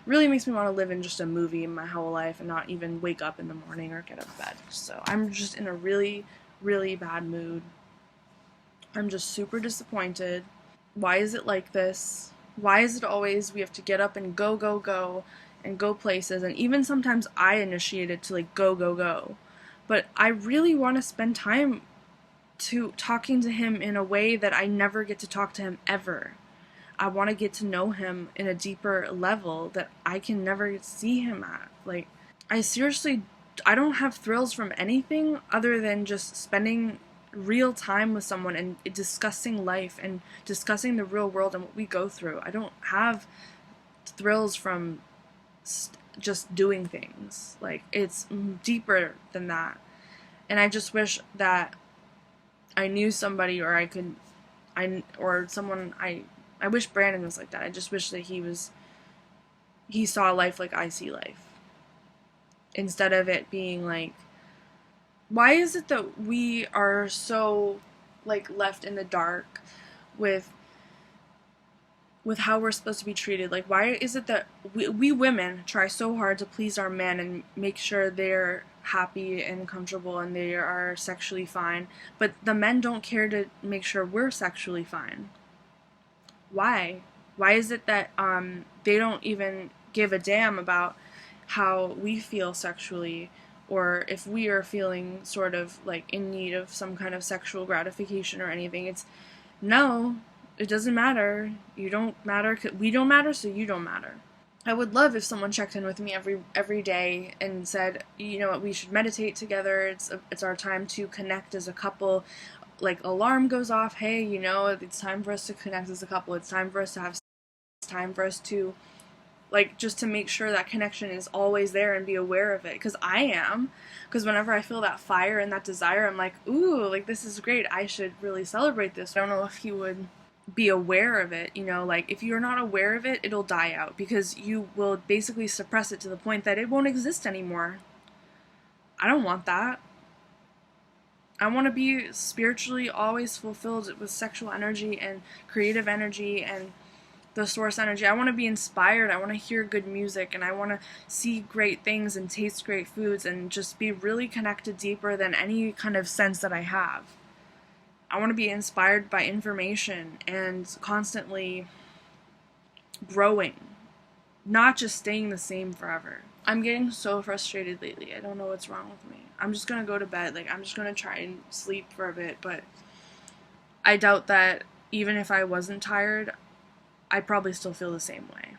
really makes me want to live in just a movie my whole life and not even wake up in the morning or get out of bed. So I'm just in a really, really bad mood. I'm just super disappointed. Why is it like this? Why is it always we have to get up and go, and go places? And even sometimes I initiate it to, like, go. But I really want to spend time to talking to him in a way that I never get to talk to him ever. I want to get to know him in a deeper level that I can never see him at. Like, I don't have thrills from anything other than just spending real time with someone and discussing life and discussing the real world and what we go through. I don't have thrills from just doing things. Like, it's deeper than that. And I just wish that I knew somebody, or I wish Brandon was like that. I just wish that he saw life like I see life. Instead of it being like, why is it that we are so, like, left in the dark with how we're supposed to be treated? Like, why is it that we women try so hard to please our men and make sure they're happy and comfortable and they are sexually fine, but the men don't care to make sure we're sexually fine? Why? Why is it that they don't even give a damn about how we feel sexually, or if we are feeling sort of like in need of some kind of sexual gratification or anything? It's no, it doesn't matter. You don't matter. We don't matter, so you don't matter. I would love if someone checked in with me every day and said, you know what, we should meditate together. It's our time to connect as a couple. Like, alarm goes off. Hey, it's time for us to connect as a couple. It's time for us to have. It's time for us to, like, just to make sure that connection is always there and be aware of it. Because I am. Because whenever I feel that fire and that desire, I'm like, ooh, like, this is great. I should really celebrate this. I don't know if he would be aware of it. Like, if you're not aware of it, it'll die out, because you will basically suppress it to the point that it won't exist anymore. I don't want that. I want to be spiritually always fulfilled with sexual energy and creative energy and the source energy. I want to be inspired. I want to hear good music and I want to see great things and taste great foods and just be really connected deeper than any kind of sense that I have. I want to be inspired by information and constantly growing, not just staying the same forever. I'm getting so frustrated lately. I don't know what's wrong with me. I'm just gonna go to bed. Like, I'm just gonna try and sleep for a bit, but I doubt that even if I wasn't tired, I'd probably still feel the same way.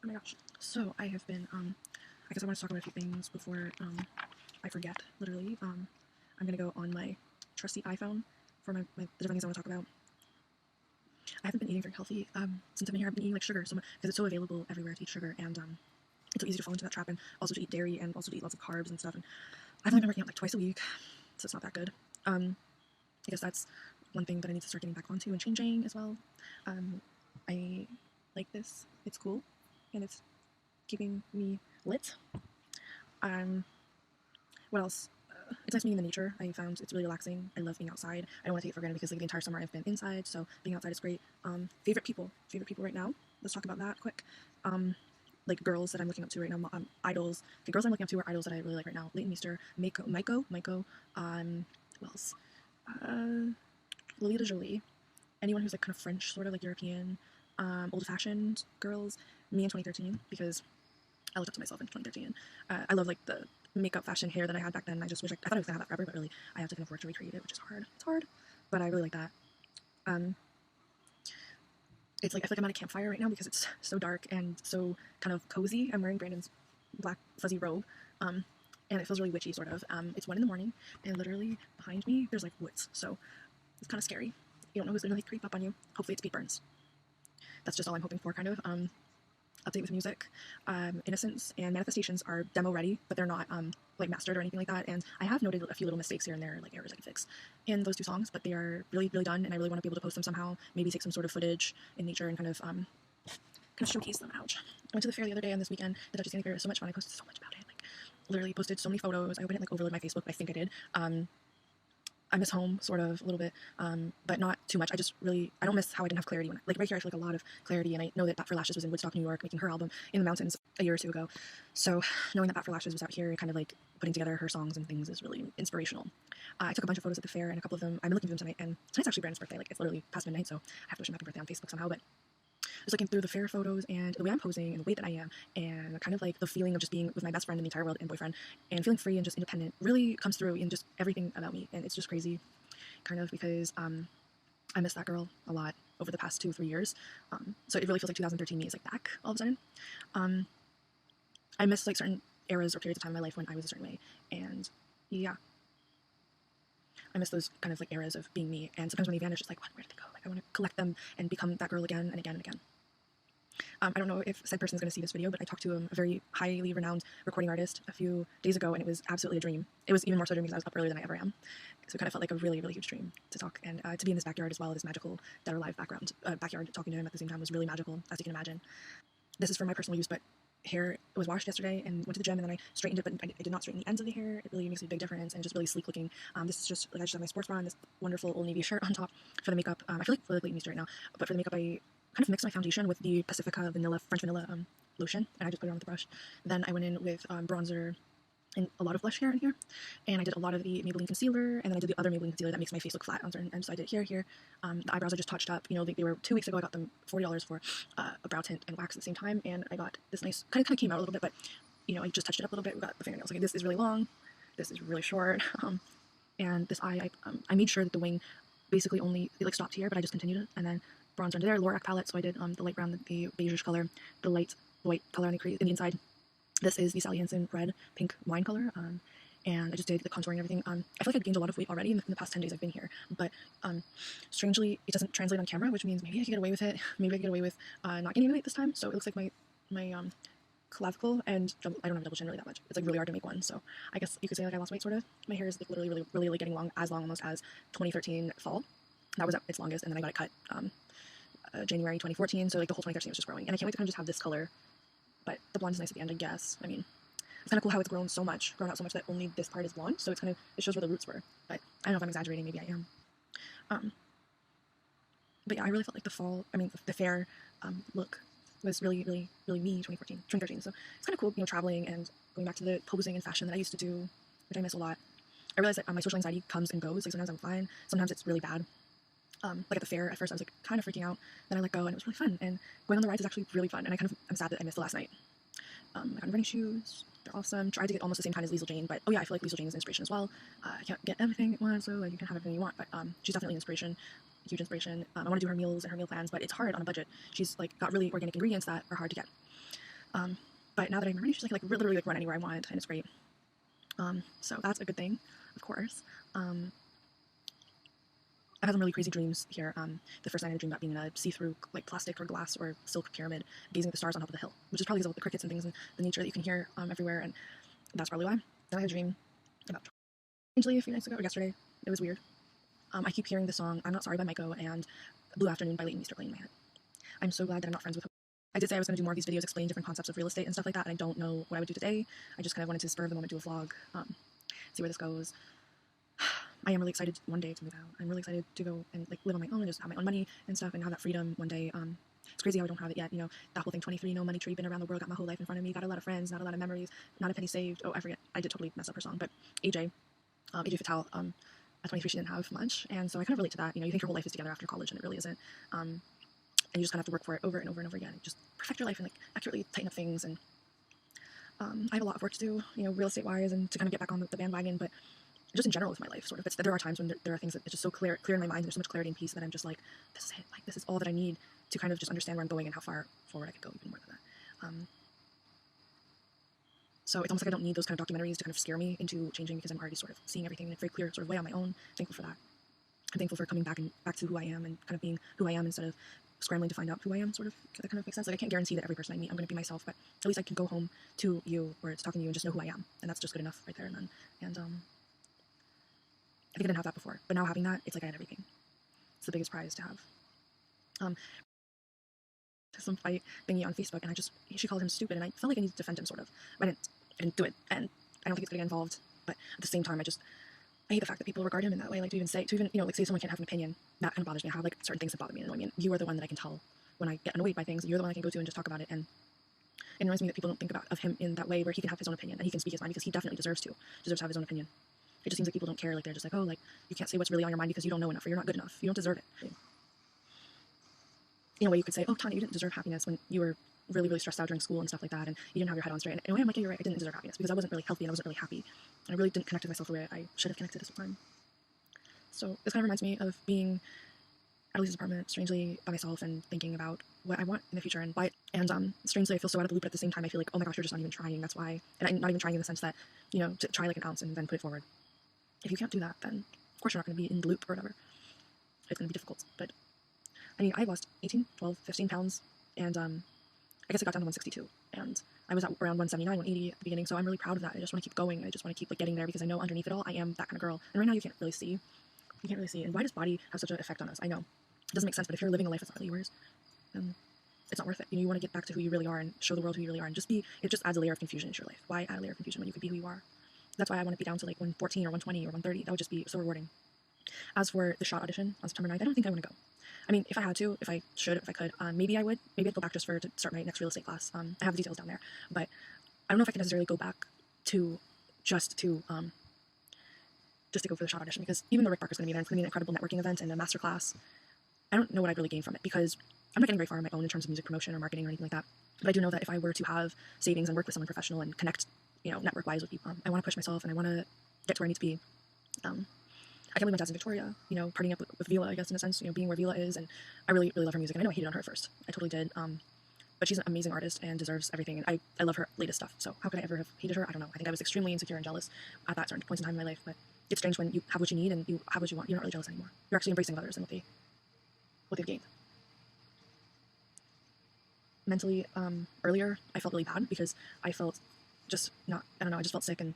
Oh my gosh. So I have been, I guess I want to talk about a few things before I forget, literally. I'm gonna go on my trusty iPhone for the different things I want to talk about. I haven't been eating very healthy since I've been here. I've been eating like sugar so much because it's so available everywhere to eat sugar, and it's so easy to fall into that trap, and also to eat dairy, and also to eat lots of carbs and stuff. And I've only been working out like twice a week, so it's not that good. I guess that's one thing that I need to start getting back onto and changing as well. I like this. It's cool, and it's keeping me lit. What else? It's nice being in the nature. I found it's really relaxing. I love being outside. I don't want to take it for granted because like the entire summer I've been inside, so being outside is great. Favorite people right now. Let's talk about that quick. Like girls that I'm looking up to right now, idols. The girls I'm looking up to are idols that I really like right now. Leighton Meester, Maiko. Who else? Lolita Jolie. Anyone who's like kind of French, sort of like European, old-fashioned girls. Me in 2013 because I looked up to myself in 2013. I love like the makeup, fashion, hair that I had back then. I just wish I thought I was gonna have that forever, but really I have to kind of work to recreate it, which is hard. It's hard, but I really like that. It's like I feel like I'm at a campfire right now because it's so dark and so kind of cozy. I'm wearing Brandon's black fuzzy robe, and it feels really witchy, sort of. It's 1 in the morning, and literally behind me there's like woods, so it's kind of scary. You don't know who's gonna like creep up on you. Hopefully it's Pete Burns. That's just all I'm hoping for, kind of. Update with music. Innocence and Manifestations are demo ready, but they're not like mastered or anything like that. And I have noted a few little mistakes here and there, like errors I can fix in those 2 songs, but they are really, really done, and I really want to be able to post them somehow. Maybe take some sort of footage in nature and kind of showcase them out. I went to the fair the other day, and this weekend the Dutchess Candy Fair was so much fun. I posted so much about it, like literally posted so many photos. I hope I didn't like overload my Facebook, but I think I did. I miss home, sort of, a little bit, but not too much. I don't miss how I didn't have clarity. Like, right here, I feel like a lot of clarity, and I know that Bat for Lashes was in Woodstock, New York, making her album in the mountains a year or 2 ago. So, knowing that Bat for Lashes was out here, kind of like putting together her songs and things is really inspirational. I took a bunch of photos at the fair, and a couple of them, I've been looking through them tonight, and tonight's actually Brandon's birthday. Like, it's literally past midnight, so I have to wish him happy birthday on Facebook somehow, but just looking through the fair photos and the way I'm posing and the way that I am and kind of like the feeling of just being with my best friend in the entire world and boyfriend and feeling free and just independent really comes through in just everything about me, and it's just crazy, kind of, because I miss that girl a lot over the past 2 or 3 years. So it really feels like 2013 me is like back all of a sudden. I miss like certain eras or periods of time in my life when I was a certain way, and yeah, I miss those kind of like eras of being me. And sometimes when they vanish, it's like, what? Where did they go? Like I want to collect them and become that girl again and again and again. I don't know if said person is going to see this video, but I talked to a very highly renowned recording artist a few days ago, and it was absolutely a dream. It was even more so a dream because I was up earlier than I ever am. So it kind of felt like a really, really huge dream to talk, and to be in this backyard as well, this magical Dead or Alive backyard, talking to him at the same time was really magical, as you can imagine. This is for my personal use, but hair was washed yesterday and went to the gym, and then I straightened it, but I did not straighten the ends of the hair. It really makes a big difference, and just really sleek looking. This is just, like, I just have my sports bra and this wonderful Old Navy shirt on top. For the makeup, I feel like really late in Easter right now, but for the makeup, I kind of mixed my foundation with the Pacifica French vanilla lotion, and I just put it on with the brush. Then I went in with bronzer and a lot of blush here and here, and I did a lot of the Maybelline concealer, and then I did the other Maybelline concealer that makes my face look flat on certain ends. So I did here. The eyebrows are just touched up. You know, they were 2 weeks ago. I got them $40 for a brow tint and wax at the same time, and I got this nice kind of came out a little bit, but you know, I just touched it up a little bit. We got the fingernails. Like, this is really long, this is really short, and this eye, I made sure that the wing basically only stopped here, but I just continued it, and then bronzer under there, Lorac palette. So I did the light brown, the beigeish color, the light white color on the inside. This is the Sally Hansen red pink wine color, and I just did the contouring and everything. I feel like I've gained a lot of weight already in the past 10 days I've been here, but strangely it doesn't translate on camera, which means maybe I can get away with it. Maybe I can get away with not gaining weight this time. So it looks like my clavicle and I don't have a double chin really that much. It's like really hard to make one, so I guess you could say like I lost weight sort of. My hair is like literally really like getting long almost as 2013 fall. That was at its longest, and then I got it cut January 2014, so like the whole 2013 was just growing, and I can't wait to kind of just have this color. But the blonde is nice at the end, I guess. I mean, it's kind of cool how it's grown out so much that only this part is blonde, so it's kind of, it shows where the roots were. But I don't know if I'm exaggerating, maybe I am. But yeah, I really felt like the fair look was really me 2013. So it's kind of cool, you know, traveling and going back to the posing and fashion that I used to do, which I miss a lot. I realized that my social anxiety comes and goes. Like, sometimes I'm fine, sometimes it's really bad. Like at the fair, at first I was like kind of freaking out, then I let go, and it was really fun, and going on the rides is actually really fun, and I'm sad that I missed the last night. I got running shoes, they're awesome. Tried to get almost the same kind as Liesl Jane, but oh yeah, I feel like Liesl Jane is inspiration as well. I can't get everything at once, so like you can have everything you want, but she's definitely an inspiration, huge inspiration. I want to do her meals and her meal plans, but it's hard on a budget. She's like got really organic ingredients that are hard to get. But now that I'm running, she's like literally like run anywhere I want, and it's great. So that's a good thing, of course. I've had some really crazy dreams here. The first night I had a dream about being in a see-through like plastic or glass or silk pyramid, gazing at the stars on top of the hill, which is probably because of the crickets and things and the nature that you can hear everywhere, and that's probably why. Then I had a dream about strangely a few nights ago or yesterday. It was weird. I keep hearing the song "I'm Not Sorry" by Maiko and "Blue Afternoon" by Leighton Meester playing in my head. I'm so glad that I'm not friends with her. I did say I was going to do more of these videos explaining different concepts of real estate and stuff like that, and I don't know what I would do today. I just kind of wanted to spur of the moment do a vlog, see where this goes. I am really excited one day to move out. I'm really excited to go and like live on my own and just have my own money and stuff and have that freedom one day. It's crazy how I don't have it yet. You know, that whole thing, 23, no money tree, been around the world, got my whole life in front of me, got a lot of friends, not a lot of memories, not a penny saved. Oh, I forget. I did totally mess up her song, but AJ Fatale, at 23 she didn't have much, and so I kind of relate to that. You know, you think your whole life is together after college, and it really isn't. And you just kind of have to work for it over and over and over again. Just perfect your life and like accurately tighten up things. And I have a lot of work to do, you know, real estate wise, and to kind of get back on the bandwagon, but just in general with my life, sort of. There are times when there are things that it's just so clear in my mind. There's so much clarity and peace that I'm just like, this is it. Like, this is all that I need to kind of just understand where I'm going and how far forward I could go, even more than that. So it's almost like I don't need those kind of documentaries to kind of scare me into changing, because I'm already sort of seeing everything in a very clear sort of way on my own. Thankful for that. I'm thankful for coming back to who I am and kind of being who I am instead of scrambling to find out who I am, sort of. That kind of makes sense. Like, I can't guarantee that every person I meet I'm going to be myself, but at least I can go home to you or it's talking to you and just know who I am, and that's just good enough right there and then. And I think I didn't have that before, but now having that, it's like I had everything. It's the biggest prize to have. Some fight thingy on Facebook, and she called him stupid, and I felt like I needed to defend him, sort of. But I didn't do it, and I don't think it's gonna get involved. But at the same time, I hate the fact that people regard him in that way. Like, to even you know, like, say someone can't have an opinion. That kind of bothers me. I have like certain things that bother me and annoy me. And you are the one that I can tell when I get annoyed by things. You're the one I can go to and just talk about it. And it annoys me that people don't think of him in that way, where he can have his own opinion and he can speak his mind, because he definitely deserves to have his own opinion. It just seems like people don't care. Like, they're just like, oh, like, you can't say what's really on your mind because you don't know enough, or you're not good enough. You don't deserve it. In a way, you could say, oh, Tanya, you didn't deserve happiness when you were really, really stressed out during school and stuff like that, and you didn't have your head on straight. And in a way, I'm like, yeah, you're right. I didn't deserve happiness because I wasn't really healthy and I wasn't really happy. And I really didn't connect with myself the way I should have connected this whole time. So this kind of reminds me of being at Lisa's apartment, strangely by myself, and thinking about what I want in the future and why. And strangely, I feel so out of the loop, but at the same time, I feel like, oh my gosh, you're just not even trying. That's why. And I'm not even trying in the sense that, you know, to try like an ounce and then put it forward. If you can't do that, then of course you're not going to be in the loop or whatever. It's going to be difficult. But I mean, I've lost 18, 12, 15 pounds, and I guess I got down to 162, and I was at around 179, 180 at the beginning, so I'm really proud of that. I just want to keep going. I just want to keep like getting there because I know underneath it all, I am that kind of girl. And right now you can't really see. You can't really see. And why does body have such an effect on us? I know. It doesn't make sense, but if you're living a life that's not really yours, then it's not worth it. You want to get back to who you really are and show the world who you really are, and it just adds a layer of confusion into your life. Why add a layer of confusion when you could be who you are? That's why I want to be down to like 114 or 120 or 130. That would just be so rewarding. As for the shot audition on September 9th, I don't think I want to go. I mean, if I had to, if I could, maybe I would. Maybe I'd go back just to start my next real estate class. I have the details down there, but I don't know if I can necessarily go back to just to go for the shot audition, because even though Rick Barker's going to be there, it's going to be an incredible networking event and a master class. I don't know what I'd really gain from it, because I'm not getting very far on my own in terms of music promotion or marketing or anything like that. But I do know that if I were to have savings and work with someone professional and connect, network-wise with people, I want to push myself and I want to get to where I need to be. I can't believe my dad's in Victoria, partying up with Vila, I guess, in a sense, being where Vila is, and I really, really love her music, and I know I hated on her at first. I totally did, but she's an amazing artist and deserves everything, and I love her latest stuff, so how could I ever have hated her? I don't know. I think I was extremely insecure and jealous at that certain points in time in my life, but it's strange when you have what you need and you have what you want, you're not really jealous anymore. You're actually embracing others and what they've gained. Mentally, earlier, I felt really bad because I felt just I just felt sick and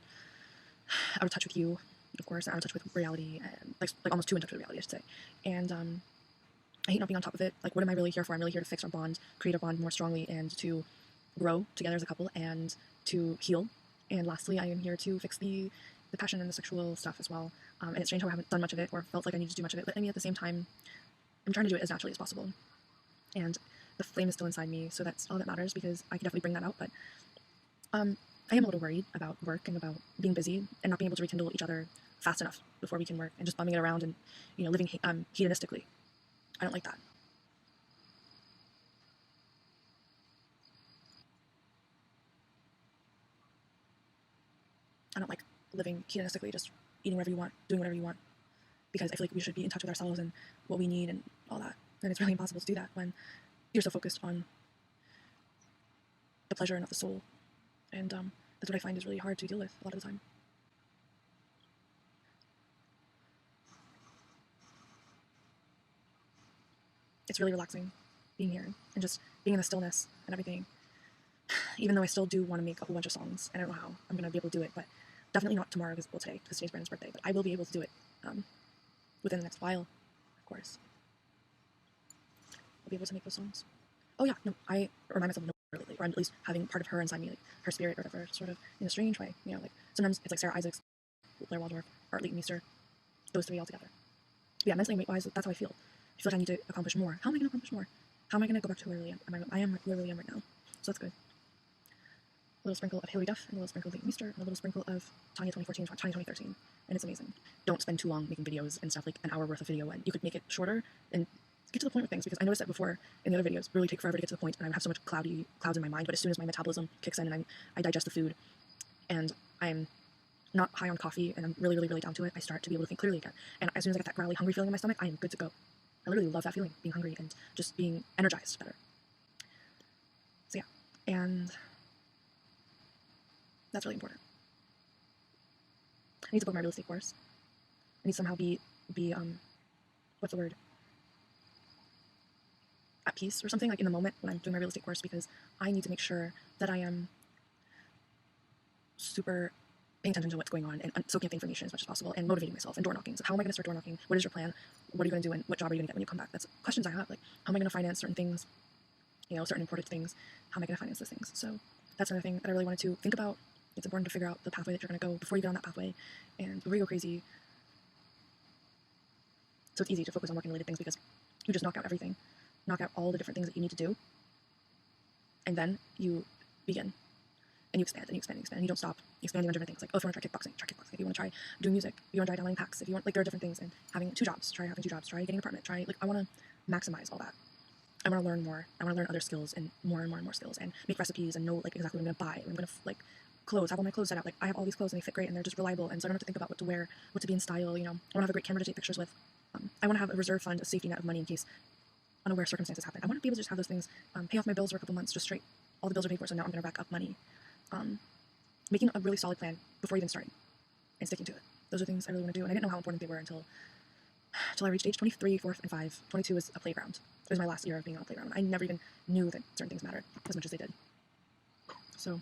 out of touch with you, of course, out of touch with reality, and like almost too in touch with reality, I should say. And I hate not being on top of it. Like, what am I really here for? I'm really here to fix our bond, create a bond more strongly, and to grow together as a couple, and to heal. And lastly, I am here to fix the passion and the sexual stuff as well. And it's strange how I haven't done much of it or felt like I need to do much of it, but I mean, at the same time, I'm trying to do it as naturally as possible. And the flame is still inside me, so that's all that matters, because I can definitely bring that out. But I am a little worried about work and about being busy and not being able to rekindle each other fast enough before we can work, and just bumming it around and living hedonistically. I don't like that. I don't like living hedonistically, just eating whatever you want, doing whatever you want, because I feel like we should be in touch with ourselves and what we need and all that. And it's really impossible to do that when you're so focused on the pleasure and not the soul. And that's what I find is really hard to deal with a lot of the time. It's really relaxing being here and just being in the stillness and everything. Even though I still do want to make a whole bunch of songs, and I don't know how I'm going to be able to do it, but definitely not tomorrow, today, because today's Brandon's birthday, but I will be able to do it within the next while, of course. I'll be able to make those songs. Oh yeah, no, I remind myself of her lately, or I'm at least having part of her inside me, like her spirit or whatever, sort of in a strange way. Like sometimes it's like Sarah Isaacs, Blair Waldorf, or Leighton Meester, those three all together. But yeah, mentally and weight-wise, that's how I feel. I feel like I need to accomplish more. How am I going to accomplish more? How am I going to go back to who I really am? I am where I really am right now. So that's good. A little sprinkle of Hilary Duff, and a little sprinkle of Leighton Meester, and a little sprinkle of Tanya 2014, Tanya 2013, and it's amazing. Don't spend too long making videos and stuff, like an hour worth of video, and you could make it shorter and get to the point with things, because I noticed that before in the other videos, really take forever to get to the point, and I would have so much clouds in my mind, but as soon as my metabolism kicks in and I digest the food, and I'm not high on coffee, and I'm really, really, really down to it, I start to be able to think clearly again. And as soon as I get that growly, hungry feeling in my stomach, I am good to go. I literally love that feeling, being hungry and just being energized better. So yeah, and that's really important. I need to book my real estate course. I need to somehow be what's the word? At peace or something, like in the moment when I'm doing my real estate course, because I need to make sure that I am super paying attention to what's going on and soaking up the information as much as possible and motivating myself and door knocking. So how am I going to start door knocking? What is your plan? What are you going to do, and what job are you going to get when you come back? That's questions I have. Like, how am I going to finance certain things, certain important things? How am I going to finance those things? So that's another thing that I really wanted to think about. It's important to figure out the pathway that you're going to go before you get on that pathway, and before you go crazy. So it's easy to focus on working related things, because you just knock out everything, knock out all the different things that you need to do, and then you begin. And you expand, and you expand, and you expand, and you don't stop expanding on different things. Like, oh, if you want to try kickboxing, try kickboxing. If you want to try doing music, if you want to try downloading packs, if you want, like, there are different things, and having 2 jobs, try having 2 jobs, try getting an apartment, try, like, I want to maximize all that. I want to learn more. I want to learn other skills and more skills, and make recipes and know, like, exactly what I'm going to buy. I'm going to, like, clothes, have all my clothes set out. Like, I have all these clothes and they fit great and they're just reliable, and so I don't have to think about what to wear, what to be in style, I want to have a great camera to take pictures with. I want to have a reserve fund, a safety net of money in case unaware circumstances happen. I want to be able to just have those things, pay off my bills for a couple months just straight. All the bills are paid for, so now I'm going to rack up money. Making a really solid plan before even starting and sticking to it. Those are things I really want to do, and I didn't know how important they were until I reached age 23, 4, and 5. 22 is a playground. it was my last year of being on a playground. I never even knew that certain things mattered as much as they did. So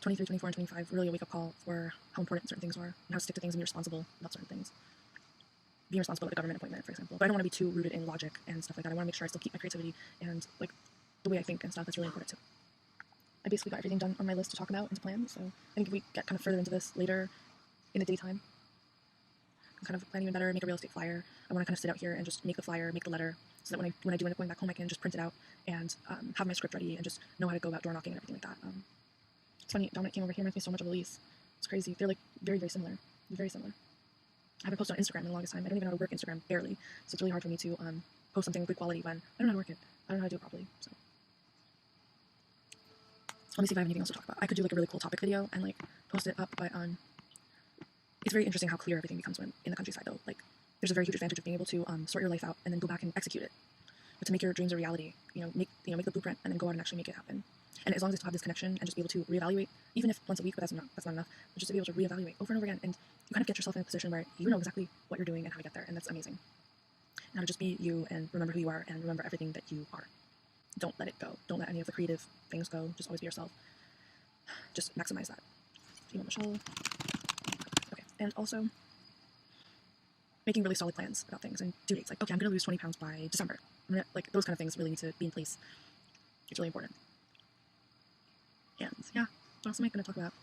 23, 24, and 25, really a wake-up call for how important certain things are, and how to stick to things and be responsible about certain things. Being responsible at a government appointment, for example. But I don't want to be too rooted in logic and stuff like that. I want to make sure I still keep my creativity and, like, the way I think and stuff. That's really important, too. I basically got everything done on my list to talk about and to plan, so I think if we get kind of further into this later in the daytime, I'm kind of planning even better, make a real estate flyer. I want to kind of sit out here and just make the flyer, make the letter, so that when I do end up going back home, I can just print it out and have my script ready and just know how to go about door knocking and everything like that. It's funny, Dominic came over here and reminds me so much of Elise. It's crazy. They're like very, very similar. Very similar. I haven't posted on Instagram in the longest time. I don't even know how to work Instagram, barely. So it's really hard for me to post something of good quality when I don't know how to work it. I don't know how to do it properly. So let me see if I have anything else to talk about. I could do like a really cool topic video and like post it up, but it's very interesting how clear everything becomes when in the countryside though. Like there's a very huge advantage of being able to sort your life out and then go back and execute it. But to make your dreams a reality, make the blueprint and then go out and actually make it happen. And as long as I still have this connection and just be able to reevaluate, even if once a week, but that's not enough, but just to be able to reevaluate over and over again, and you kind of get yourself in a position where you know exactly what you're doing and how to get there, and that's amazing. Now to just be you and remember who you are and remember everything that you are. Don't let it go. Don't let any of the creative things go. Just always be yourself. Just maximize that. Email Michelle. Okay, and also making really solid plans about things and due dates. Like, okay, I'm going to lose 20 pounds by December. Like those kind of things really need to be in place. It's really important. And yeah, what else am I going to talk about?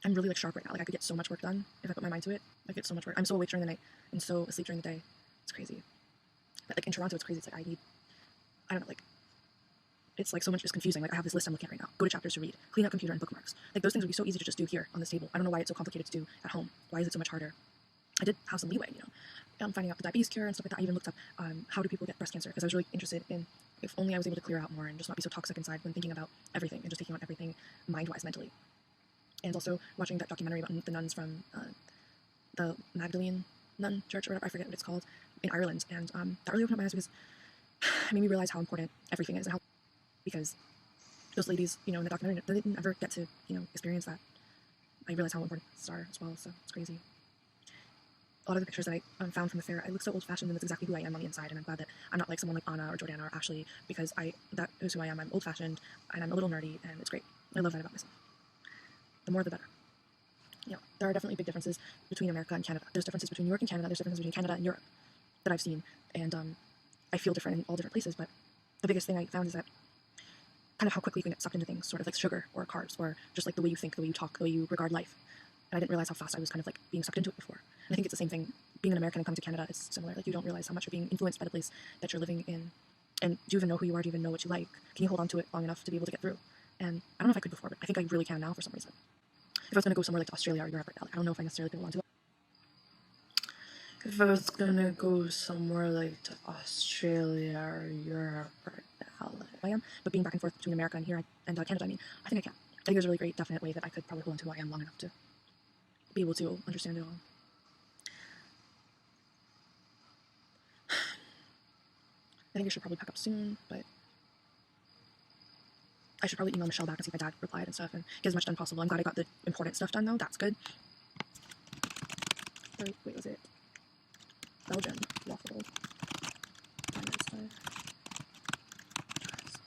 I'm really like sharp right now. Like I could get so much work done if I put my mind to it. I get so much work. I'm so awake during the night and so asleep during the day. It's crazy. But like in Toronto, it's crazy. It's like I don't know, like it's like so much is confusing. Like I have this list I'm looking at right now. Go to chapters to read, clean out computer and bookmarks. Like those things would be so easy to just do here on this table. I don't know why it's so complicated to do at home. Why is it so much harder? I did have some leeway, I'm finding out the diabetes cure and stuff like that. I even looked up how do people get breast cancer because I was really interested in if only I was able to clear out more and just not be so toxic inside when thinking about everything and just taking on everything mind-wise, mentally. And also watching that documentary about the nuns from the Magdalene Nun Church or whatever, I forget what it's called, in Ireland. And that really opened up my eyes because it made me realize how important everything is and how, because those ladies, in the documentary, they didn't ever get to, experience that. I realized how important these are as well, so it's crazy. A lot of the pictures that I found from the fair, I look so old-fashioned, and that's exactly who I am on the inside, and I'm glad that I'm not like someone like Anna or Jordana or Ashley, because that is who I am. I'm old-fashioned, and I'm a little nerdy, and it's great. I love that about myself. The more the better. There are definitely big differences between America and Canada. There's differences between New York and Canada, there's differences between Canada and Europe that I've seen, and I feel different in all different places, but the biggest thing I found is that kind of how quickly you can get sucked into things, sort of like sugar or carbs, or just like the way you think, the way you talk, the way you regard life. And I didn't realize how fast I was kind of like being sucked into it before. And I think it's the same thing. Being an American and coming to Canada is similar. Like you don't realize how much you're being influenced by the place that you're living in. And do you even know who you are? Do you even know what you like? Can you hold on to it long enough to be able to get through? And I don't know if I could before, but I think I really can now for some reason. If I was going to go somewhere like to Australia or Europe right now, I don't know if I necessarily could hold on to it. If I was going to go somewhere like to Australia or Europe right now, I am, but being back and forth between America and here and Canada, I think I can. I think there's a really great, definite way that I could probably hold on to who I am long enough to be able to understand it all. I think I should probably pack up soon, but I should probably email Michelle back and see if my dad replied and stuff and get as much done possible. I'm glad I got the important stuff done though. That's good. Or, wait, was it Belgian waffle?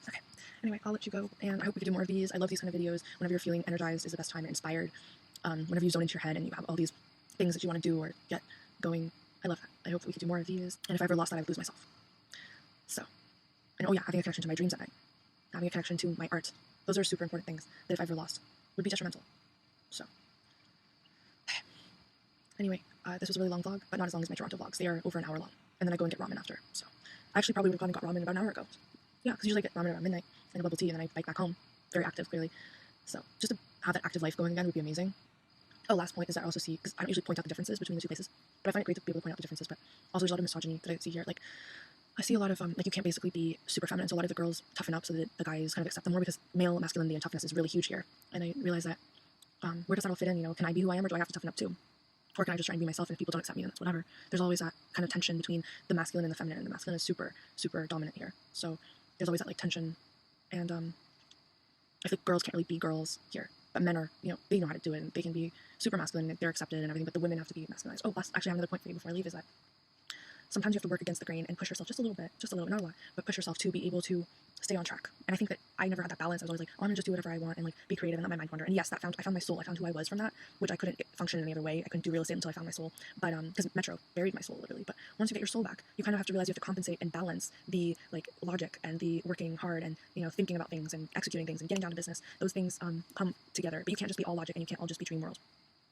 Okay. Anyway, I'll let you go, and I hope we can do more of these. I love these kind of videos. Whenever you're feeling energized is the best time, and inspired. Whenever you zone into your head and you have all these things that you want to do or get going, I love that. I hope we could do more of these. And if I ever lost that, I would lose myself. So, and oh yeah, having a connection to my dreams at night, having a connection to my art. Those are super important things that if I ever lost would be detrimental. So, anyway, this was a really long vlog, but not as long as my Toronto vlogs. They are over an hour long, and then I go and get ramen after. So, I actually probably would have gone and got ramen about an hour ago. Yeah, because usually I get ramen around midnight and a bubble tea, and then I bike back home. Very active, clearly. So, just to have that active life going again would be amazing. Oh, last point is that I also see, because I don't usually point out the differences between the two places, but I find it great to be able to point out the differences, but also there's a lot of misogyny that I see here. Like, I see a lot of, like, you can't basically be super feminine, so a lot of the girls toughen up so that the guys kind of accept them more, because male masculinity and toughness is really huge here. And I realize that, where does that all fit in? Can I be who I am, or do I have to toughen up too? Or can I just try and be myself, and if people don't accept me, then that's whatever. There's always that kind of tension between the masculine and the feminine, and the masculine is super, super dominant here. So there's always that, like, tension, and, I think girls can't really be girls here. But men are, they know how to do it, and they can be super masculine, and they're accepted and everything, but the women have to be masculinized. Oh, actually, I have another point for you before I leave, is that sometimes you have to work against the grain and push yourself just a little bit, not a lot, but push yourself to be able to stay on track. And I think that I never had that balance. I was always like, oh, I'm gonna just do whatever I want and like be creative and let my mind wander. And yes, I found my soul. I found who I was from that, which I couldn't function in any other way. I couldn't do real estate until I found my soul. But because Metro buried my soul literally. But once you get your soul back, you kind of have to realize you have to compensate and balance the like logic and the working hard and thinking about things and executing things and getting down to business. Those things come together. But you can't just be all logic and you can't all just be dream world.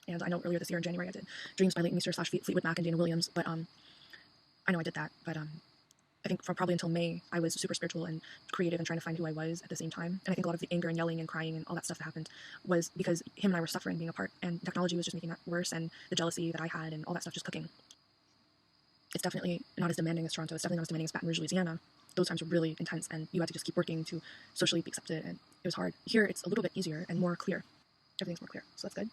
And I know earlier this year in January I did Dreams by Leighton Meester / Fleetwood Mac and Dana Williams. But I know I did that. But I think for probably until May, I was super spiritual and creative and trying to find who I was at the same time. And I think a lot of the anger and yelling and crying and all that stuff that happened was because him and I were suffering being apart, and technology was just making that worse, and the jealousy that I had and all that stuff just cooking. It's definitely not as demanding as Toronto. It's definitely not as demanding as Baton Rouge, Louisiana. Those times were really intense, and you had to just keep working to socially be accepted, and it was hard. Here, it's a little bit easier and more clear. Everything's more clear, so that's good.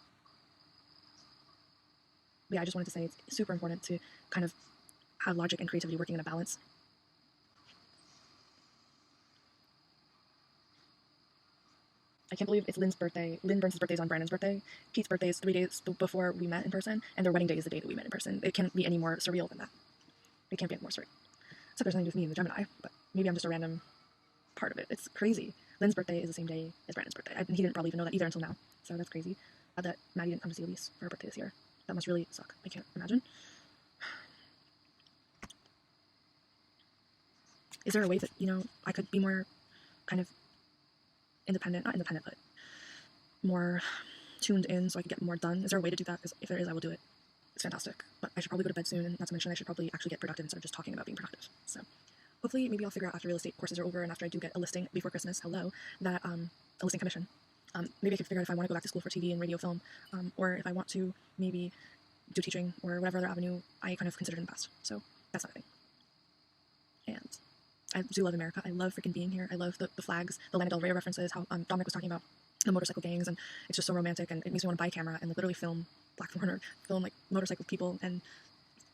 But yeah, I just wanted to say it's super important to kind of have logic and creativity working in a balance. I can't believe it's Lynn's birthday. Lynn Burns' birthday is on Brandon's birthday. Pete's birthday is 3 days before we met in person, and their wedding day is the day that we met in person. It can't be any more surreal than that. It can't be any more surreal. Except there's nothing to do with me and the Gemini, but maybe I'm just a random part of it. It's crazy. Lynn's birthday is the same day as Brandon's birthday. He didn't probably even know that either until now, so that's crazy. That Maddie didn't come to see Elise for her birthday this year. That must really suck. I can't imagine. Is there a way that, I could be more kind of independent, not independent, but more tuned in so I could get more done? Is there a way to do that? Because if there is, I will do it. It's fantastic. But I should probably go to bed soon, and not to mention I should probably actually get productive instead of just talking about being productive. So hopefully maybe I'll figure out after real estate courses are over and after I do get a listing before Christmas, that a listing commission. Maybe I could figure out if I want to go back to school for TV and radio film, or if I want to maybe do teaching or whatever other avenue I kind of considered in the past. So that's not a thing. And I do love America. I love freaking being here. I love the flags, the Lana Del Rey references, how Dominic was talking about the motorcycle gangs, and it's just so romantic, and it makes me want to buy a camera and literally film Blackthorn or film like motorcycle people and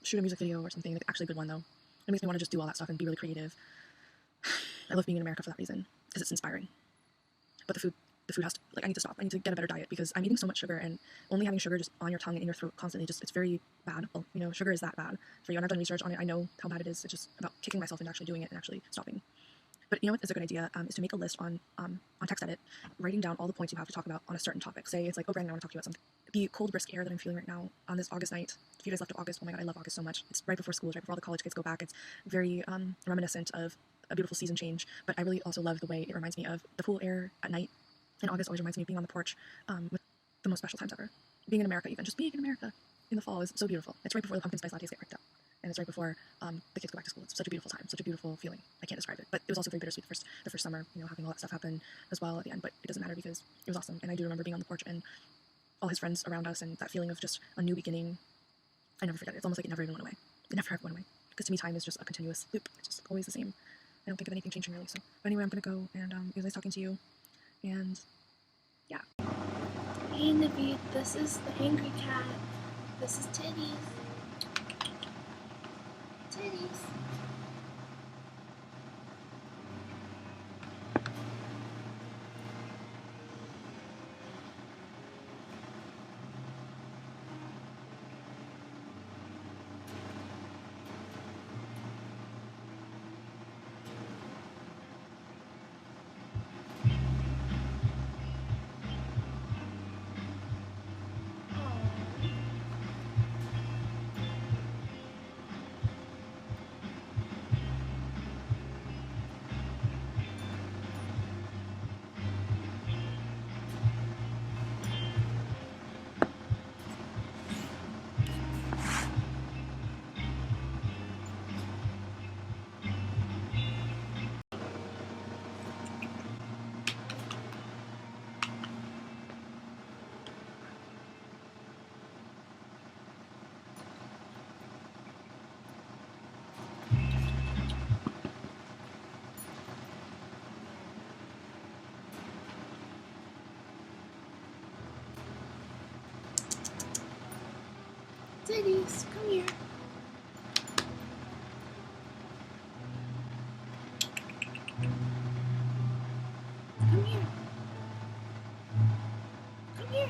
shoot a music video or something, like actually a good one though. It makes me want to just do all that stuff and be really creative. I love being in America for that reason, because it's inspiring. But the food has to, I need to stop. I need to get a better diet because I'm eating so much sugar, and only having sugar just on your tongue and in your throat constantly, it's very bad. Well, sugar is that bad for you, and I've done research on it. I know how bad it is. It's just about kicking myself into actually doing it and actually stopping. But what is a good idea is to make a list on TextEdit, writing down all the points you have to talk about on a certain topic. Say it's like, oh, Brandon, I want to talk to you about something. The cold, brisk air that I'm feeling right now on this August night. A few days left of August. Oh my god, I love August so much. It's right before school, it's right before all the college kids go back. It's very reminiscent of a beautiful season change. But I really also love the way it reminds me of the cool air at night. And August always reminds me of being on the porch with the most special times ever. Being in America, even just being in America in the fall is so beautiful. It's right before the pumpkin spice lattes get picked up, and it's right before the kids go back to school. It's such a beautiful time, such a beautiful feeling. I can't describe it, but it was also very bittersweet the first summer, having all that stuff happen as well at the end. But it doesn't matter because it was awesome, and I do remember being on the porch and all his friends around us, and that feeling of just a new beginning. I never forget it. It's almost like it never even went away. It never ever went away, because to me time is just a continuous loop. It's just always the same. I don't think of anything changing really. So, but anyway, I'm gonna go, and it was nice talking to you, and yeah. Hey Naveed, this is the angry cat. This is Titties. Titties. Titties, come here. Come here. Come here.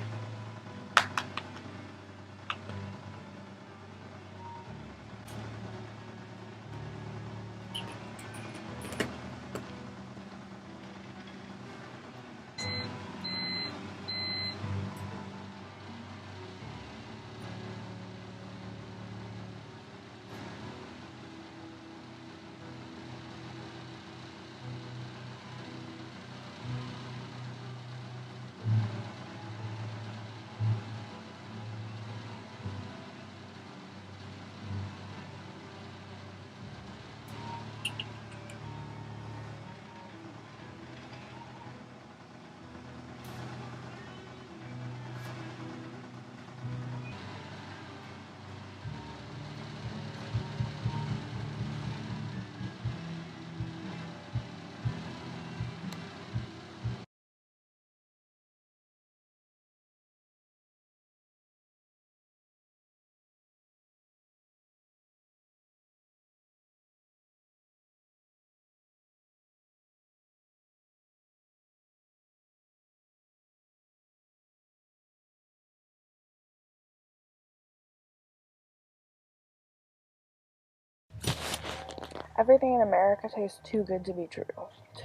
Everything in America tastes too good to be true,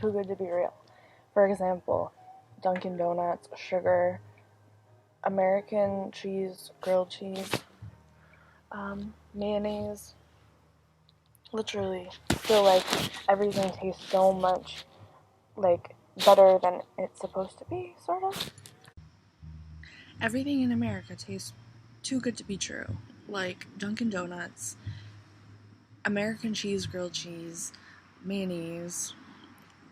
too good to be real. For example, Dunkin' Donuts, sugar, American cheese, grilled cheese, mayonnaise. Literally, I feel like everything tastes so much like better than it's supposed to be, sort of. Everything in America tastes too good to be true, like Dunkin' Donuts, American cheese, grilled cheese, mayonnaise,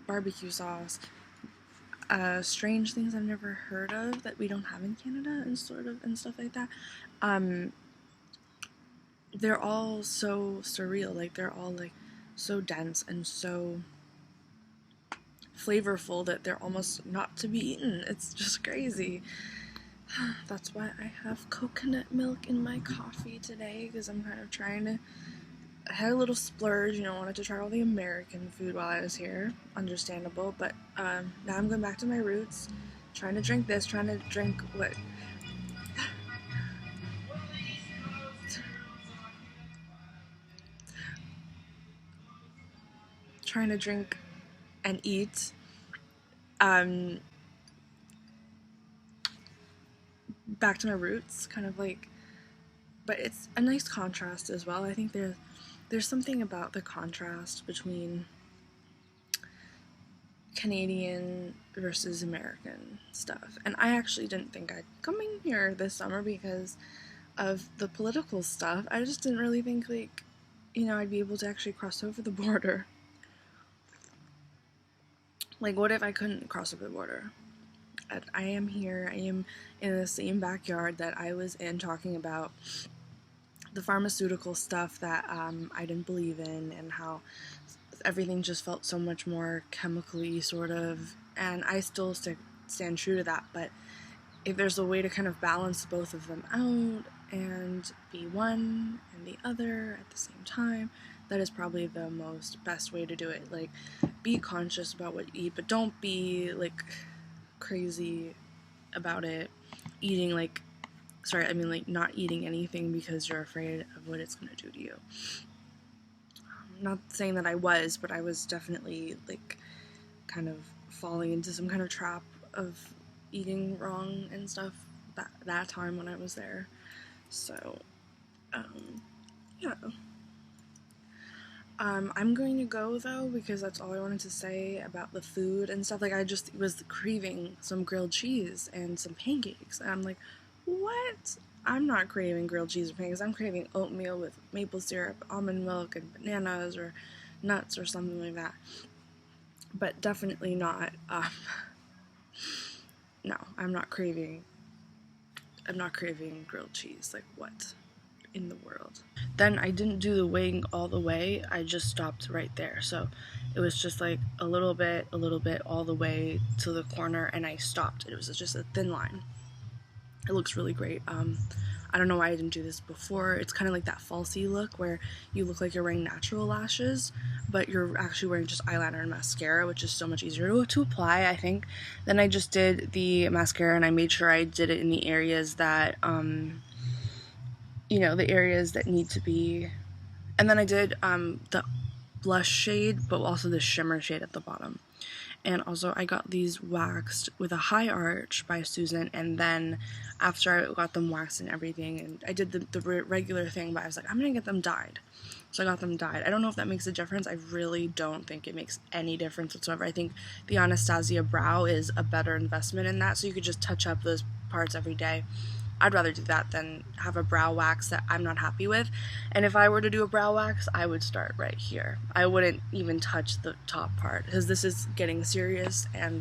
barbecue sauce, strange things I've never heard of that we don't have in Canada and stuff like that. They're all so surreal, like they're all like so dense and so flavorful that they're almost not to be eaten. It's just crazy. That's why I have coconut milk in my coffee today, because I'm kind of trying to. I had a little splurge, wanted to try all the American food while I was here. Understandable, but now I'm going back to my roots. Trying to drink this, trying to drink what. Trying to drink and eat. Back to my roots, kind of like. But it's a nice contrast as well. I think there's something about the contrast between Canadian versus American stuff. And I actually didn't think I'd come in here this summer because of the political stuff. I just didn't really think, like, I'd be able to actually cross over the border. Like, what if I couldn't cross over the border? I am here, I am in the same backyard that I was in talking about the pharmaceutical stuff that I didn't believe in, and how everything just felt so much more chemically, sort of, and I still stand true to that. But if there's a way to kind of balance both of them out and be one and the other at the same time, that is probably the best way to do it. Like, be conscious about what you eat, but don't be like crazy about it. Eating not eating anything because you're afraid of what it's going to do to you. Not saying that I was, but I was definitely like kind of falling into some kind of trap of eating wrong and stuff that time when I was there. So, yeah. I'm going to go though, because that's all I wanted to say about the food and stuff. Like, I just was craving some grilled cheese and some pancakes, and I'm like, what? I'm not craving grilled cheese or pancakes. I'm craving oatmeal with maple syrup, almond milk, and bananas or nuts or something like that. But definitely not, no, I'm not craving grilled cheese. Like, what in the world? Then I didn't do the wing all the way. I just stopped right there. So it was just like a little bit, all the way to the corner, and I stopped. It was just a thin line. It looks really great. I don't know why I didn't do this before. It's kind of like that falsy look where you look like you're wearing natural lashes, but you're actually wearing just eyeliner and mascara, which is so much easier to apply, I think. Then I just did the mascara, and I made sure I did it in the areas that, the areas that need to be. And then I did the blush shade, but also the shimmer shade at the bottom. And also I got these waxed with a high arch by Susan, and then after I got them waxed and everything, and I did the regular thing, but I was like, I'm gonna get them dyed. So I got them dyed. I don't know if that makes a difference. I really don't think it makes any difference whatsoever. I think the Anastasia brow is a better investment in that, so you could just touch up those parts every day. I'd rather do that than have a brow wax that I'm not happy with. And if I were to do a brow wax, I would start right here. I wouldn't even touch the top part, because this is getting serious, and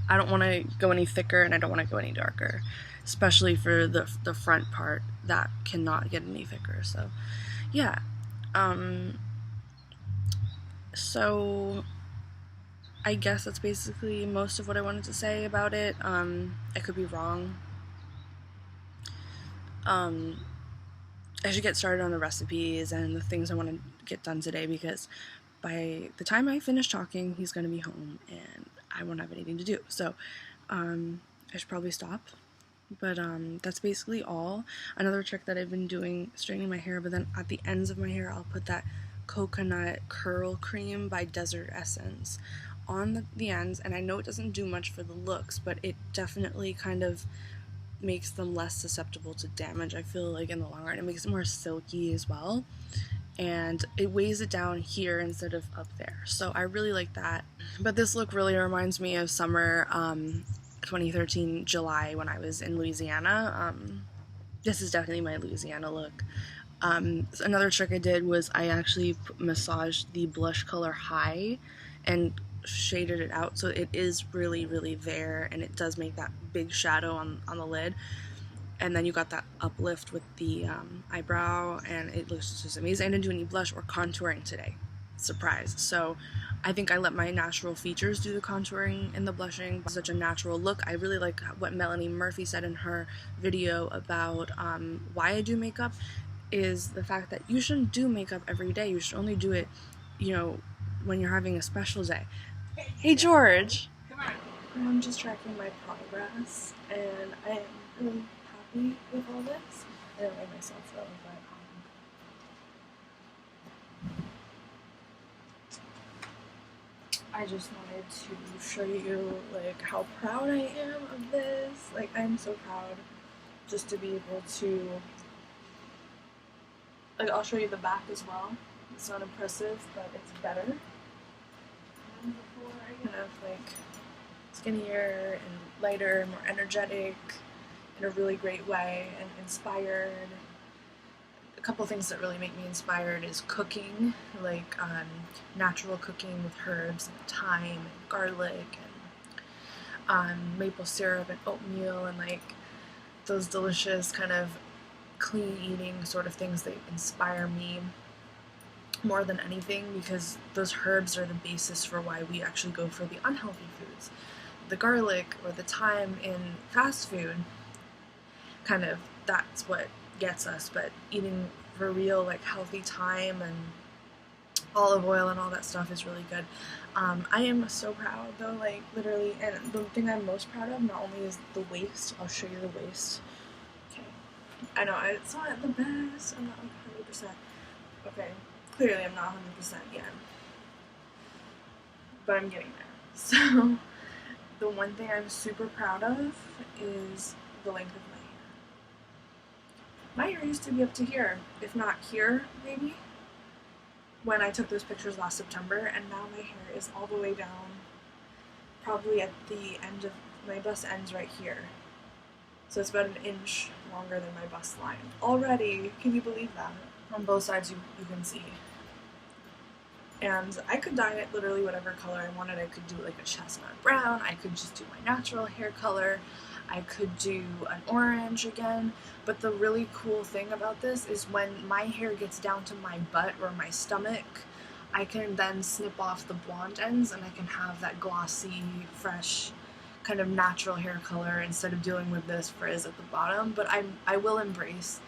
I don't want to go any thicker, and I don't want to go any darker, especially for the front part that cannot get any thicker. So yeah, so I guess that's basically most of what I wanted to say about it. I could be wrong. I should get started on the recipes and the things I want to get done today, because by the time I finish talking, he's going to be home and I won't have anything to do. So I should probably stop. But that's basically all. Another trick that I've been doing, straightening my hair, but then at the ends of my hair I'll put that Coconut Curl Cream by Desert Essence on the ends, and I know it doesn't do much for the looks, but it definitely kind of makes them less susceptible to damage. I feel like in the long run it makes it more silky as well, and it weighs it down here instead of up there, so I really like that. But this look really reminds me of summer 2013 July when I was in Louisiana. This is definitely my Louisiana look. Another trick I did was I actually massaged the blush color high and shaded it out, so it is really, really there, and it does make that big shadow on the lid. And then you got that uplift with the eyebrow, and it looks just amazing. I didn't do any blush or contouring today. Surprise. So I think I let my natural features do the contouring and the blushing. It's such a natural look. I really like what Melanie Murphy said in her video about why I do makeup, is the fact that you shouldn't do makeup every day. You should only do it, you know, when you're having a special day. Hey, George! Come on. I'm just tracking my progress, and I am really happy with all this. I don't like myself though, but I just wanted to show you like how proud I am of this. Like, I'm so proud just to be able to, like, I'll show you the back as well. It's not impressive, but it's better than before. I kind of like skinnier and lighter and more energetic in a really great way, and inspired. A couple things that really make me inspired is cooking, like natural cooking with herbs and thyme and garlic and maple syrup and oatmeal, and like those delicious kind of clean eating sort of things that inspire me more than anything, because those herbs are the basis for why we actually go for the unhealthy foods. The garlic or the thyme in fast food, kind of, that's what gets us, but eating for real, like, healthy thyme and olive oil and all that stuff is really good. I am so proud though, like, literally, and the thing I'm most proud of not only is the waist. I'll show you the waist. Okay, I know it's not the best, I'm not like 100%. Okay, clearly I'm not 100% yet, but I'm getting there. So the one thing I'm super proud of is the length of my hair. My hair used to be up to here, if not here, maybe, when I took those pictures last September, and now my hair is all the way down, probably at the end of, my bust ends right here. So it's about an inch longer than my bust line. Already, can you believe that? On both sides you can see. And I could dye it literally whatever color I wanted. I could do like a chestnut brown, I could just do my natural hair color, I could do an orange again, but the really cool thing about this is when my hair gets down to my butt or my stomach, I can then snip off the blonde ends and I can have that glossy, fresh, kind of natural hair color instead of dealing with this frizz at the bottom. But I will embrace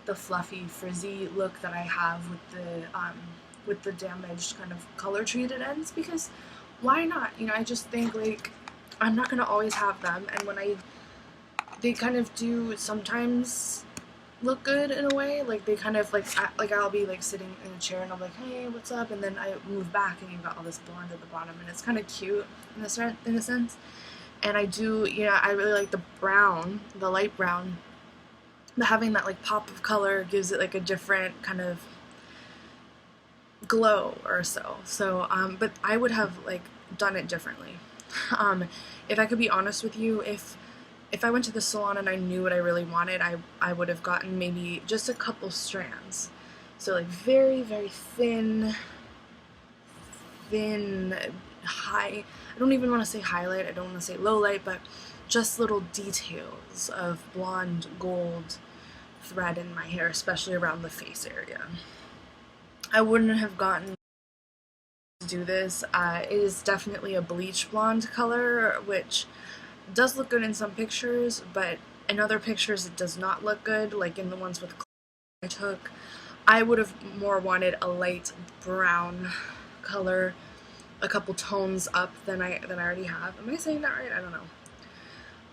the fluffy, frizzy look that I have with the damaged kind of color treated ends, because why not? You know, I just think like I'm not gonna always have them, and when they kind of do sometimes look good in a way, like they kind of like I'll be like sitting in a chair and I'll be like, hey, what's up, and then I move back and you've got all this blonde at the bottom, and it's kind of cute in a sense. And I do, yeah, I really like the brown, the light brown, but having that like pop of color gives it like a different kind of glow or so. So but I would have like done it differently. If I could be honest with you, if I went to the salon and I knew what I really wanted, I would have gotten maybe just a couple strands. So like very, very thin, high, I don't even want to say highlight, I don't want to say low light, but just little details of blonde gold thread in my hair, especially around the face area. I wouldn't have gotten to do this. It is definitely a bleach blonde color, which does look good in some pictures, but in other pictures it does not look good, like in the ones with I took. I would have more wanted a light brown color, a couple tones up than I already have. Am I saying that right? I don't know.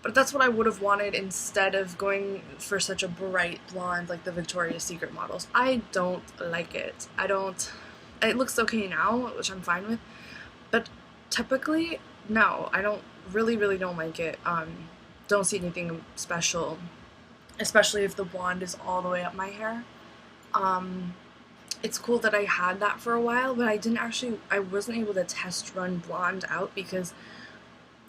But that's what I would have wanted instead of going for such a bright blonde like the Victoria's Secret models. I don't like it. I it looks okay now, which I'm fine with, but typically, no, I don't really don't like it. Don't see anything special, especially if the blonde is all the way up my hair. It's cool that I had that for a while, but I wasn't able to test run blonde out because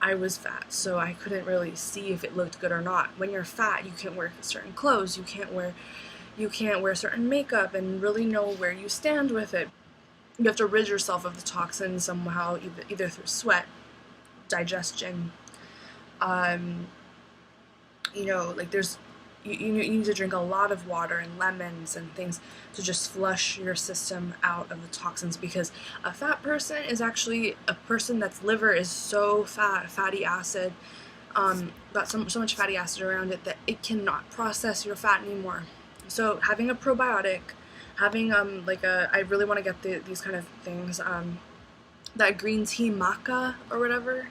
I was fat, so I couldn't really see if it looked good or not. When you're fat, you can't wear certain clothes, you can't wear certain makeup and really know where you stand with it. You have to rid yourself of the toxins somehow, either through sweat, digestion, like you need to drink a lot of water and lemons and things to just flush your system out of the toxins, because a fat person is actually a person that's liver is so fatty acid, got so much fatty acid around it that it cannot process your fat anymore. So having a probiotic, having I really want to get these kind of things, that green tea maca or whatever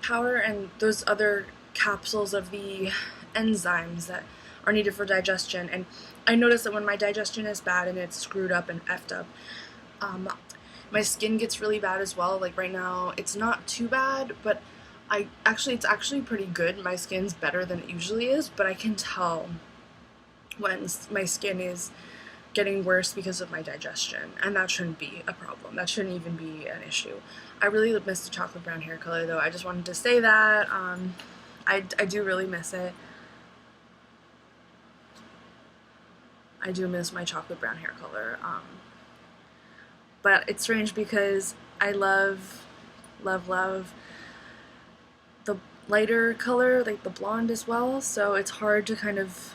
powder, and those other capsules of the enzymes that are needed for digestion. And I notice that when my digestion is bad and it's screwed up and effed up, my skin gets really bad as well. Like right now, it's not too bad, but it's actually pretty good. My skin's better than it usually is, but I can tell when my skin is getting worse because of my digestion, and that shouldn't be a problem. That shouldn't even be an issue. I really miss the chocolate brown hair color though. I just wanted to say that. I do really miss it. I do miss my chocolate brown hair color. But it's strange because I love the lighter color, like the blonde as well, so it's hard to kind of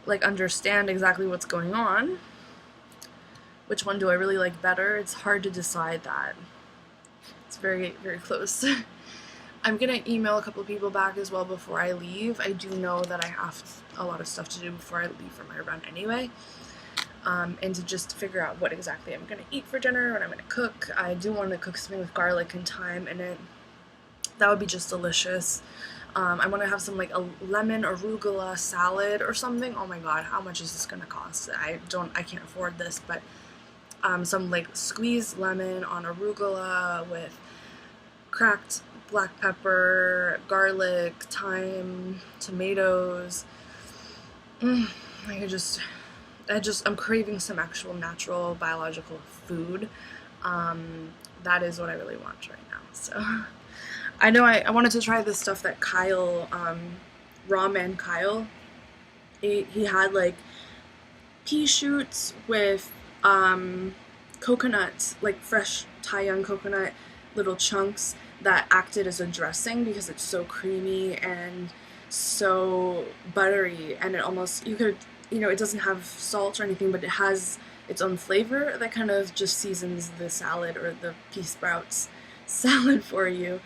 understand exactly what's going on. Which one do I really like better? It's hard to decide that. It's very, very close. I'm gonna email a couple of people back as well before I leave. I do know that I have a lot of stuff to do before I leave for my run anyway. And to just figure out what exactly I'm gonna eat for dinner, what I'm gonna cook. I do want to cook something with garlic and thyme in it. That would be just delicious. I want to have some like a lemon arugula salad or something. Oh my god, how much is this gonna cost? I can't afford this, but some like squeezed lemon on arugula with cracked black pepper, garlic, thyme, tomatoes. I'm craving some actual natural biological food. That is what I really want right now. So I know I wanted to try this stuff that Kyle, Ramen Kyle, he had like pea shoots with coconuts, like fresh Thai coconut, little chunks that acted as a dressing because it's so creamy and so buttery, and it almost, it doesn't have salt or anything, but it has its own flavor that kind of just seasons the salad or the pea sprouts salad for you.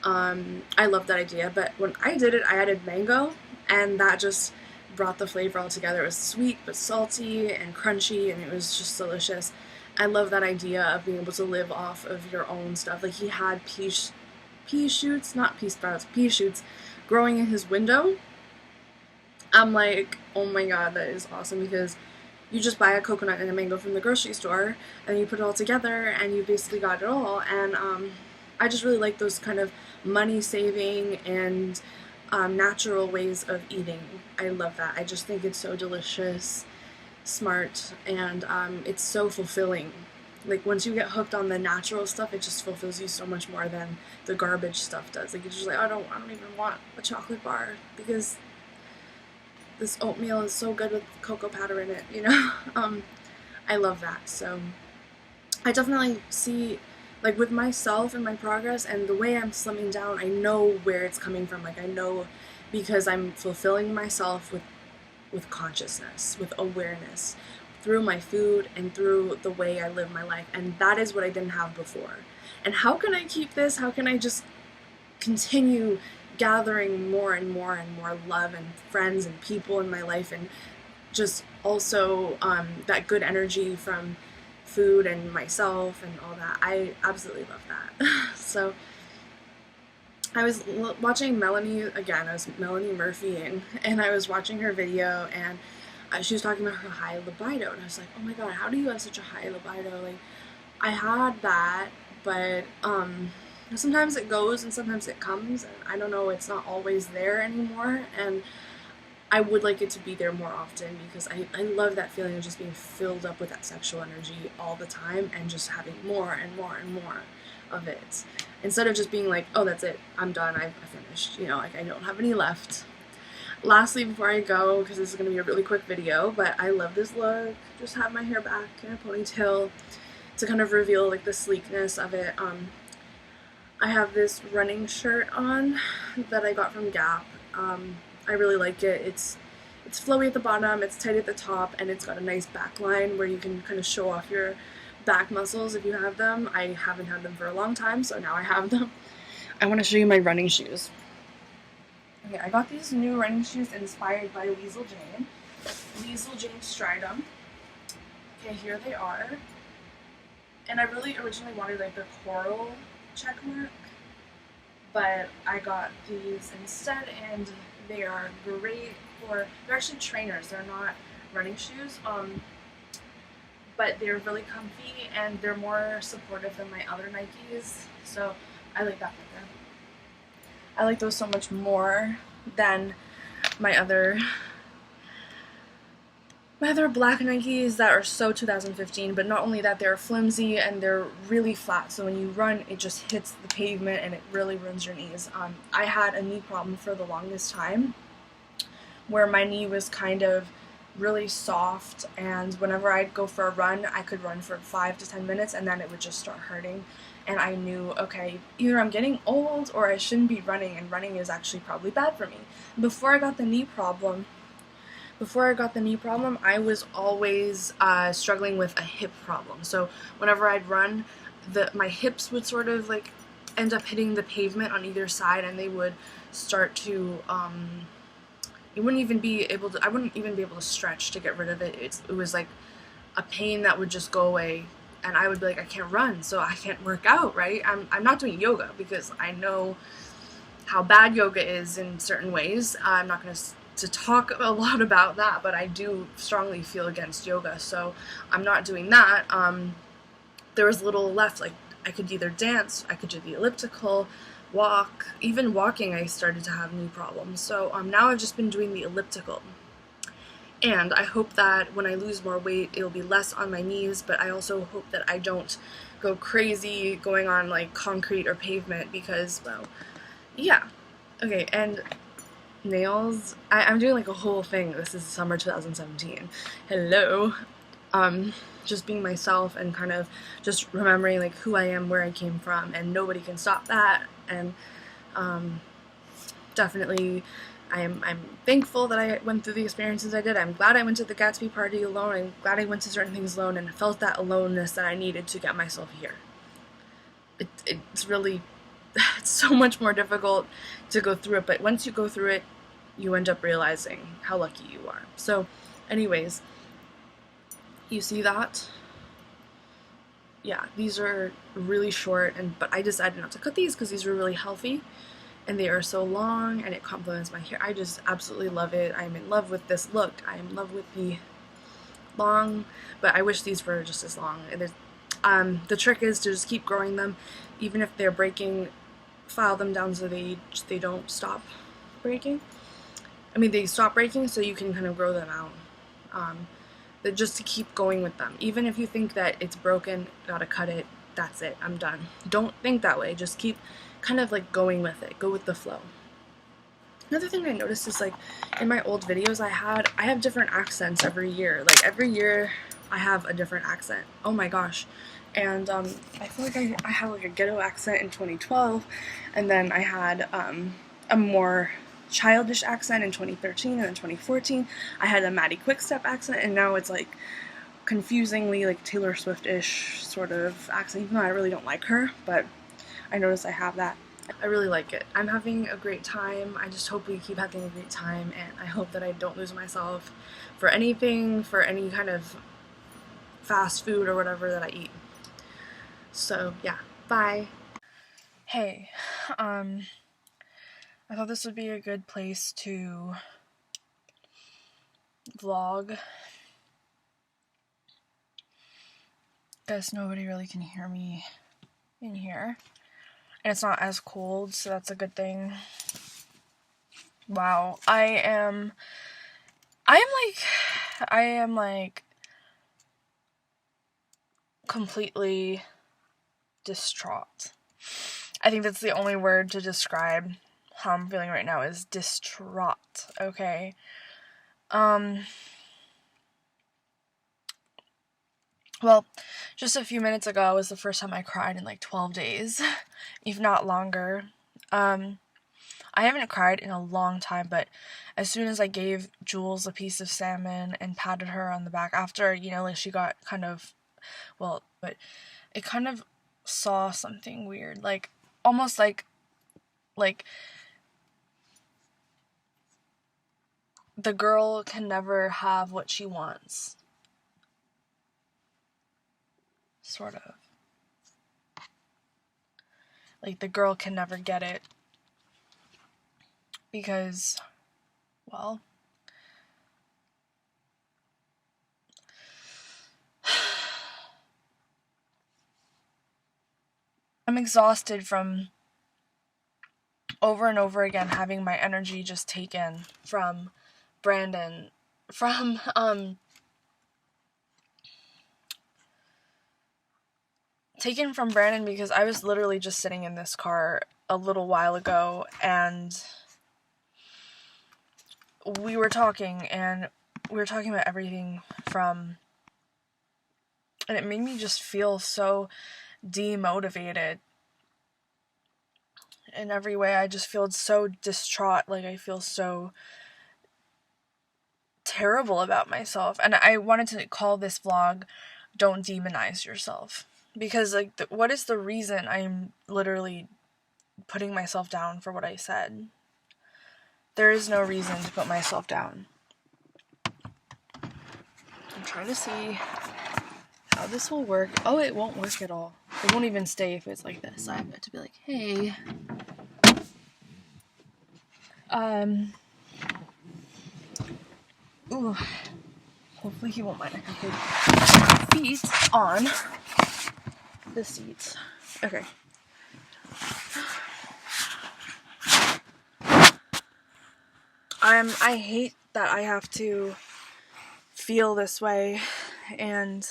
I love that idea, but when I did it, I added mango, and that just brought the flavor all together. It was sweet but salty and crunchy, and it was just delicious. I love that idea of being able to live off of your own stuff. Like, he had pea shoots, not pea sprouts, pea shoots growing in his window. I'm like, oh my god, that is awesome, because you just buy a coconut and a mango from the grocery store, and you put it all together, and you basically got it all. And I just really like those kind of money-saving and natural ways of eating. I love that. I just think it's so delicious, smart, and it's so fulfilling. Like, once you get hooked on the natural stuff, it just fulfills you so much more than the garbage stuff does. Like, you're just like, I don't even want a chocolate bar because this oatmeal is so good with cocoa powder in it, I love that. So I definitely see, like, with myself and my progress and the way I'm slimming down, I know where it's coming from. Like, I know because I'm fulfilling myself with consciousness, with awareness, through my food and through the way I live my life. And that is what I didn't have before. And how can I keep this? How can I just continue gathering more and more and more love and friends and people in my life, and just also that good energy from food and myself and all that? I absolutely love that. So I was watching Melanie again. I was Melanie Murphy, and I was watching her video, and she was talking about her high libido, and I was like, oh my god, how do you have such a high libido? Like, I had that, but sometimes it goes and sometimes it comes, and I don't know, it's not always there anymore, and I would like it to be there more often, because I love that feeling of just being filled up with that sexual energy all the time and just having more and more and more of it, instead of just being like, oh, that's it, I'm done, I've finished, you know, like I don't have any left. Lastly, before I go, because this is going to be a really quick video, but I love this look, just have my hair back in a ponytail to kind of reveal like the sleekness of it. I have this running shirt on that I got from Gap. I really like it. It's flowy at the bottom, it's tight at the top, and it's got a nice back line where you can kind of show off your back muscles if you have them. I haven't had them for a long time, so now I have them. I want to show you my running shoes. Okay, I got these new running shoes inspired by Weasel Jane. Weasel Jane Stridum. Okay, here they are. And I really originally wanted like the coral checkmark, but I got these instead, and they are great for, they're actually trainers, they're not running shoes, but they're really comfy and they're more supportive than my other Nikes, so I like that better. I like those so much more than my other black Nikes that are so 2015, but not only that, they're flimsy and they're really flat, so when you run it just hits the pavement and it really ruins your knees. I had a knee problem for the longest time where my knee was kind of really soft, and whenever I'd go for a run, I could run for 5 to 10 minutes and then it would just start hurting. And I knew, okay, either I'm getting old or I shouldn't be running, and running is actually probably bad for me. Before I got the knee problem, I was always struggling with a hip problem. So whenever I'd run, my hips would sort of like end up hitting the pavement on either side, and they would start to, I wouldn't even be able to stretch to get rid of it. It was like a pain that would just go away. And I would be like, I can't run, so I can't work out, right? I'm not doing yoga because I know how bad yoga is in certain ways. I'm not going to talk a lot about that, but I do strongly feel against yoga, so I'm not doing that. There was little left, like I could either dance, I could do the elliptical, walk. Even walking I started to have knee problems, so now I've just been doing the elliptical. And I hope that when I lose more weight, it'll be less on my knees, but I also hope that I don't go crazy going on like concrete or pavement, because, well, yeah. Okay, and nails. I'm doing like a whole thing. This is summer 2017. Hello. Just being myself and kind of just remembering like who I am, where I came from, and nobody can stop that. And definitely I'm thankful that I went through the experiences I did. I'm glad I went to the Gatsby party alone. I'm glad I went to certain things alone and felt that aloneness that I needed to get myself here. It's really, it's so much more difficult to go through it, but once you go through it, you end up realizing how lucky you are. So, anyways, you see that? Yeah, these are really short, but I decided not to cut these because these were really healthy. And they are so long, and it complements my hair. I just absolutely love it. I'm in love with this look. I am in love with the long, but I wish these were just as long. The trick is to just keep growing them, even if they're breaking. File them down so they don't stop breaking. I mean, they stop breaking, so you can kind of grow them out. Just to keep going with them. Even if you think that it's broken, gotta cut it. That's it. I'm done. Don't think that way. Just keep kind of like going with it. Go with the flow. Another thing I noticed is like in my old videos I have different accents every year. Like every year I have a different accent. Oh my gosh. And I feel like I had like a ghetto accent in 2012, and then I had a more childish accent in 2013, and then 2014 I had a Maddie Quickstep accent, and now it's like confusingly like Taylor Swift-ish sort of accent, even though I really don't like her, but I notice I have that. I really like it. I'm having a great time. I just hope we keep having a great time, and I hope that I don't lose myself for anything, for any kind of fast food or whatever that I eat. So, yeah. Bye. Hey, I thought this would be a good place to vlog. Guess nobody really can hear me in here. And it's not as cold, so that's a good thing. Wow, I am like completely distraught. I think that's the only word to describe how I'm feeling right now is distraught, okay? Well, just a few minutes ago was the first time I cried in like 12 days, if not longer. I haven't cried in a long time, but as soon as I gave Jules a piece of salmon and patted her on the back after, you know, like she got kind of, well, but it kind of saw something weird, like, almost like the girl can never have what she wants. Sort of. Like, the girl can never get it. Because, well, I'm exhausted from over and over again having my energy just taken from Brandon, because I was literally just sitting in this car a little while ago, and we were talking about everything and it made me just feel so demotivated in every way. I just feel so distraught, like I feel so terrible about myself, and I wanted to call this vlog Don't Demonize Yourself, because like what is the reason I'm literally putting myself down for what I said? There is no reason to put myself down. I'm trying to see how this will work. Oh, it won't work at all. It won't even stay if it's like this. I have to be like, hey. Ooh. Hopefully he won't mind. I can put feet on the seats. Okay. I hate that I have to feel this way, and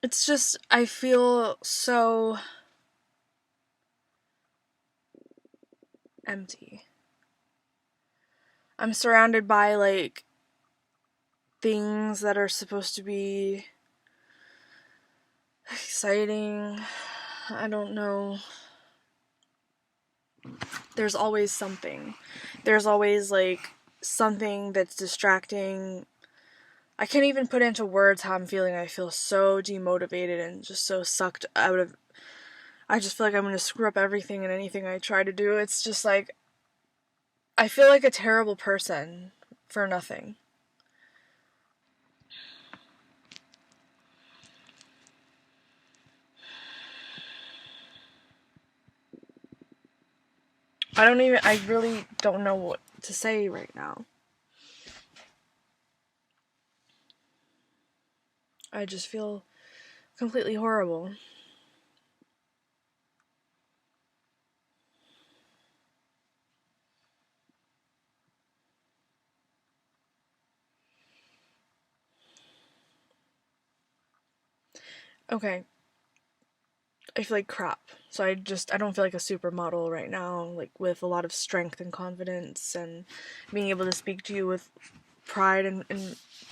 it's just, I feel so empty. I'm surrounded by, like, things that are supposed to be exciting. I don't know. There's always something. There's always, like, something that's distracting. I can't even put into words how I'm feeling. I feel so demotivated and just so sucked out of... I just feel like I'm going to screw up everything and anything I try to do. It's just like... I feel like a terrible person for nothing. I really don't know what to say right now. I just feel completely horrible. Okay. I feel like crap. So I don't feel like a supermodel right now, like with a lot of strength and confidence and being able to speak to you with pride and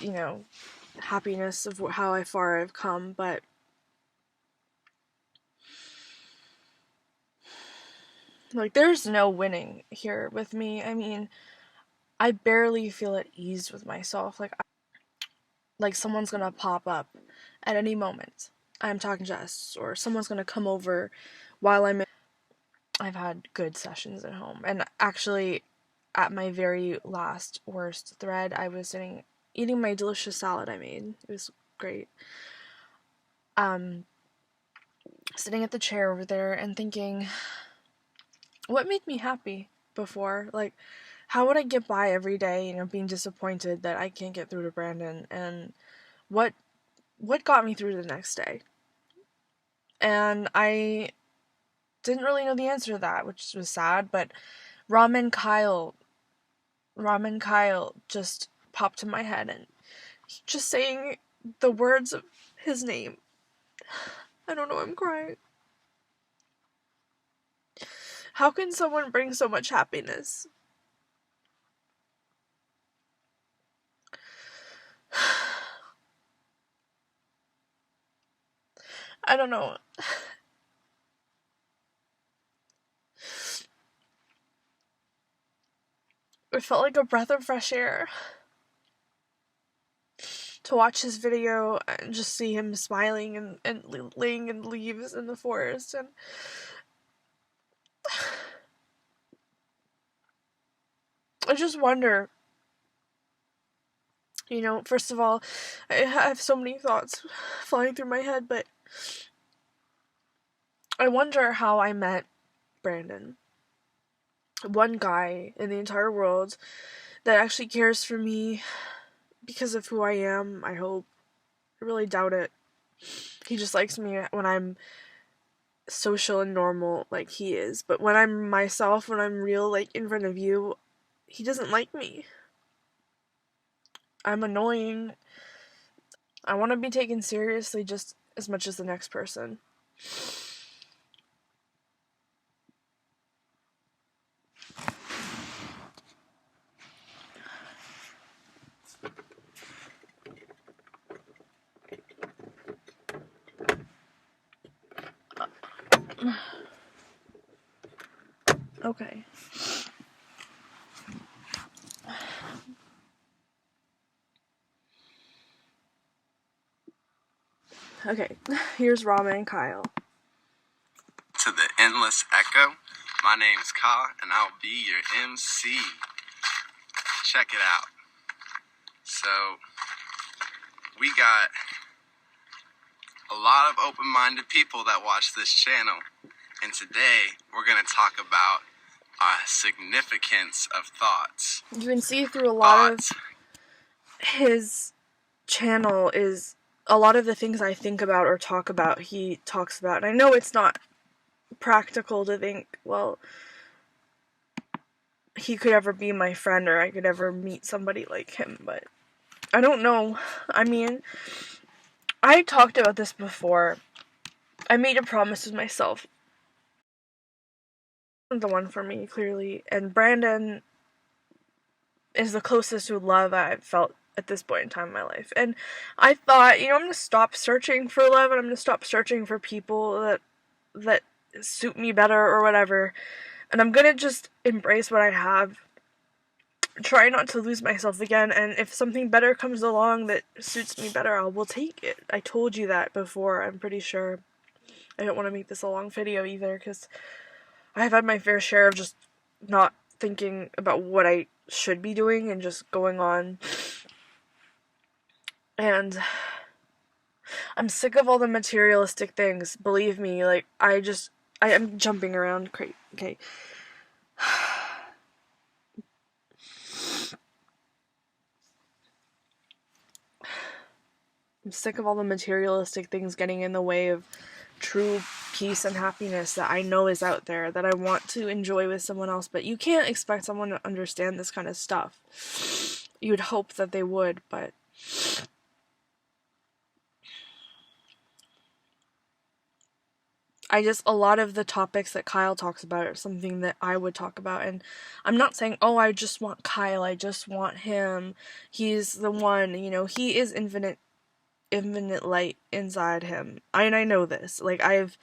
you know, happiness of how far I've come, but like there's no winning here with me. I mean, I barely feel at ease with myself. Like someone's gonna pop up at any moment. I'm talking to us, or someone's gonna come over while I've had good sessions at home. And actually, at my very last worst thread, I was eating my delicious salad I made. It was great. Sitting at the chair over there and thinking, what made me happy before? Like, how would I get by every day, you know, being disappointed that I can't get through to Brandon? And what got me through the next day? And I didn't really know the answer to that, which was sad, but Ramen Kyle just popped in my head, and just saying the words of his name. I don't know, I'm crying. How can someone bring so much happiness? I don't know. It felt like a breath of fresh air to watch his video and just see him smiling and laying in leaves in the forest. And I just wonder, you know, first of all, I have so many thoughts flying through my head, but I wonder how I met Brandon. One guy in the entire world that actually cares for me because of who I am, I hope. I really doubt it. He just likes me when I'm social and normal like he is. But when I'm myself, when I'm real, like in front of you, he doesn't like me. I'm annoying. I want to be taken seriously just as much as the next person. Okay. Okay, here's Ramen and Kyle. To the Endless Echo, my name's Ka, and I'll be your MC. Check it out. So, we got a lot of open-minded people that watch this channel, and today we're going to talk about significance of thoughts. You can see through a lot of his channel is a lot of the things I think about or talk about, he talks about. And I know it's not practical to think, well, he could ever be my friend or I could ever meet somebody like him, but I don't know. I mean, I talked about this before. I made a promise with myself. The one for me, clearly. And Brandon is the closest to love I've felt at this point in time in my life. And I thought, you know, I'm going to stop searching for love and I'm going to stop searching for people that suit me better or whatever. And I'm going to just embrace what I have. Try not to lose myself again. And if something better comes along that suits me better, I will take it. I told you that before, I'm pretty sure. I don't want to make this a long video either because I've had my fair share of just not thinking about what I should be doing and just going on. And I'm sick of all the materialistic things. Believe me, like, I am jumping around. Okay. I'm sick of all the materialistic things getting in the way of true peace and happiness that I know is out there, that I want to enjoy with someone else, but you can't expect someone to understand this kind of stuff. You'd hope that they would, but a lot of the topics that Kyle talks about are something that I would talk about, and I'm not saying, oh, I just want Kyle, I just want him, he's the one, you know, he is infinite light inside him. I know this. Like, I've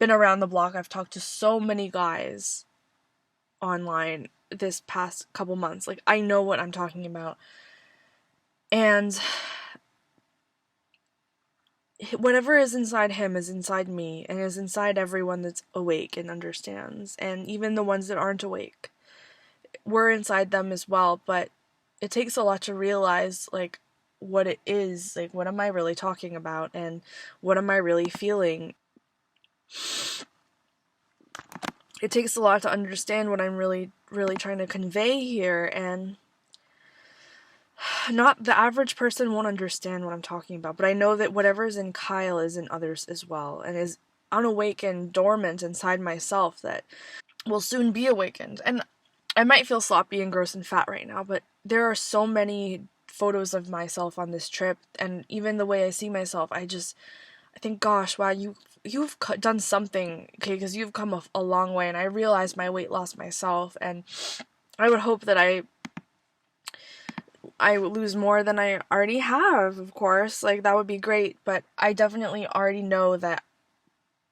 been around the block. I've talked to so many guys online this past couple months. Like, I know what I'm talking about. And whatever is inside him is inside me and is inside everyone that's awake and understands. And even the ones that aren't awake. We're inside them as well, but it takes a lot to realize, like, what it is, like, what am I really talking about, and what am I really feeling. it takes a lot to understand what I'm really, really trying to convey here, and not the average person won't understand what I'm talking about, but I know that whatever is in Kyle is in others as well, and is unawakened, dormant inside myself that will soon be awakened. And I might feel sloppy and gross and fat right now, but there are so many photos of myself on this trip, and even the way I see myself, I think, gosh, wow, you've done something, okay, because you've come a long way, and I realized my weight loss myself, and I would hope that I lose more than I already have, of course, like, that would be great, but I definitely already know that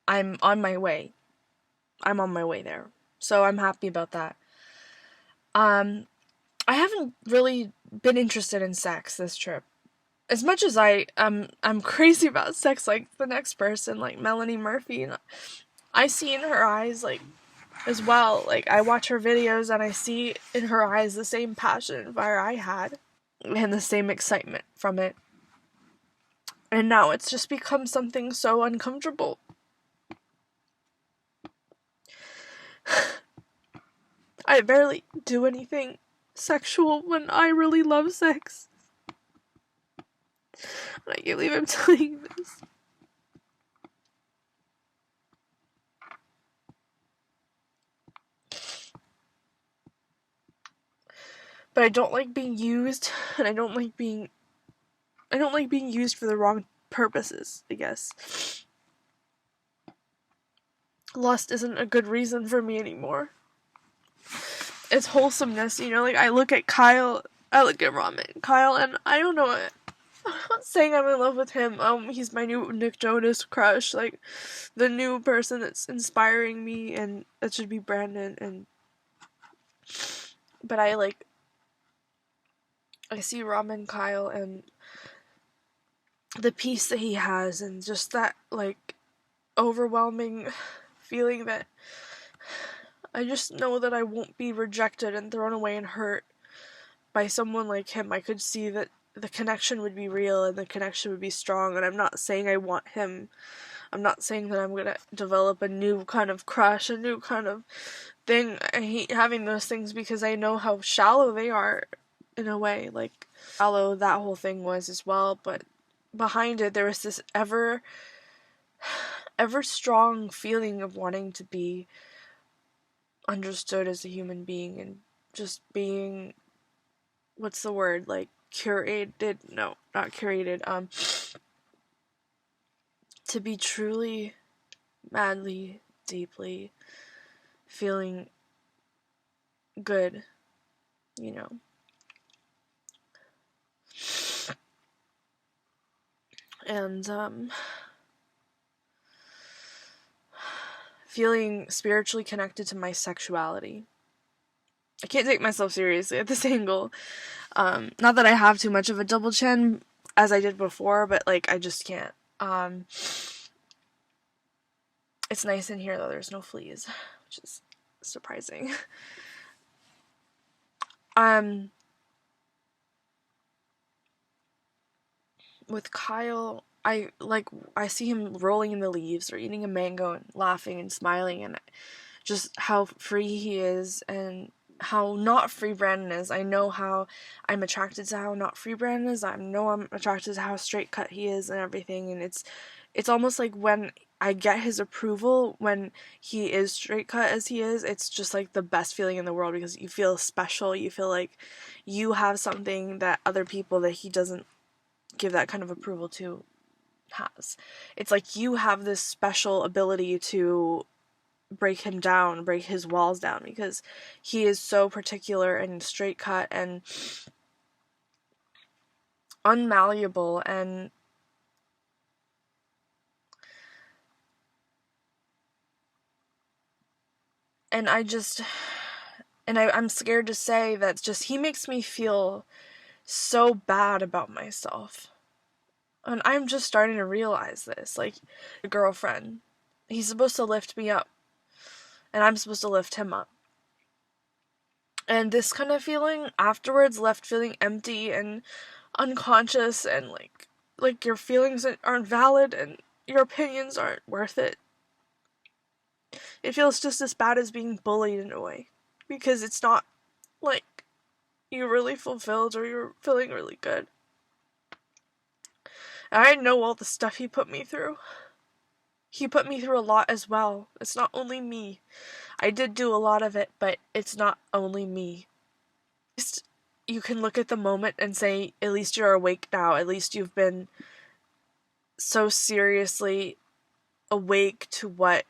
I'm on my way. I'm on my way there, so I'm happy about that. I haven't really been interested in sex this trip. As much as I'm crazy about sex like the next person, like Melanie Murphy, and I see in her eyes, like, as well, like, I watch her videos and I see in her eyes the same passion and fire I had, and the same excitement from it. And now it's just become something so uncomfortable. I barely do anything sexual when I really love sex. And I can't believe I'm telling you this. But I don't like being used, and I don't like being used for the wrong purposes, I guess. Lust isn't a good reason for me anymore. It's wholesomeness, you know, like, I look at Kyle, I look at Ramen, Kyle, and I don't know it. I'm not saying I'm in love with him. He's my new Nick Jonas crush, like, the new person that's inspiring me, and that should be Brandon, but I see Ramen, Kyle, and the peace that he has, and just that, like, overwhelming feeling that I just know that I won't be rejected and thrown away and hurt by someone like him. I could see that the connection would be real and the connection would be strong, and I'm not saying I want him. I'm not saying that I'm gonna develop a new kind of crush, a new kind of thing. I hate having those things because I know how shallow they are, in a way, like, shallow that whole thing was as well, but behind it there was this ever strong feeling of wanting to be understood as a human being, and just being, what's the word, like, curated, no, not curated, to be truly, madly, deeply feeling good, you know. And, feeling spiritually connected to my sexuality. I can't take myself seriously at this angle. Not that I have too much of a double chin, as I did before, but, like, I just can't. It's nice in here, though. There's no fleas, which is surprising. With Kyle, I see him rolling in the leaves or eating a mango and laughing and smiling, and just how free he is and how not free Brandon is. I know how I'm attracted to how not free Brandon is. I know I'm attracted to how straight cut he is and everything, and it's almost like when I get his approval when he is straight cut as he is, it's just like the best feeling in the world, because you feel special, you feel like you have something that other people that he doesn't give that kind of approval to has. It's like you have this special ability to break him down, break his walls down, because he is so particular and straight cut and unmalleable, and I'm scared to say that just he makes me feel so bad about myself. And I'm just starting to realize this. Like, a girlfriend, he's supposed to lift me up, and I'm supposed to lift him up. And this kind of feeling afterwards left feeling empty and unconscious, and like your feelings aren't valid and your opinions aren't worth it. it feels just as bad as being bullied in a way. Because it's not like you're really fulfilled or you're feeling really good. And I know all the stuff he put me through. He put me through a lot as well. It's not only me. I did do a lot of it, but it's not only me. You can look at the moment and say, at least you're awake now. At least you've been so seriously awake to what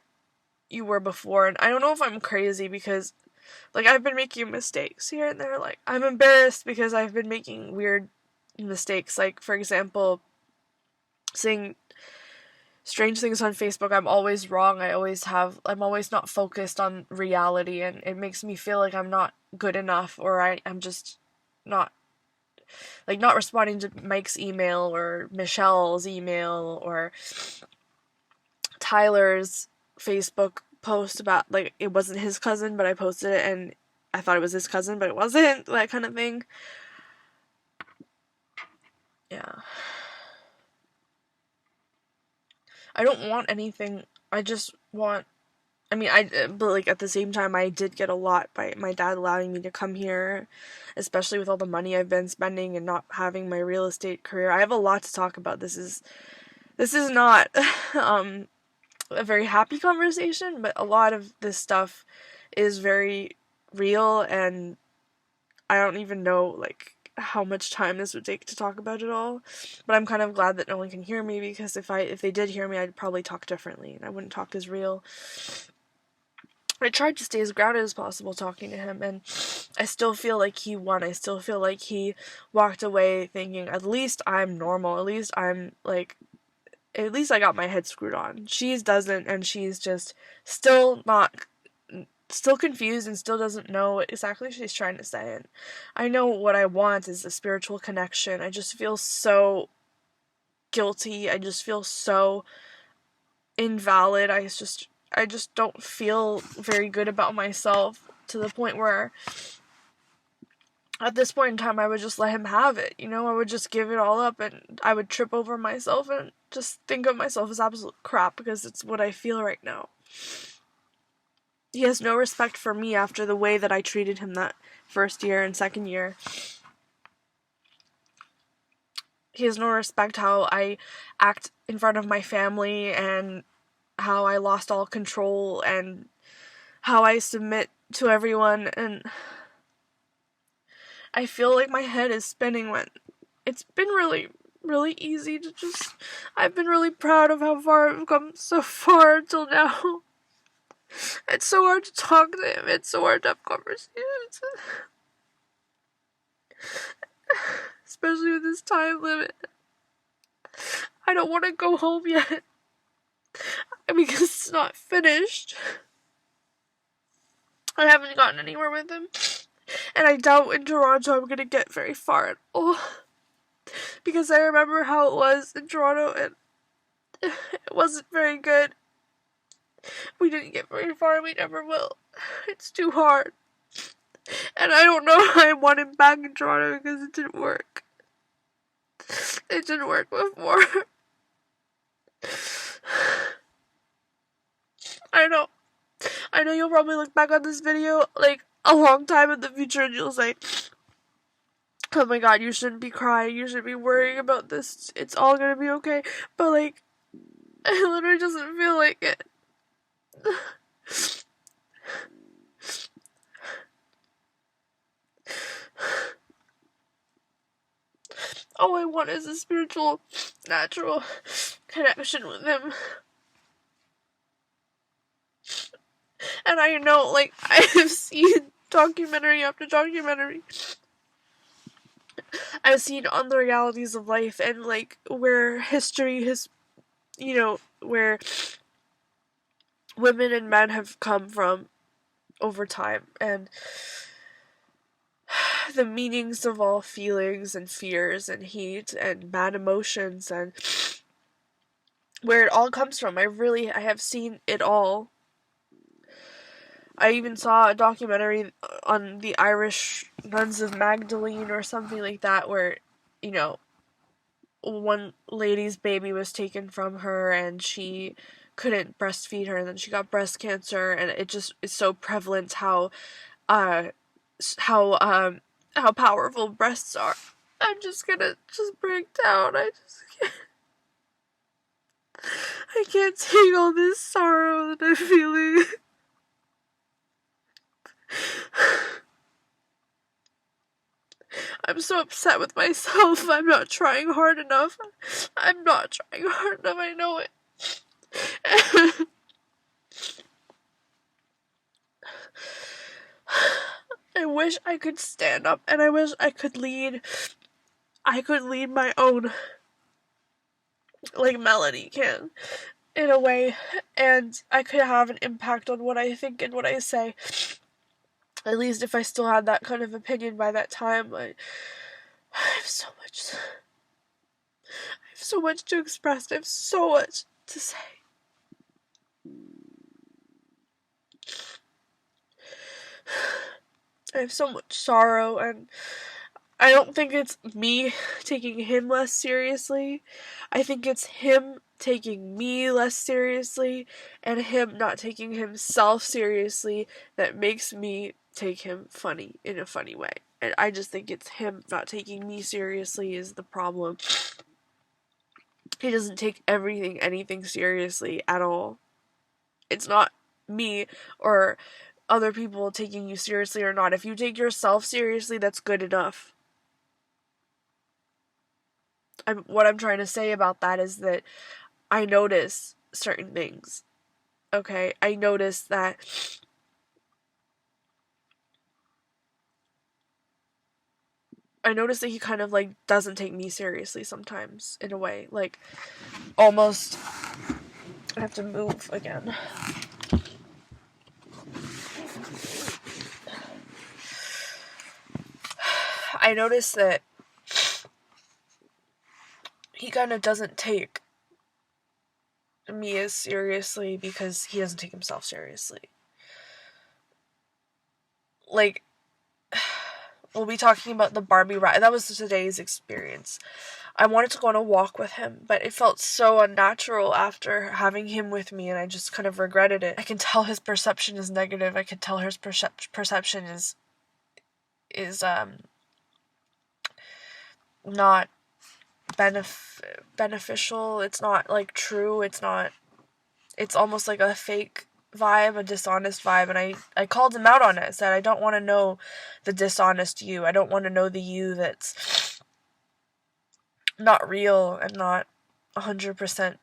you were before. And I don't know if I'm crazy because, like, I've been making mistakes here and there. Like, I'm embarrassed because I've been making weird mistakes. Like, for example, saying strange things on Facebook. I'm always wrong. I'm always not focused on reality, and it makes me feel like I'm not good enough, or I'm just not responding to Mike's email or Michelle's email or Tyler's Facebook post about, like, it wasn't his cousin, but I posted it and I thought it was his cousin, but it wasn't, that kind of thing. Yeah. I don't want anything. I just want, but like at the same time, I did get a lot by my dad allowing me to come here, especially with all the money I've been spending and not having my real estate career. I have a lot to talk about. This is not a very happy conversation, but a lot of this stuff is very real, and I don't even know, like, how much time this would take to talk about it all, but I'm kind of glad that no one can hear me, because if they did hear me, I'd probably talk differently, and I wouldn't talk as real. I tried to stay as grounded as possible talking to him, and I still feel like he won. I still feel like he walked away thinking, at least I'm normal, at least I got my head screwed on. She doesn't, and she's just still confused and still doesn't know what exactly she's trying to say. And I know what I want is a spiritual connection. I just feel so guilty. I just feel so invalid. I just don't feel very good about myself, to the point where at this point in time I would just let him have it, I would just give it all up, and I would trip over myself and just think of myself as absolute crap because it's what I feel right now. He has no respect for me after the way that I treated him that first year and second year. He has no respect how I act in front of my family, and how I lost all control, and how I submit to everyone, and I feel like my head is spinning when it's been really, really easy to just... I've been really proud of how far I've come so far until now. It's so hard to talk to him. It's so hard to have conversations. Especially with this time limit. I don't want to go home yet. Because it's not finished. I haven't gotten anywhere with him. And I doubt in Toronto I'm going to get very far at all. Because I remember how it was in Toronto, and it wasn't very good. We didn't get very far, we never will. It's too hard. And I don't know how I want him back in Toronto because it didn't work. It didn't work before. I know you'll probably look back on this video like a long time in the future and you'll say, oh my god, you shouldn't be crying, you shouldn't be worrying about this, it's all gonna be okay. But like, it literally doesn't feel like it. All I want is a spiritual, natural connection with him. And I know, like, I have seen documentary after documentary. I've seen on the realities of life, and like where history has, where women and men have come from over time, and the meanings of all feelings and fears and hate and bad emotions, and where it all comes from. I have seen it all. I even saw a documentary on the Irish Nuns of Magdalene or something like that, where, one lady's baby was taken from her and she couldn't breastfeed her, and then she got breast cancer, and it just is so prevalent how powerful breasts are. I'm just gonna break down. I can't take all this sorrow that I'm feeling. I'm so upset with myself. I'm not trying hard enough. I know it. I wish I could stand up, and I wish I could lead my own, like Melanie can, in a way, and I could have an impact on what I think and what I say. At least if I still had that kind of opinion by that time. I have so much to express. I have so much to say. I have so much sorrow, and I don't think it's me taking him less seriously. I think it's him taking me less seriously, and him not taking himself seriously that makes me take him funny in a funny way. And I just think it's him not taking me seriously is the problem. He doesn't take anything seriously at all. It's not me or other people taking you seriously or not. If you take yourself seriously, that's good enough. What I'm trying to say about that is that I notice certain things. Okay? I notice that he kind of like doesn't take me seriously sometimes, in a way. Like, almost. I have to move again. I notice that he kind of doesn't take me as seriously because he doesn't take himself seriously. Like, we'll be talking about the Barbie ride. That was today's experience. I wanted to go on a walk with him, but it felt so unnatural after having him with me, and I just kind of regretted it. I can tell his perception is negative. I can tell his perception is not beneficial. It's not like true. It's almost like a fake vibe, a dishonest vibe, and I called him out on it. I said, I don't want to know the dishonest you. I don't want to know the you that's not real and not 100%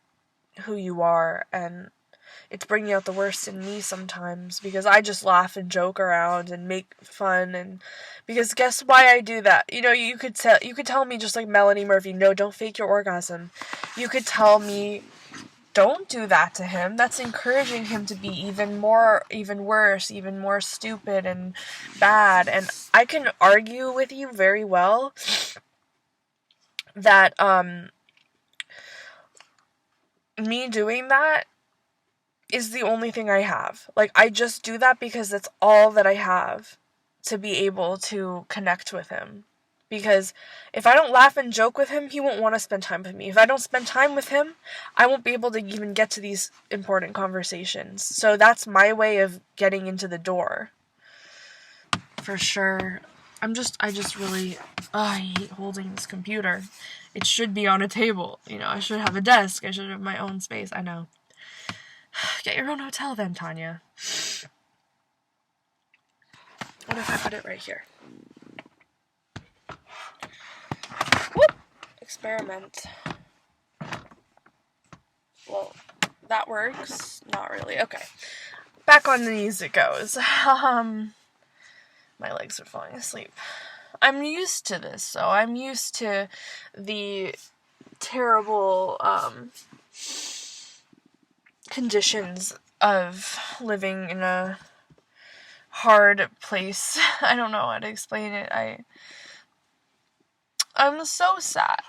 who you are, and it's bringing out the worst in me sometimes, because I just laugh and joke around and make fun, and because guess why I do that? You know, you could tell me, just like Melanie Murphy, no, don't fake your orgasm. You could tell me, don't do that to him. That's encouraging him to be even worse, even more stupid and bad. And I can argue with you very well that me doing that is the only thing I have. Like, I just do that because that's all that I have to be able to connect with him. Because if I don't laugh and joke with him, he won't want to spend time with me. If I don't spend time with him, I won't be able to even get to these important conversations. So that's my way of getting into the door. For sure. I just really, I hate holding this computer. It should be on a table. You know, I should have a desk. I should have my own space. I know. Get your own hotel then, Tanya. What if I put it right here? Whoop! Experiment. Well, that works. Not really. Okay. Back on the knees it goes. My legs are falling asleep. I'm used to this, so I'm used to the terrible, conditions of living in a hard place. I don't know how to explain it. I'm so sad.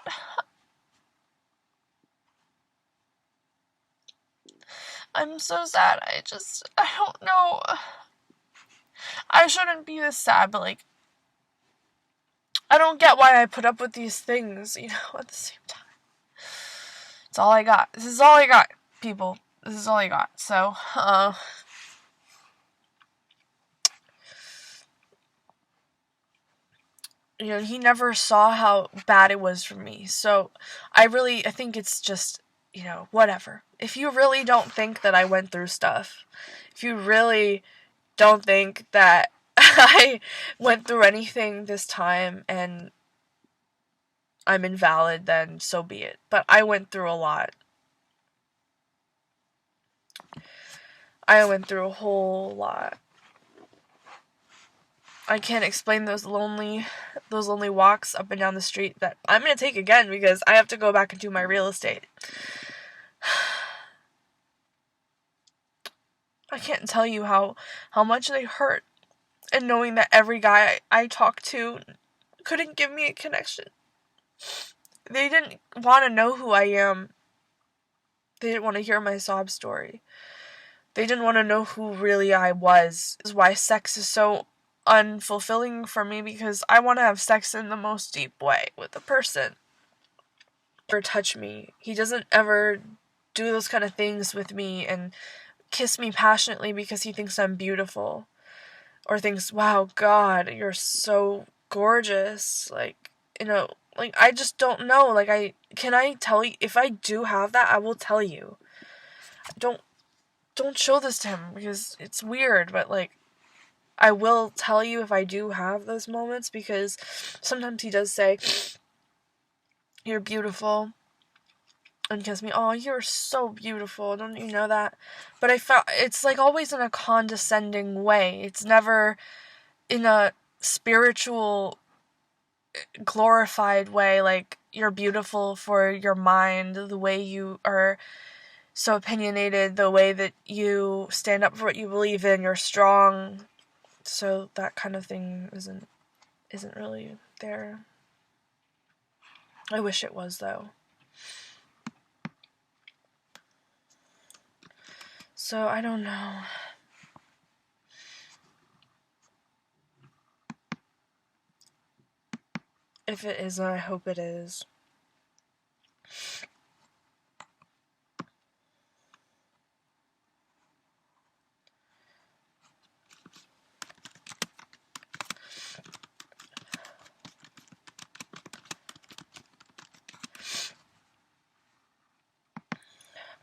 I'm so sad. I don't know. I shouldn't be this sad, but like, I don't get why I put up with these things, you know, at the same time. It's all I got. This is all I got, people. this is all I got. So, you know, he never saw how bad it was for me. So, I think it's just, you know, whatever. If you really don't think that I went through stuff, if you really don't think that I went through anything this time and I'm invalid, then so be it. But I went through a lot. I went through a whole lot. I can't explain those lonely walks up and down the street that I'm going to take again because I have to go back and do my real estate. I can't tell you how much they hurt, and knowing that every guy I talked to couldn't give me a connection. They didn't want to know who I am. They didn't want to hear my sob story. They didn't want to know who really I was. This is why sex is so unfulfilling for me, because I want to have sex in the most deep way with a person. Or touch me. He doesn't ever do those kind of things with me and kiss me passionately because he thinks I'm beautiful. Or thinks, wow, God, you're so gorgeous. Like, you know, like, I just don't know. Like, can I tell you? If I do have that, I will tell you. Don't show this to him because it's weird, but, like, I will tell you if I do have those moments, because sometimes he does say, you're beautiful, and kiss me. Oh, you're so beautiful. Don't you know that? But I felt it's like always in a condescending way. It's never in a spiritual, glorified way. Like, you're beautiful for your mind, the way you are so opinionated, the way that you stand up for what you believe in. You're strong. So that kind of thing isn't really there. I wish it was, though. So, I don't know. If it isn't, I hope it is.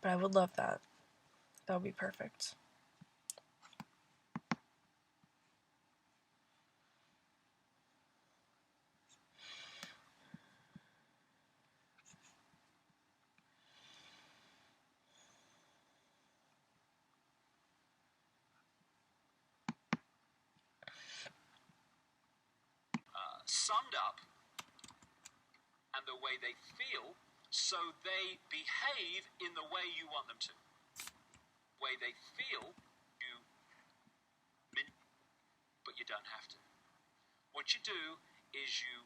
But I would love that. That would be perfect. Summed up, and the way they feel, so they behave in the way you want them to. Way they feel, but you don't have to. What you do is you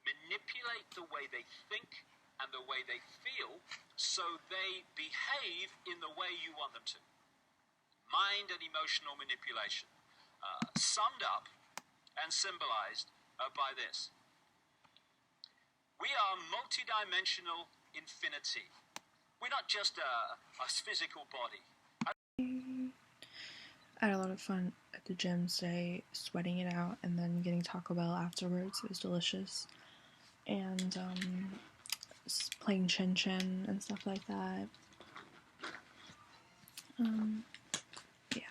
manipulate the way they think and the way they feel, so they behave in the way you want them to. Mind and emotional manipulation. Summed up and symbolized by this. We are multidimensional infinity. We're not just a physical body. I had a lot of fun at the gym today, sweating it out, and then getting Taco Bell afterwards. It was delicious. And playing Chin Chin and stuff like that. Yeah.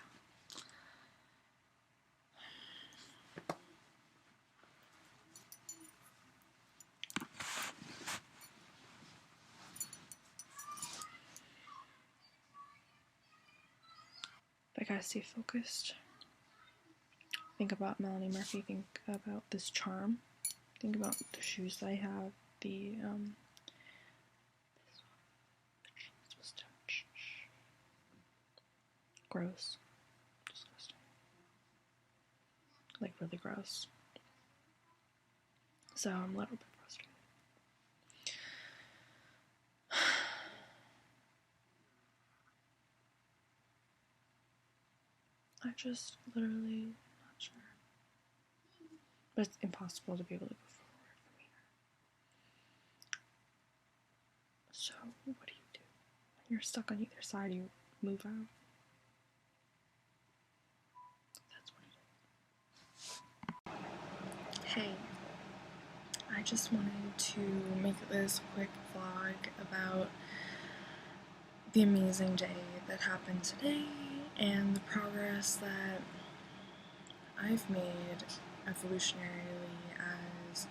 I gotta stay focused. Think about Melanie Murphy. Think about this charm. Think about the shoes that I have. The gross. Disgusting. Like, really gross. So I'm a little bit frustrated. I just literally not sure. But it's impossible to be able to go forward from here. So, what do? I you're stuck on either side, you move out. That's what it is. Hey, I just wanted to make this quick vlog about the amazing day that happened today and the progress that I've made evolutionarily as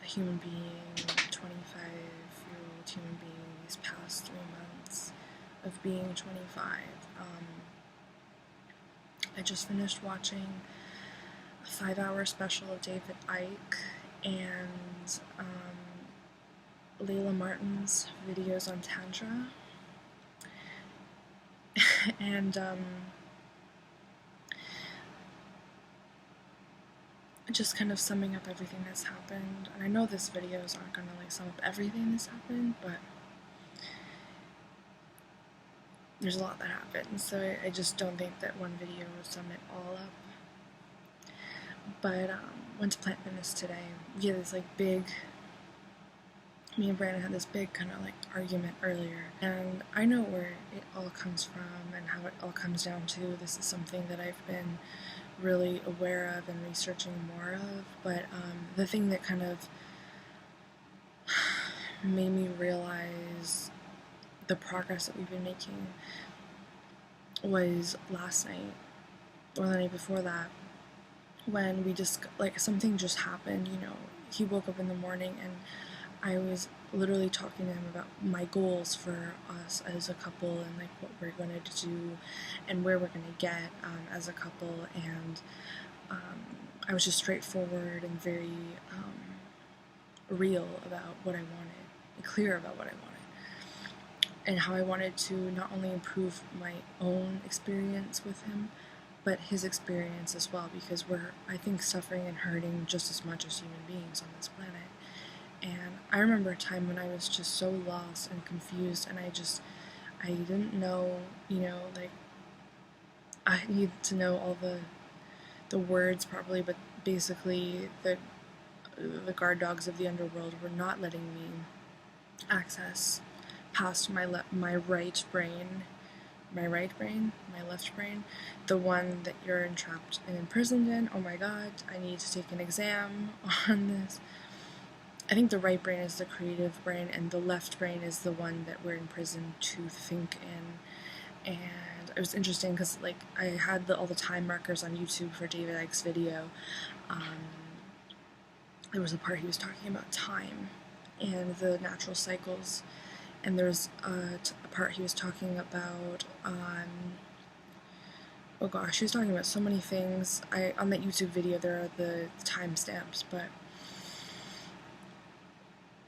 a human being, a 25-year-old human being, these past 3 months of being 25. I just finished watching a 5-hour special of David Icke and Layla Martin's videos on Tantra. And just kind of summing up everything that's happened. And I know this videos aren't gonna like sum up everything that's happened, but there's a lot that happened, so I just don't think that one video would sum it all up. But went to Plant Fitness today. We had this like big, me and Brandon had this big kind of like argument earlier, and I know where it all comes from and how it all comes down to. This is something that I've been really aware of and researching more of, but the thing that kind of made me realize the progress that we've been making was last night, or the night before that, when we just, like, something just happened, you know. He woke up in the morning and I was literally talking to him about my goals for us as a couple and like what we're going to do and where we're going to get as a couple, and I was just straightforward and very real about what I wanted, and clear about what I wanted, and how I wanted to not only improve my own experience with him, but his experience as well, because we're, I think, suffering and hurting just as much as human beings on this planet. And I remember a time when I was just so lost and confused, and I didn't know, you know, like, I need to know all the words probably, but basically the guard dogs of the underworld were not letting me access past my left brain, the one that you're entrapped and imprisoned in. Oh my god, I need to take an exam on this. I think the right brain is the creative brain, and the left brain is the one that we're imprisoned to think in. And it was interesting because, like, I had all the time markers on YouTube for David Icke's video. There was a part he was talking about time and the natural cycles, and there was a part he was talking about oh gosh, he was talking about so many things. On that YouTube video there are the timestamps, but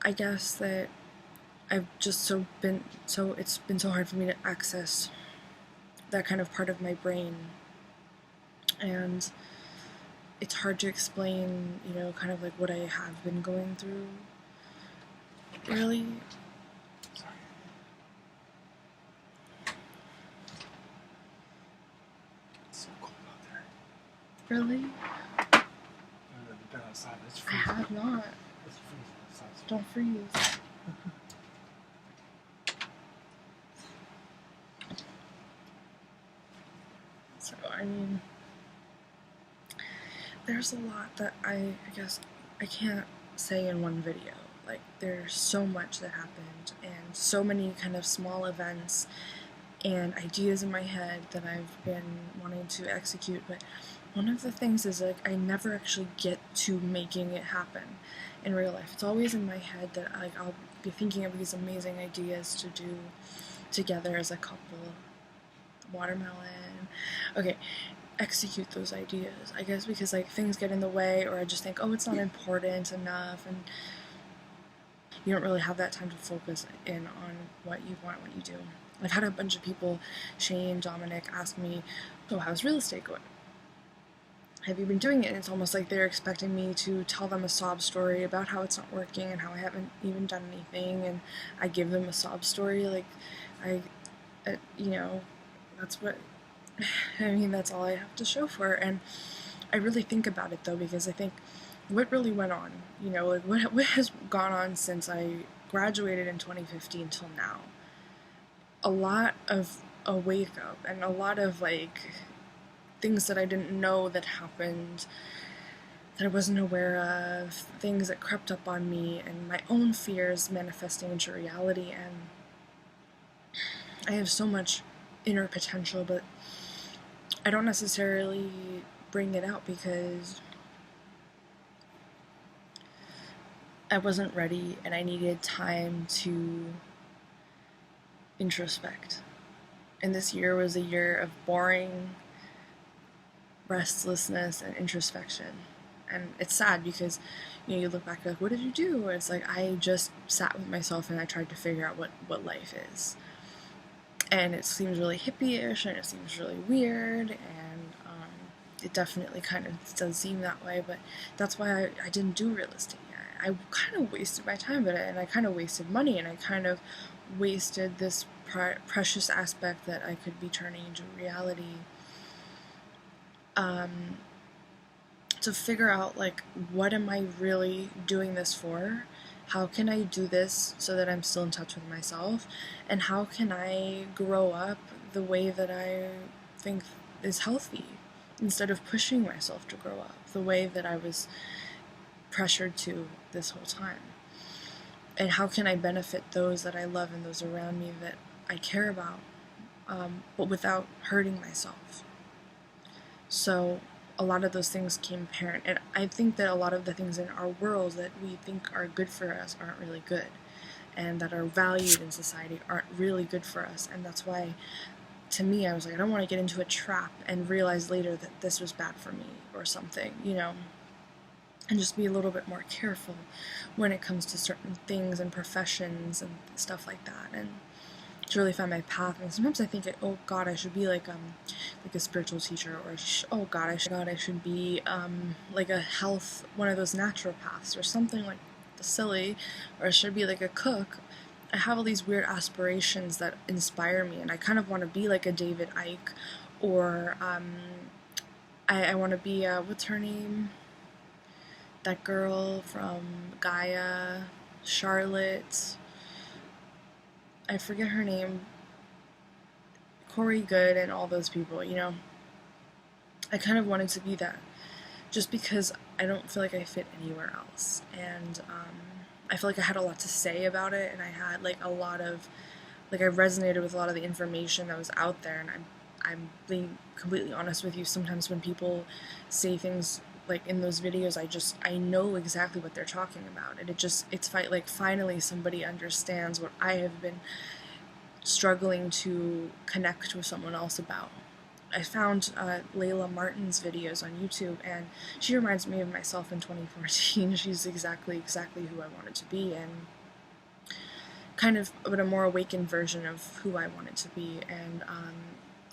I guess that I've just it's been so hard for me to access that kind of part of my brain, and it's hard to explain, you know, kind of like what I have been going through, really. Sorry. It's so cold out there. Really? You've been outside. It's freezing. I have not. It's freezing outside. Don't freeze. So, I mean, there's a lot that I guess I can't say in one video. Like, there's so much that happened, and so many kind of small events and ideas in my head that I've been wanting to execute, but one of the things is, like, I never actually get to making it happen in real life. It's always in my head that, like, I'll be thinking of these amazing ideas to do together as a couple. Watermelon. Okay, execute those ideas, I guess, because, like, things get in the way, or I just think, oh, it's not important enough, and you don't really have that time to focus in on what you want, what you do. I've had a bunch of people, Shane, Dominic, ask me, oh, how's real estate going? Have you been doing it? And it's almost like they're expecting me to tell them a sob story about how it's not working and how I haven't even done anything, and I give them a sob story, like, you know, that's what, I mean, that's all I have to show for. And I really think about it, though, because I think, what really went on, you know, like, what has gone on since I graduated in 2015 till now? a lot of a wake up and a lot of things that I didn't know that happened, that I wasn't aware of, things that crept up on me, and my own fears manifesting into reality. And I have so much inner potential, but I don't necessarily bring it out because I wasn't ready and I needed time to introspect. And this year was a year of boring restlessness and introspection. And it's sad because, you look back like, what did you do? It's like, I just sat with myself and I tried to figure out what life is. And it seems really hippie-ish and it seems really weird, and it definitely kind of does seem that way, but that's why I didn't do real estate yet. I kind of wasted my time, and I kind of wasted money, and I kind of wasted this precious aspect that I could be turning into reality. To figure out, what am I really doing this for? How can I do this so that I'm still in touch with myself? And how can I grow up the way that I think is healthy, instead of pushing myself to grow up the way that I was pressured to this whole time? And how can I benefit those that I love and those around me that I care about, but without hurting myself? So a lot of those things came apparent, and I think that a lot of the things in our world that we think are good for us aren't really good, and that are valued in society aren't really good for us. And that's why, to me, I was like, I don't want to get into a trap and realize later that this was bad for me or something, and just be a little bit more careful when it comes to certain things and professions and stuff like that, and to really find my path. And sometimes I think, oh God, I should be like a spiritual teacher, or oh God, I should be like a health, one of those naturopaths or something like silly, or I should be like a cook. I have all these weird aspirations that inspire me, and I kind of want to be like a David Icke, or I want to be what's her name? That girl from Gaia, Charlotte. I forget her name. Corey Good and all those people, I kind of wanted to be that, just because I don't feel like I fit anywhere else. And I feel like I had a lot to say about it, and I had a lot of, I resonated with a lot of the information that was out there. And I'm being completely honest with you, sometimes when people say things in those videos, I know exactly what they're talking about, and it's finally somebody understands what I have been struggling to connect with someone else about. I found Layla Martin's videos on YouTube, and she reminds me of myself in 2014. She's exactly who I wanted to be, and kind of but a more awakened version of who I wanted to be. And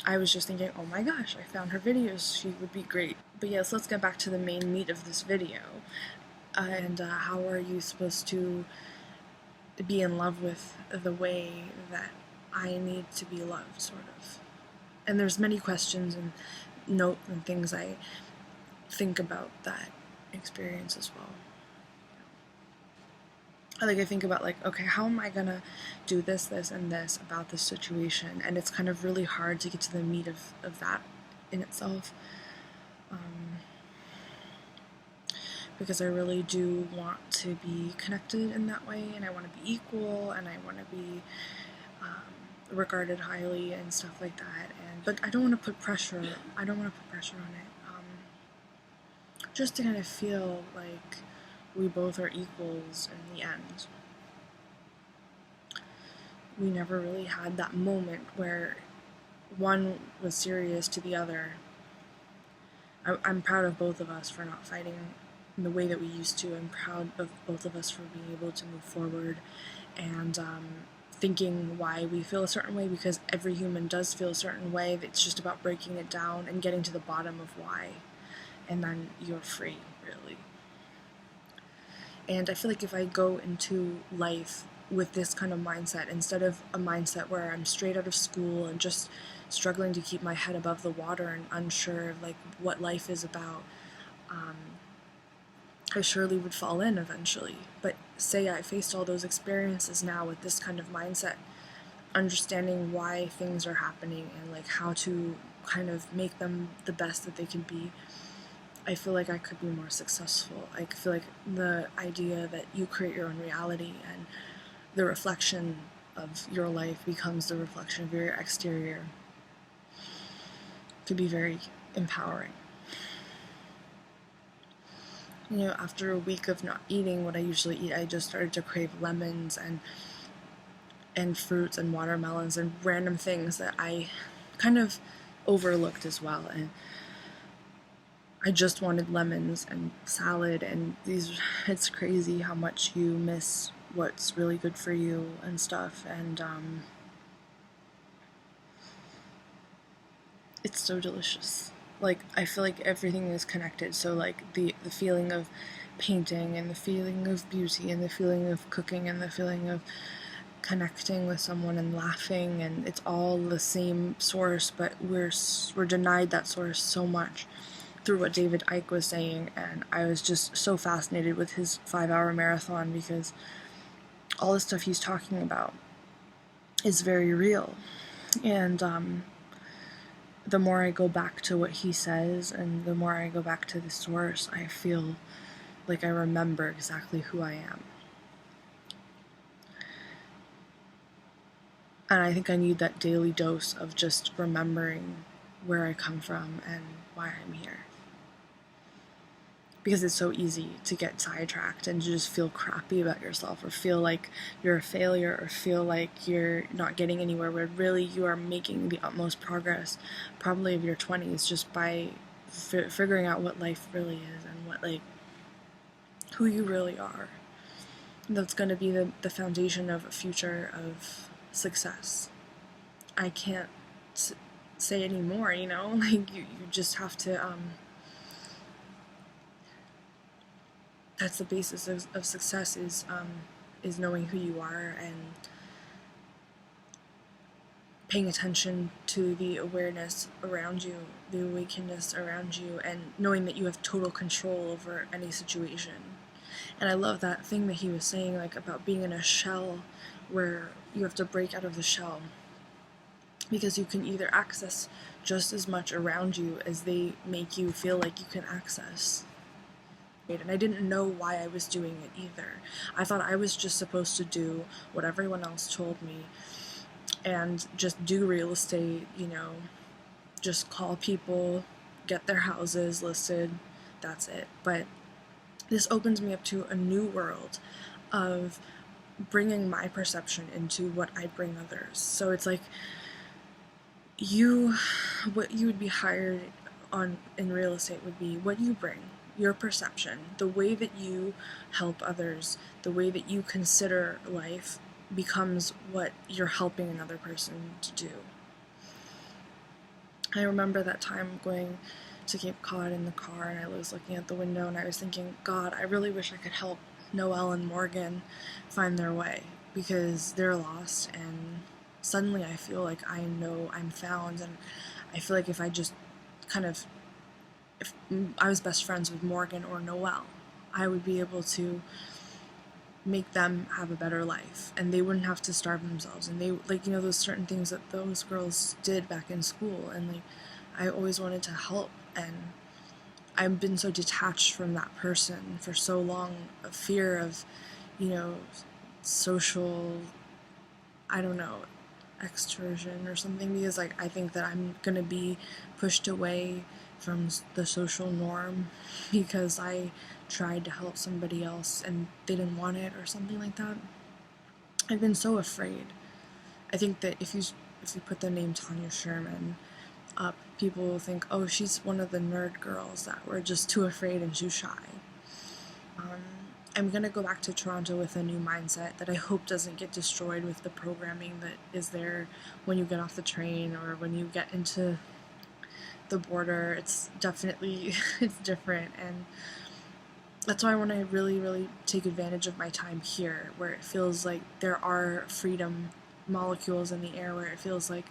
I was just thinking, oh my gosh, I found her videos, she would be great. But yes, let's get back to the main meat of this video. And how are you supposed to be in love with the way that I need to be loved, sort of? And there's many questions and notes and things I think about that experience as well. I think about okay, how am I gonna do this, and this about this situation? And it's kind of really hard to get to the meat of that in itself. Because I really do want to be connected in that way, and I want to be equal, and I want to be regarded highly and stuff like that. But I don't want to put pressure. I don't want to put pressure on it. Just to kind of feel like we both are equals in the end. We never really had that moment where one was serious to the other. I'm proud of both of us for not fighting in the way that we used to. I'm proud of both of us for being able to move forward and thinking why we feel a certain way, because every human does feel a certain way. It's just about breaking it down and getting to the bottom of why, and then you're free, really. And I feel like if I go into life with this kind of mindset, instead of a mindset where I'm straight out of school and just struggling to keep my head above the water and unsure of what life is about, I surely would fall in eventually. But say I faced all those experiences now with this kind of mindset, understanding why things are happening and like how to kind of make them the best that they can be, I feel like I could be more successful. I feel like the idea that you create your own reality and the reflection of your life becomes the reflection of your exterior could be very empowering. You know, after a week of not eating what I usually eat, I just started to crave lemons and fruits and watermelons and random things that I kind of overlooked as well. And I just wanted lemons and salad and these. It's crazy how much you miss what's really good for you and stuff. And it's so delicious. Like, I feel like everything is connected. So like the feeling of painting and the feeling of beauty and the feeling of cooking and the feeling of connecting with someone and laughing, and it's all the same source, but we're denied that source so much through what David Icke was saying. And I was just so fascinated with his 5-hour marathon because all the stuff he's talking about is very real. And the more I go back to what he says and the more I go back to the source, I feel like I remember exactly who I am. And I think I need that daily dose of just remembering where I come from and why I'm here. Because it's so easy to get sidetracked and to just feel crappy about yourself or feel like you're a failure or feel like you're not getting anywhere, where really you are making the utmost progress probably of your 20s just by figuring out what life really is and what, like, who you really are. That's going to be the foundation of a future of success. I can't say any more, you know? Like, you just have to, that's the basis of success, is knowing who you are and paying attention to the awareness around you, the awakeness around you, and knowing that you have total control over any situation. And I love that thing that he was saying, like, about being in a shell where you have to break out of the shell, because you can either access just as much around you as they make you feel like you can access. And I didn't know why I was doing it either. I thought I was just supposed to do what everyone else told me and just do real estate, you know, just call people, get their houses listed, that's it. But this opens me up to a new world of bringing my perception into what I bring others. So it's like what you would be hired on in real estate would be what you bring, your perception, the way that you help others, the way that you consider life becomes what you're helping another person to do. I remember that time going to Cape Cod in the car, and I was looking out the window and I was thinking, God, I really wish I could help Noelle and Morgan find their way, because they're lost, and suddenly I feel like I know I'm found. And I feel like if I was best friends with Morgan or Noelle, I would be able to make them have a better life, and they wouldn't have to starve themselves. And they, like, you know, those certain things that those girls did back in school, and like, I always wanted to help, and I've been so detached from that person for so long, a fear of, you know, social, I don't know, extroversion or something, because like I think that I'm gonna be pushed away from the social norm because I tried to help somebody else and they didn't want it or something like that. I've been so afraid. I think that if you put the name Tanya Sherman up, people will think, oh, she's one of the nerd girls that were just too afraid and too shy. I'm gonna go back to Toronto with a new mindset that I hope doesn't get destroyed with the programming that is there when you get off the train or when you get into the border. It's definitely, it's different, and that's why I want to really, really take advantage of my time here, where it feels like there are freedom molecules in the air, where it feels like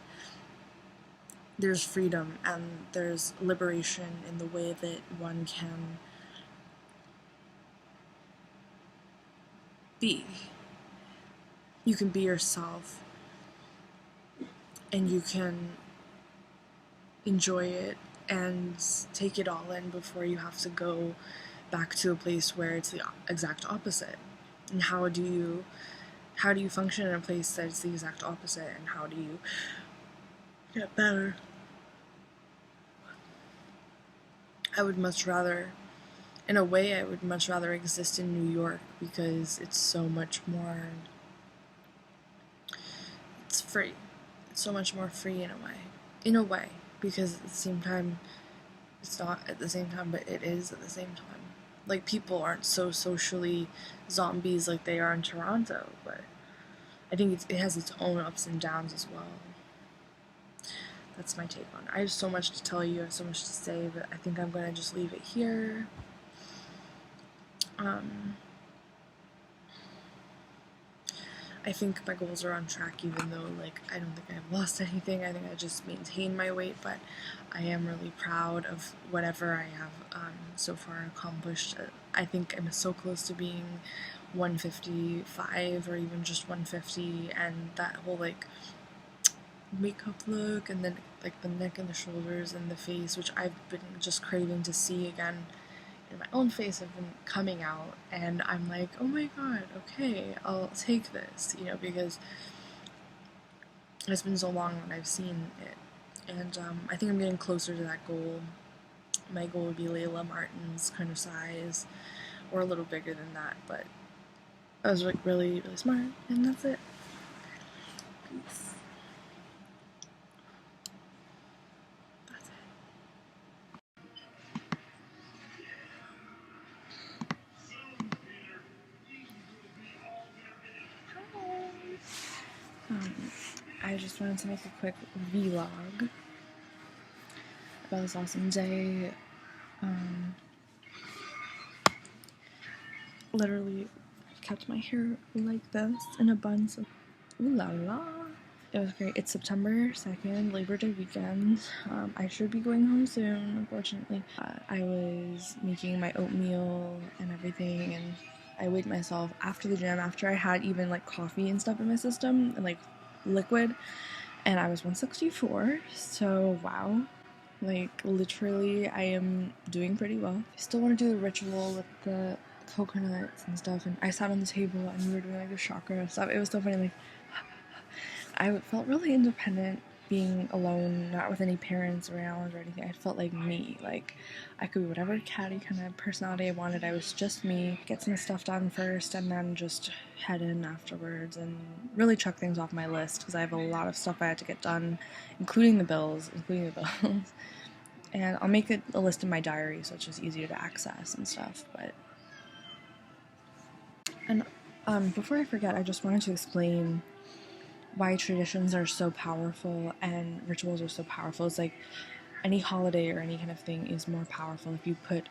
there's freedom and there's liberation in the way that one can be. You can be yourself and you can enjoy it and take it all in before you have to go back to a place where it's the exact opposite. And how do you function in a place that's the exact opposite, and how do you get better? I would much rather exist in New York because it's so much more, it's free. It's so much more free in a way. In a way, because at the same time, it's not at the same time, but it is at the same time. Like, people aren't so socially zombies like they are in Toronto, but I think it has its own ups and downs as well. That's my take on it. I have so much to tell you, I have so much to say, but I think I'm gonna just leave it here. I think my goals are on track, even though, like, I don't think I've lost anything. I think I just maintained my weight, but I am really proud of whatever I have so far accomplished. I think I'm so close to being 155 or even just 150, and that whole, like, makeup look, and then, like, the neck and the shoulders and the face, which I've been just craving to see again in my own face, have been coming out, and I'm like, oh my god, okay, I'll take this, you know, because it's been so long that I've seen it, and I think I'm getting closer to that goal. My goal would be Layla Martin's kind of size, or a little bigger than that, but I was, like, really, really smart, and that's it. Peace. I just wanted to make a quick vlog about this awesome day. Literally kept my hair like this in a bun, so ooh la la. It was great. It's September 2nd, Labor Day weekend. I should be going home soon, unfortunately. I was making my oatmeal and everything, and I weighed myself after the gym, after I had even, like, coffee and stuff in my system, and, like, liquid, and I was 164, so wow. Like, literally, I am doing pretty well. I still want to do the ritual with the coconuts and stuff, and I sat on the table and we were doing, like, the chakra stuff. It was so funny. Like, I felt really independent being alone, not with any parents around or anything. I felt like me. Like, I could be whatever catty kind of personality I wanted. I was just me. Get some stuff done first and then just head in afterwards and really check things off my list, because I have a lot of stuff I had to get done, including the bills. And I'll make it a list in my diary so it's just easier to access and stuff. And before I forget, I just wanted to explain why traditions are so powerful and rituals are so powerful. It's like any holiday or any kind of thing is more powerful if you put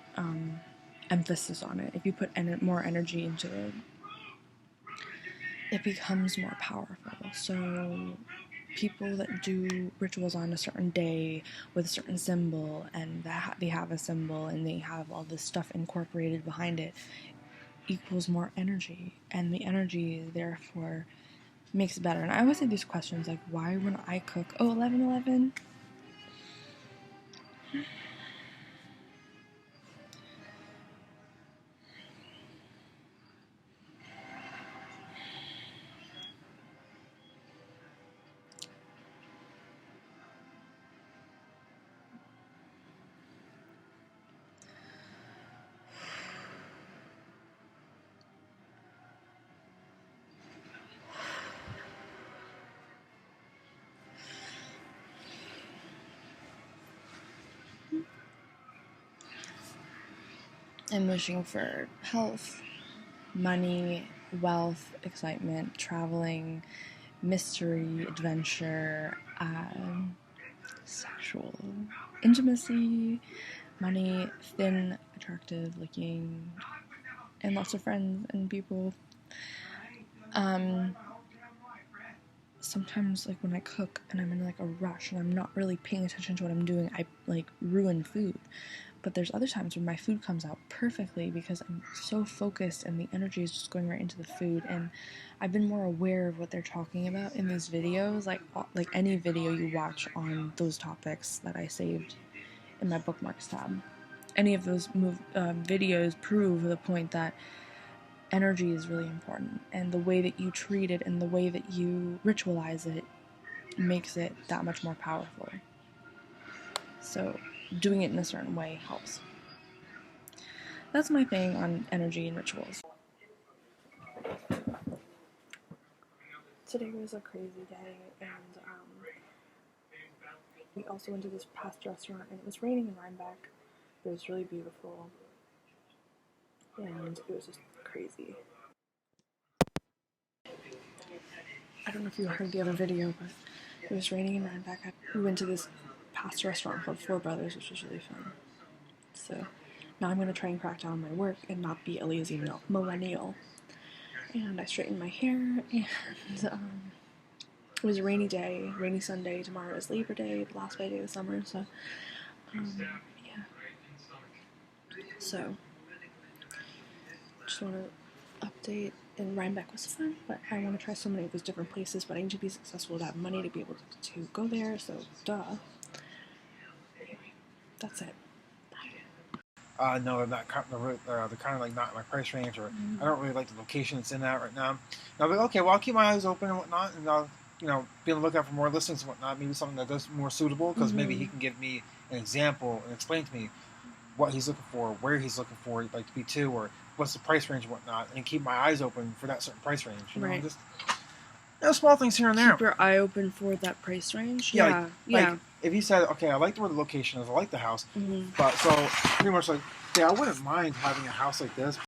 emphasis on it. If you put more energy into it, it becomes more powerful. So people that do rituals on a certain day with a certain symbol, and they have a symbol and they have all this stuff incorporated behind it, equals more energy, and the energy therefore makes it better. And I always have these questions like, why when I cook, 11:11. I'm wishing for health, money, wealth, excitement, traveling, mystery, adventure, sexual intimacy, money, thin, attractive looking, and lots of friends and people. Sometimes, like, when I cook and I'm in, like, a rush and I'm not really paying attention to what I'm doing, I, like, ruin food. But there's other times when my food comes out perfectly because I'm so focused and the energy is just going right into the food. And I've been more aware of what they're talking about in these videos, like any video you watch on those topics that I saved in my bookmarks tab. Any of those videos prove the point that energy is really important, and the way that you treat it and the way that you ritualize it makes it that much more powerful. So doing it in a certain way helps. That's my thing on energy and rituals. Today was a crazy day, and we also went to this past restaurant, and it was raining in Rhinebeck. It was really beautiful, and it was just crazy. I don't know if you heard the other video, but it was raining in Rhinebeck. We went to this past restaurant called Four Brothers, which was really fun. So now I'm going to try and crack down on my work and not be a lazy millennial. And I straightened my hair, and it was a rainy day, rainy Sunday. Tomorrow is Labor Day, the last day of the summer, so yeah. So just want to update. And Rhinebeck was fun, but I want to try so many of those different places, but I need to be successful to have money to be able to go there, so duh. Anyway, that's it. No, they're not. They're kind of like not in my price range, or I don't really like the location it's in at right now. And I'll be like, okay, well, I'll keep my eyes open and whatnot, and I'll, be on the lookout for more listings and whatnot. Maybe something that does more suitable, because maybe he can give me an example and explain to me what he's looking for, where he's looking for, like to be to, or what's the price range and whatnot, and keep my eyes open for that certain price range. Right. Just small things here and there. Keep your eye open for that price range. Yeah. Yeah. Like, if he said, okay, I like where the location is, I like the house, but so pretty much like, yeah, I wouldn't mind having a house like this.